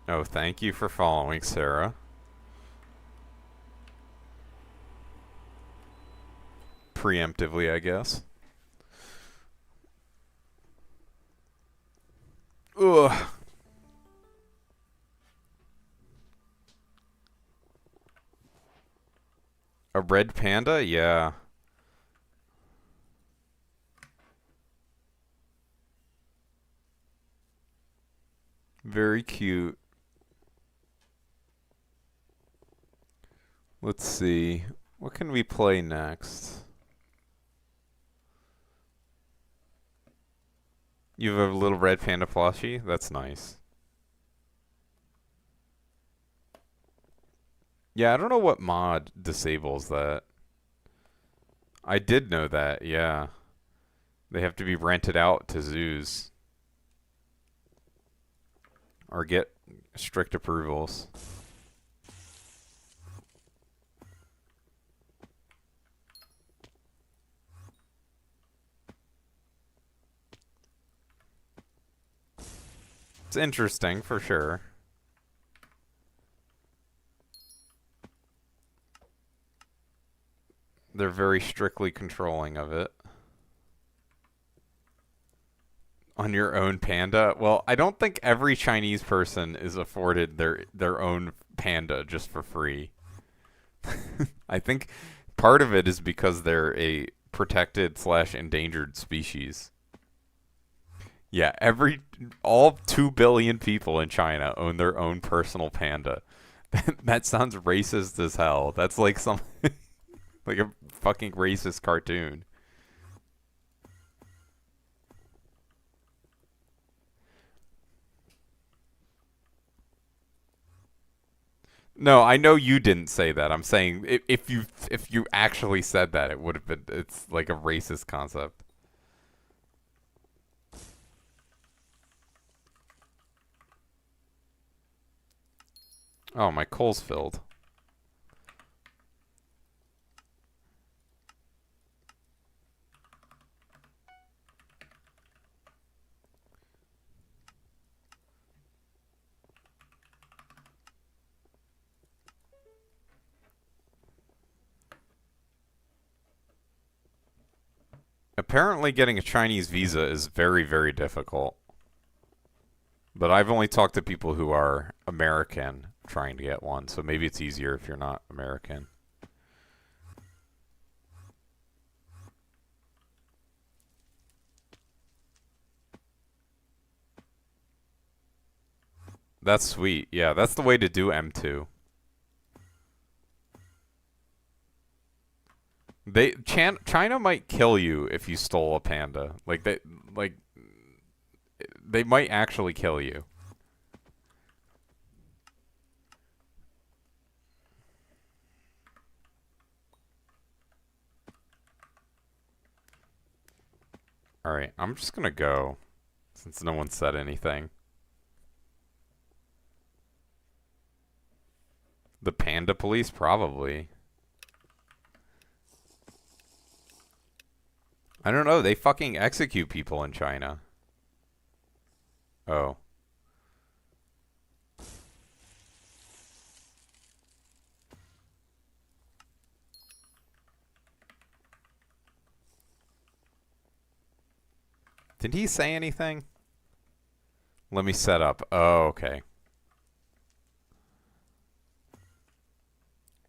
[SPEAKER 1] Oh, thank you for following, Sarah. Preemptively, I guess. Ugh. A red panda? Yeah. Very cute. Let's see. What can we play next? You have a little red panda plushie? That's nice. Yeah, I don't know what mod disables that. I did know that, yeah. They have to be rented out to zoos. Or get strict approvals. It's interesting, for sure. They're very strictly controlling of it. On your own panda? Well, I don't think every Chinese person is afforded their own panda just for free. I think part of it is because they're a protected / endangered species. Yeah, all 2 billion people in China own their own personal panda. That sounds racist as hell. That's like some like a fucking racist cartoon. No, I know you didn't say that. I'm saying if you actually said that, it would have been. It's like a racist concept. Oh, my coal's filled. Apparently getting a Chinese visa is very, very difficult. But I've only talked to people who are American trying to get one, so maybe it's easier if you're not American. That's sweet. Yeah, that's the way to do M2. China might kill you if you stole a panda. They might actually kill you. All right, I'm just gonna go since no one said anything. The panda police, probably. I don't know. They fucking execute people in China. Oh. Did he say anything? Let me set up. Oh, okay.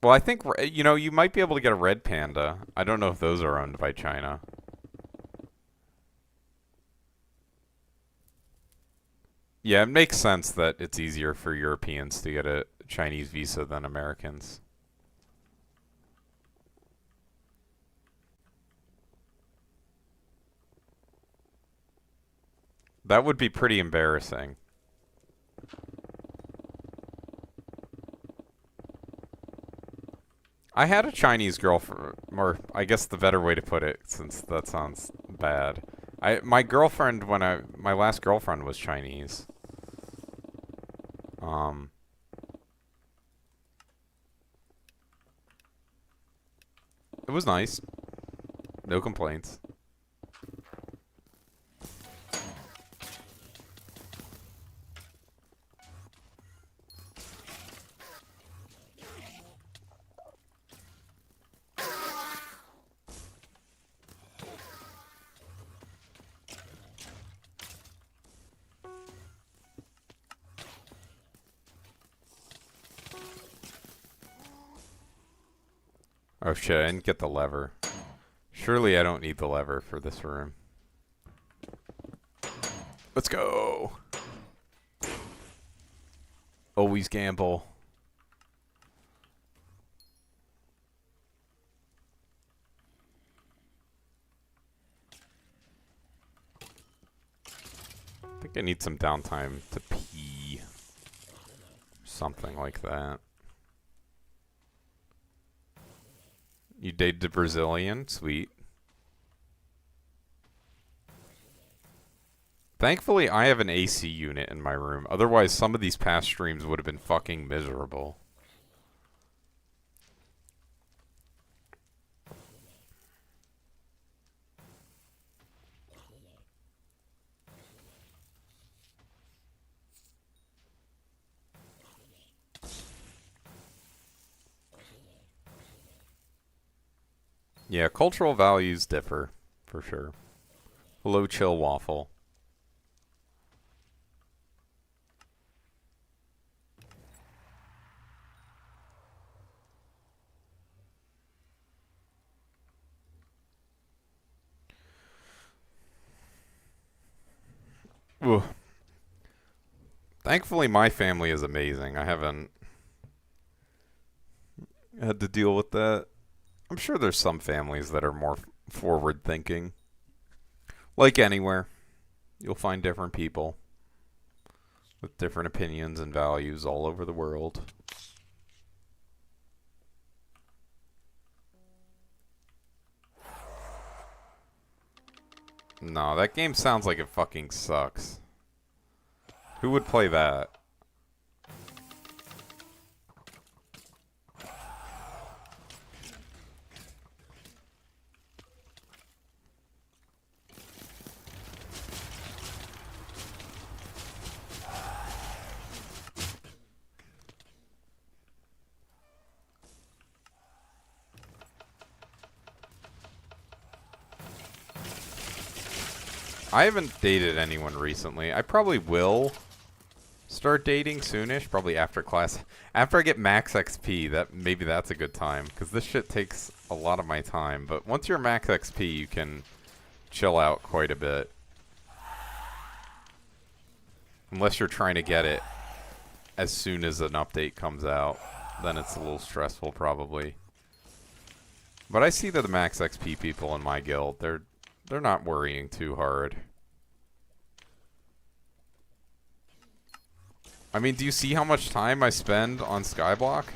[SPEAKER 1] Well, I think, you know, you might be able to get a red panda. I don't know if those are owned by China. Yeah, it makes sense that it's easier for Europeans to get a Chinese visa than Americans. That would be pretty embarrassing. I had a Chinese girlfriend, or I guess the better way to put it, since that sounds bad. My girlfriend, my last girlfriend was Chinese. It was nice. No complaints. Oh shit, I didn't get the lever. Surely I don't need the lever for this room. Let's go! Always gamble. I think I need some downtime to pee. Something like that. You dated a Brazilian? Sweet. Thankfully, I have an AC unit in my room. Otherwise, some of these past streams would have been fucking miserable. Yeah, cultural values differ, for sure. Hello, chill waffle. Ugh. Thankfully, my family is amazing. I haven't had to deal with that. I'm sure there's some families that are more forward-thinking. Like anywhere, you'll find different people with different opinions and values all over the world. No, that game sounds like it fucking sucks. Who would play that? I haven't dated anyone recently. I probably will. Start dating soonish, probably after class. After I get max XP, maybe that's a good time, because this shit takes a lot of my time. But once you're max XP, you can chill out quite a bit. Unless you're trying to get it as soon as an update comes out, then it's a little stressful probably. But I see that the max XP people in my guild, they're not worrying too hard. I mean, do you see how much time I spend on Skyblock?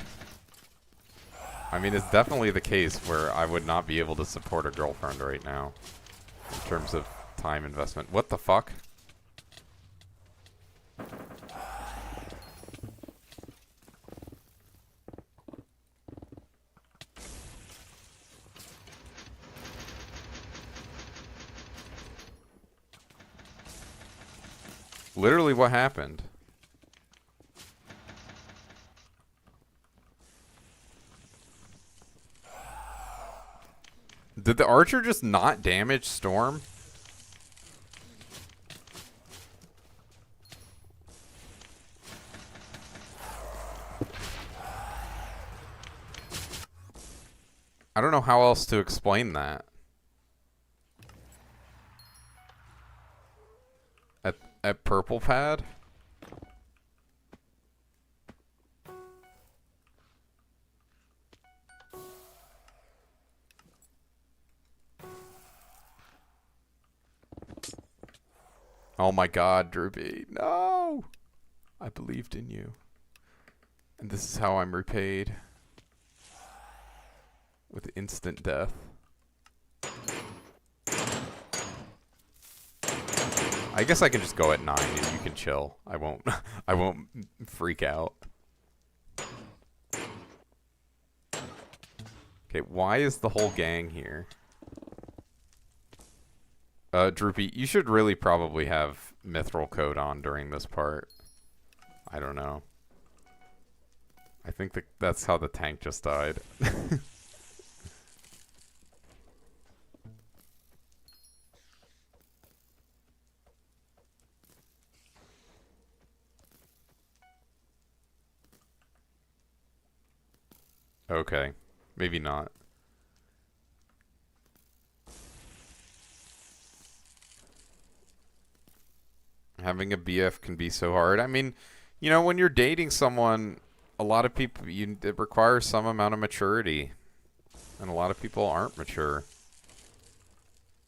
[SPEAKER 1] I mean, it's definitely the case where I would not be able to support a girlfriend right now in terms of time investment. What the fuck? Literally, what happened? Did the archer just not damage Storm? I don't know how else to explain that. At purple pad? Oh my god, Droopy. No! I believed in you. And this is how I'm repaid. With instant death. I guess I can just go at 9 and you can chill. I won't I won't freak out. Okay, why is the whole gang here? Droopy, you should really probably have Mithril Coat on during this part. I don't know. I think that's how the tank just died. Okay, maybe not. Having a BF can be so hard. I mean, you know, when you're dating someone, a lot of people, it requires some amount of maturity. And a lot of people aren't mature.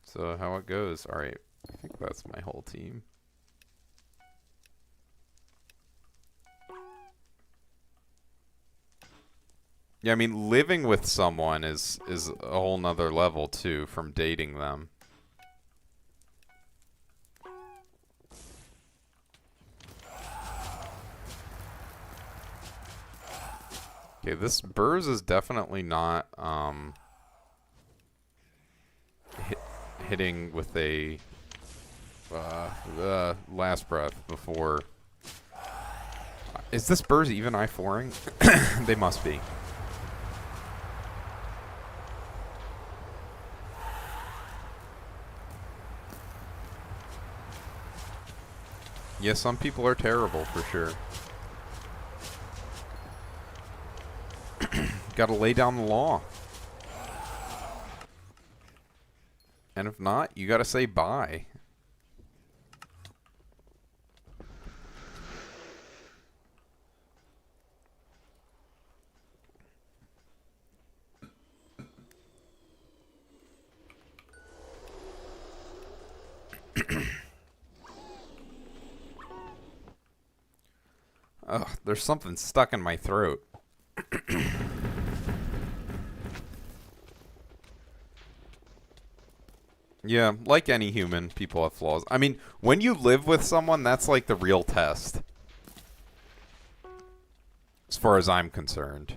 [SPEAKER 1] So how it goes. Alright, I think that's my whole team. Yeah, I mean, living with someone is a whole nother level, too, from dating them. Okay, this Burrs is definitely not, hitting with a, last breath before... Is this Burrs even I4ing? They must be. Yeah, some people are terrible, for sure. Gotta lay down the law. And if not, you gotta say bye. Ugh, there's something stuck in my throat. Yeah, like any human, people have flaws. I mean, when you live with someone, that's like the real test. As far as I'm concerned.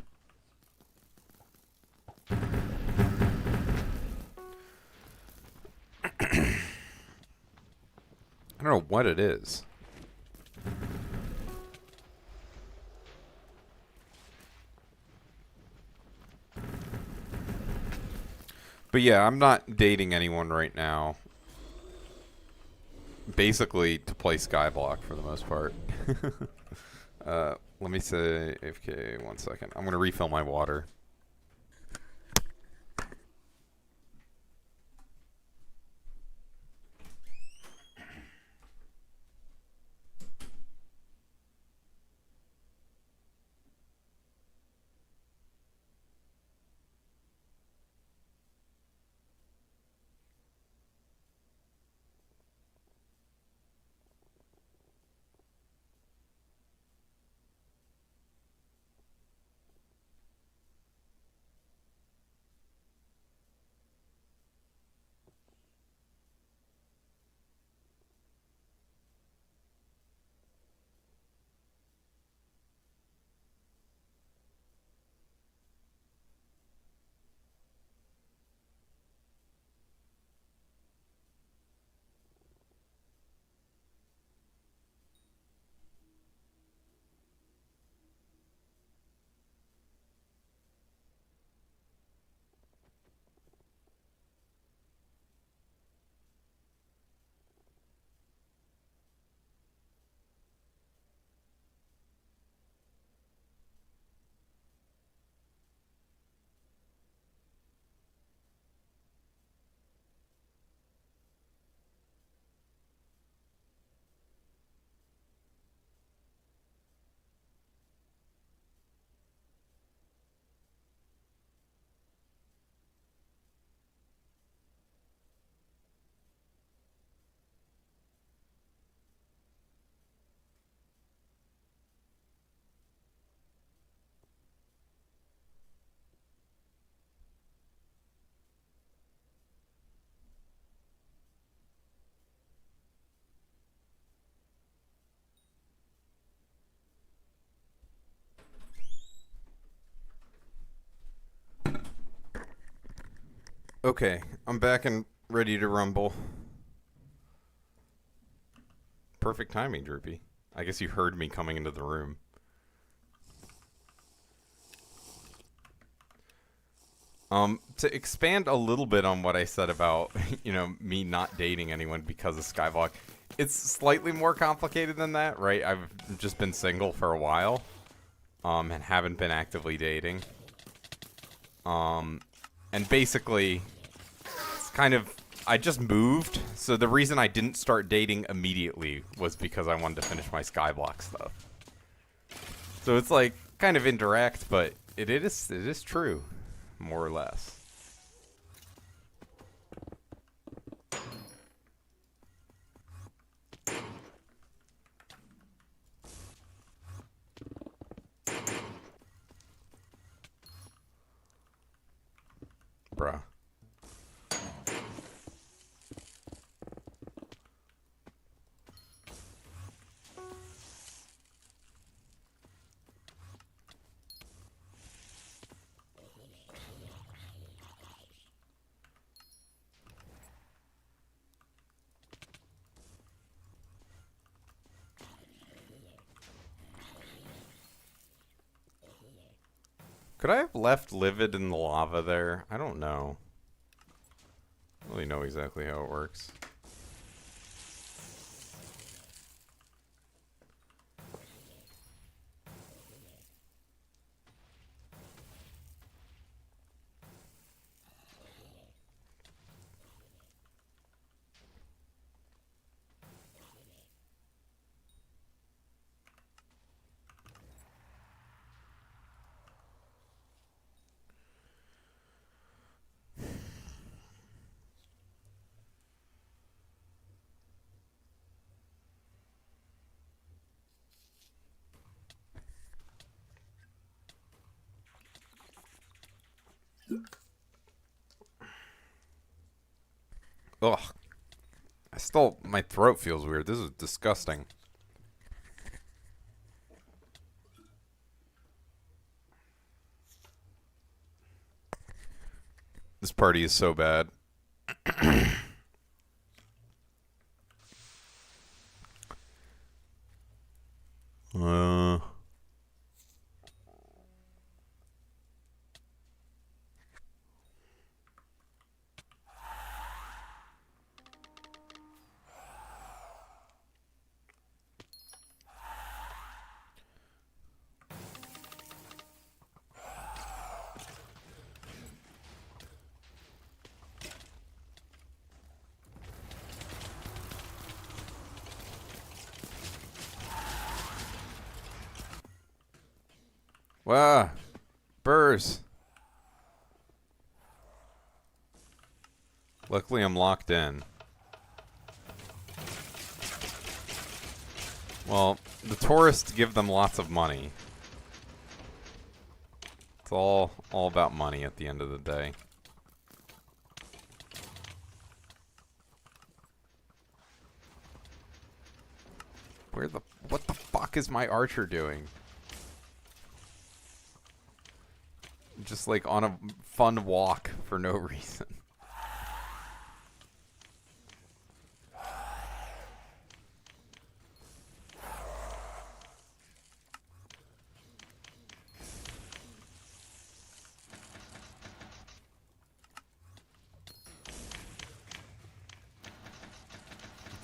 [SPEAKER 1] I don't know what it is. But yeah, I'm not dating anyone right now. basically to play Skyblock for the most part. Let me say AFK 1 second. I'm gonna refill my water. Okay, I'm back and ready to rumble. Perfect timing, Droopy. I guess you heard me coming into the room. To expand a little bit on what I said about, me not dating anyone because of Skyblock, it's slightly more complicated than that, right? I've just been single for a while, and haven't been actively dating. And basically, it's kind of, I just moved, so the reason I didn't start dating immediately was because I wanted to finish my Skyblock stuff. So it's like, kind of indirect, but it is true. More or less. Bruh. Could I have left Livid in the lava there? I don't know. I don't really know exactly how it works. Ugh. My throat feels weird. This is disgusting. This party is so bad. uh... Wow. Burrs. Luckily, I'm locked in. Well, the tourists give them lots of money. It's all about money at the end of the day. What the fuck is my archer doing? Just like on a fun walk for no reason.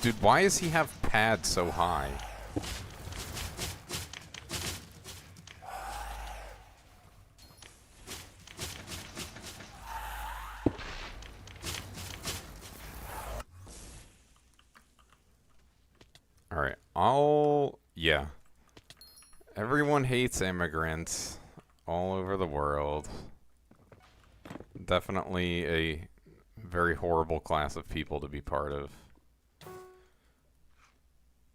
[SPEAKER 1] Dude, why does he have pad so high? Alright, yeah. Everyone hates immigrants all over the world. Definitely a very horrible class of people to be part of.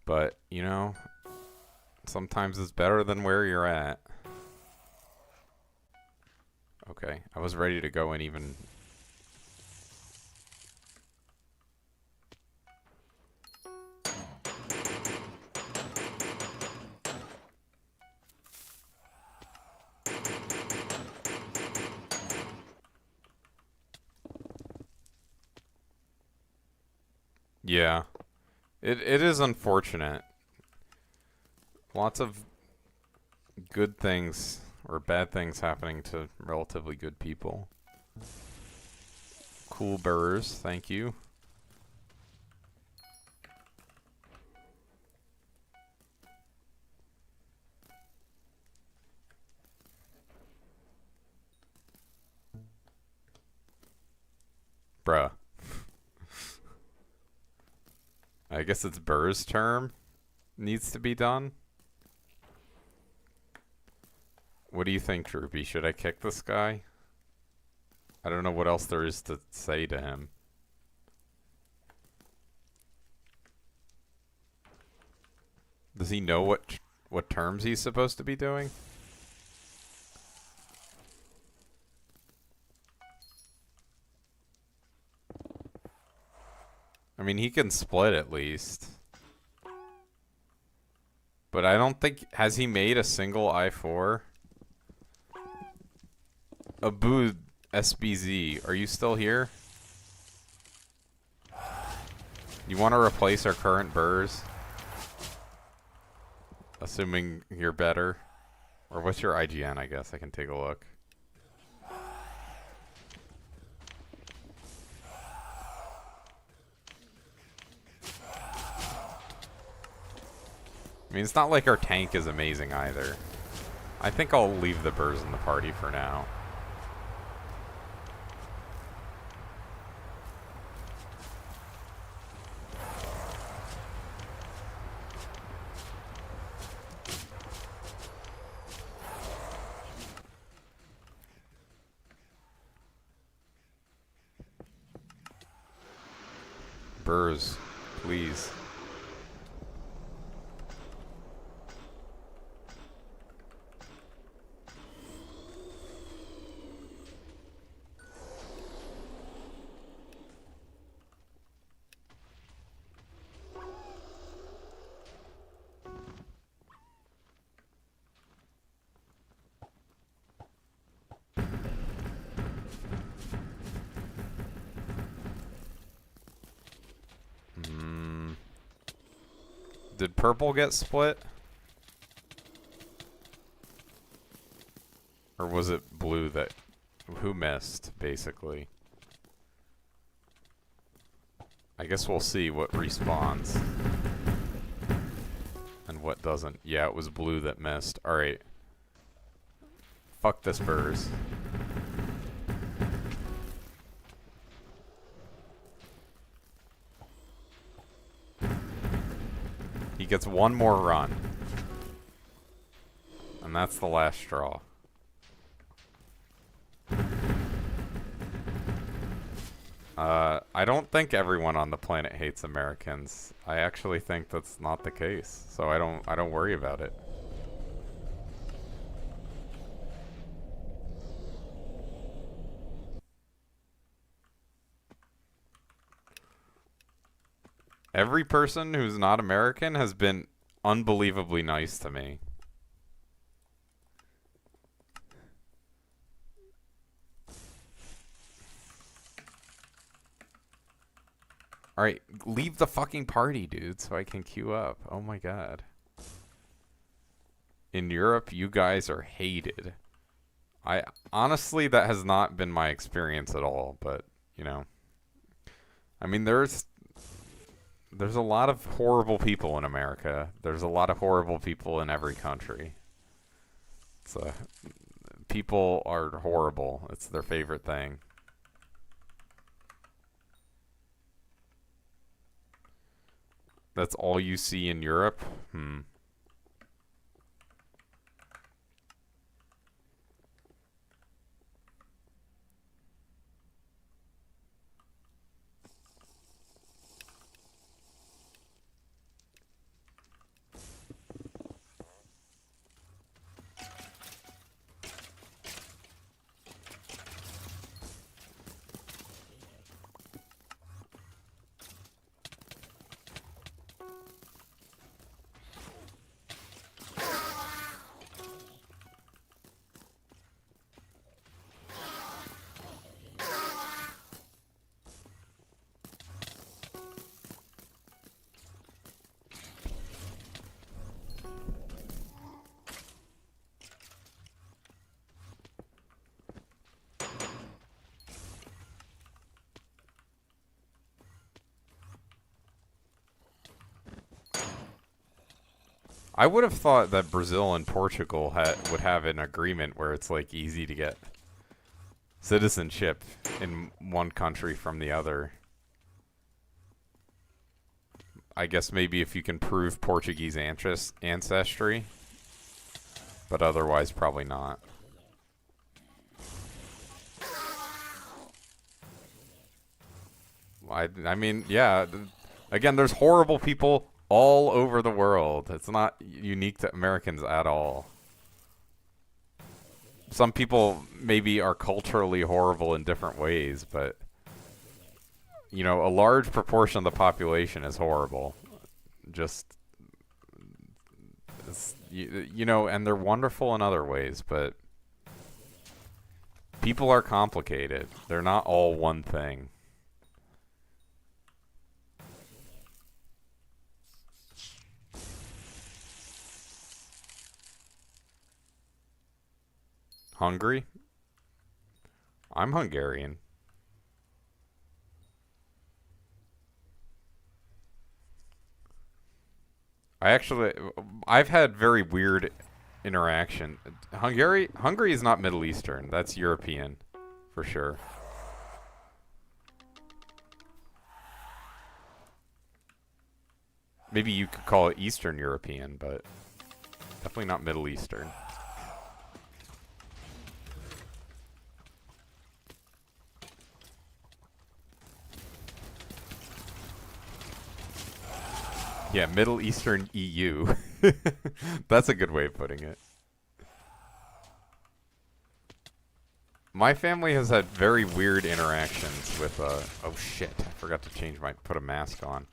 [SPEAKER 1] But, you know, sometimes it's better than where you're at. Okay, I was ready to go in even... Yeah. It is unfortunate. Lots of good things or bad things happening to relatively good people. Cool burrs, thank you. Bruh. I guess it's Burr's term needs to be done. What do you think, Droopy? Should I kick this guy? I don't know what else there is to say to him. Does he know what terms he's supposed to be doing? I mean, he can split at least. But I don't think... Has he made a single I-4? Abu SBZ, are you still here? You want to replace our current burrs? Assuming you're better. Or what's your IGN, I guess? I can take a look. I mean, it's not like our tank is amazing either. I think I'll leave the burrs in the party for now. Burrs, please. Did purple get split? Or was it blue that... Who missed, basically? I guess we'll see what respawns. And what doesn't. Yeah, it was blue that missed. Alright. Fuck this burrs. He gets one more run. And that's the last straw. I don't think everyone on the planet hates Americans. I actually think that's not the case. So I don't worry about it. Every person who's not American has been unbelievably nice to me. Alright, leave the fucking party, dude, so I can queue up. Oh my god. In Europe, you guys are hated. Honestly, that has not been my experience at all, but, you know. I mean, there's a lot of horrible people in America. There's a lot of horrible people in every country. So, people are horrible. It's their favorite thing. That's all you see in Europe? I would have thought that Brazil and Portugal would have an agreement where it's like easy to get citizenship in one country from the other. I guess maybe if you can prove Portuguese ancestry, but otherwise probably not. I mean, yeah, again, there's horrible people all over the world. It's not unique to Americans at all. Some people maybe are culturally horrible in different ways, but you know, a large proportion of the population is horrible. Just you know, and they're wonderful in other ways, but people are complicated. They're not all one thing. Hungary? I'm Hungarian. I've had very weird interaction. Hungary is not Middle Eastern. That's European, for sure. Maybe you could call it Eastern European, but definitely not Middle Eastern. Yeah, Middle Eastern EU. That's a good way of putting it. My family has had very weird interactions with, oh shit, I forgot to put a mask on.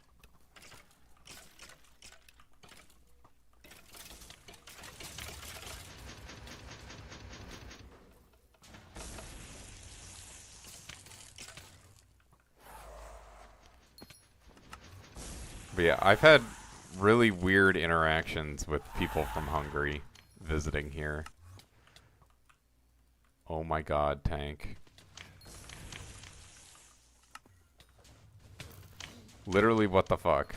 [SPEAKER 1] But yeah, I've had really weird interactions with people from Hungary visiting here. Oh my god, tank. Literally, what the fuck?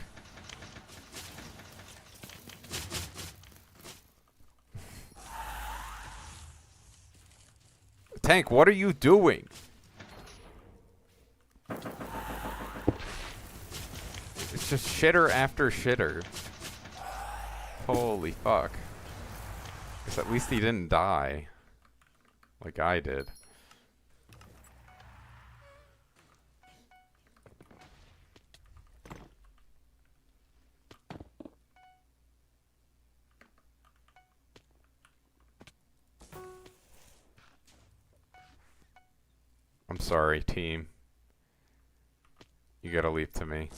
[SPEAKER 1] Tank, what are you doing? It's just shitter after shitter. Holy fuck. Guess at least he didn't die. Like I did. I'm sorry, team. You gotta leave to me.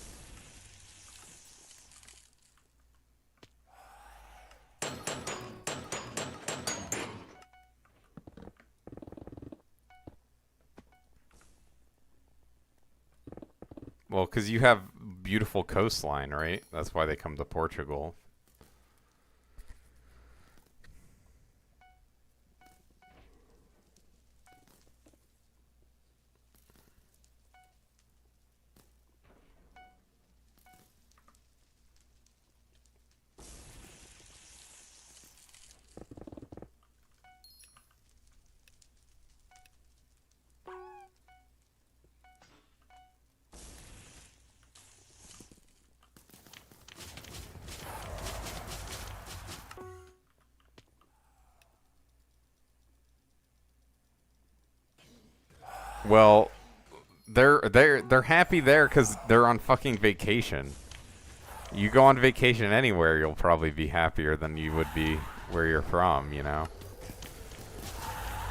[SPEAKER 1] Well, because you have beautiful coastline, right? That's why they come to Portugal. Well, they're happy there because they're on fucking vacation. You go on vacation anywhere, you'll probably be happier than you would be where you're from, you know?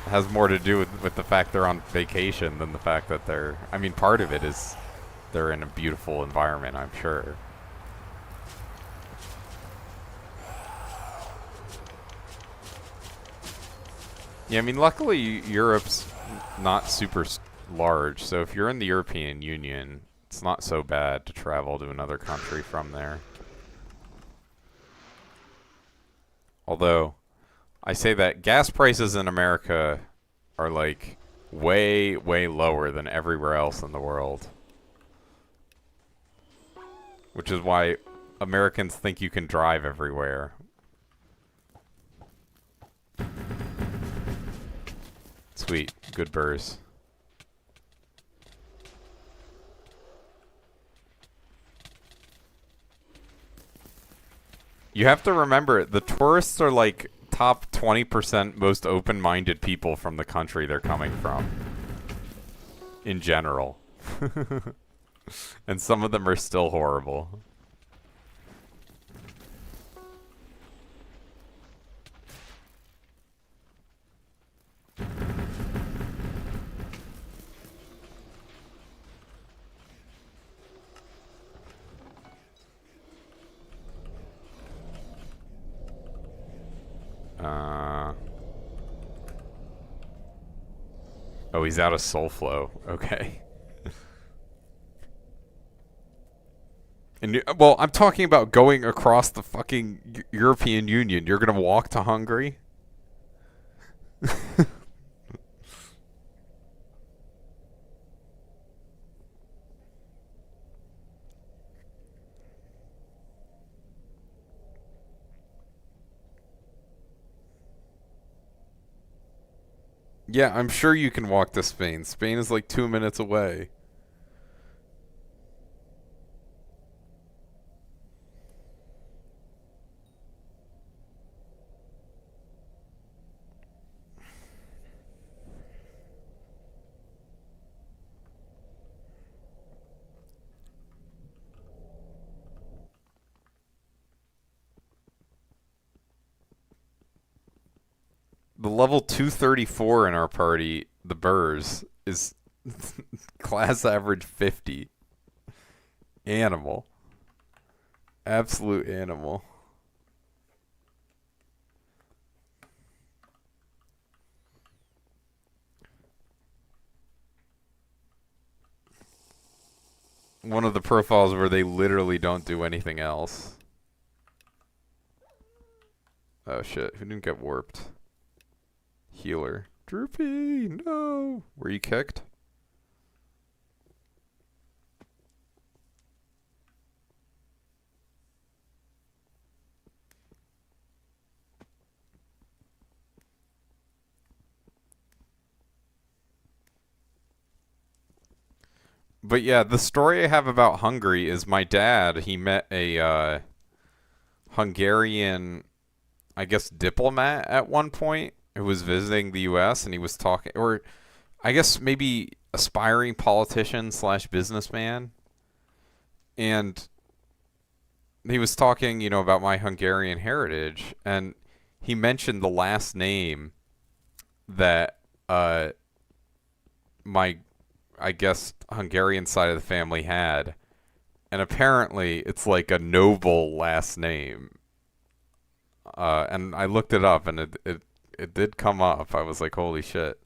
[SPEAKER 1] It has more to do with the fact they're on vacation than the fact that they're... I mean, part of it is they're in a beautiful environment, I'm sure. Yeah, I mean, luckily Europe's not super large, so if you're in the European Union, it's not so bad to travel to another country from there. Although, I say that gas prices in America are like way, way lower than everywhere else in the world. Which is why Americans think you can drive everywhere. Sweet. Good burrs. You have to remember, the tourists are like top 20% most open-minded people from the country they're coming from. In general. And some of them are still horrible. Oh, he's out of soul flow. Okay. And well, I'm talking about going across the fucking European Union. You're gonna walk to Hungary? Yeah, I'm sure you can walk to Spain. Spain is like 2 minutes away. The level 234 in our party, the Burrs, is class average 50. Animal. Absolute animal. One of the profiles where they literally don't do anything else. Oh shit, who didn't get warped? Healer. Droopy, no! Were you kicked? But yeah, the story I have about Hungary is my dad, he met a Hungarian, I guess, diplomat at one point who was visiting the US, and he was talking, or I guess maybe aspiring politician slash businessman. And he was talking, about my Hungarian heritage, and he mentioned the last name that my I guess, Hungarian side of the family had. And apparently, it's like a noble last name. And I looked it up, and it did come up. I was like, holy shit.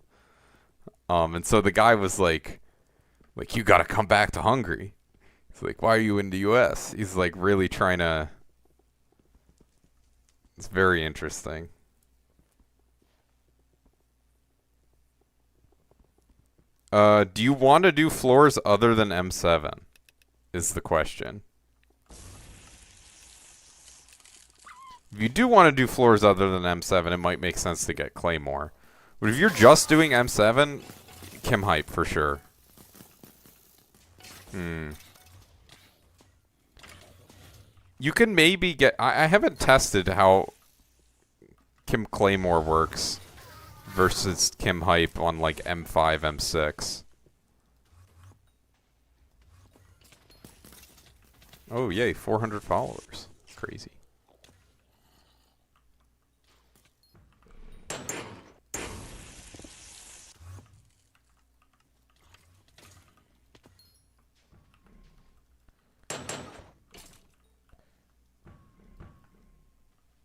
[SPEAKER 1] And so the guy was like, you gotta come back to Hungary. He's like, why are you in the U.S.? He's like really trying to. It's very interesting. Do you want to do floors other than M7? Is the question. If you do want to do floors other than M7, it might make sense to get Claymore. But if you're just doing M7, Chem Hype for sure. You can maybe get... I haven't tested how Chem Claymore works versus Chem Hype on like M5, M6. Oh, yay, 400 followers. Crazy.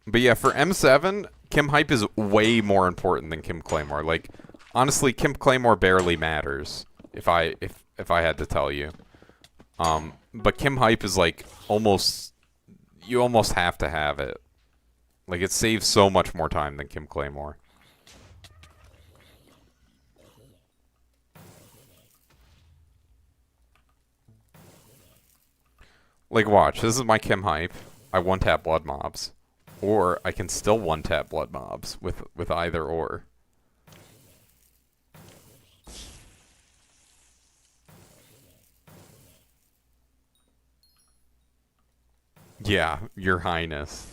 [SPEAKER 1] But yeah, for M7, Chem Hype is way more important than Chem Claymore. Like, honestly, Chem Claymore barely matters, if I had to tell you. But Chem Hype is like almost... You almost have to have it. Like, it saves so much more time than Chem Claymore. Like, watch. This is my Chem Hype. I one-tap blood mobs. Or I can still one-tap blood mobs with either or. Yeah, Your Highness.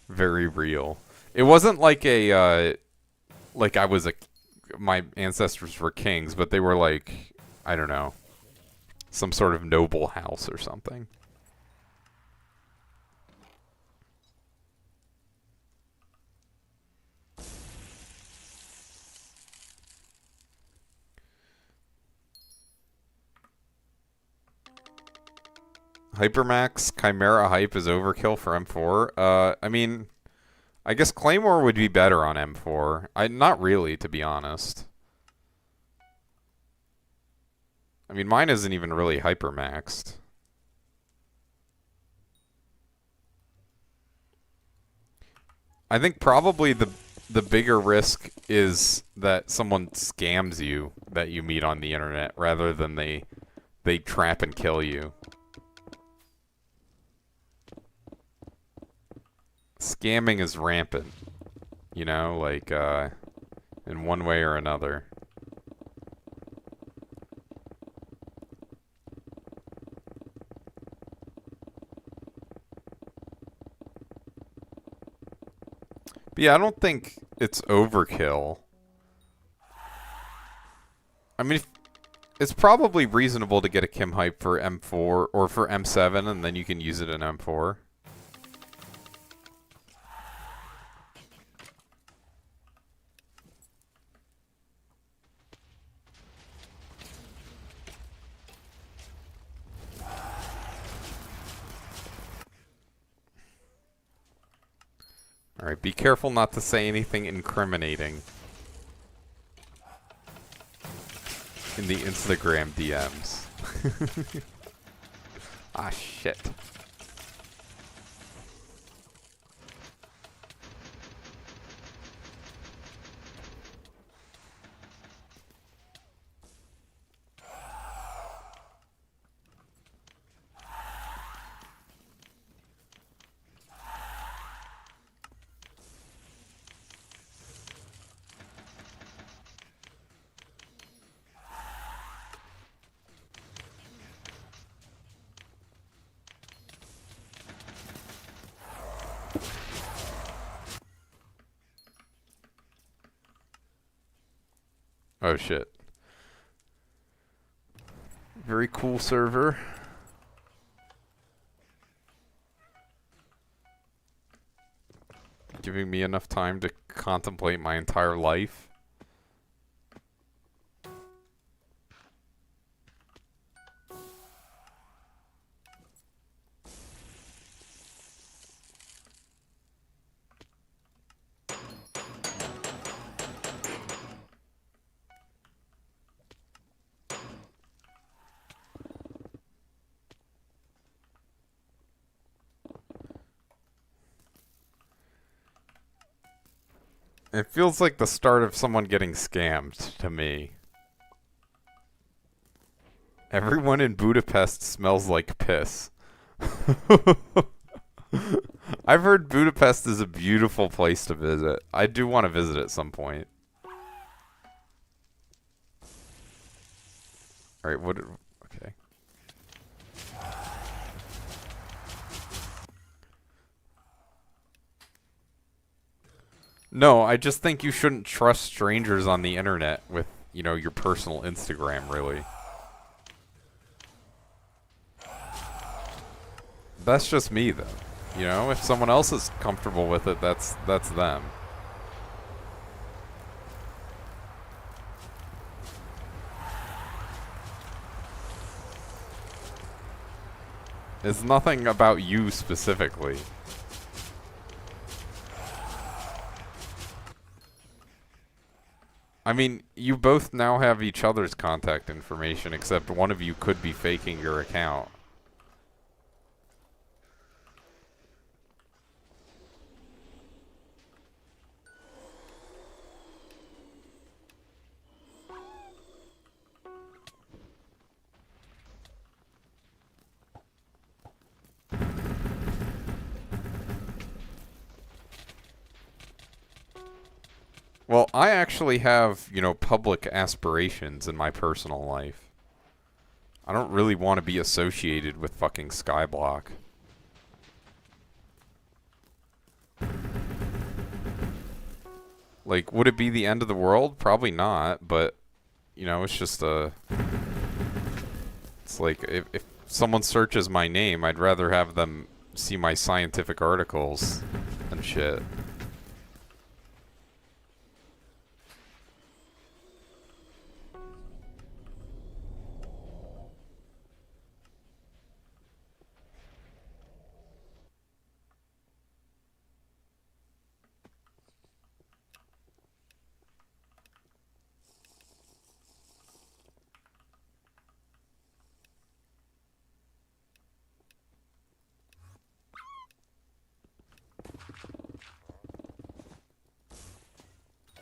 [SPEAKER 1] Very real. It wasn't like a, like I was my ancestors were kings, but they were like, I don't know, some sort of noble house or something. Hypermax Chimera Hype is overkill for M4. I mean, I guess Claymore would be better on M4. Not really, to be honest. I mean, mine isn't even really hypermaxed. I think probably the bigger risk is that someone scams you that you meet on the internet rather than they trap and kill you. Scamming is rampant, you know, like, in one way or another. But yeah, I don't think it's overkill. I mean, it's probably reasonable to get a Chem Hype for M4 or for M7, and then you can use it in M4. Alright, be careful not to say anything incriminating in the Instagram DMs. Ah, shit. Oh shit. Very cool server. Giving me enough time to contemplate my entire life. It feels like the start of someone getting scammed to me. Everyone in Budapest smells like piss. I've heard Budapest is a beautiful place to visit. I do want to visit at some point. Alright, what... Okay. No, I just think you shouldn't trust strangers on the internet with, you know, your personal Instagram, really. That's just me, though. You know, if someone else is comfortable with it, that's them. It's nothing about you specifically. I mean, you both now have each other's contact information, except one of you could be faking your account. Well, I actually have, you know, public aspirations in my personal life. I don't really want to be associated with fucking Skyblock. Like, would it be the end of the world? Probably not, but, you know, it's just a... It's like, if someone searches my name, I'd rather have them see my scientific articles and shit.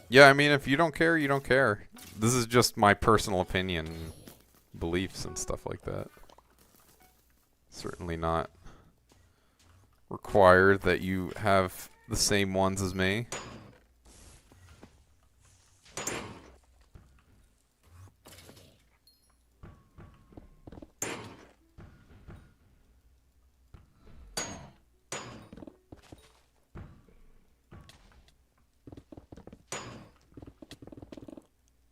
[SPEAKER 1] Yeah, I mean, if you don't care, you don't care. This is just my personal opinion, beliefs, and stuff like that. Certainly not required that you have the same ones as me.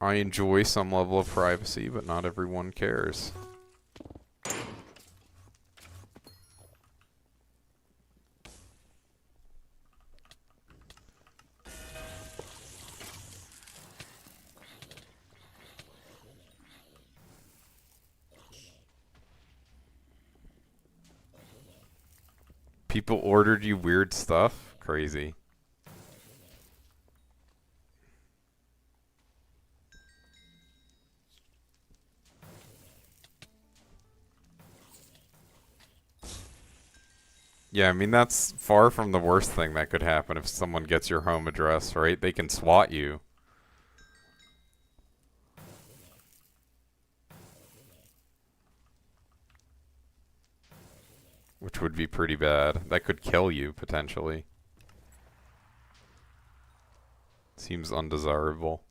[SPEAKER 1] I enjoy some level of privacy, but not everyone cares. People ordered you weird stuff? Crazy. Yeah, I mean, that's far from the worst thing that could happen if someone gets your home address, right? They can swat you. Which would be pretty bad. That could kill you, potentially. Seems undesirable.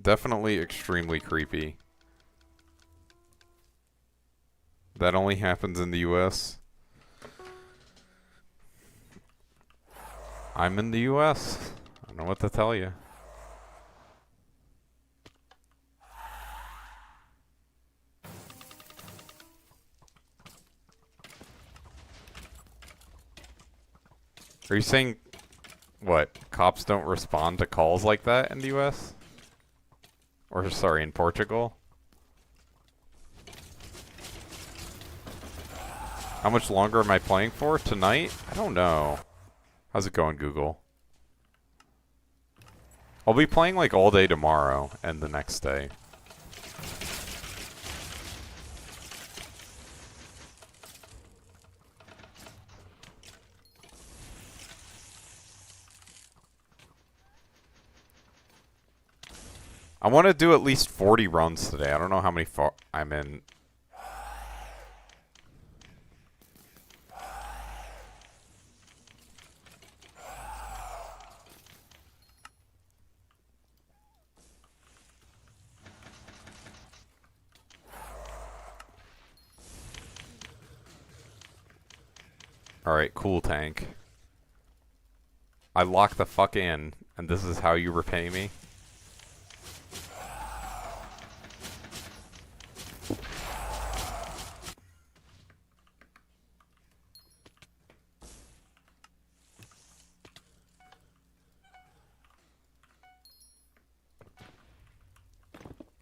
[SPEAKER 1] Definitely extremely creepy. That only happens in the US. I'm in the US. I don't know what to tell you. Are you saying, what, cops don't respond to calls like that in the US? Or, sorry, in Portugal? How much longer am I playing for? Tonight? I don't know. How's it going, Google? I'll be playing like all day tomorrow and the next day. I want to do at least 40 runs today. I don't know how many far I'm in. Alright, cool tank. I lock the fuck in, and this is how you repay me?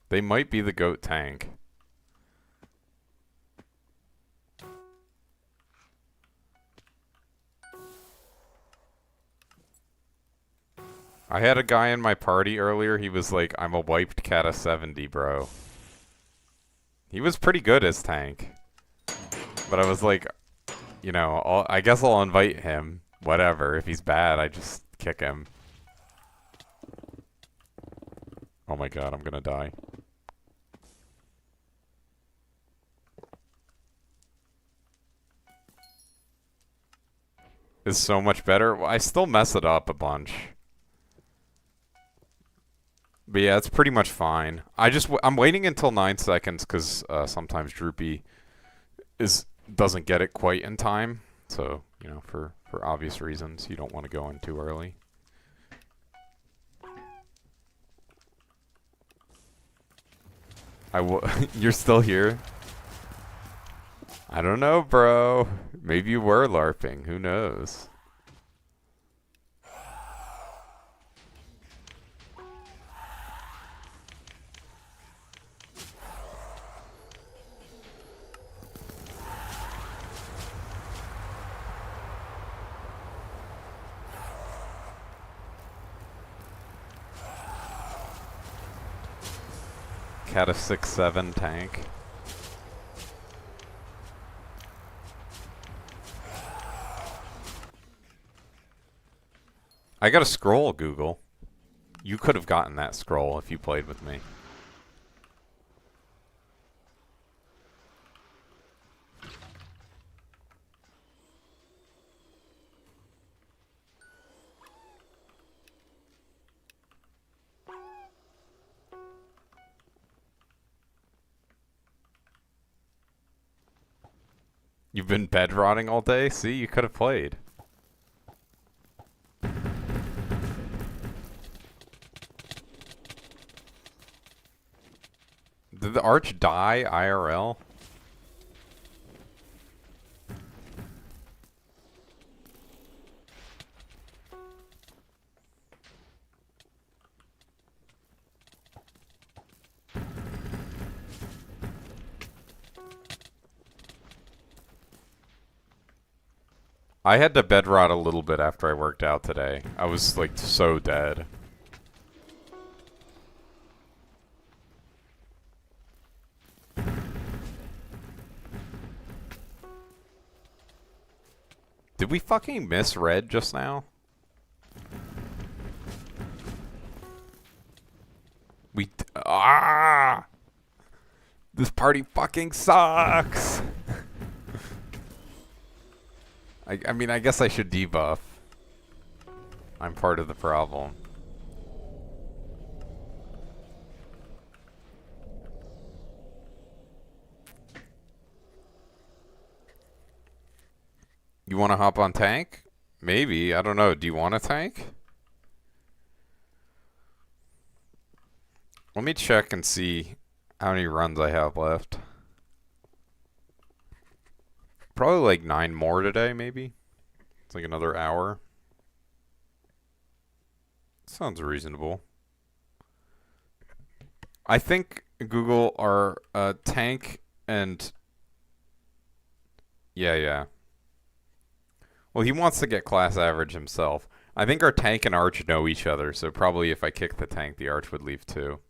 [SPEAKER 1] They might be the goat tank. I had a guy in my party earlier, he was like, I'm a wiped cat of 70, bro. He was pretty good as tank. But I was like, you know, I guess I'll invite him. Whatever. If he's bad, I just kick him. Oh my god, I'm gonna die. Is so much better. Well, I still mess it up a bunch. But yeah, it's pretty much fine. I'm waiting until 9 seconds because sometimes Droopy doesn't get it quite in time. So, you know, for obvious reasons, you don't want to go in too early. You're still here? I don't know, bro. Maybe you were LARPing. Who knows? Cat a 6-7 tank. I got a scroll, Google. You could have gotten that scroll if you played with me. You've been bed rotting all day? See, you could have played. Did the arch die IRL? I had to bed rot a little bit after I worked out today. I was like so dead. Did we fucking miss red just now? This party fucking sucks! I mean, I guess I should debuff. I'm part of the problem. You want to hop on tank? Maybe. I don't know. Do you want a tank? Let me check and see how many runs I have left. Probably like 9 more today, maybe. It's like another hour. Sounds reasonable. I think Google are tank and... Yeah. Well, he wants to get class average himself. I think our tank and arch know each other, so probably if I kick the tank, the arch would leave too.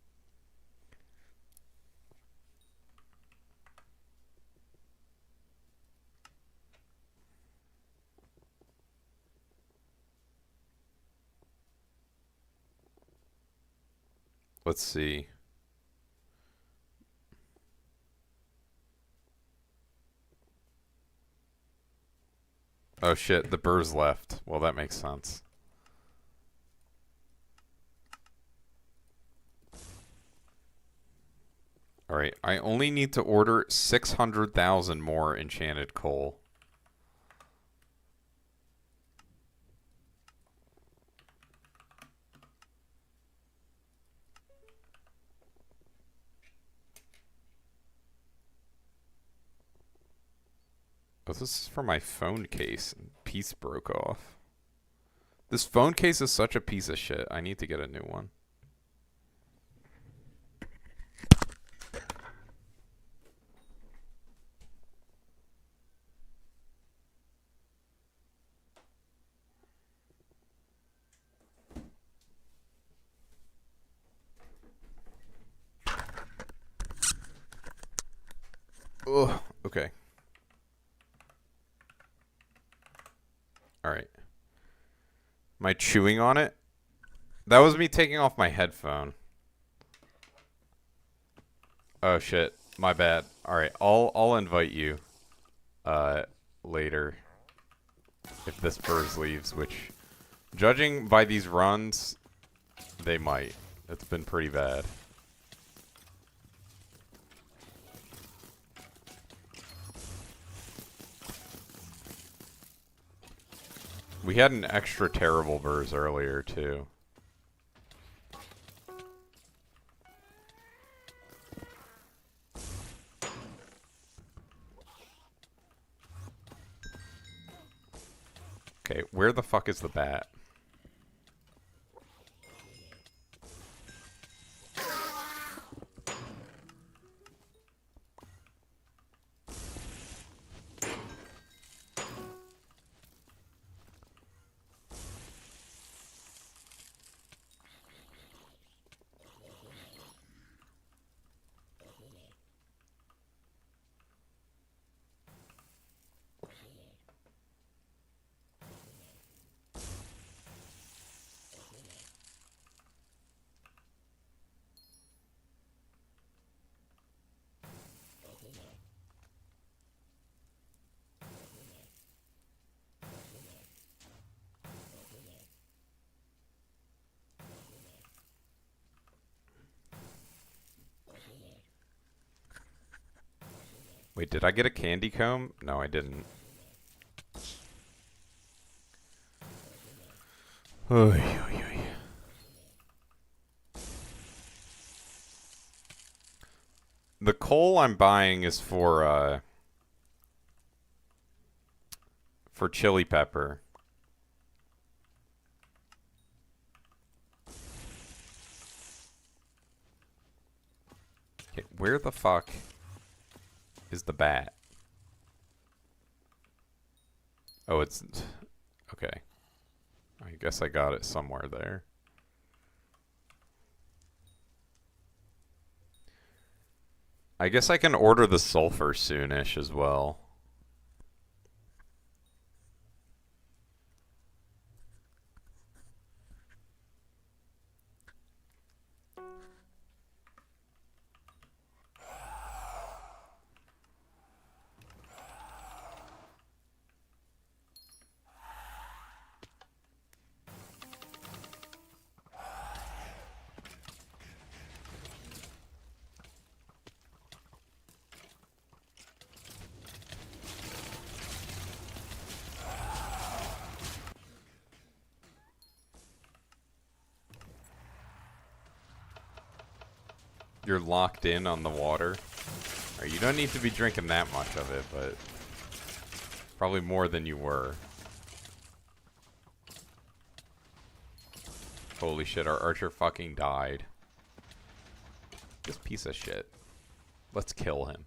[SPEAKER 1] Let's see. Oh shit, the burrs left. Well, that makes sense. Alright, I only need to order 600,000 more enchanted coal. Oh, this is for my phone case. Piece broke off. This phone case is such a piece of shit. I need to get a new one. Ugh, okay. Alright. Am I chewing on it? That was me taking off my headphone. Oh shit, my bad. Alright, I'll invite you later if this birds leaves, which judging by these runs, they might. It's been pretty bad. We had an extra terrible burrs earlier, too. Okay, where the fuck is the bat? Wait, did I get a candy comb? No, I didn't. Oy, oy, oy. The coal I'm buying is for chili pepper. Okay, where the fuck is the bat? Oh, it's... Okay. I guess I got it somewhere there. I guess I can order the sulfur soonish as well. You're locked in on the water. Or you don't need to be drinking that much of it, but probably more than you were. Holy shit, our archer fucking died. This piece of shit. Let's kill him.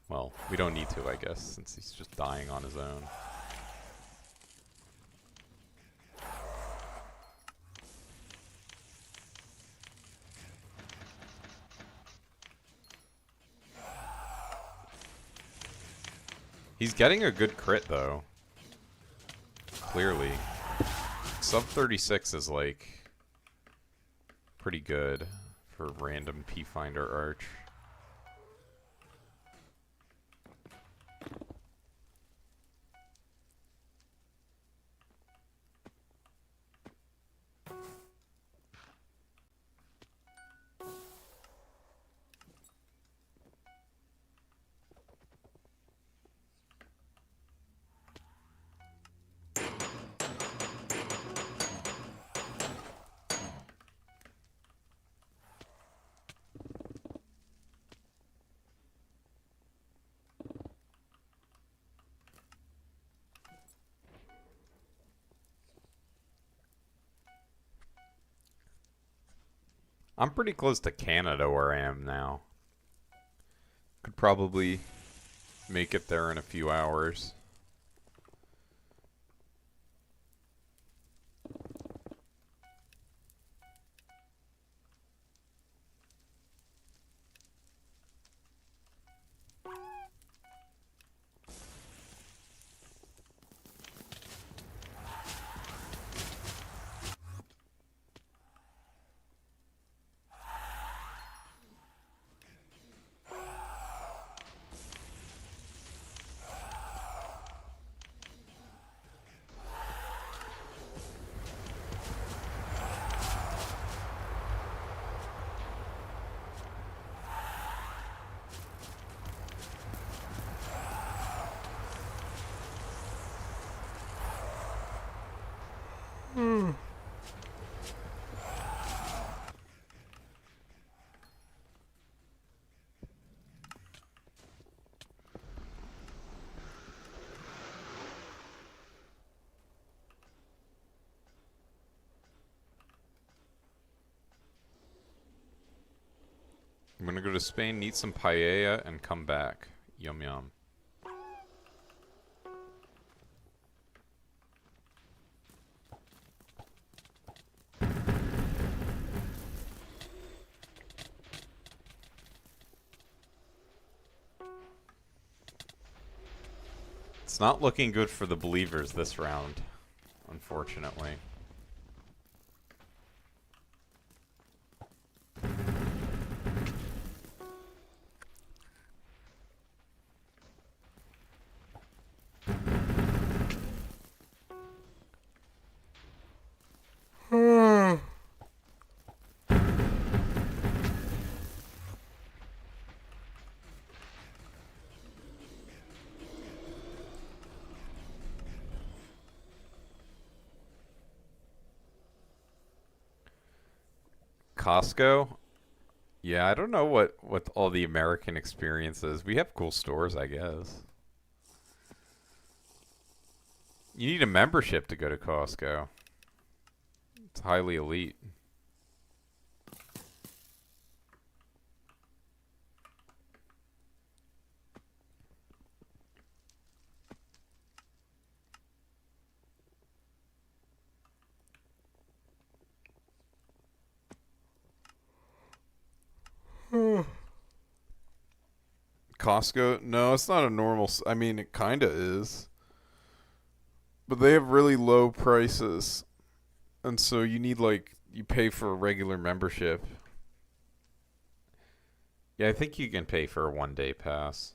[SPEAKER 1] Well, we don't need to, I guess, since he's just dying on his own. He's getting a good crit, though. Clearly. Sub 36 is, like, pretty good for random P-Finder Arch. I'm pretty close to Canada where I am now. Could probably make it there in a few hours. I'm gonna go to Spain, eat some paella, and come back. Yum yum. It's not looking good for the believers this round, unfortunately. Costco? Yeah, I don't know what all the American experience is. We have cool stores, I guess. You need a membership to go to Costco. It's highly elite. Costco? No, it's not a normal. I mean, it kind of is. But they have really low prices. And so you need, like, you pay for a regular membership. Yeah, I think you can pay for a 1-day pass.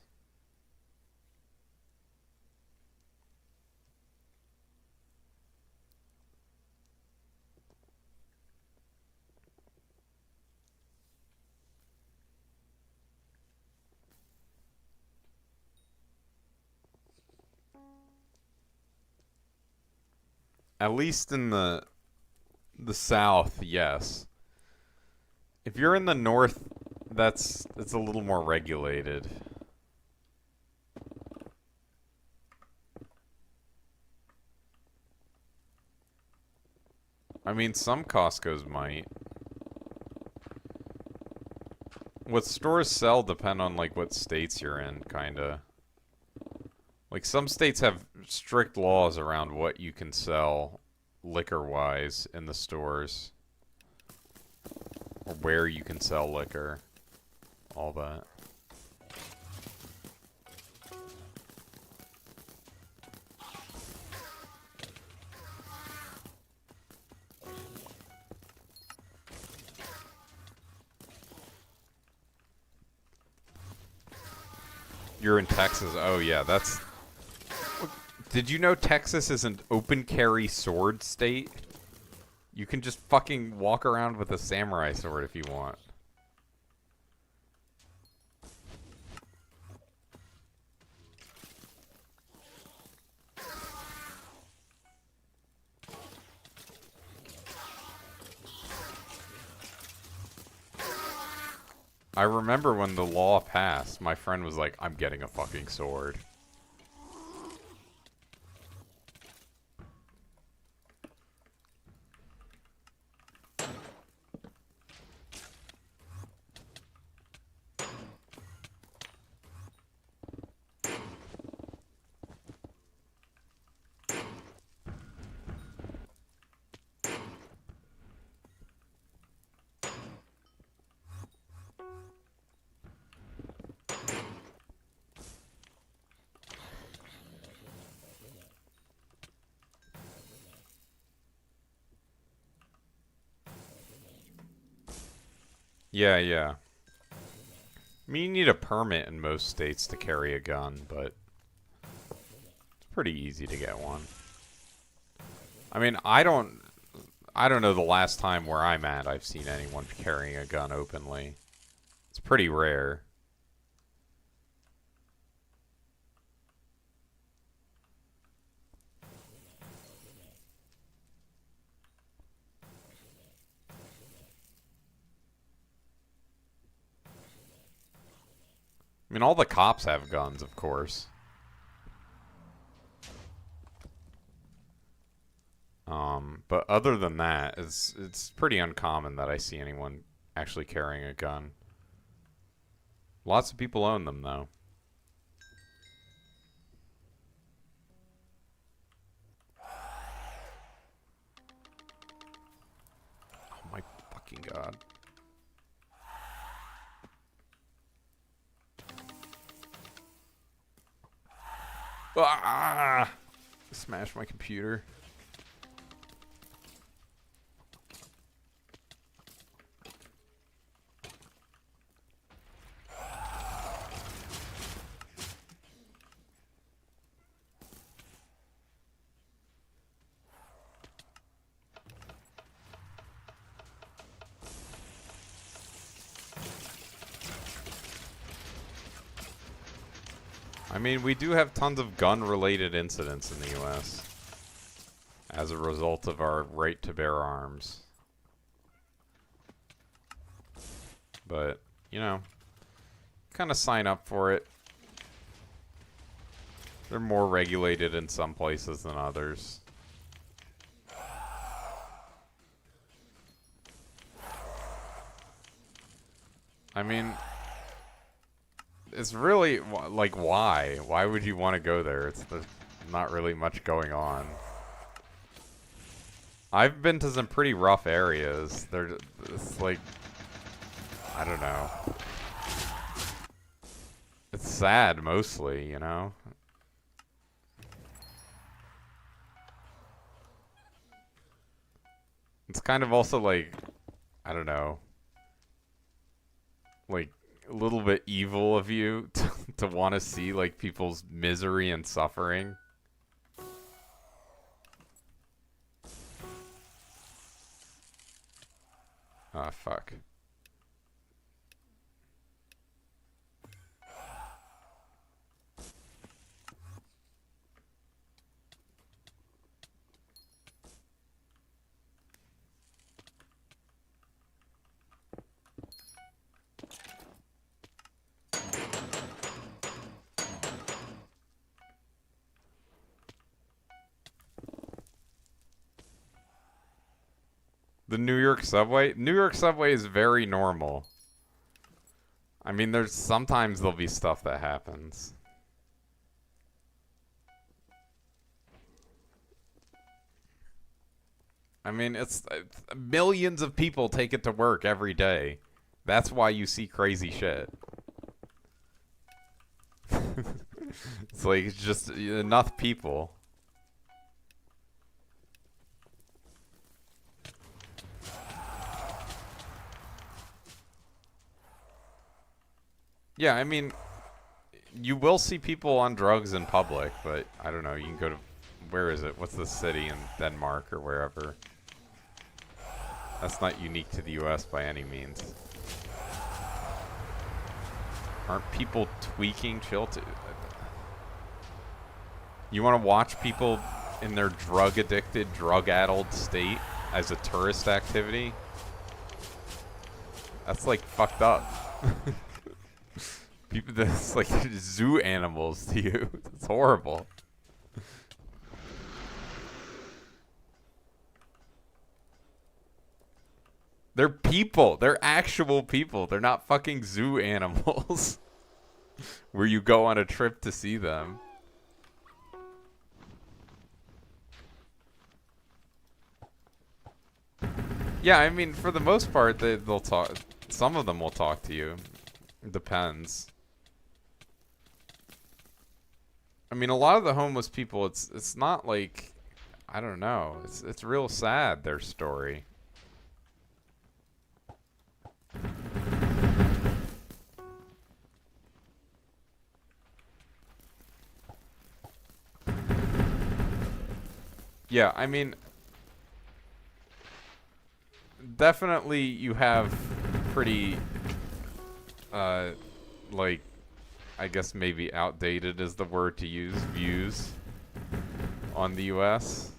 [SPEAKER 1] At least in the south, yes. If you're in the north, it's a little more regulated. I mean, some Costco's might. What stores sell depend on, like, what states you're in, kinda. Like, some states have strict laws around what you can sell liquor-wise in the stores. Or where you can sell liquor. All that. You're in Texas. Oh, yeah, that's... Did you know Texas is an open carry sword state? You can just fucking walk around with a samurai sword if you want. I remember when the law passed, my friend was like, I'm getting a fucking sword. Yeah, yeah. I mean, you need a permit in most states to carry a gun, but it's pretty easy to get one. I mean, I don't know the last time where I'm at I've seen anyone carrying a gun openly. It's pretty rare. I mean, all the cops have guns, of course. But other than that, it's pretty uncommon that I see anyone actually carrying a gun. Lots of people own them, though. Oh my fucking god. Ah! Smash my computer. I mean, we do have tons of gun-related incidents in the U.S. as a result of our right to bear arms. But, you know, kind of sign up for it. They're more regulated in some places than others. I mean, it's really, like, why? Why would you want to go there? There's not really much going on. I've been to some pretty rough areas. It's like, I don't know. It's sad, mostly, you know? It's kind of also like, I don't know, like a little bit evil of you to want to see like people's misery and suffering. Ah, fuck. The New York subway? New York subway is very normal. I mean, sometimes there'll be stuff that happens. I mean, it's millions of people take it to work every day. That's why you see crazy shit. It's like, it's just enough people. Yeah, I mean, You will see people on drugs in public, but I don't know. You can go to, where is it? What's the city in Denmark or wherever? That's not unique to the US by any means. Aren't people tweaking chill to? You want to watch people in their drug-addicted, drug-addled state as a tourist activity? That's like fucked up. People, that's like zoo animals to you. It's horrible. They're people. They're actual people. They're not fucking zoo animals where you go on a trip to see them. Yeah, I mean, for the most part, they'll talk. Some of them will talk to you. It depends. I mean, a lot of the homeless people, it's not like, I don't know. It's real sad, their story. Yeah, I mean, definitely you have pretty, like, I guess maybe outdated is the word to use, views on the US.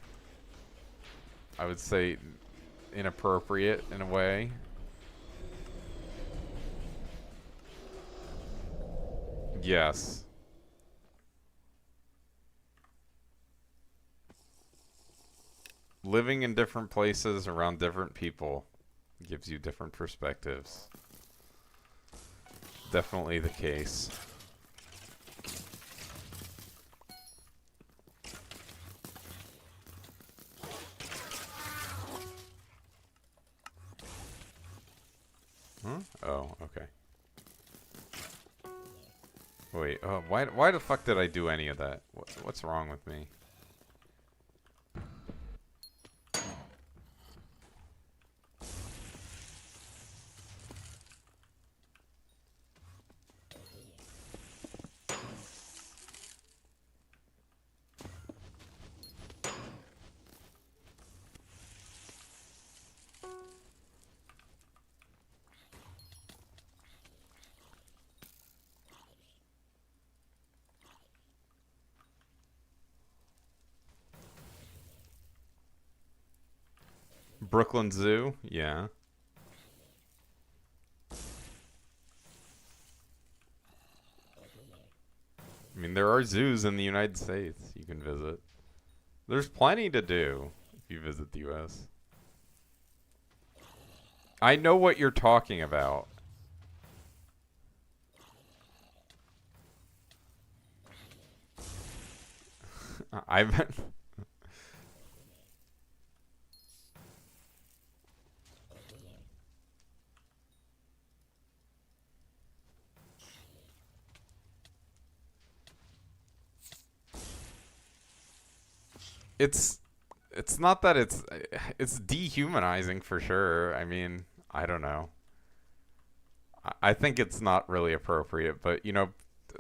[SPEAKER 1] I would say inappropriate in a way. Yes. Living in different places around different people gives you different perspectives. Definitely the case. Huh? Oh, okay. Wait, oh, why the fuck did I do any of that? What's wrong with me? Brooklyn Zoo? Yeah. I mean, there are zoos in the United States you can visit. There's plenty to do if you visit the US. I know what you're talking about. I've it's not that it's dehumanizing for sure. I mean, I don't know. I think it's not really appropriate, but you know,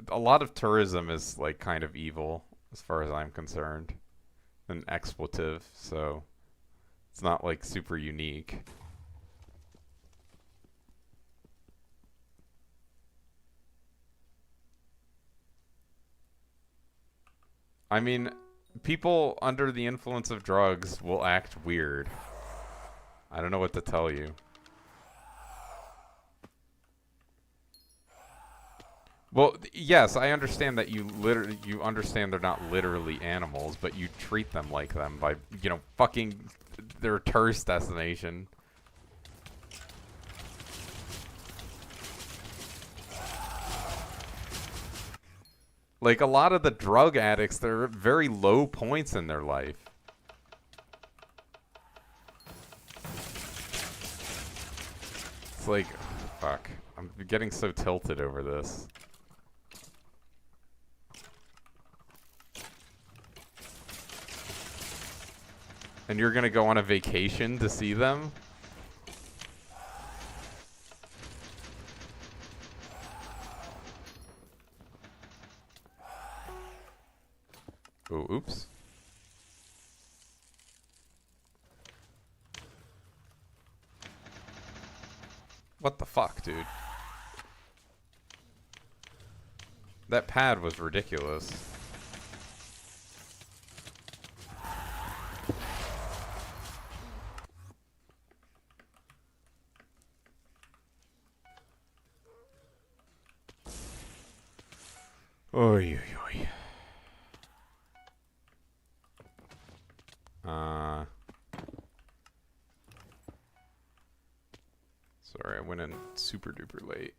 [SPEAKER 1] a lot of tourism is like kind of evil as far as I'm concerned. An expletive, so it's not like super unique. I mean, people under the influence of drugs will act weird. I don't know what to tell you. Well, yes, I understand that you understand they're not literally animals, but you treat them like them by, you know, fucking they're a tourist destination. Like a lot of the drug addicts, they're at very low points in their life. It's like, fuck. I'm getting so tilted over this. And you're gonna go on a vacation to see them? Oh, oops. What the fuck, dude? That pad was ridiculous. Oy, oy, oy. Sorry, I went in super duper late.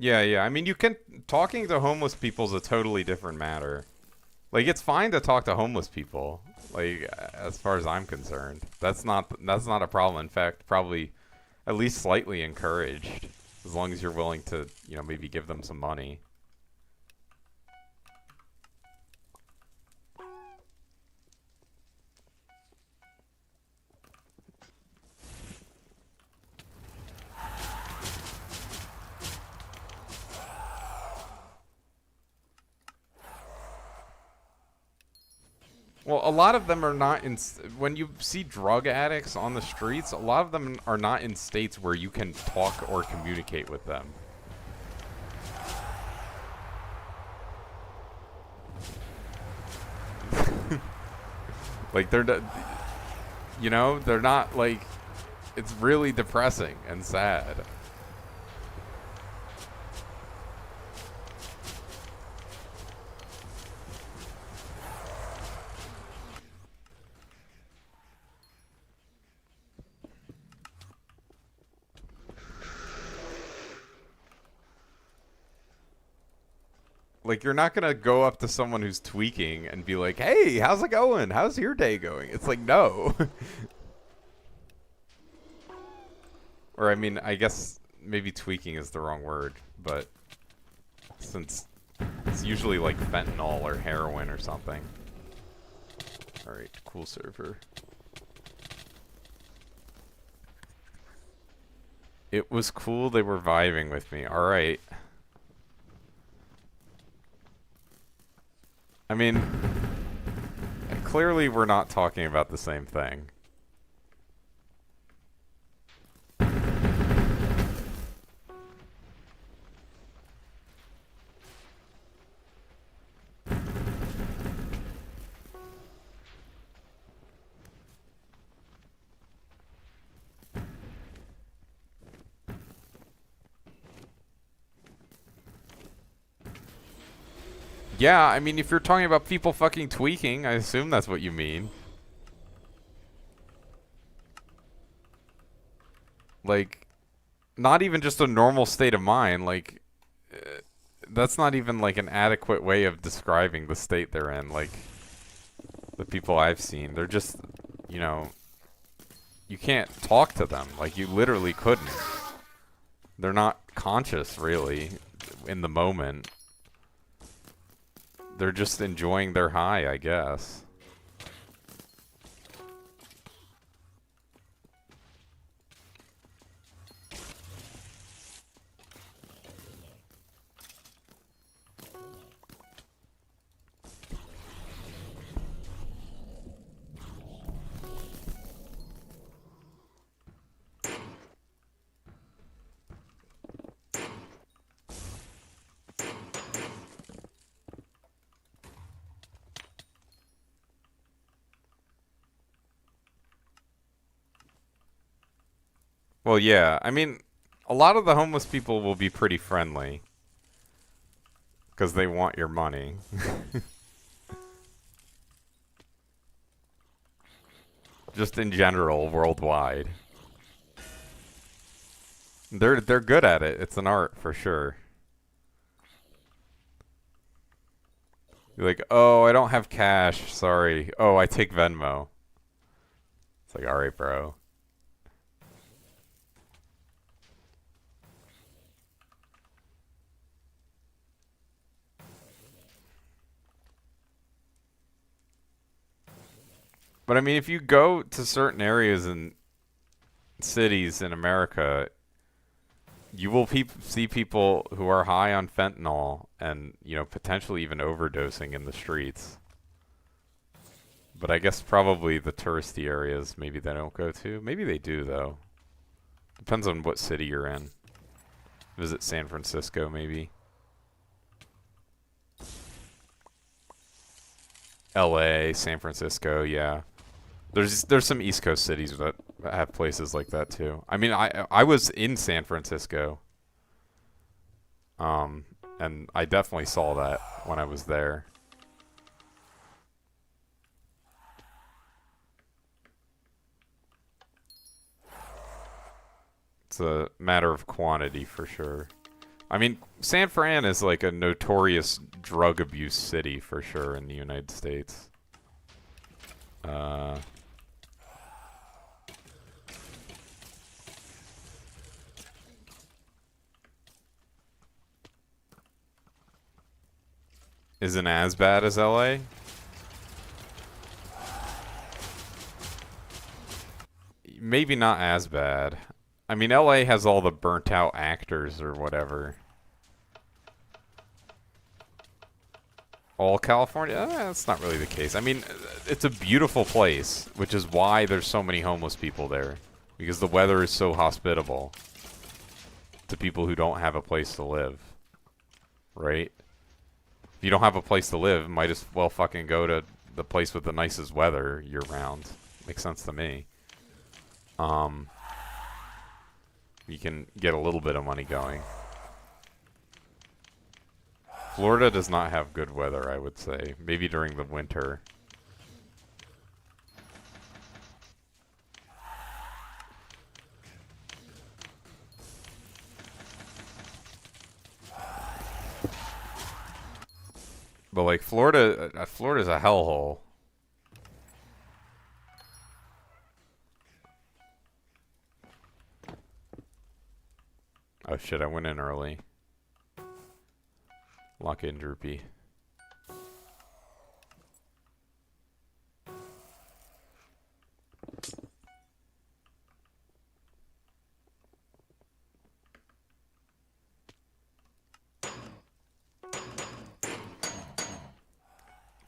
[SPEAKER 1] Yeah, yeah. I mean, talking to homeless people is a totally different matter. Like, it's fine to talk to homeless people. Like, as far as I'm concerned, that's not a problem. In fact, probably at least slightly encouraged, as long as you're willing to, you know, maybe give them some money. Well, a lot of them are not in. When you see drug addicts on the streets, a lot of them are not in states where you can talk or communicate with them. Like, you know, they're not like. It's really depressing and sad. Like, you're not gonna go up to someone who's tweaking and be like, "Hey, how's it going? How's your day going?" It's like, no. Or, I mean, I guess maybe tweaking is the wrong word, but since it's usually like fentanyl or heroin or something. Alright, cool server. It was cool they were vibing with me. Alright. I mean, clearly we're not talking about the same thing. Yeah, I mean, if you're talking about people fucking tweaking, I assume that's what you mean. Like, not even just a normal state of mind, like, that's not even, like, an adequate way of describing the state they're in. Like, the people I've seen, they're just, you know, you can't talk to them. Like, you literally couldn't. They're not conscious, really, in the moment. They're just enjoying their high, I guess. Well, yeah. I mean, a lot of the homeless people will be pretty friendly. Because they want your money. Just in general, worldwide. They're good at it. It's an art, for sure. You're like, oh, I don't have cash. Sorry. Oh, I take Venmo. It's like, alright, bro. But I mean, if you go to certain areas and cities in America, you will see people who are high on fentanyl and, you know, potentially even overdosing in the streets. But I guess probably the touristy areas, maybe they don't go to. Maybe they do, though. Depends on what city you're in. Visit San Francisco, maybe. LA, San Francisco, yeah. There's some East Coast cities that have places like that too. I mean, I was in San Francisco, and I definitely saw that when I was there. It's a matter of quantity for sure. I mean, San Fran is like a notorious drug abuse city for sure in the United States. Isn't as bad as LA? Maybe not as bad. I mean, LA has all the burnt out actors or whatever. All California? That's not really the case. I mean, it's a beautiful place, which is why there's so many homeless people there. Because the weather is so hospitable to people who don't have a place to live. Right? If you don't have a place to live, might as well fucking go to the place with the nicest weather year round. Makes sense to me. You can get a little bit of money going. Florida does not have good weather, I would say. Maybe during the winter. But like Florida's a hellhole. Oh shit, I went in early. Lock in droopy.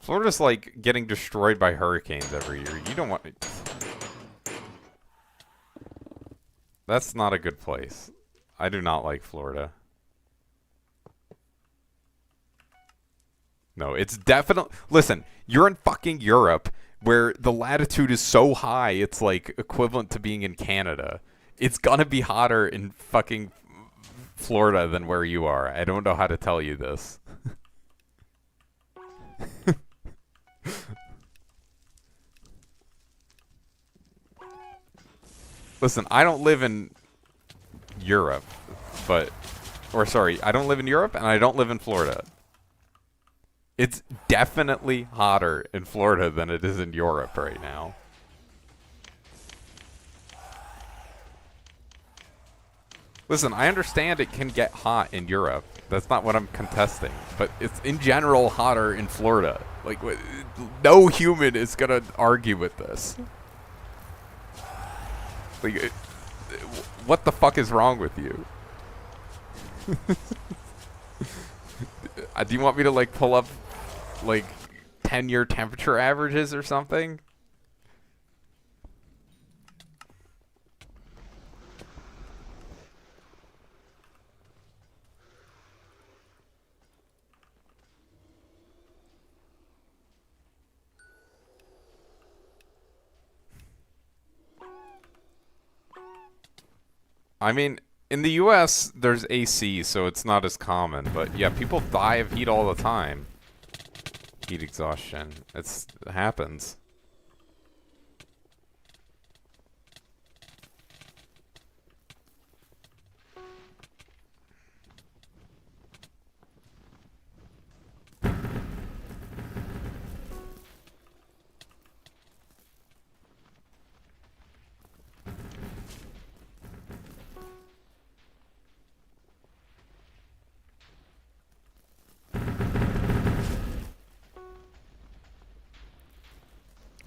[SPEAKER 1] Florida's like getting destroyed by hurricanes every year. You don't want... That's not a good place. I do not like Florida. No, it's definitely... Listen, you're in fucking Europe where the latitude is so high, it's like equivalent to being in Canada. It's gonna be hotter in fucking Florida than where you are. I don't know how to tell you this. Listen, I don't live in Europe, but... Or sorry, I don't live in Europe and I don't live in Florida. It's definitely hotter in Florida than it is in Europe right now. Listen, I understand it can get hot in Europe. That's not what I'm contesting. But it's in general hotter in Florida. Like, no human is going to argue with this. Like, what the fuck is wrong with you? Do you want me to, like, pull up, like, 10-year temperature averages or something? I mean, in the US, there's AC, so it's not as common. But yeah, people die of heat all the time. Heat exhaustion. It happens.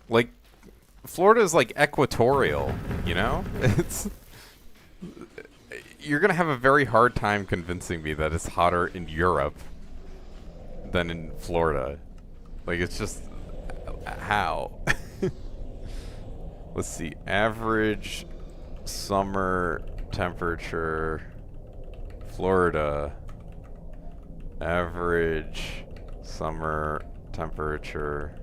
[SPEAKER 1] Like, Florida is like equatorial, you know? It's you're gonna have a very hard time convincing me that it's hotter in Europe than in Florida. Like it's just how? Let's see. Average summer temperature Florida. Average summer temperature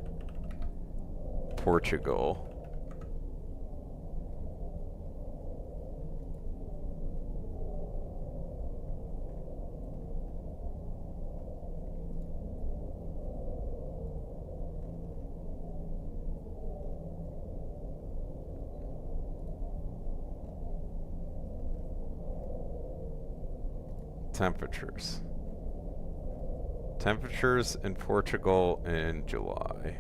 [SPEAKER 1] Portugal. Temperatures. Temperatures in Portugal in July.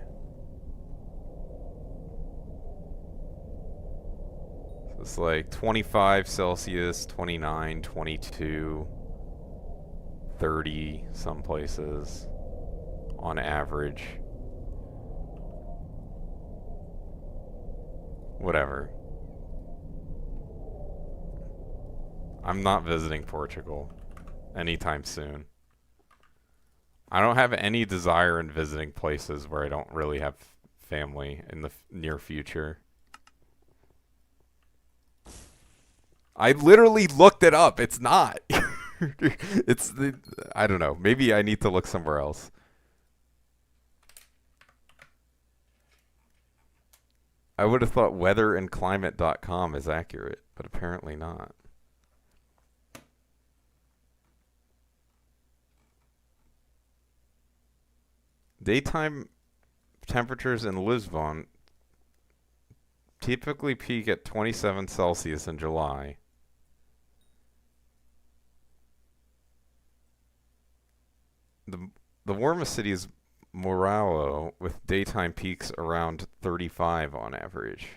[SPEAKER 1] So it's like 25 Celsius, 29, 22, 30 some places on average. Whatever. I'm not visiting Portugal anytime soon. I don't have any desire in visiting places where I don't really have family in the near future. I literally looked it up. It's not. I don't know. Maybe I need to look somewhere else. I would have thought weatherandclimate.com is accurate, but apparently not. Daytime temperatures in Lisbon typically peak at 27 Celsius in July. The warmest city is Moralo, with daytime peaks around 35 on average.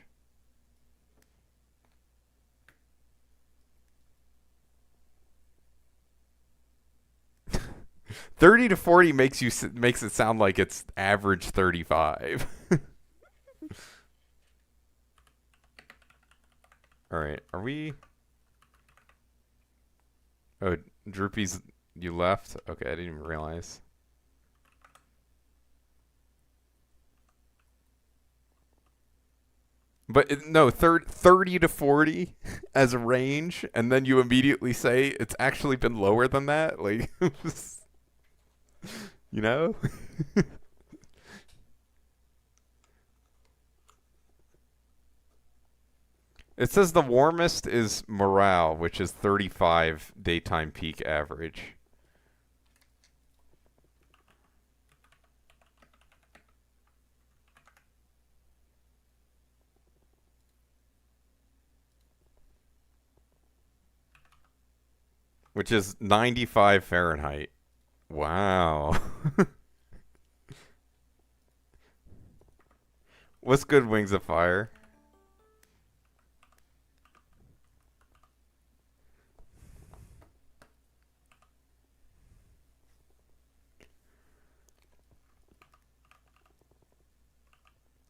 [SPEAKER 1] $30 to $40 makes it sound like it's average 35. All right, are we? Oh, Droopy's, you left? Okay, I didn't even realize. But no, 30 to 40 as a range, and then you immediately say it's actually been lower than that? Like, you know? It says the warmest is Morale, which is 35 daytime peak average. Which is 95 Fahrenheit. Wow. What's good, Wings of Fire?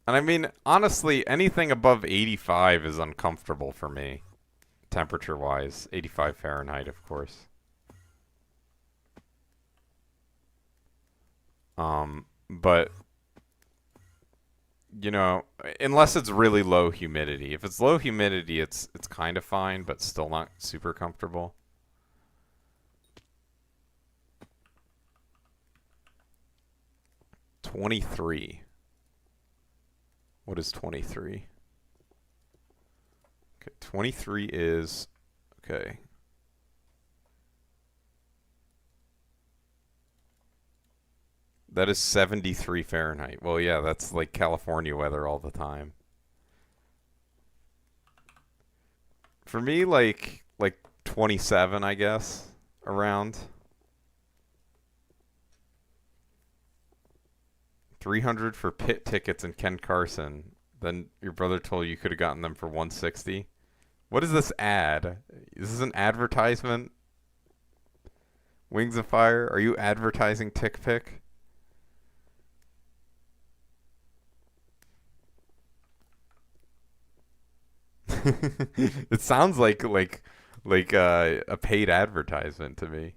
[SPEAKER 1] And I mean, honestly, anything above 85 is uncomfortable for me. Temperature-wise. 85 Fahrenheit, of course. But, you know, unless it's really low humidity. If it's low humidity, it's kind of fine, but still not super comfortable. $23. What is 23? Okay, 23 is, okay. That is 73 Fahrenheit. Well, yeah, that's like California weather all the time. For me, like 27, I guess, around. 300 for pit tickets and Ken Carson. Then your brother told you could have gotten them for 160. What is this ad? Is this an advertisement? Wings of Fire, are you advertising Tick Pick? It sounds like a paid advertisement to me.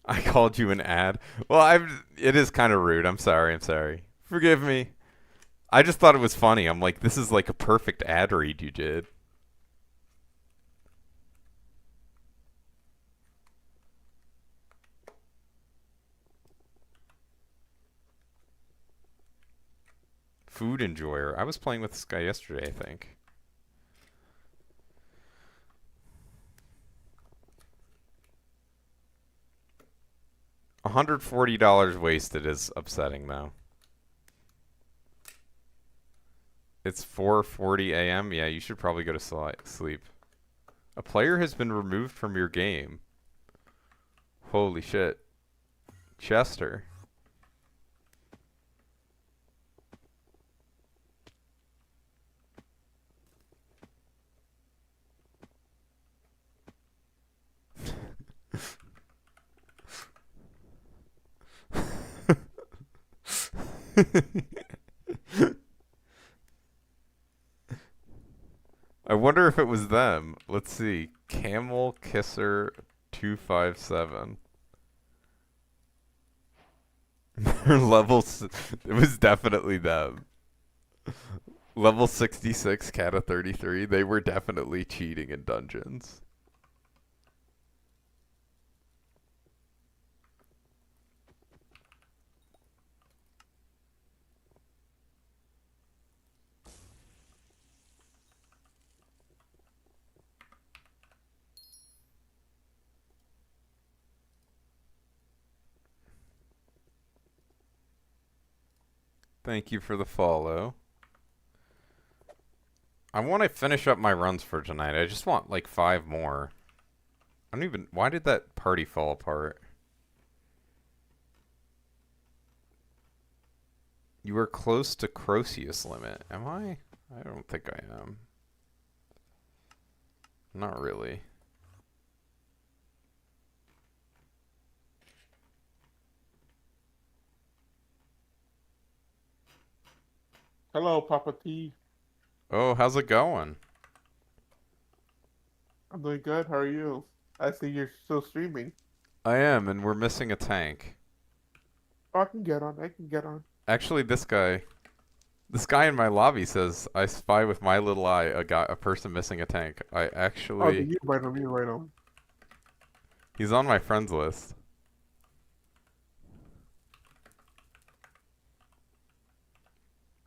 [SPEAKER 1] I called you an ad. Well, it is kind of rude. I'm sorry. I'm sorry. Forgive me. I just thought it was funny. I'm like, this is like a perfect ad read you did. Food enjoyer. I was playing with this guy yesterday, I think. $140 wasted is upsetting, though. It's 4:40 a.m. Yeah, you should probably go to sleep. A player has been removed from your game. Holy shit. Chester. I wonder if it was them. Let's see. Camel Kisser 257. Their it was definitely them. Level 66, Kata 33. They were definitely cheating in dungeons. Thank you for the follow. I want to finish up my runs for tonight. I just want like 5 more. I don't even... Why did that party fall apart? You are close to Croceus limit. Am I? I don't think I am. Not really.
[SPEAKER 3] Hello, Papa T.
[SPEAKER 1] Oh, how's it going?
[SPEAKER 3] I'm doing good. How are you? I see you're still streaming.
[SPEAKER 1] I am, and we're missing a tank.
[SPEAKER 3] Oh, I can get on. I can get on.
[SPEAKER 1] Actually, this guy in my lobby says, I spy with my little eye a person missing a tank. I
[SPEAKER 3] Oh,
[SPEAKER 1] actually...
[SPEAKER 3] you right on. You right on.
[SPEAKER 1] He's on my friends list.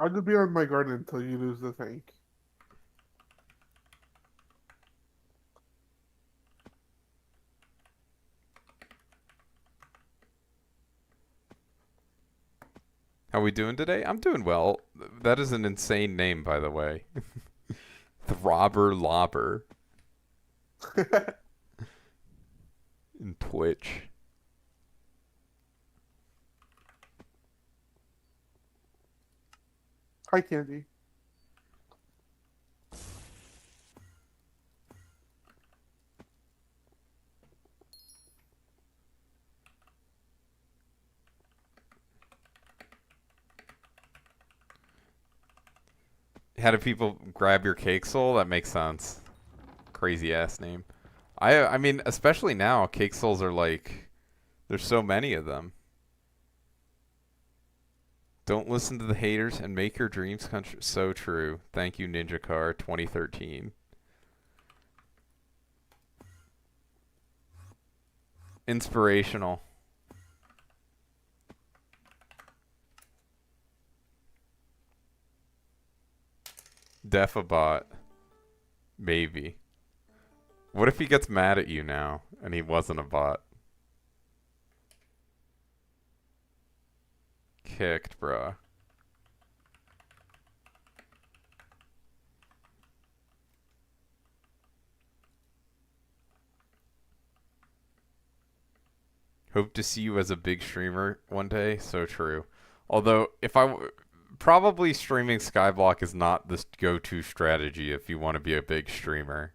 [SPEAKER 3] I'll just be on my garden until you lose the tank.
[SPEAKER 1] How we doing today? I'm doing well. That is an insane name, by the way. Throbber Lobber. In Twitch.
[SPEAKER 3] Hi, Candy.
[SPEAKER 1] How do people grab your cake soul? That makes sense. Crazy ass name. I mean, especially now, cake souls are like, there's so many of them. Don't listen to the haters and make your dreams come true. So true. Thank you, Ninja Car 2013. Inspirational. Defabot. Maybe. What if he gets mad at you now and he wasn't a bot? Kicked, bruh. Hope to see you as a big streamer one day. So true. Although, probably streaming Skyblock is not the go-to strategy if you want to be a big streamer.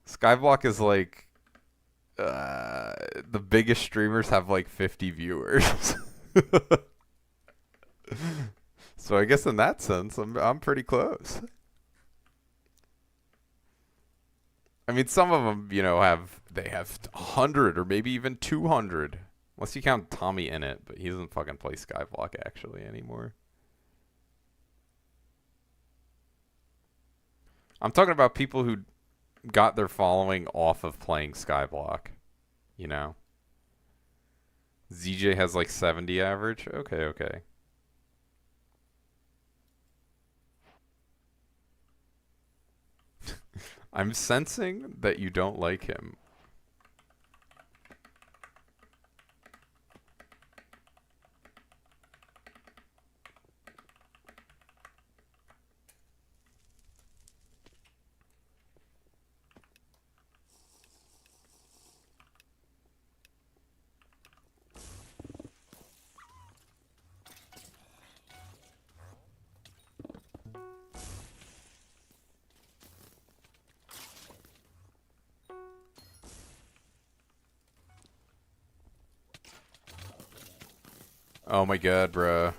[SPEAKER 1] Skyblock is like the biggest streamers have like 50 viewers. So I guess in that sense, I'm pretty close. I mean, some of them, you know, have 100 or maybe even 200. Unless you count Tommy in it, but he doesn't fucking play Skyblock actually anymore. I'm talking about people who got their following off of playing Skyblock. You know? ZJ has like 70 average? Okay, okay. I'm sensing that you don't like him. Oh my god, bruh.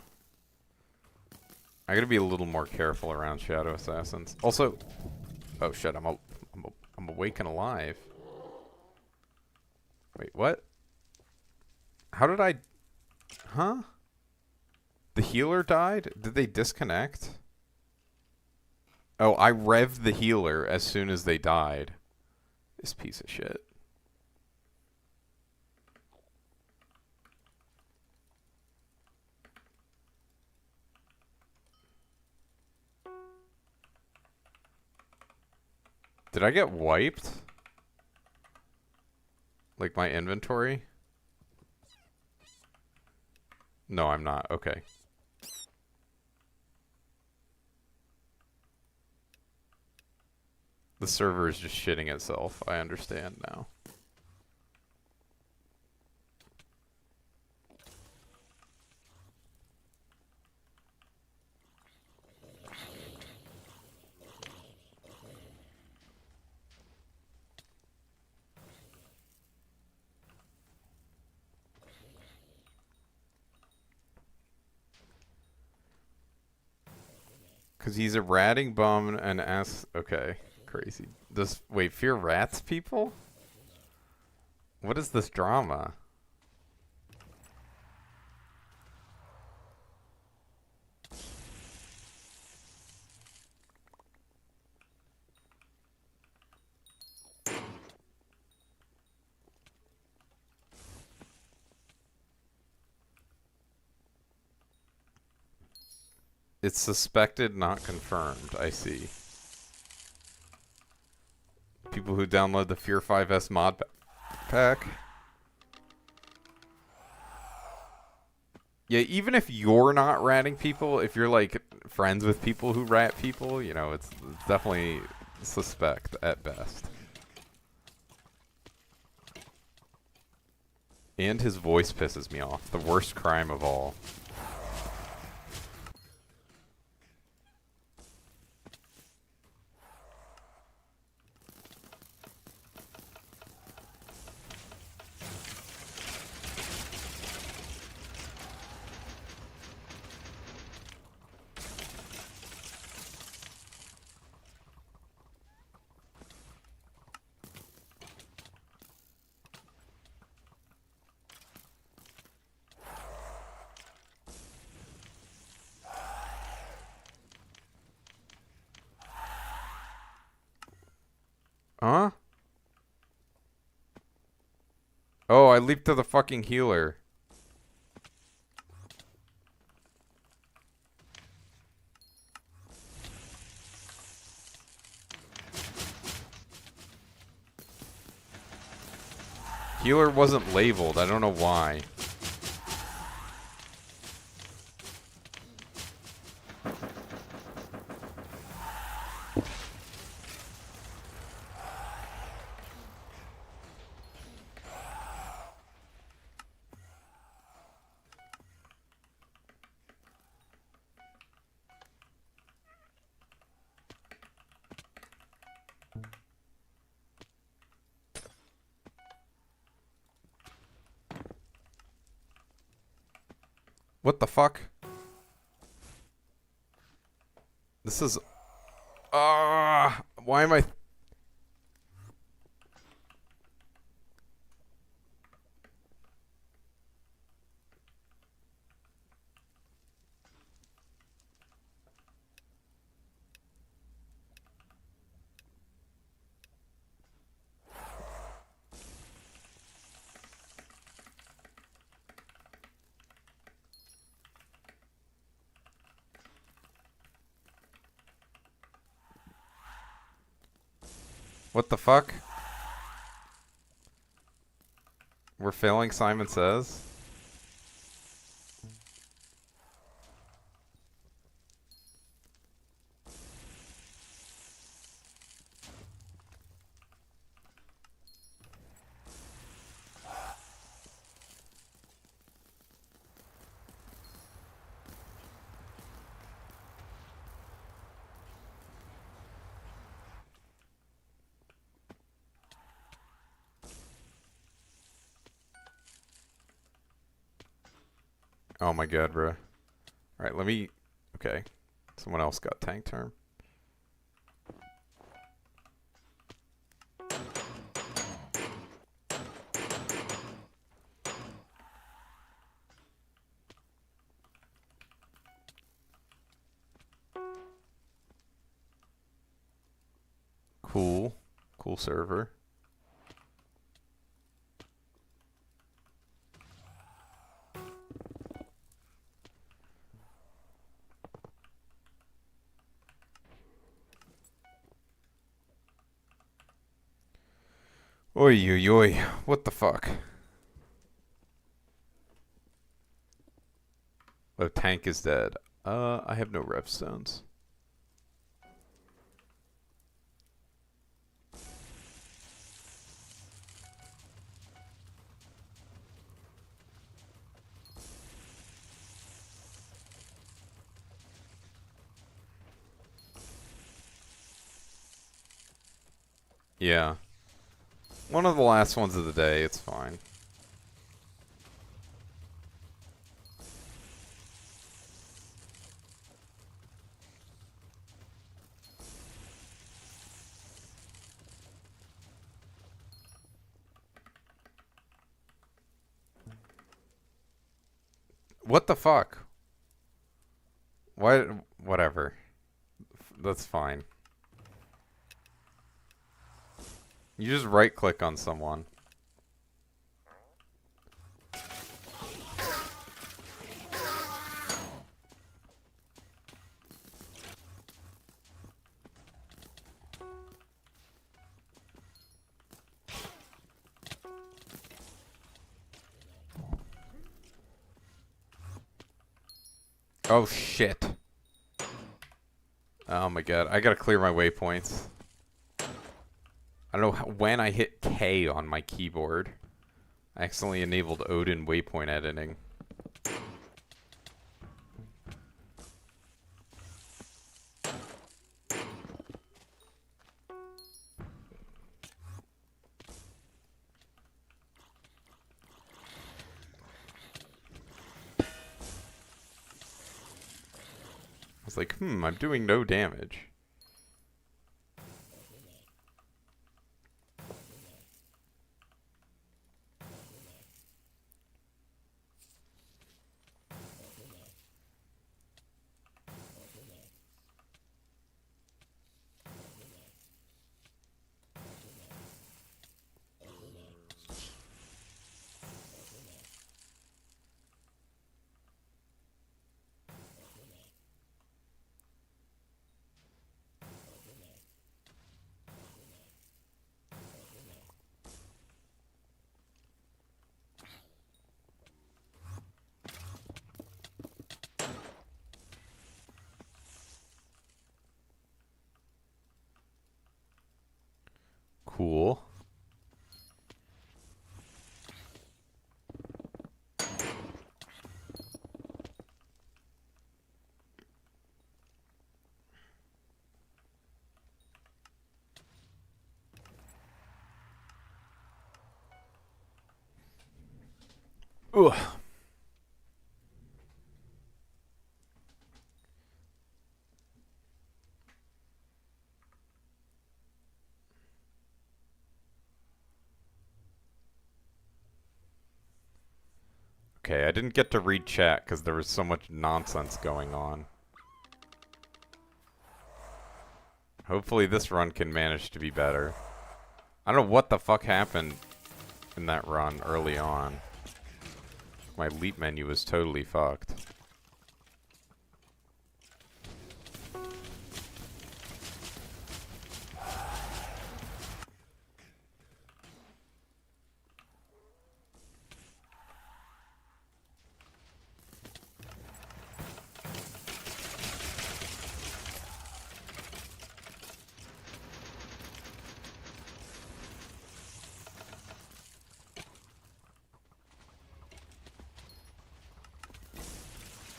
[SPEAKER 1] I gotta be a little more careful around Shadow Assassins. Also, oh shit, I'm awake and alive. Wait, what? How did I... Huh? The healer died? Did they disconnect? Oh, I revved the healer as soon as they died. This piece of shit. Did I get wiped? Like my inventory? No, I'm not. Okay. The server is just shitting itself. I understand now. Because he's a ratting bum and okay, crazy. Wait, fear rats people? What is this drama? It's suspected, not confirmed. I see. People who download the Fear 5S mod pack. Yeah, even if you're not ratting people, if you're like friends with people who rat people, you know, it's definitely suspect at best. And his voice pisses me off. The worst crime of all. Huh? Oh, I leaped to the fucking healer. Healer wasn't labeled. I don't know why. What the fuck? This is... why am I... What the fuck? We're failing, Simon Says? Oh my god, bro. Alright, let me... Okay. Someone else got tank term. Cool. Cool server. Oi, oi, oi. What the fuck? Oh, tank is dead. I have no rev stones. Yeah. One of the last ones of the day, it's fine. What the fuck? Why? Whatever. That's fine. You just right click on someone. Oh shit. Oh my god, I gotta clear my waypoints. I don't know when I hit K on my keyboard. I accidentally enabled Odin waypoint editing. I was like, I'm doing no damage. Cool. Ugh. Okay, I didn't get to read chat because there was so much nonsense going on. Hopefully this run can manage to be better. I don't know what the fuck happened in that run early on. My leap menu was totally fucked.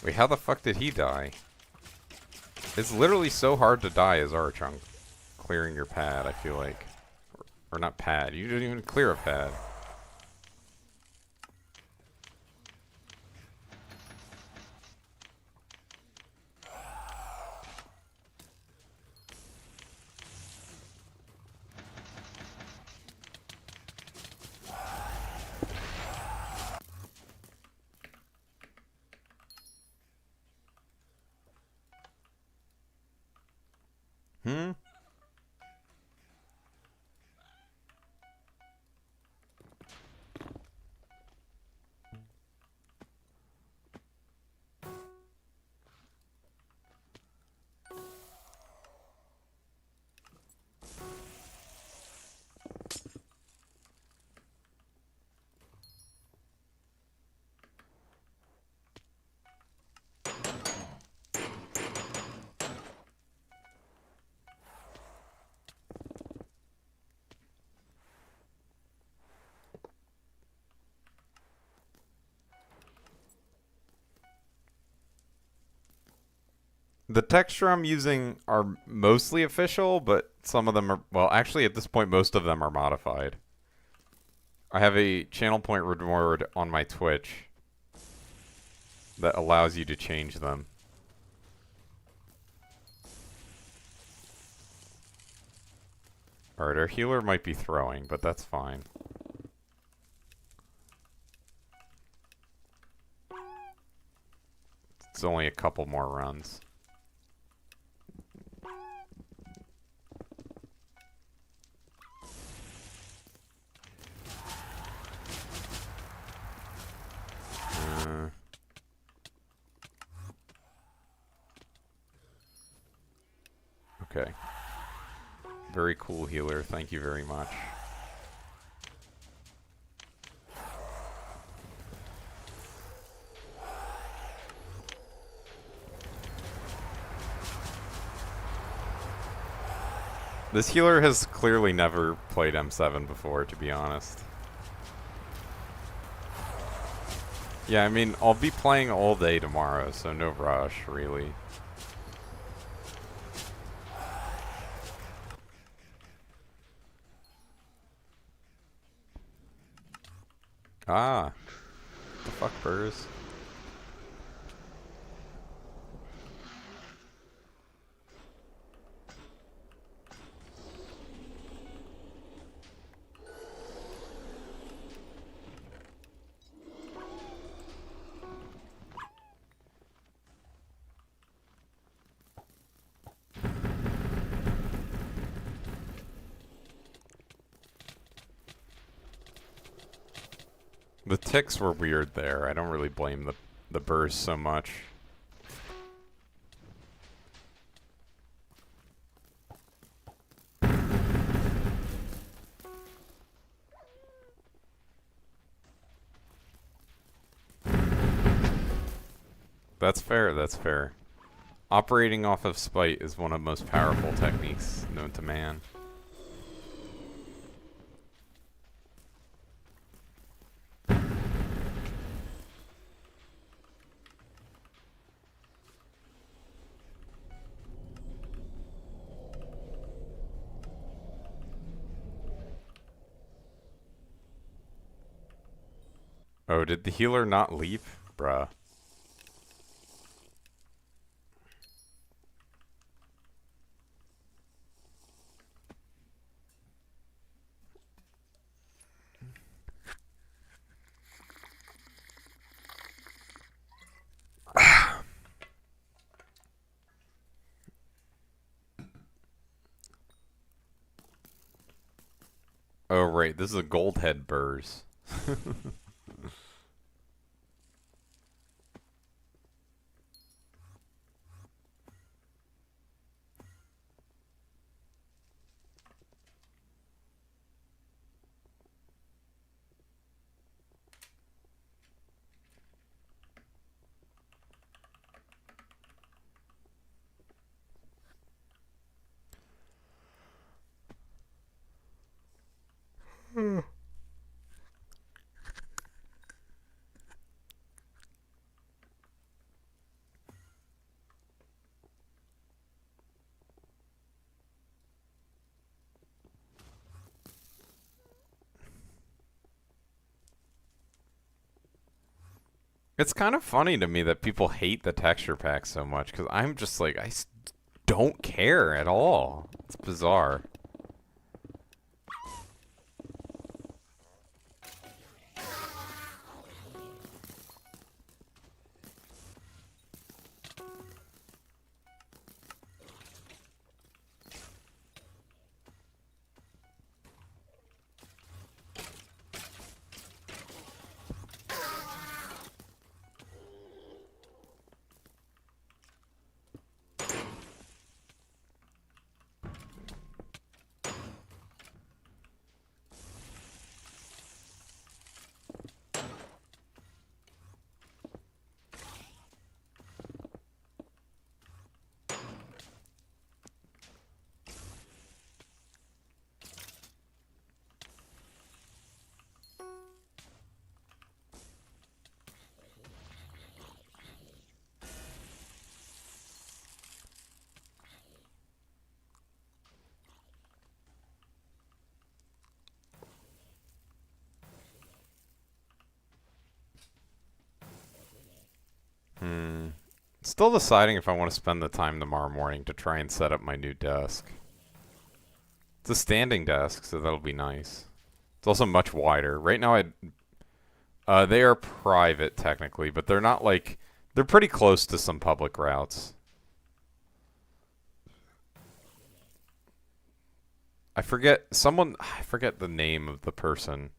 [SPEAKER 1] Wait, how the fuck did he die? It's literally so hard to die as Archunk. Clearing your pad, I feel like. Or not pad, you didn't even clear a pad. Hmm? The texture I'm using are mostly official, but some of them are, well, actually at this point most of them are modified. I have a channel point reward on my Twitch that allows you to change them. Alright, our healer might be throwing, but that's fine. It's only a couple more runs. Okay. Very cool healer, thank you very much. This healer has clearly never played M7 before, to be honest. Yeah, I mean, I'll be playing all day tomorrow, so no rush, really. Ah. The fuck, Burrs? The ticks were weird there. I don't really blame the burst so much. That's fair, that's fair. Operating off of spite is one of the most powerful techniques known to man. Oh, did the healer not leap? Bruh. Oh, right. This is a gold head burrs. It's kind of funny to me that people hate the texture pack so much, because I'm just like, don't care at all. It's bizarre. Still deciding if I want to spend the time tomorrow morning to try and set up my new desk. It's a standing desk, so that'll be nice. It's also much wider. Right now, they are private technically, but they're not like, they're pretty close to some public routes. I forget the name of the person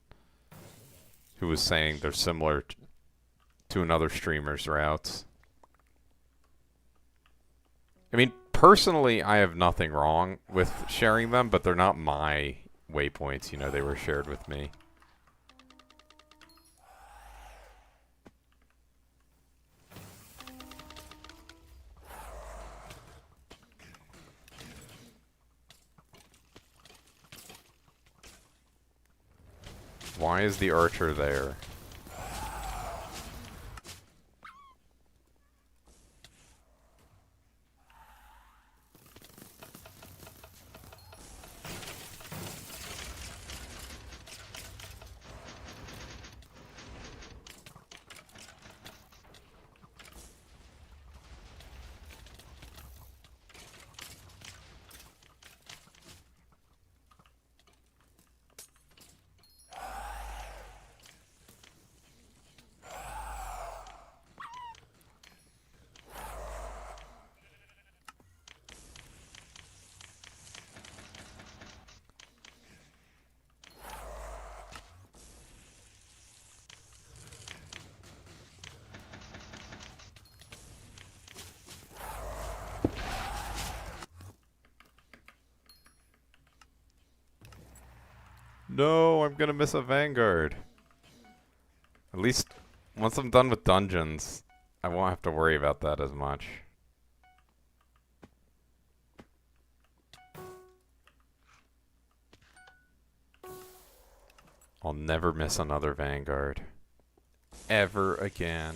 [SPEAKER 1] who was saying they're similar to another streamer's routes. I mean, personally, I have nothing wrong with sharing them, but they're not my waypoints. You know, they were shared with me. Why is the archer there? No, I'm gonna miss a Vanguard. At least once I'm done with dungeons, I won't have to worry about that as much. I'll never miss another Vanguard. Ever again.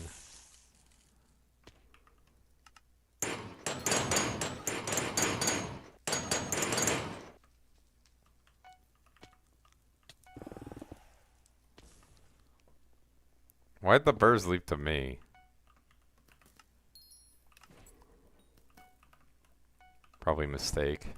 [SPEAKER 1] Why'd the birds leap to me? Probably a mistake.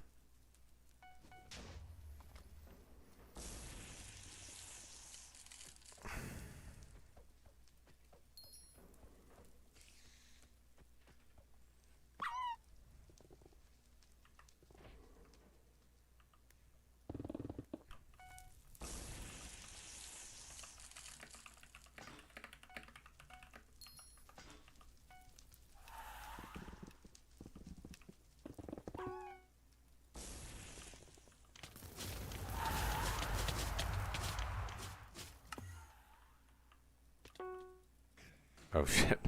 [SPEAKER 1] Oh shit.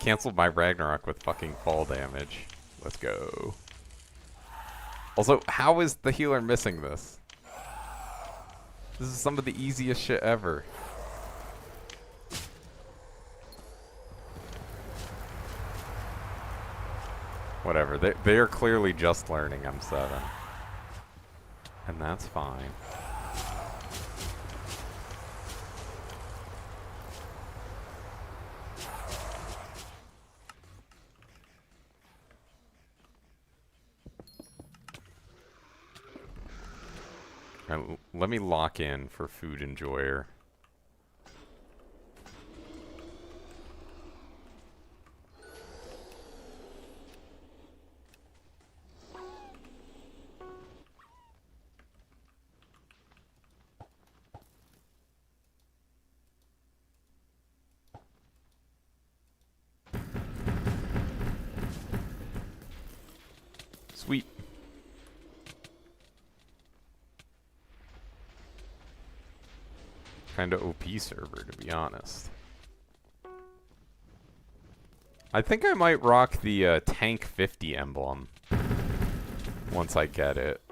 [SPEAKER 1] Canceled my Ragnarok with fucking fall damage. Let's go. Also, how is the healer missing this? This is some of the easiest shit ever. Whatever, they are clearly just learning I'm 7. And that's fine. Alright, let me lock in for Food Enjoyer. Sweet. Kinda OP server, to be honest. I think I might rock the Tank 50 emblem once I get it.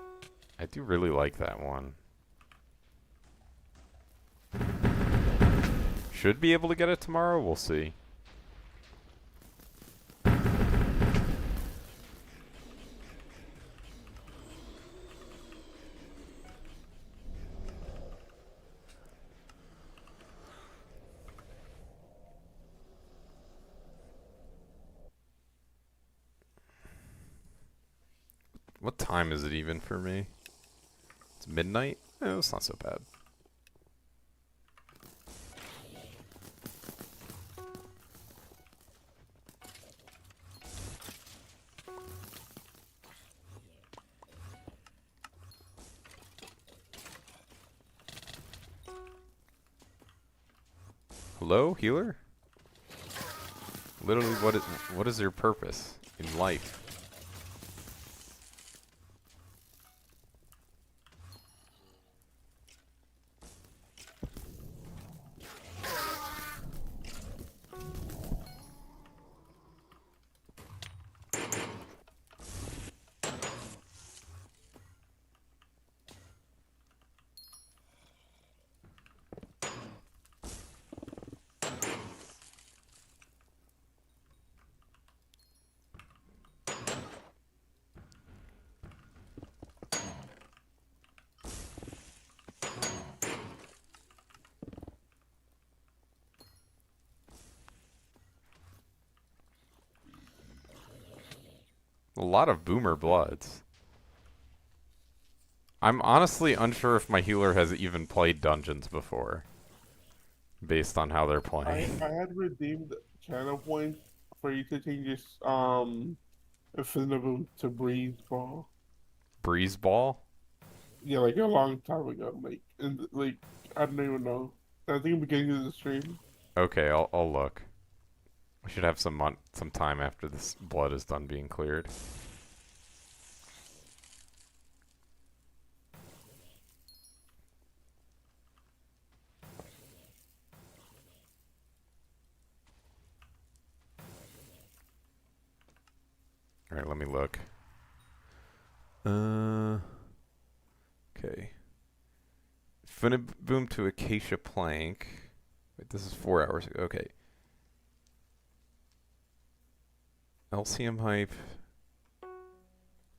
[SPEAKER 1] I do really like that one. Should be able to get it tomorrow, we'll see. What time is it even for me? It's midnight? Oh, it's not so bad. Hello, healer? Literally, what is your purpose in life? A lot of boomer bloods. I'm honestly unsure if my healer has even played dungeons before, based on how they're playing.
[SPEAKER 3] I had redeemed channel points for you to change this Affinity to Breeze Ball.
[SPEAKER 1] Breeze ball?
[SPEAKER 3] Yeah, like a long time ago. Like I don't even know. I think beginning of the stream.
[SPEAKER 1] Okay, I'll look. We should have some time after this blood is done being cleared. Alright, let me look. Okay. Boom to Acacia Plank. Wait, this is 4 hours ago. Okay. LCM hype.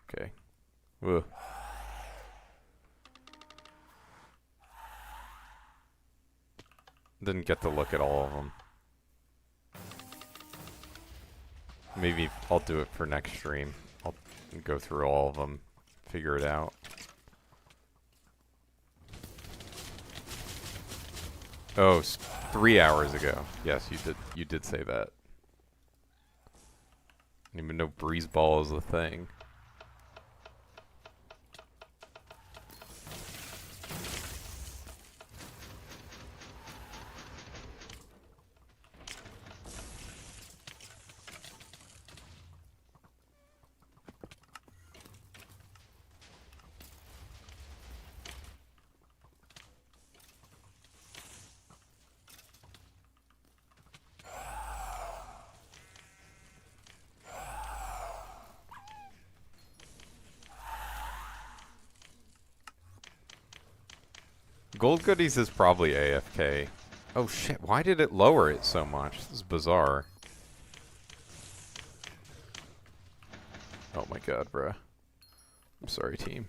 [SPEAKER 1] Okay. Ugh. Didn't get to look at all of them. Maybe I'll do it for next stream. I'll go through all of them, figure it out. Oh, 3 hours ago. Yes, you did say that. I didn't even know Breeze Ball is a thing. Gold Goodies is probably AFK. Oh shit, why did it lower it so much? This is bizarre. Oh my god, bruh. I'm sorry, team.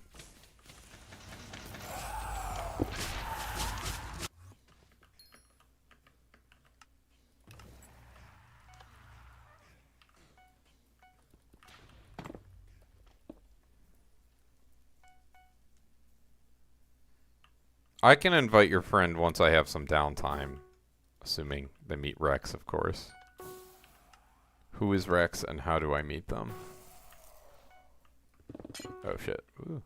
[SPEAKER 1] I can invite your friend once I have some downtime. Assuming they meet Rex, of course. Who is Rex and how do I meet them? Oh shit. Ooh.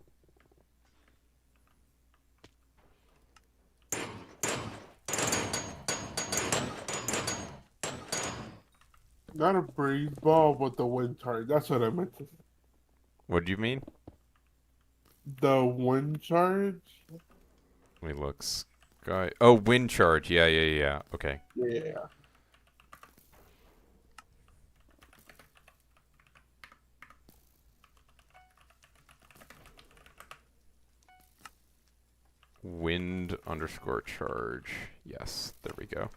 [SPEAKER 3] Not a breeze ball, but the wind charge. That's what I meant to say.
[SPEAKER 1] What do you mean?
[SPEAKER 3] The wind charge?
[SPEAKER 1] Let me look. Sky. Oh, wind charge. Yeah, yeah, yeah. Okay.
[SPEAKER 3] Yeah.
[SPEAKER 1] Wind underscore charge. Yes, there we go.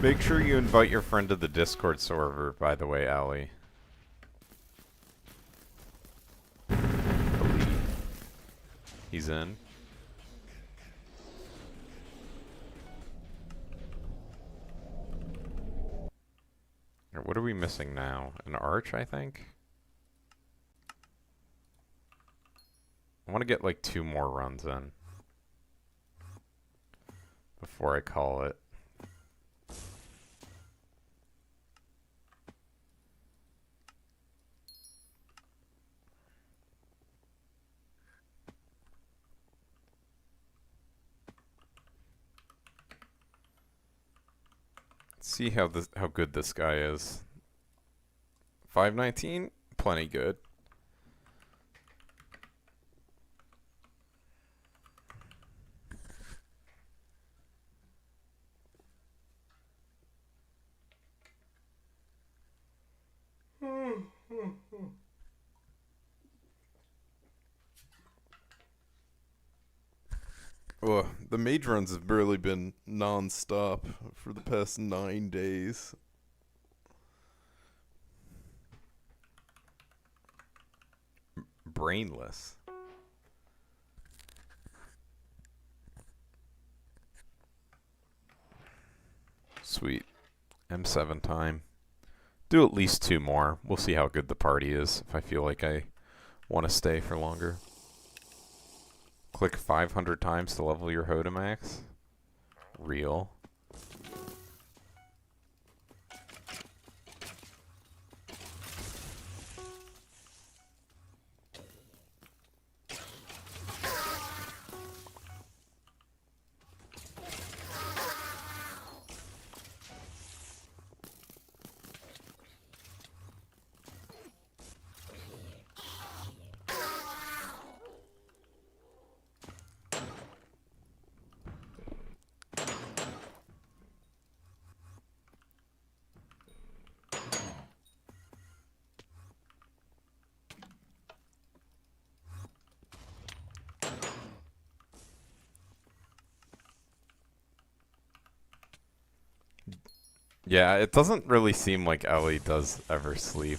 [SPEAKER 1] Make sure you invite your friend to the Discord server, by the way, Allie. He's in. What are we missing now? An arch, I think? I want to get like 2 more runs in before I call it. See how good this guy is. 519, plenty good. Oh, the mage runs have barely been non-stop for the past 9 days. Brainless. Sweet. M7 time. Do at least 2 more. We'll see how good the party is, if I feel like I want to stay for longer. Click 500 times to level your Ho to max. real. Yeah, it doesn't really seem like Ellie does ever sleep.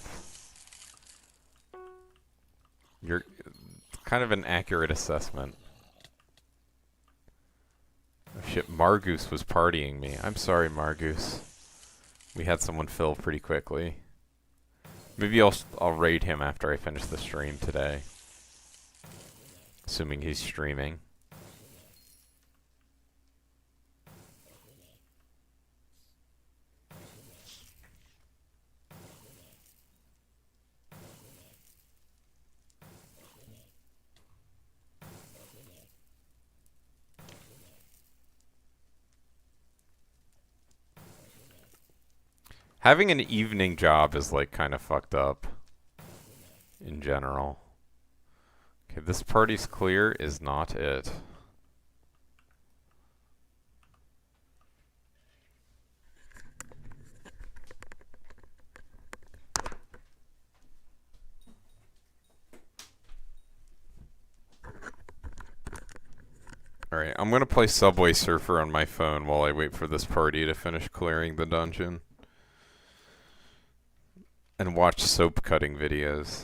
[SPEAKER 1] You're kind of an accurate assessment. Oh shit, Margoose was partying me. I'm sorry, Margoose. We had someone fill pretty quickly. Maybe I'll raid him after I finish the stream today. Assuming he's streaming. Having an evening job is like kind of fucked up in general. Okay, this party's clear is not it. Alright, I'm gonna play Subway Surfer on my phone while I wait for this party to finish clearing the dungeon. And watch soap cutting videos.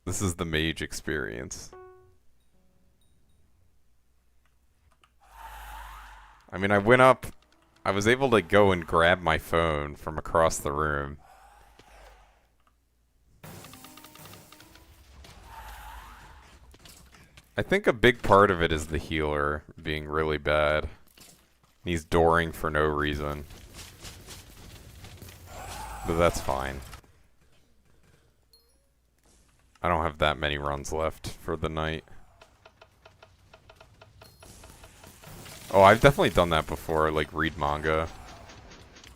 [SPEAKER 1] This is the Mage experience. I mean, I went up, I was able to go and grab my phone from across the room. I think a big part of it is the healer being really bad. He's dooring for no reason. But that's fine. I don't have that many runs left for the night. Oh, I've definitely done that before, like read manga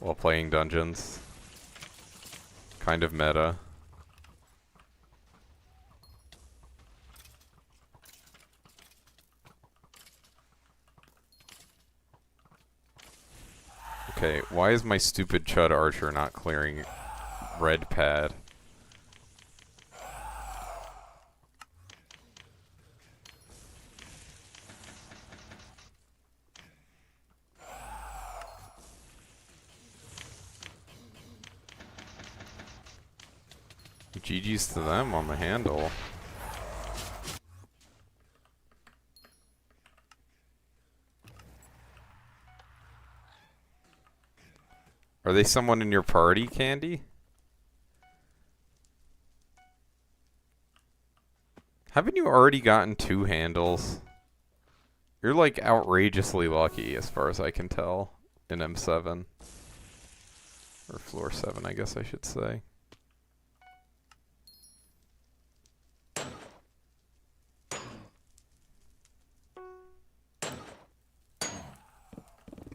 [SPEAKER 1] while playing dungeons. Kind of meta. Okay, why is my stupid Chud Archer not clearing red pad? GG's to them on the handle. Are they someone in your party, Candy? Haven't you already gotten 2 handles? You're like outrageously lucky as far as I can tell in M7. Or floor 7, I guess I should say.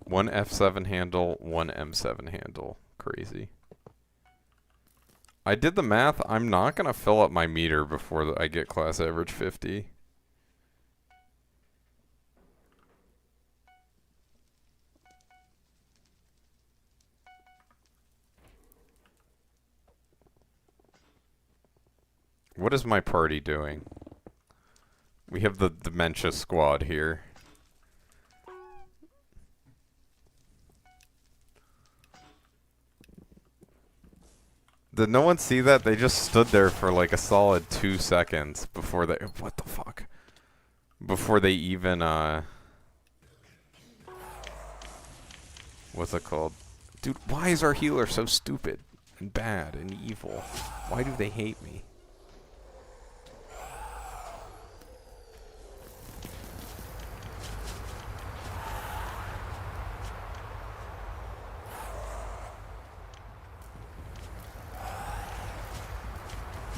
[SPEAKER 1] One F7 handle, one M7 handle. Crazy. I did the math. I'm not going to fill up my meter before I get class average 50. What is my party doing? We have the dementia squad here. Did no one see that? They just stood there for like a solid 2 seconds before they... What the fuck? Before they even, what's it called? Dude, why is our healer so stupid and bad and evil? Why do they hate me?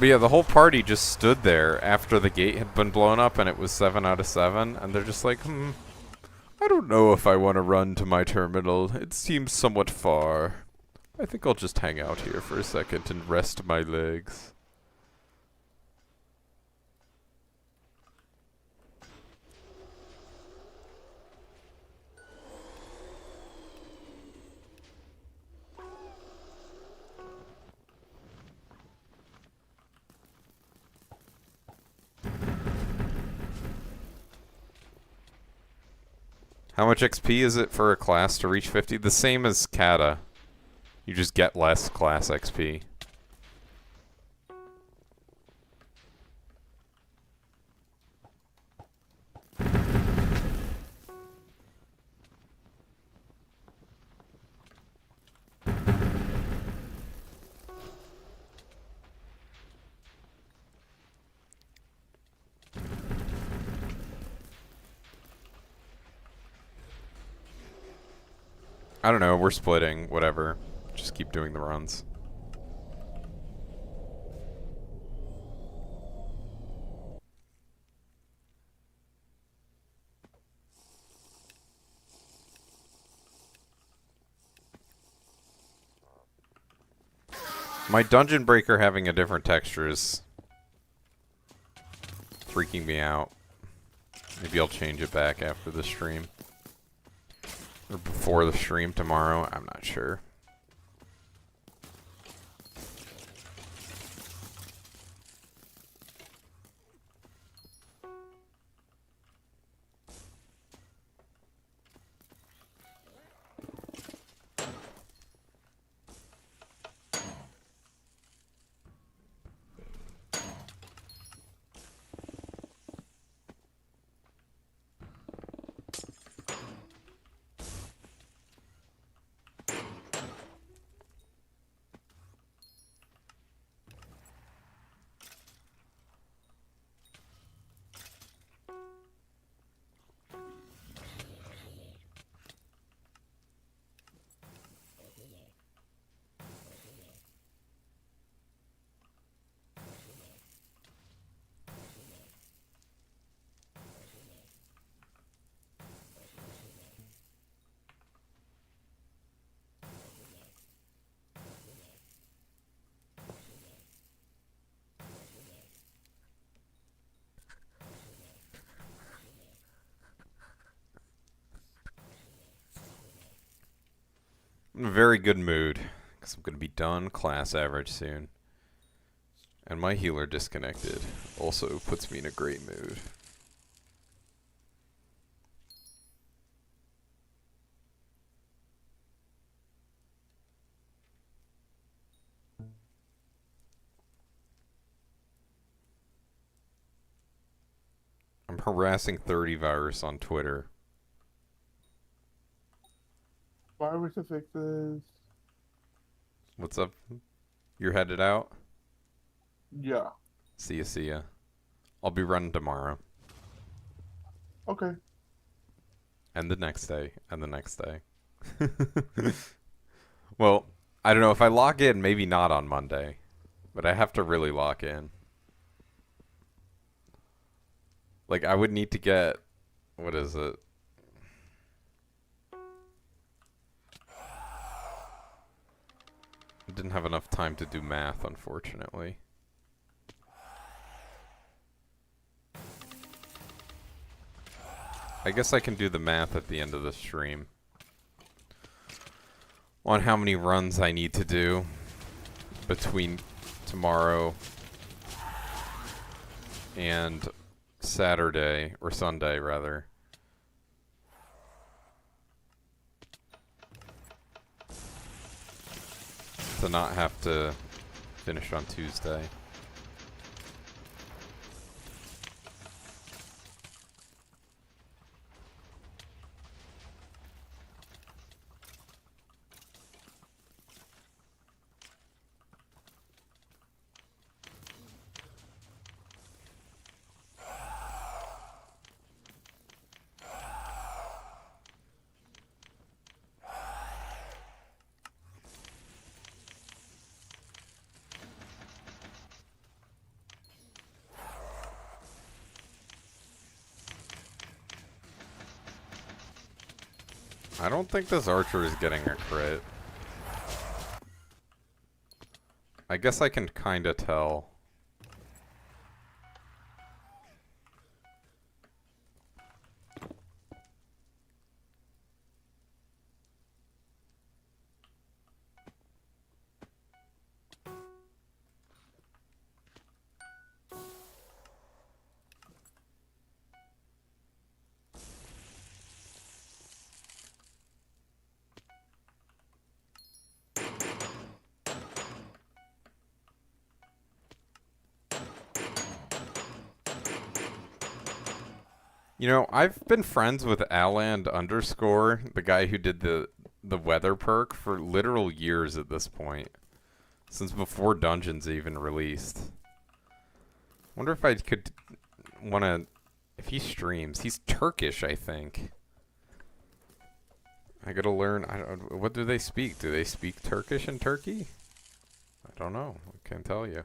[SPEAKER 1] But yeah, the whole party just stood there after the gate had been blown up and it was 7 out of 7, and they're just like, I don't know if I want to run to my terminal. It seems somewhat far. I think I'll just hang out here for a second and rest my legs. How much XP is it for a class to reach 50? The same as Kata. You just get less class XP. I don't know, we're splitting, whatever. Just keep doing the runs. My dungeon breaker having a different texture is freaking me out. Maybe I'll change it back after the stream. Or before the stream tomorrow, I'm not sure. I'm in a very good mood, because I'm going to be done class average soon. And my healer disconnected also puts me in a great mood. I'm harassing 30 virus on Twitter.
[SPEAKER 3] Virus to fix this.
[SPEAKER 1] What's up? You're headed out?
[SPEAKER 3] Yeah.
[SPEAKER 1] See ya, see ya. I'll be running tomorrow.
[SPEAKER 3] Okay.
[SPEAKER 1] And the next day. And the next day. Well, I don't know. If I log in, maybe not on Monday. But I have to really lock in. Like, I would need to get... What is it? I didn't have enough time to do math, unfortunately. I guess I can do the math at the end of the stream on how many runs I need to do between tomorrow and Saturday, or Sunday rather. To not have to finish on Tuesday. I don't think this archer is getting a crit. I guess I can kinda tell. You know, I've been friends with Aland underscore, the guy who did the weather perk, for literal years at this point. Since before Dungeons even released. Wonder if I could wanna if he streams. He's Turkish, I think. I gotta learn. I don't. What do they speak? Do they speak Turkish in Turkey? I don't know. I can't tell you.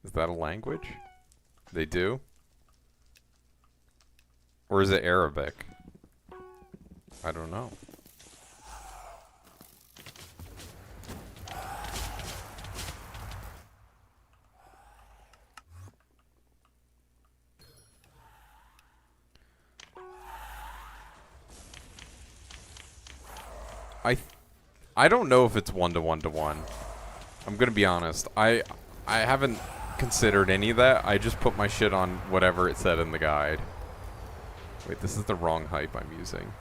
[SPEAKER 1] Is that a language? They do? Or is it Arabic? I don't know. I don't know if it's 1-to-1-to-1. I'm gonna be honest. I haven't considered any of that. I just put my shit on whatever it said in the guide. Wait, this is the wrong hype I'm using.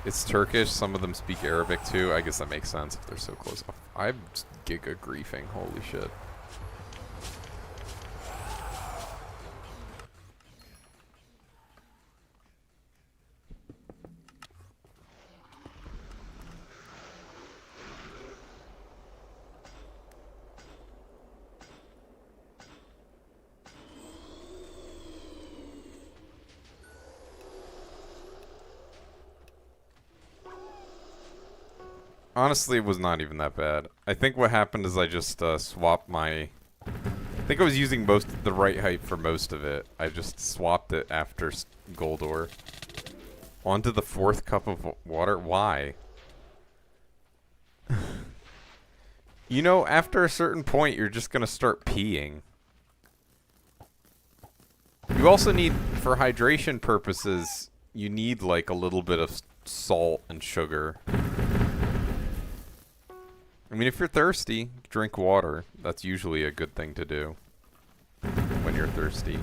[SPEAKER 1] It's Turkish. Some of them speak Arabic too. I guess that makes sense if they're so close. I'm giga griefing. Holy shit. Honestly, it was not even that bad. I think what happened is I just swapped my... I think I was using the right height for most of it. I just swapped it after Gold Ore. Onto the 4th cup of water? Why? You know, after a certain point, you're just gonna start peeing. You also need, for hydration purposes, you need like a little bit of salt and sugar. I mean, if you're thirsty, drink water. That's usually a good thing to do when you're thirsty.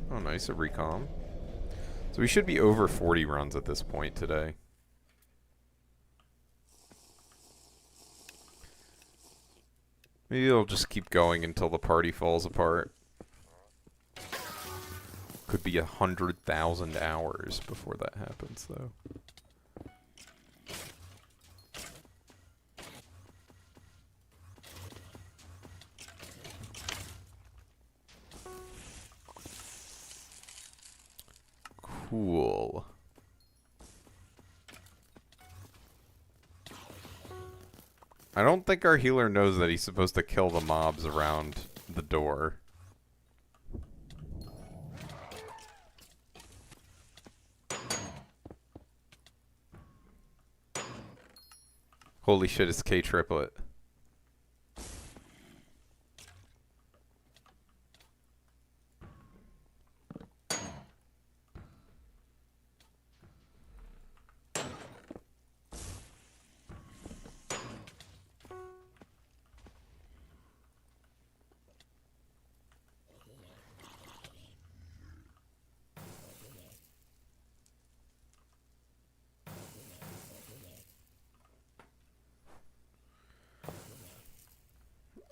[SPEAKER 1] Oh, nice, a recom. So we should be over 40 runs at this point today. Maybe it'll just keep going until the party falls apart. Could be 100,000 hours before that happens, though. Cool. I don't think our healer knows that he's supposed to kill the mobs around the door. Holy shit, it's K-triplet.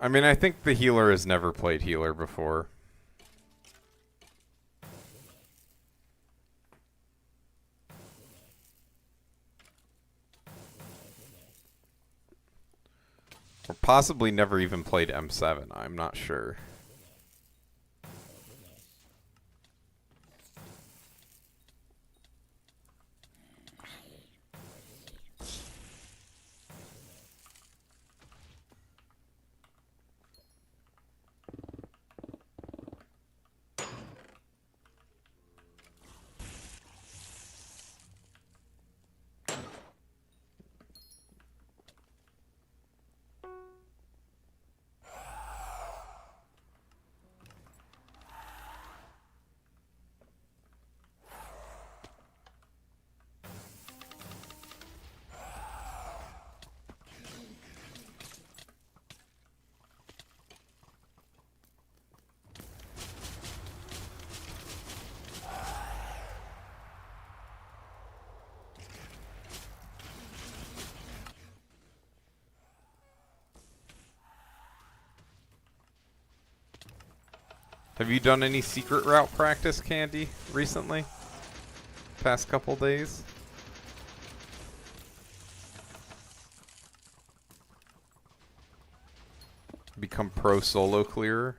[SPEAKER 1] I mean, I think the healer has never played healer before. Or possibly never even played M7, I'm not sure. Have you done any secret route practice, Candy, recently? Past couple days? Become pro solo clearer?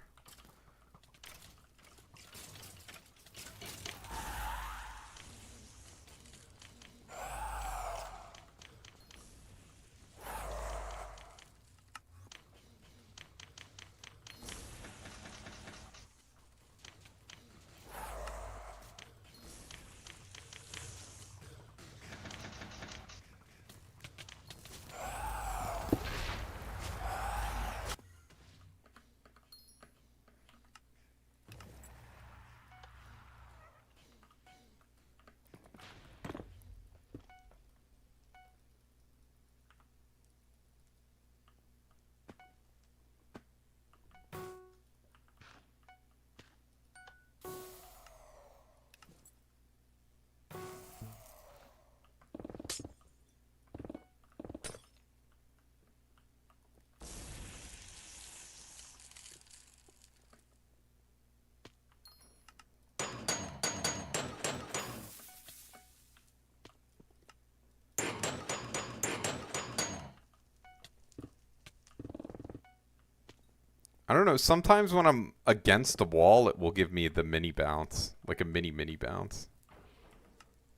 [SPEAKER 1] I don't know, sometimes when I'm against a wall, it will give me the mini bounce. Like a mini bounce.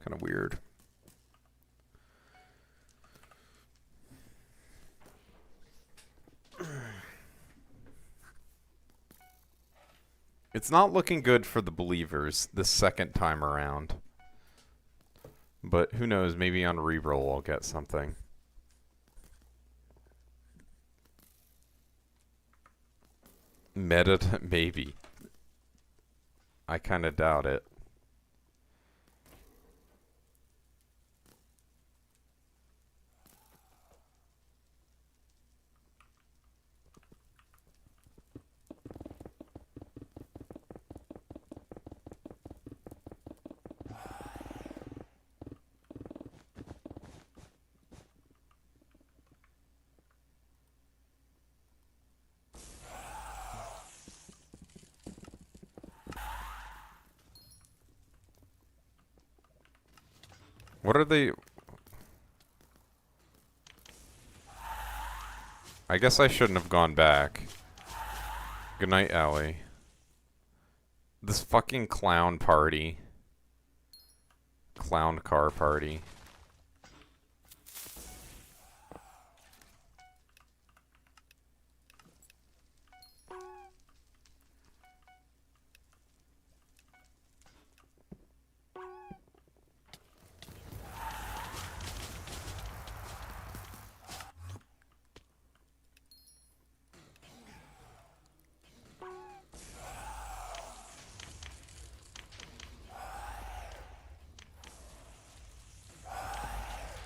[SPEAKER 1] Kind of weird. It's not looking good for the believers this second time around. But who knows, maybe on reroll I'll get something. Meta, maybe. I kind of doubt it. What are they? I guess I shouldn't have gone back. Good night, Allie. This fucking clown party. Clown car party.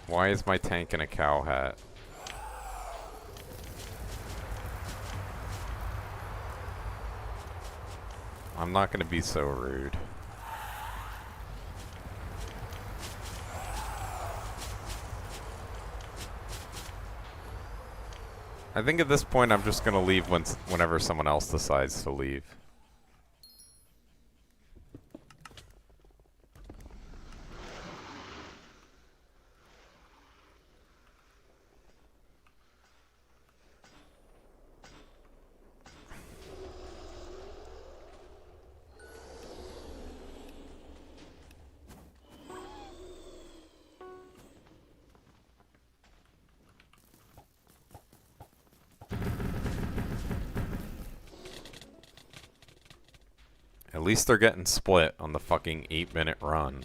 [SPEAKER 1] Why is my tank in a cow hat? I'm not gonna be so rude. I think at this point I'm just gonna leave whenever someone else decides to leave. At least they're getting split on the fucking 8-minute run.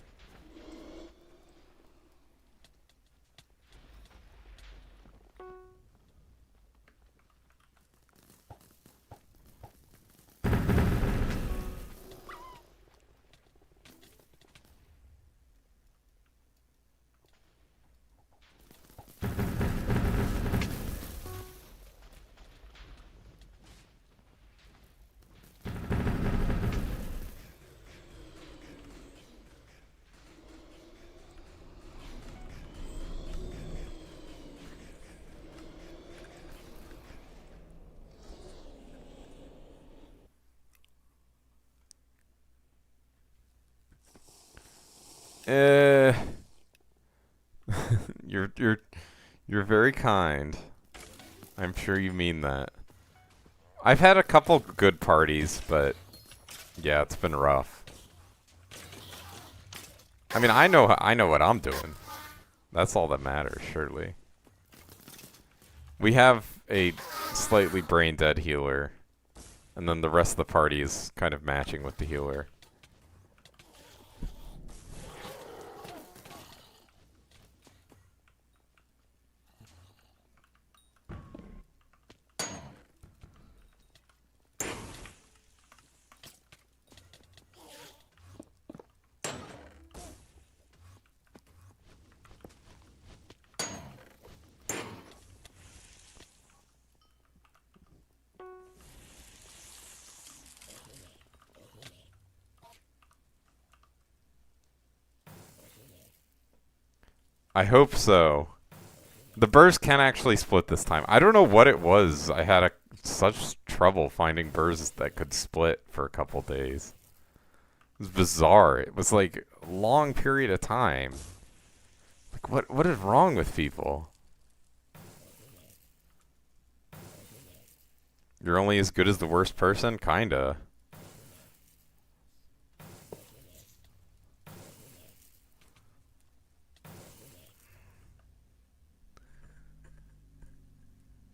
[SPEAKER 1] Eh, you're very kind. I'm sure you mean that. I've had a couple good parties, but yeah, it's been rough. I mean, I know what I'm doing. That's all that matters, surely. We have a slightly brain dead healer, and then the rest of the party is kind of matching with the healer. I hope so. The burrs can actually split this time. I don't know what it was. I had such trouble finding burrs that could split for a couple days. It was bizarre. It was like a long period of time. Like what is wrong with people? You're only as good as the worst person? Kinda.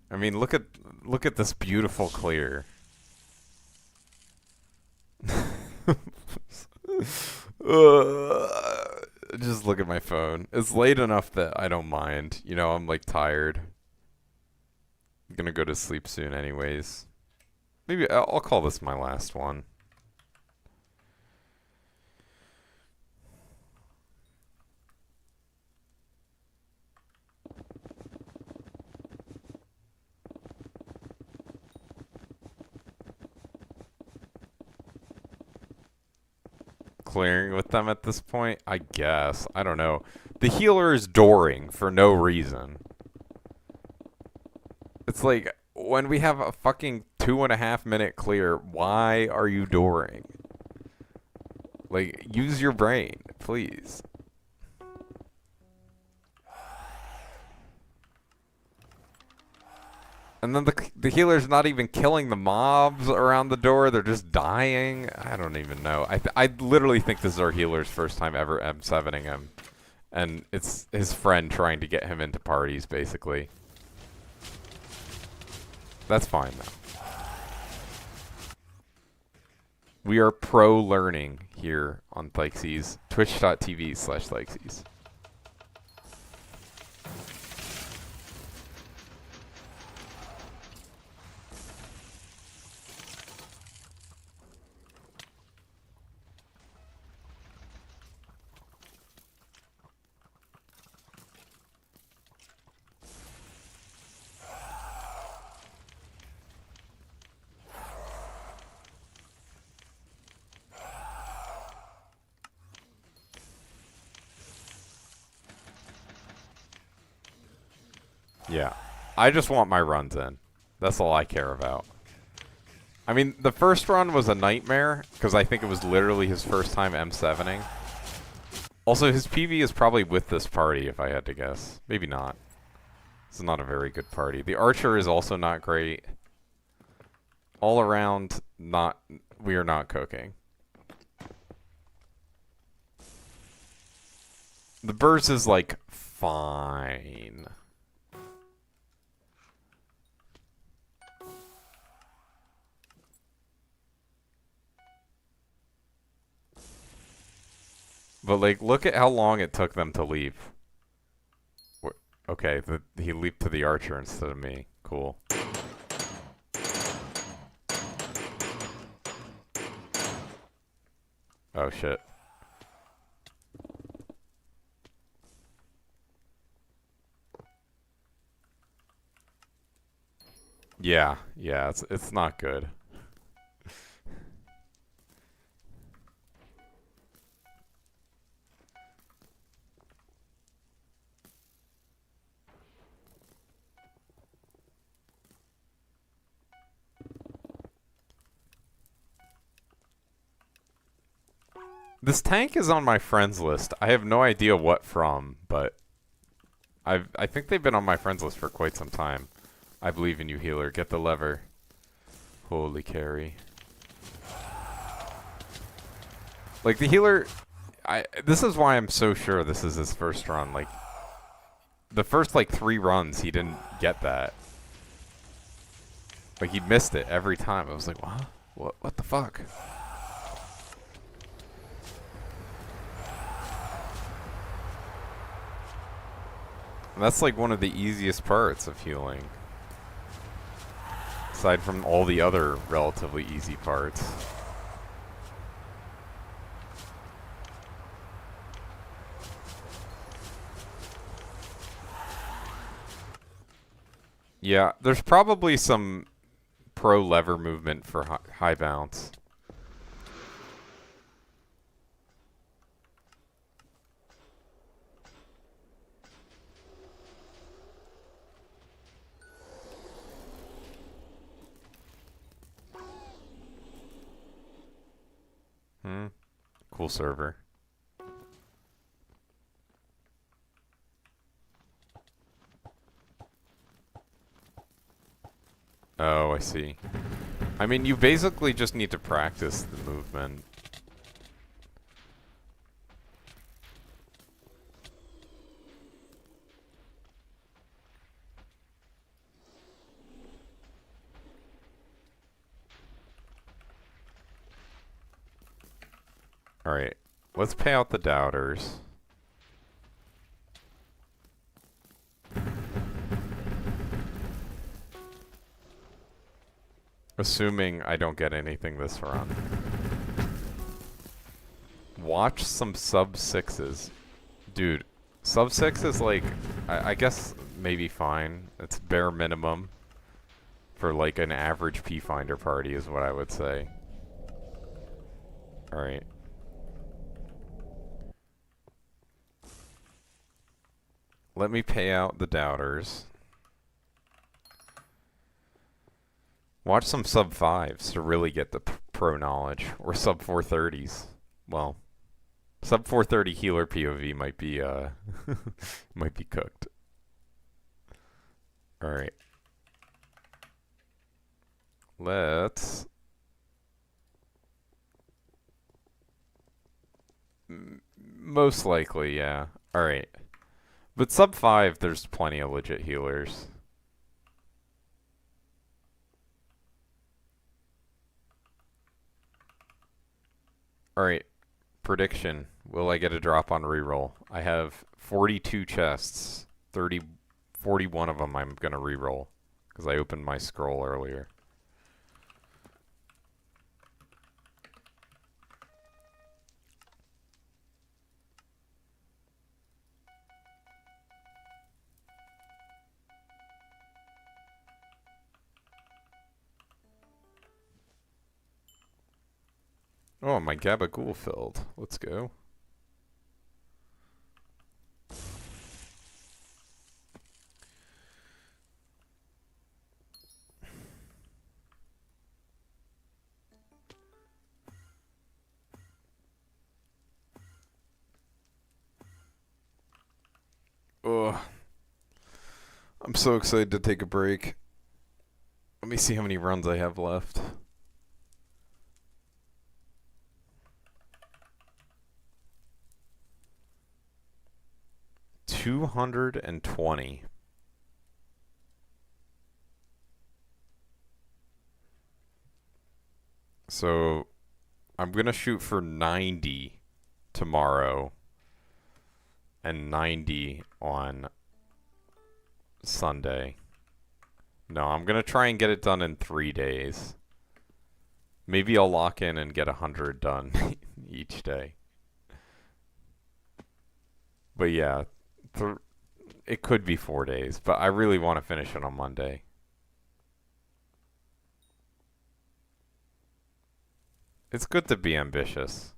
[SPEAKER 1] I mean, look at this beautiful clear. Just look at my phone. It's late enough that I don't mind. You know, I'm like tired. I'm gonna go to sleep soon anyways. Maybe I'll call this my last one. Clearing with them at this point? I guess. I don't know. The healer is dooring for no reason. It's like, when we have a fucking 2.5 minute clear, why are you dooring? Like, use your brain, please. And then the healer's not even killing the mobs around the door. They're just dying. I don't even know. I literally think this is our healer's first time ever M7ing him. And it's his friend trying to get him into parties, basically. That's fine, though. We are pro-learning here on Thyxes. Twitch.tv/Thyxes. Yeah. I just want my runs in. That's all I care about. I mean, the first run was a nightmare, because I think it was literally his first time M7ing. Also, his PV is probably with this party, if I had to guess. Maybe not. This is not a very good party. The archer is also not great. All around, we are not cooking. The burst is, like, fine. But, like, look at how long it took them to leave. Okay, he leaped to the archer instead of me. Cool. Oh, shit. Yeah, it's not good. This tank is on my friends list. I have no idea what from, but I think they've been on my friends list for quite some time. I believe in you, healer. Get the lever. Holy carry. Like, the healer... This is why I'm so sure this is his first run. Like, the first, like, 3 runs, he didn't get that. Like, he missed it every time. I was like, what the fuck? And that's, like, one of the easiest parts of healing. Aside from all the other relatively easy parts. Yeah, there's probably some pro lever movement for high bounce. Cool server. Oh, I see. I mean, you basically just need to practice the movement. Alright, let's pay out the doubters. Assuming I don't get anything this run. Watch some sub-6s. Dude, sub-6 is like, I guess maybe fine. It's bare minimum for like an average P-Finder party is what I would say. Alright. Let me pay out the doubters. Watch some sub-5s to really get the pro knowledge. Or sub-430s. Well, sub-430 healer POV might be, might be cooked. Alright. Let's... most likely, yeah. Alright. But sub-5, there's plenty of legit healers. Alright. Prediction. Will I get a drop on reroll? I have 42 chests. 41 of them I'm going to reroll. Because I opened my scroll earlier. Oh, my Gabagool filled. Let's go. Ugh. I'm so excited to take a break. Let me see how many runs I have left. $220. So I'm gonna shoot for 90 tomorrow and 90 on Sunday. No, I'm gonna try and get it done in 3 days. Maybe I'll lock in and get 100 done each day. But yeah, it could be 4 days, but I really want to finish it on Monday. It's good to be ambitious.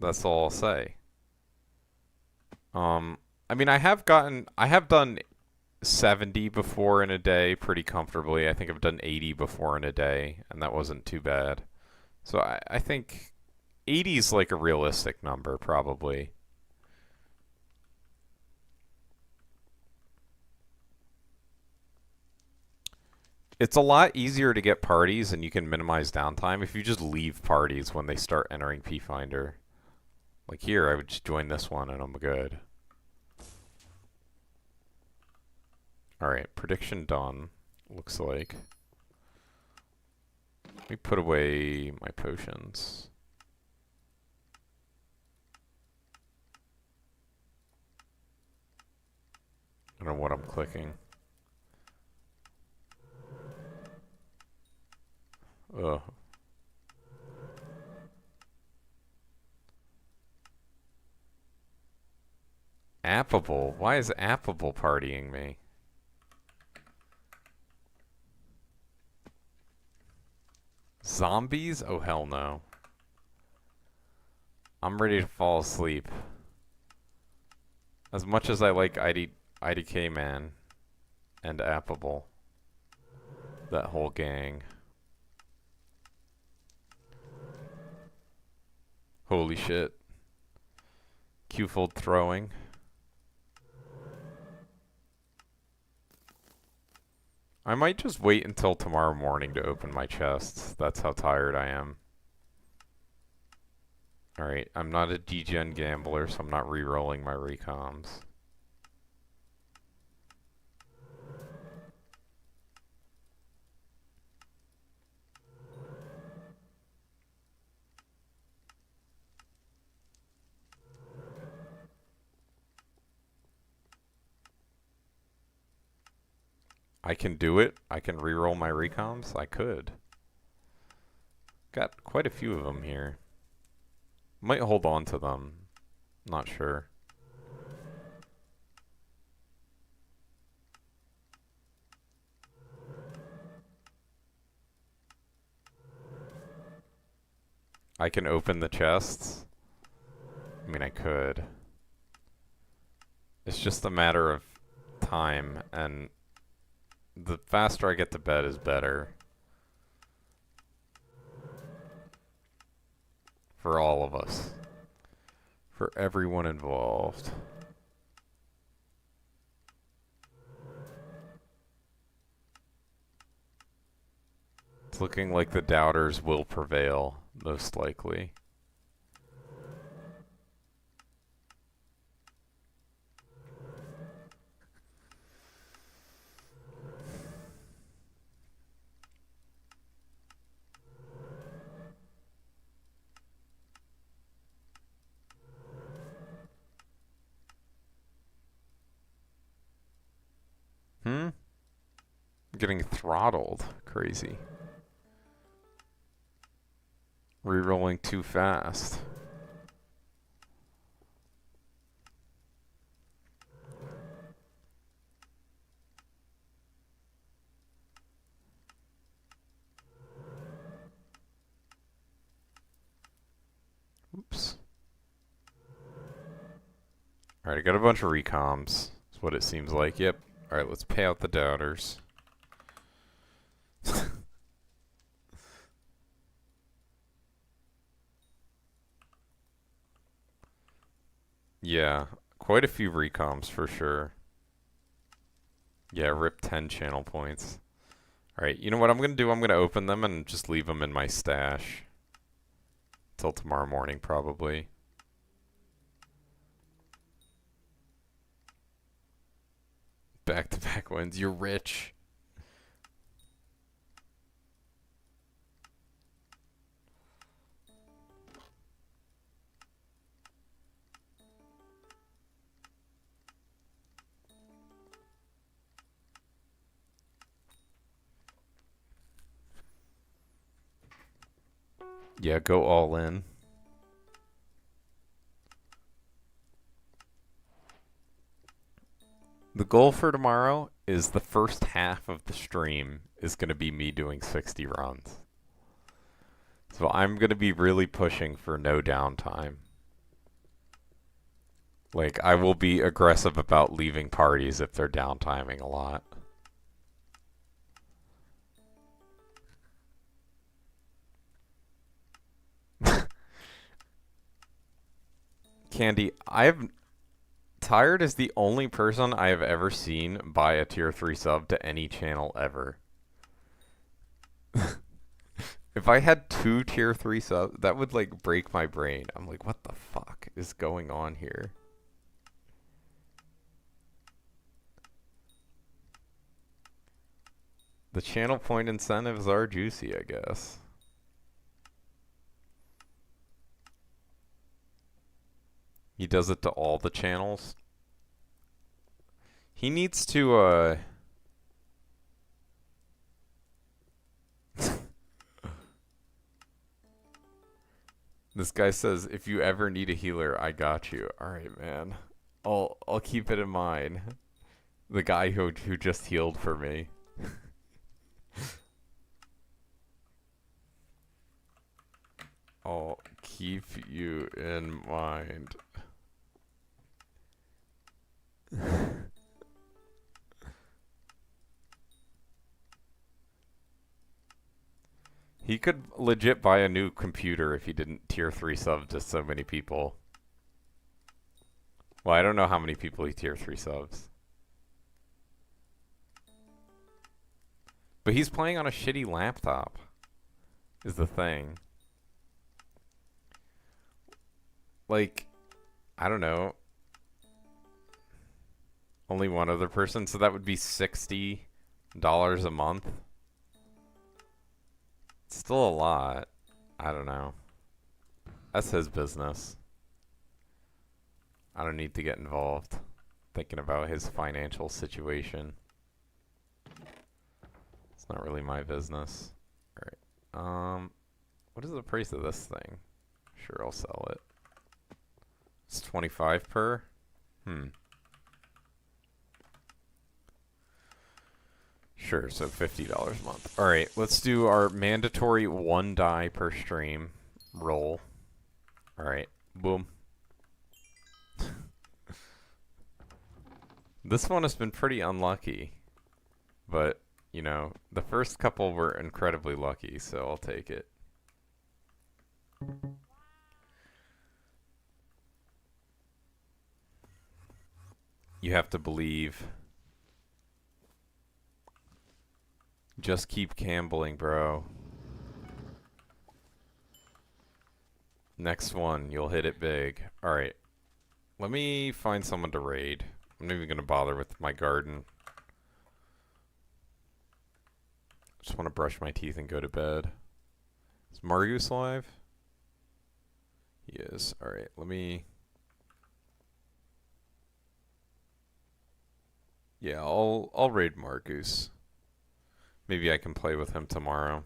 [SPEAKER 1] That's all I'll say. I mean, I have done 70 before in a day pretty comfortably. I think I've done 80 before in a day, and that wasn't too bad. So I think 80 is like a realistic number, probably. It's a lot easier to get parties and you can minimize downtime if you just leave parties when they start entering P-Finder. Like here, I would just join this one and I'm good. Alright, prediction done, looks like. Let me put away my potions. I don't know what I'm clicking. Ugh. Appable? Why is Appable partying me? Zombies? Oh hell no. I'm ready to fall asleep. As much as I like IDK Man and Appable. That whole gang. Holy shit. Q-fold throwing. I might just wait until tomorrow morning to open my chests. That's how tired I am. Alright, I'm not a degen gambler, so I'm not re-rolling my recoms. I can do it. I can re-roll my recoms. I could. Got quite a few of them here. Might hold on to them. Not sure. I can open the chests. I mean, I could. It's just a matter of time, and the faster I get to bed is better. For all of us. For everyone involved. It's looking like the doubters will prevail, most likely. I'm getting throttled. Crazy. Rerolling too fast. Oops. Alright, I got a bunch of recoms. That's what it seems like. Yep. Alright, let's pay out the doubters. Yeah, quite a few recoms for sure. Yeah, rip 10 channel points. Alright, you know what I'm going to do? I'm going to open them and just leave them in my stash. Till tomorrow morning, probably. Back-to-back wins. You're rich. Yeah, go all in. The goal for tomorrow is the first half of the stream is going to be me doing 60 runs. So I'm going to be really pushing for no downtime. Like, I will be aggressive about leaving parties if they're downtiming a lot. Candy, Tired is the only person I have ever seen buy a tier 3 sub to any channel ever. If I had 2 tier 3 subs, that would like break my brain. I'm like, what the fuck is going on here? The channel point incentives are juicy, I guess. He does it to all the channels. He needs to, This guy says, if you ever need a healer, I got you. Alright, man. I'll keep it in mind. The guy who just healed for me. I'll keep you in mind. He could legit buy a new computer if he didn't tier 3 sub to so many people. Well, I don't know how many people he tier 3 subs. But he's playing on a shitty laptop, is the thing. Like, I don't know. Only one other person, so that would be $60 a month. It's still a lot. I don't know. That's his business. I don't need to get involved thinking about his financial situation. It's not really my business. Alright. What is the price of this thing? Sure, I'll sell it. It's 25 per? Sure, so $50 a month. Alright, let's do our mandatory 1 die per stream roll. Alright, boom. This one has been pretty unlucky. But, you know, the first couple were incredibly lucky, so I'll take it. You have to believe. Just keep gambling, bro. Next one, you'll hit it big. Alright. Let me find someone to raid. I'm not even going to bother with my garden. Just want to brush my teeth and go to bed. Is Margoose live? He is. Alright, let me... Yeah, I'll raid Margoose. Maybe I can play with him tomorrow.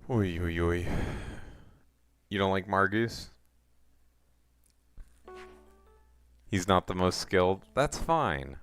[SPEAKER 1] Oy, oy, oy. You don't like Margoose? He's not the most skilled? That's fine.